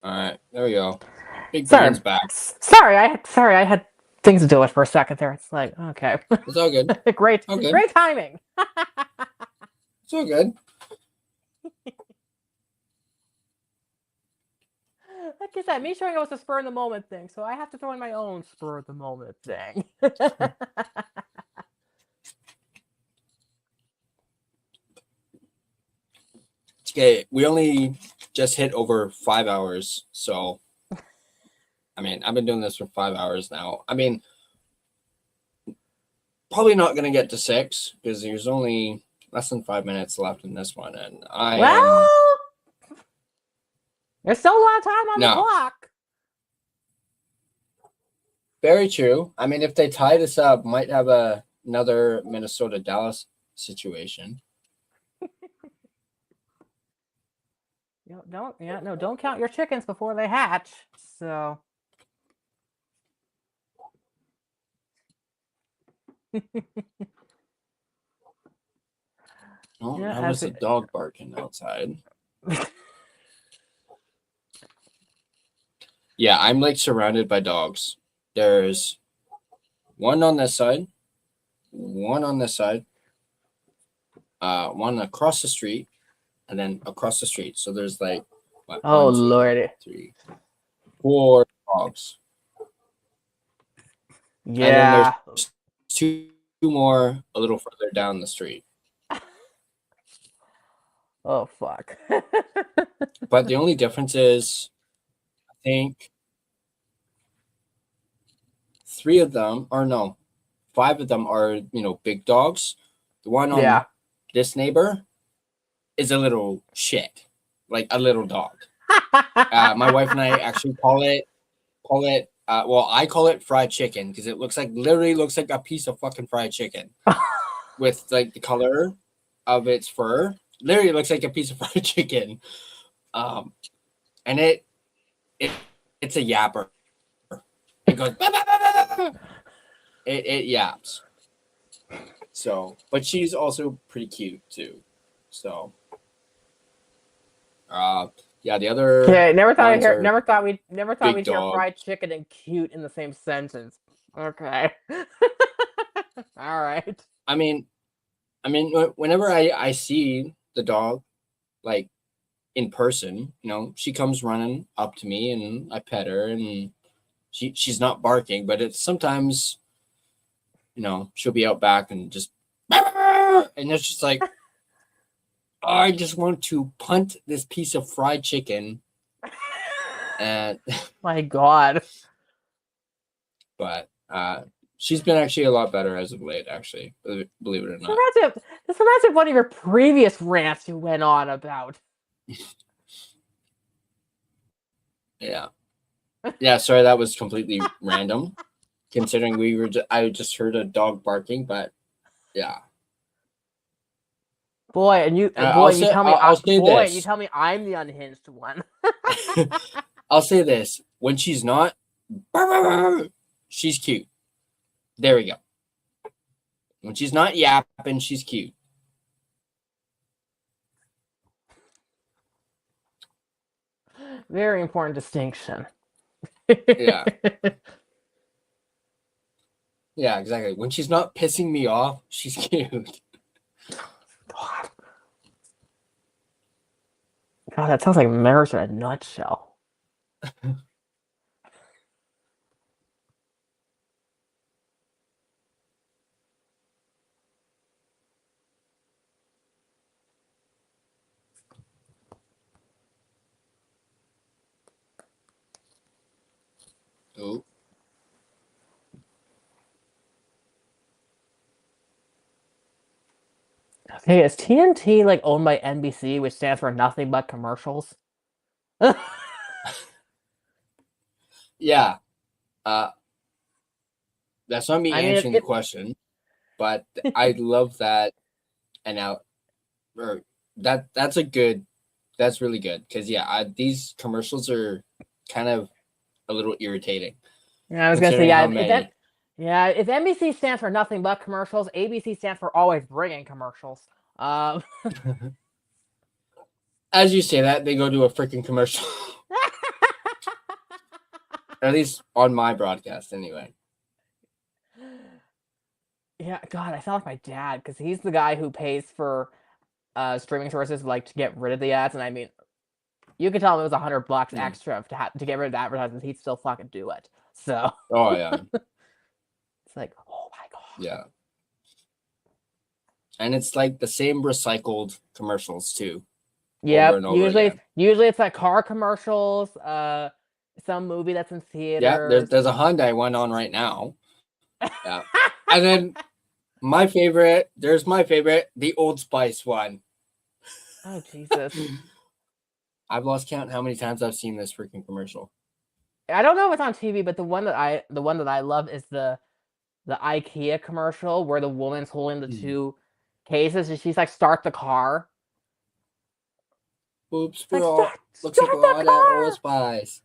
All right, there we go. Big Brain's back. Sorry, I had things to do with for a second there. It's like, okay. It's all good. Great timing. It's all good. Like I said, me showing it was a spur in the moment thing, so I have to throw in my own spur of the moment thing. Okay, we only just hit over 5 hours, so I mean, I've been doing this for 5 hours now. I mean, probably not going to get to 6 because there's only less than 5 minutes left in this one, and there's still a lot of time on the clock. Very true. I mean, if they tie this up, might have another Minnesota Dallas situation. Don't count your chickens before they hatch. So. Oh, that was a dog barking outside. Yeah, I'm like surrounded by dogs. There's one on this side, one on this side, one across the street, and then across the street. So there's like what, Oh, 1, 2, Lord. 3, 4 dogs. And then Yeah. there's two more a little further down the street. Oh, fuck. But the only difference is, I think 3 of them, or no, 5 of them are, big dogs. The one on Yeah. this neighbor is a little shit, like a little dog. My wife and I actually call it. Well, I call it fried chicken because it literally looks like a piece of fucking fried chicken with like the color of its fur. Literally looks like a piece of fried chicken. And it's a yapper. It goes. Bah, bah, bah, bah, bah. It yaps. So, but she's also pretty cute too. So, yeah, the other. Okay, never thought ones are we'd big hear dog. fried chicken and cute in the same sentence. Okay. All right. I mean, whenever I see the dog, like in person, she comes running up to me and I pet her and she's not barking, but it's sometimes, she'll be out back and just, and it's just like, I just want to punt this piece of fried chicken. And My God. but she's been actually a lot better as of late, actually, believe it or not. This reminds me of one of your previous rants you went on about. Yeah. Yeah, sorry, that was completely random, considering I just heard a dog barking, but yeah. Boy, and you tell me I'm the unhinged one. I'll say this. When she's not, she's cute. There we go. When she's not yapping, she's cute. Very important distinction. Yeah. Yeah, exactly. When she's not pissing me off, she's cute. God, that sounds like marriage in a nutshell. Oh. Hey, is TNT like owned by NBC, which stands for nothing but commercials? Yeah. That's not me answering the it, question, but I love that. And now, that's really good because these commercials are kind of a little irritating. Yeah, I was gonna say if NBC stands for nothing but commercials, ABC stands for always bringing commercials. As you say that, they go to a freaking commercial. Or at least on my broadcast, anyway. Yeah, God, I sound like my dad because he's the guy who pays for streaming sources like to get rid of the ads, and I mean, you could tell him it was $100 extra to get rid of the advertisements. He'd still fucking do it. So. Oh yeah. It's like, oh my God. Yeah. And it's like the same recycled commercials too. Yeah, usually it's like car commercials, some movie that's in theaters. Yeah, there's a Hyundai one on right now. Yeah. And then there's my favorite, the Old Spice one. Oh Jesus. I've lost count how many times I've seen this freaking commercial. I don't know if it's on TV, but the one that I love is the IKEA commercial where the woman's holding the two cases and she's like, start the car. Oops, Looks like we're all at Old Spice.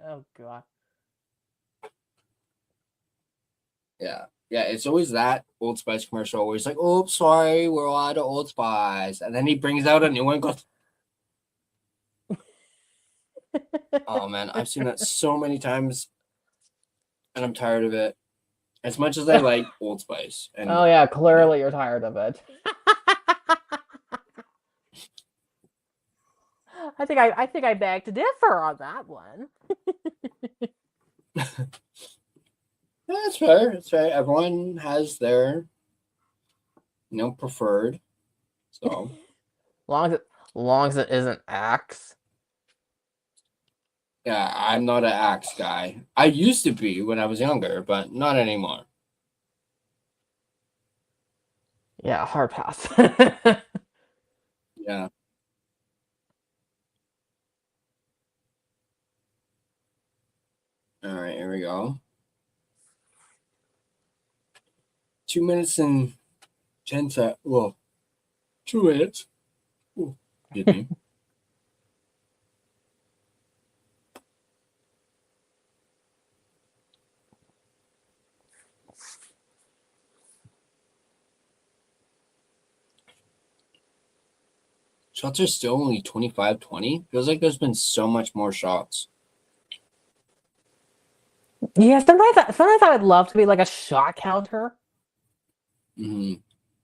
Oh God. Yeah. Yeah, it's always that Old Spice commercial where he's like, "Oops, sorry, we're all out of Old Spice," and then he brings out a new one. And goes, Oh man, I've seen that so many times, and I'm tired of it. As much as I like Old Spice, and Oh yeah, clearly you're tired of it. I think I beg to differ on that one. yeah, it's fair. It's fair. Everyone has their, preferred. So Long as it isn't Axe. yeah, I'm not an Axe guy. I used to be when I was younger, but not anymore. Yeah, hard pass. Yeah. All right, here we go. 2 minutes and 10 seconds. Well, 2 minutes. Ooh, excuse me. Shots are still only 25-20. Feels like there's been so much more shots. Yeah, sometimes I would love to be like a shot counter. Mm-hmm.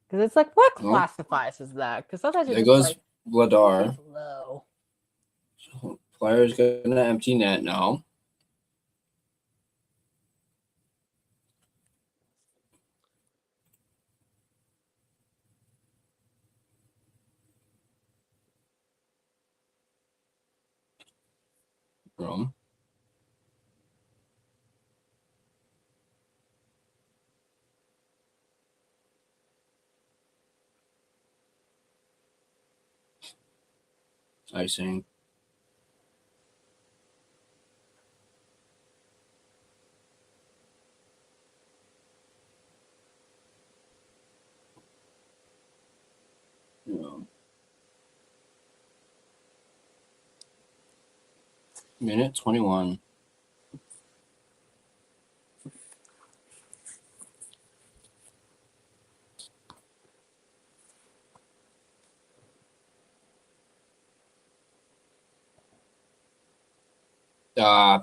Because it's like, what Well, classifies as that? Because sometimes you're there just goes like, Vladar. it's low. So Flyer's gonna empty net now. Rome. Icing. Yeah. Minute 21.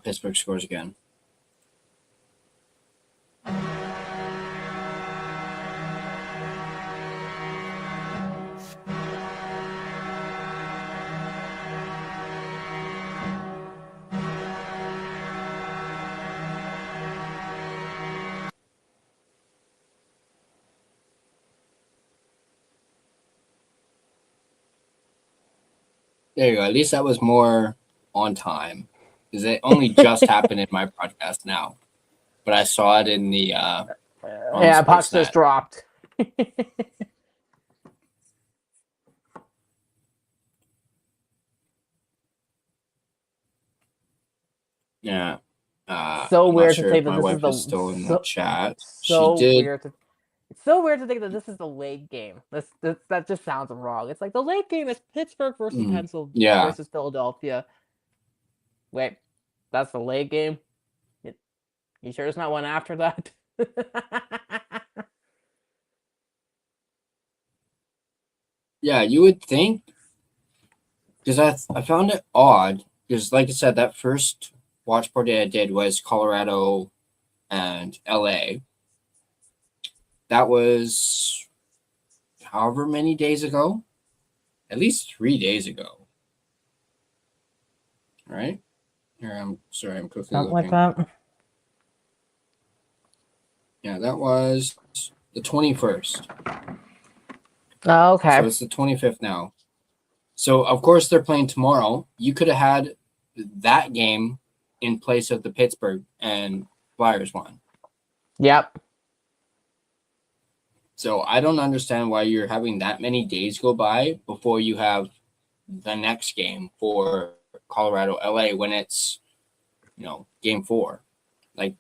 Pittsburgh scores again. There you go. At least that was more on time. Because it only just happened in my podcast now. But I saw it in the on Yeah, pucks Sportsnet. just dropped. Yeah. So I'm not weird to sure if think that my this is wife the is still in the so, chat. She so did. weird to It's so weird to think that this is the late game. That just sounds wrong. It's like the late game is Pittsburgh versus Yeah. versus Philadelphia. Wait, that's the late game? You sure there's not one after that? Yeah, you would think. Because I found it odd. Because, like I said, that first watch party I did was Colorado and LA. That was however many days ago. At least 3 days ago. Right? Here, I'm sorry, I'm quickly Something like looking. that. Yeah, that was the 21st. Oh, okay. So it's the 25th now. So, of course, they're playing tomorrow. You could have had that game in place of the Pittsburgh and Flyers one. Yep. So I don't understand why you're having that many days go by before you have the next game for Colorado LA when it's, game 4. Like,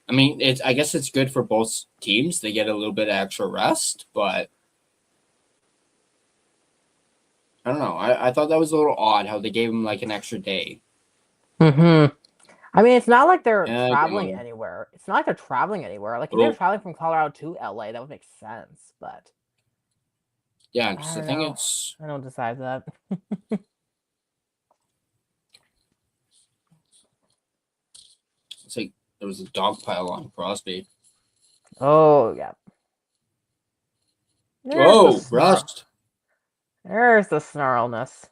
I mean, I guess it's good for both teams. They get a little bit of extra rest, but I don't know. I thought that was a little odd how they gave them like an extra day. Mm-hmm. I mean, it's not like they're traveling Again, anywhere. It's not like they're traveling anywhere. Like if they're little, traveling from Colorado to LA, that would make sense. But yeah, I because I don't think know. it's I don't decide that. there was a dog pile on Crosby. Oh, yeah. Whoa, Rust. There's the snarlness.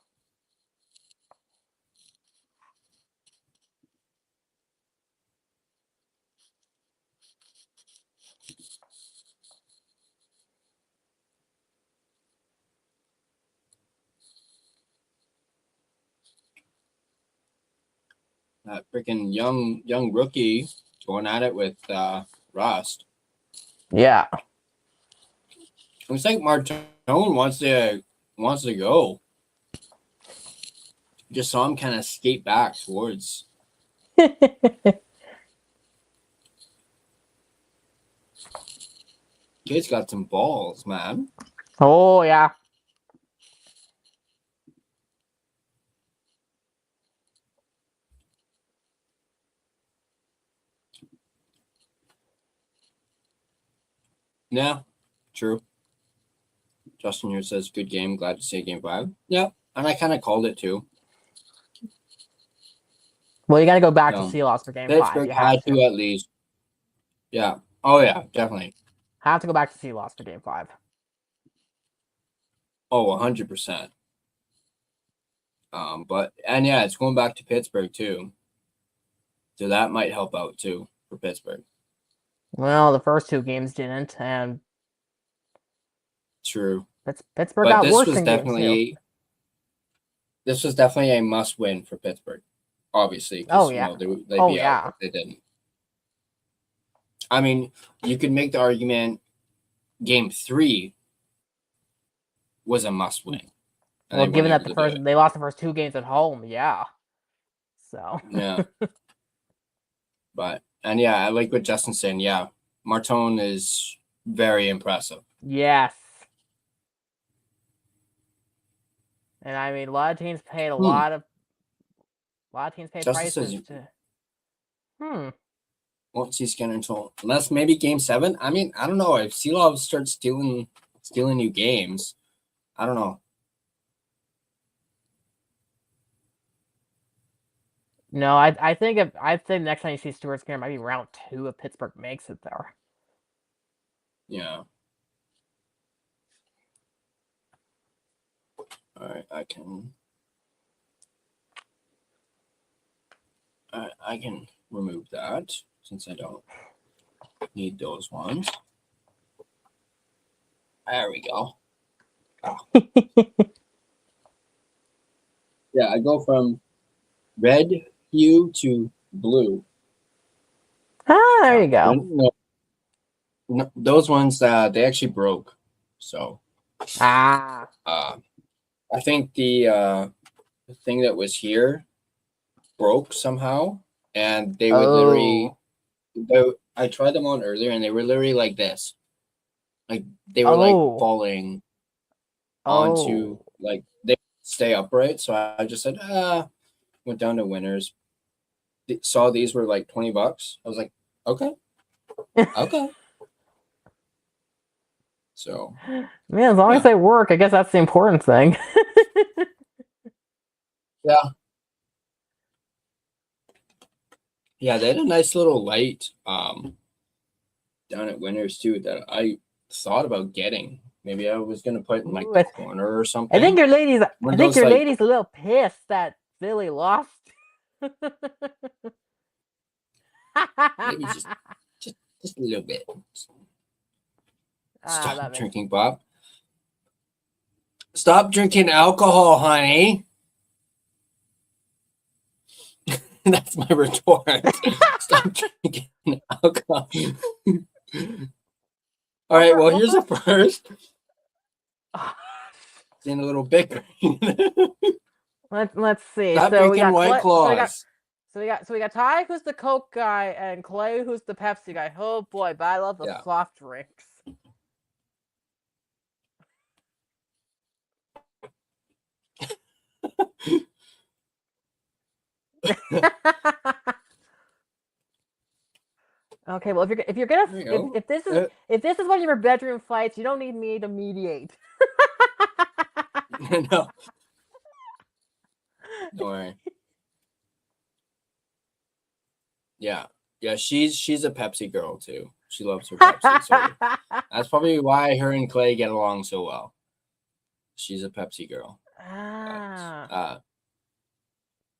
That freaking young rookie going at it with Rust. Yeah. Looks like Martone wants to go. Just saw him kind of skate back towards. Kid's got some balls, man. Oh, yeah. Yeah, true. Justin here says, good game. Glad to see game 5. Yeah, and I kind of called it too. Well, you got to go back No. to Seahawks for game 5. Pittsburgh had to at least. Yeah. Oh, yeah, definitely. Have to go back to Seahawks for game 5. Oh, 100%. And yeah, it's going back to Pittsburgh too. So that might help out too for Pittsburgh. Well, the first 2 games didn't, and True. Pittsburgh But got this worse was in definitely a must win for Pittsburgh. Obviously. Oh, yeah. They'd Oh, be yeah. out if they didn't. I mean, you could make the argument game 3 was a must win. Well, given that they lost the first 2 games at home, yeah. So yeah. And yeah, I like what Justin's saying. Yeah, Martone is very impressive. Yes. And I mean, a lot of teams paid a lot of teams paid Justin prices says to. Won't see scanner until unless maybe game 7. I mean, I don't know if Sealov starts stealing you games. I don't know. No, I think next time you see Stuart Skinner might be round 2 if Pittsburgh makes it there. Yeah. All right, I can remove that since I don't need those ones. There we go. Oh. Yeah, I go from red hue to blue. Ah, there you go. No, those ones they actually broke. So I think the thing that was here broke somehow, and they would literally. I tried them on earlier, and they were literally like this, like they were like falling onto like they stay upright. So I just said, went down to winners. Saw these were like $20. I was like, okay. So, man, as long as they work, I guess that's the important thing. Yeah, they had a nice little light down at Winners too that I thought about getting. Maybe I was gonna put in like the corner or something. I think your lady's a little pissed that Philly lost. Maybe just a little bit. Stop drinking, Bob. Stop drinking alcohol, honey. That's my retort. Stop drinking alcohol. All right, well, here's a first. Seeing a little bickering. Let's see. Stop so drinking White Claws. So we got Ty, who's the Coke guy, and Clay, who's the Pepsi guy. Oh boy, but I love the soft drinks. Okay, well, if this is one of your bedroom fights, you don't need me to mediate. No. Don't worry. Yeah. Yeah, she's a Pepsi girl too. She loves her Pepsi. So that's probably why her and Clay get along so well. She's a Pepsi girl. Ah.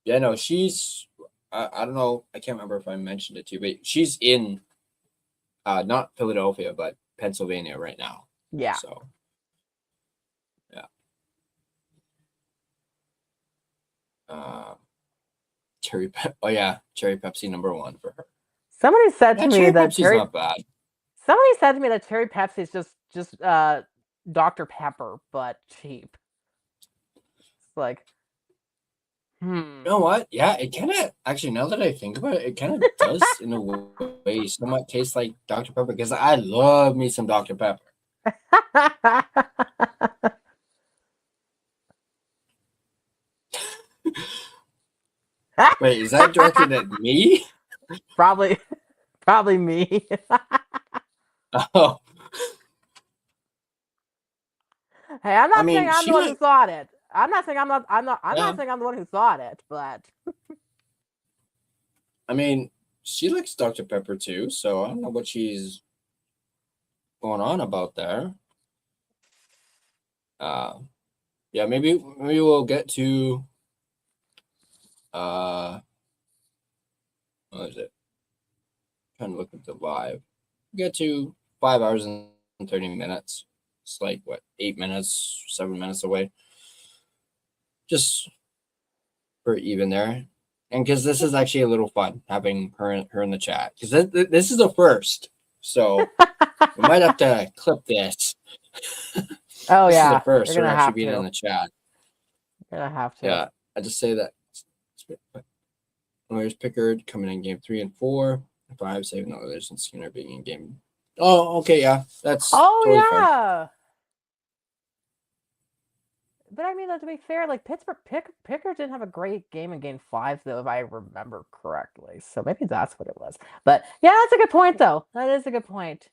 Yeah, no, she's. I don't know. I can't remember if I mentioned it to you, but she's in, not Philadelphia, but Pennsylvania right now. Yeah. So, yeah. Cherry Pepsi #1 for her. Somebody said to me Cherry that Pepsi's not bad. Somebody said to me that cherry Pepsi is just Dr. Pepper, but cheap. It's like, You know what? Yeah, it kind of actually. Now that I think about it, it kind of does in a way somewhat taste like Dr. Pepper because I love me some Dr. Pepper. Wait, is that directed at me? Probably me. Oh, Hey, I'm not I mean, saying I'm she the one who like- thought it. I'm not saying I'm not Yeah. saying I'm the one who thought it, but I mean, she likes Dr. Pepper too, so I don't know what she's going on about there. Yeah, maybe we'll get to what is it? Trying to look at the live. Get to 5 hours and 30 minutes. It's like what, 8 minutes, 7 minutes away. Just for even there. And because this is actually a little fun having her in the chat. Because this is the first. So we might have to clip this. oh This yeah, is the first. you're Her gonna actually have being to. in the chat. You're gonna have to. Yeah. I just say that. Where's Pickard coming in game 3 and 4. 5, saving the others, and Skinner being in game. Oh, okay, yeah. That's totally fair. Yeah. But I mean, to be fair, like Pittsburgh Pickard didn't have a great game in Game 5, though, if I remember correctly. So maybe that's what it was. But yeah, that's a good point, though. That is a good point.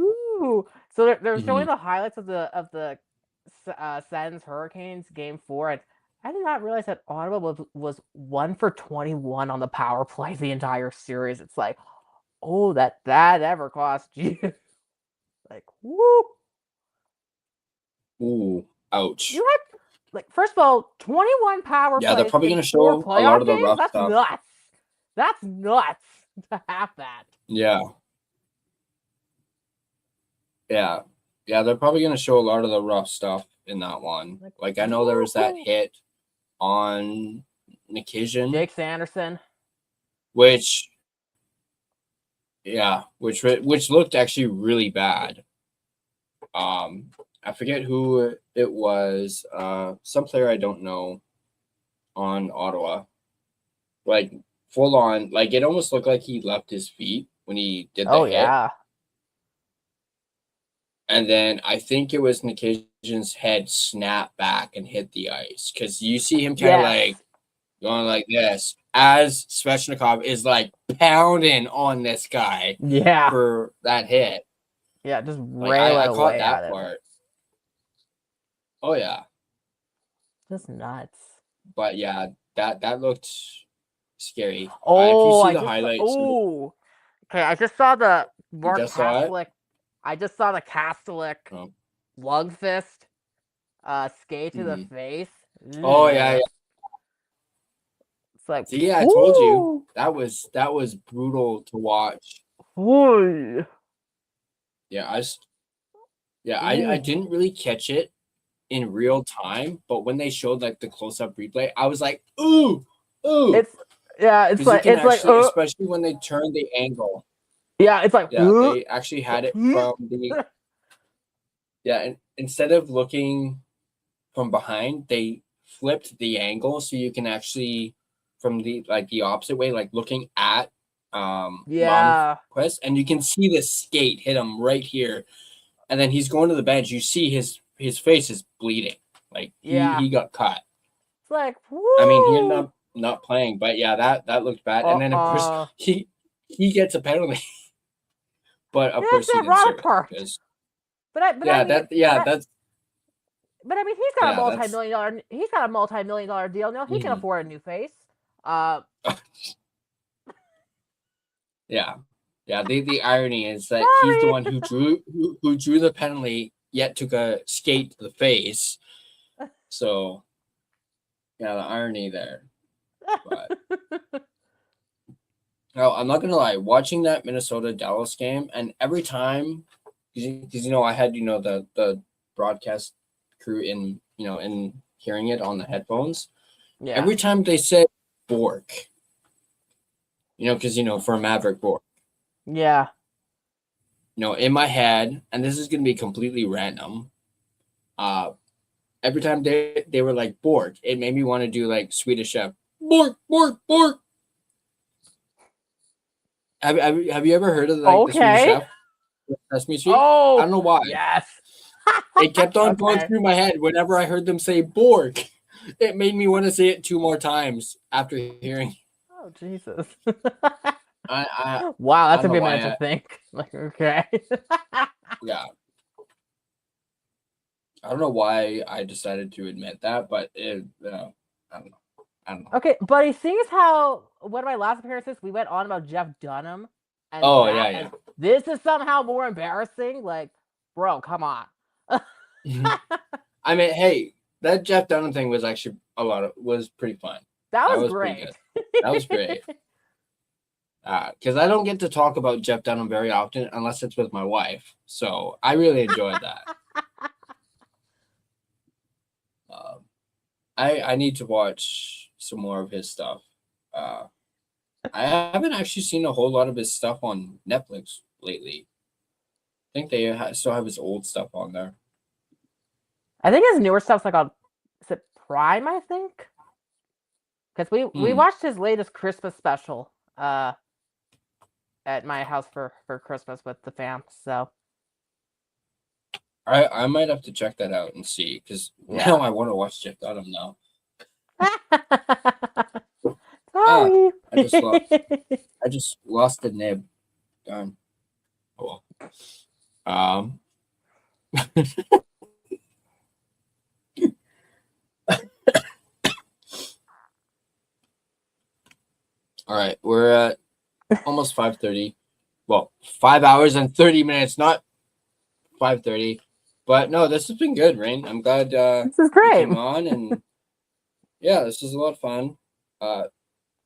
Ooh, so they're showing the highlights of the Sens Hurricanes Game 4, and I did not realize that Ottawa was 1 for 21 on the power play the entire series. It's like, oh, that ever cost you? Like, woo. Ooh, ouch. You had, like, first of all, 21 power plays. Yeah, they're probably in going to 4 show a playoff lot of the games? rough That's stuff. nuts. That's nuts to have that. Yeah. Yeah, they're probably going to show a lot of the rough stuff in that one. Like I know there was that hit on Nikishin, Jake Sanderson. which looked actually really bad. I forget who it was. Some player I don't know on Ottawa. Like full on, like it almost looked like he left his feet when he did the hit. Yeah. And then I think it was Nikishin's head snapped back and hit the ice because you see him kind of like going like this as Svechnikov is like pounding on this guy for that hit. Yeah, just Like, rail I it caught away that at part. it. Oh yeah, Just nuts. but yeah, that looked scary. Oh, if you see the highlights, okay. I just saw the Mark just saw it? Kastelic. I just saw the Kastelic lug fist skate to the face. Oh yeah. It's like, see, I told you that was brutal to watch. Ooh. Yeah, I didn't really catch it in real time, but when they showed like the close-up replay, I was like, ooh. It's like especially when they turned the angle. Yeah, it's like they actually had it from the and instead of looking from behind, they flipped the angle so you can actually from the opposite way, like looking at Lundqvist, and you can see the skate hit him right here, and then he's going to the bench. You see his face is bleeding, like he got cut. It's like, I mean, he ended up not playing, but yeah, that looked bad. And then of course he gets a penalty, but of course he didn't serve it because. But I mean, he's got a multi-million dollar deal now. He can afford a new face. Yeah. The irony is that he's the Sorry. one who drew the penalty, yet took a skate to the face. So, yeah, the irony there. But no, I'm not gonna lie. Watching that Minnesota Dallas game, and every time, because I had the broadcast crew in hearing it on the headphones. Yeah. Every time they said Bork, because for Maverick Bork, Yeah. in my head, and this is gonna be completely random. Every time they were like Bork, it made me want to do like Swedish Chef. Bork, Bork, Bork. Have you ever heard of like the Swedish Chef? Sesame Street? Oh, I don't know why. Yes. It kept on going Okay. through my head whenever I heard them say Bork. It made me want to say it 2 more times after hearing. Oh, Jesus. I Wow, that's I a don't good know why minute to think. Like, okay. yeah. I don't know why I decided to admit that, but I don't know. Okay, buddy, seeing as how one of my last appearances, we went on about Jeff Dunham. And Oh, that, yeah. and this is somehow more embarrassing. Like, bro, come on. I mean, hey, that Jeff Dunham thing was actually was pretty fun. That was pretty great. good. That was great. Because I don't get to talk about Jeff Dunham very often unless it's with my wife. So I really enjoyed that. I need to watch some more of his stuff. I haven't actually seen a whole lot of his stuff on Netflix lately. I think they still have his old stuff on there. I think his newer stuff's like on, is it Prime, I think? Because we watched his latest Christmas special at my house for Christmas with the fam. So I might have to check that out and see, because now I want to watch Jeff Dunham now. Sorry. I just lost the nib. Darn. Oh well. All right, we're at almost 5:30. Well, 5 hours and 30 minutes, not 5:30. But no, this has been good, Rain. I'm glad This is you great. came on, and yeah, this is a lot of fun.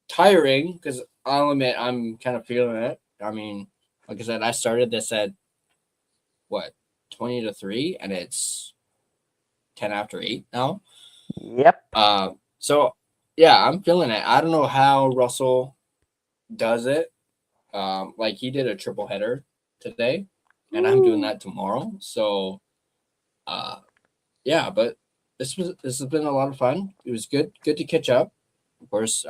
Tiring, because I'll admit I'm kind of feeling it. I mean, like I said, I started this at 20 to 3, and it's 10 after 8 now. Yep. So yeah, I'm feeling it. I don't know how Russell does it. Like he did a triple header today, and I'm doing that tomorrow. So yeah, but this has been a lot of fun. It was good to catch up. Of course,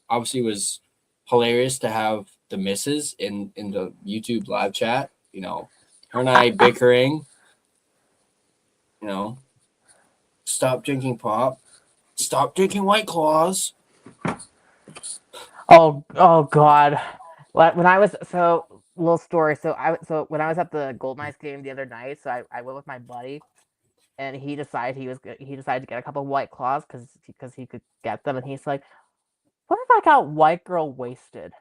obviously it was hilarious to have the missus in the YouTube live chat. Her and I bickering. Stop drinking pop. Stop drinking White Claws. Oh God. When I was little story. So when I was at the Golden Knights game the other night, so I went with my buddy, and he decided to get a couple of White Claws because he could get them, and he's like, "What if I got white girl wasted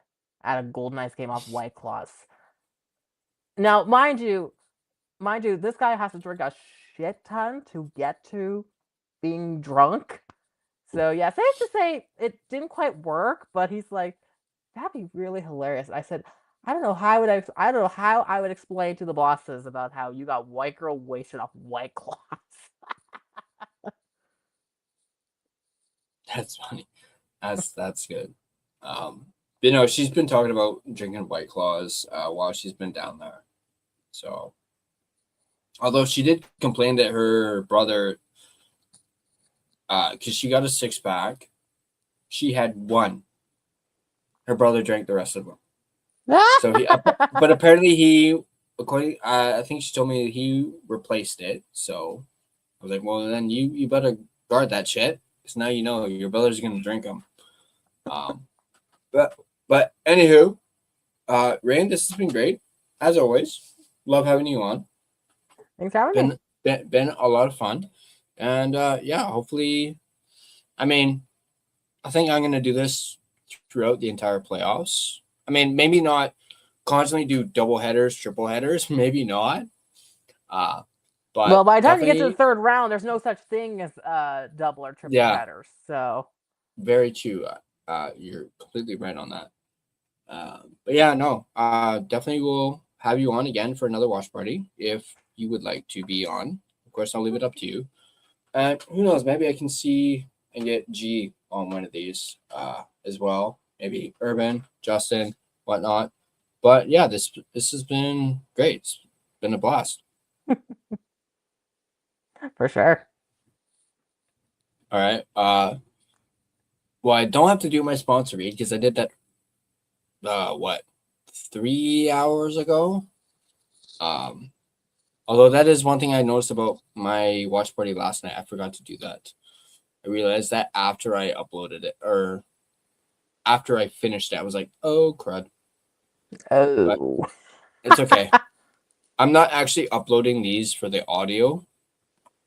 at a Golden Knights game off White Claws?" Now, mind you, this guy has to drink a shit ton to get to being drunk. So yeah, safe to say it didn't quite work, but he's like, that'd be really hilarious. I said, I don't know how I would explain to the bosses about how you got white girl wasted off White Claws. That's funny. That's good. She's been talking about drinking White Claws while she's been down there. So, although she did complain that her brother, because she got a 6-pack, she had one. Her brother drank the rest of them. So but apparently I think she told me he replaced it. So I was like, well, then you better guard that shit, because now your brother's gonna drink them. But anywho, Rain, this has been great as always. Love having you on. Thanks for having me. Been a lot of fun, and yeah, hopefully, I mean, I think I'm gonna do this throughout the entire playoffs. I mean, maybe not constantly do double headers, triple headers, maybe not. But Well, by the time you get to the definitely, third round, there's no such thing as double or triple Yeah. headers. So very true. You're completely right on that. But yeah, no, definitely will have you on again for another watch party if you would like to be on. Of course, I'll leave it up to you. And who knows, maybe I can see and get G on one of these as well. Maybe Urban, Justin, whatnot. But yeah, this has been great. It's been a blast. for sure. All right. Well, I don't have to do my sponsor read because I did that 3 hours ago. Although that is one thing I noticed about my watch party last night. I forgot to do that. I realized that after I uploaded it or after I finished it, I was like, oh crud. Oh. It's okay. I'm not actually uploading these for the audio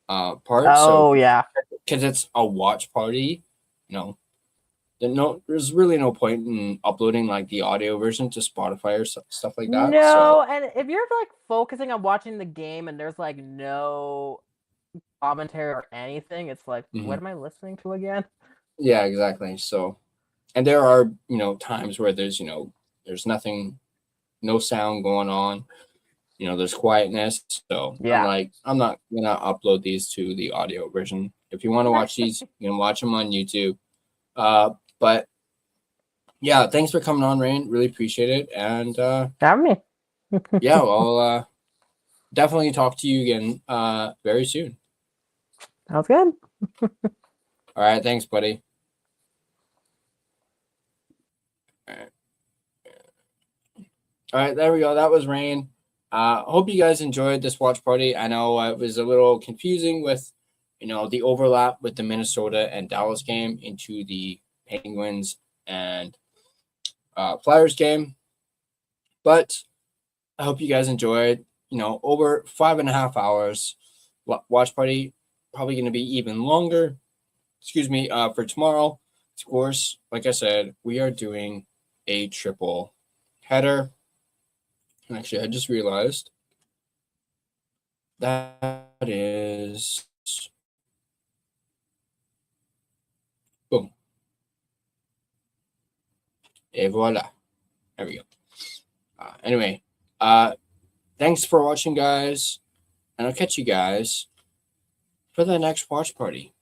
part. Oh, so yeah. because it's a watch party, there's really no point in uploading like the audio version to Spotify or stuff like that. No, and if you're like focusing on watching the game and there's like no commentary or anything, it's like, what am I listening to again? Yeah, exactly. So, and there are, times where there's nothing, no sound going on, there's quietness. So Yeah. I'm not going to upload these to the audio version. If you want to watch these, you can watch them on YouTube. But yeah, thanks for coming on, Rain. Really appreciate it. And Have me. yeah, I'll definitely talk to you again very soon. Sounds good. All right. Thanks, buddy. All right, there we go. That was Rain. Hope you guys enjoyed this watch party. I know it was a little confusing with, the overlap with the Minnesota and Dallas game into the Penguins and Flyers game. But I hope you guys enjoyed, over 5.5 hours watch party, probably going to be even longer. For tomorrow. Of course, like I said, we are doing a triple header. Actually, I just realized that is boom. Et voila. There we go. Anyway, thanks for watching, guys. And I'll catch you guys for the next watch party.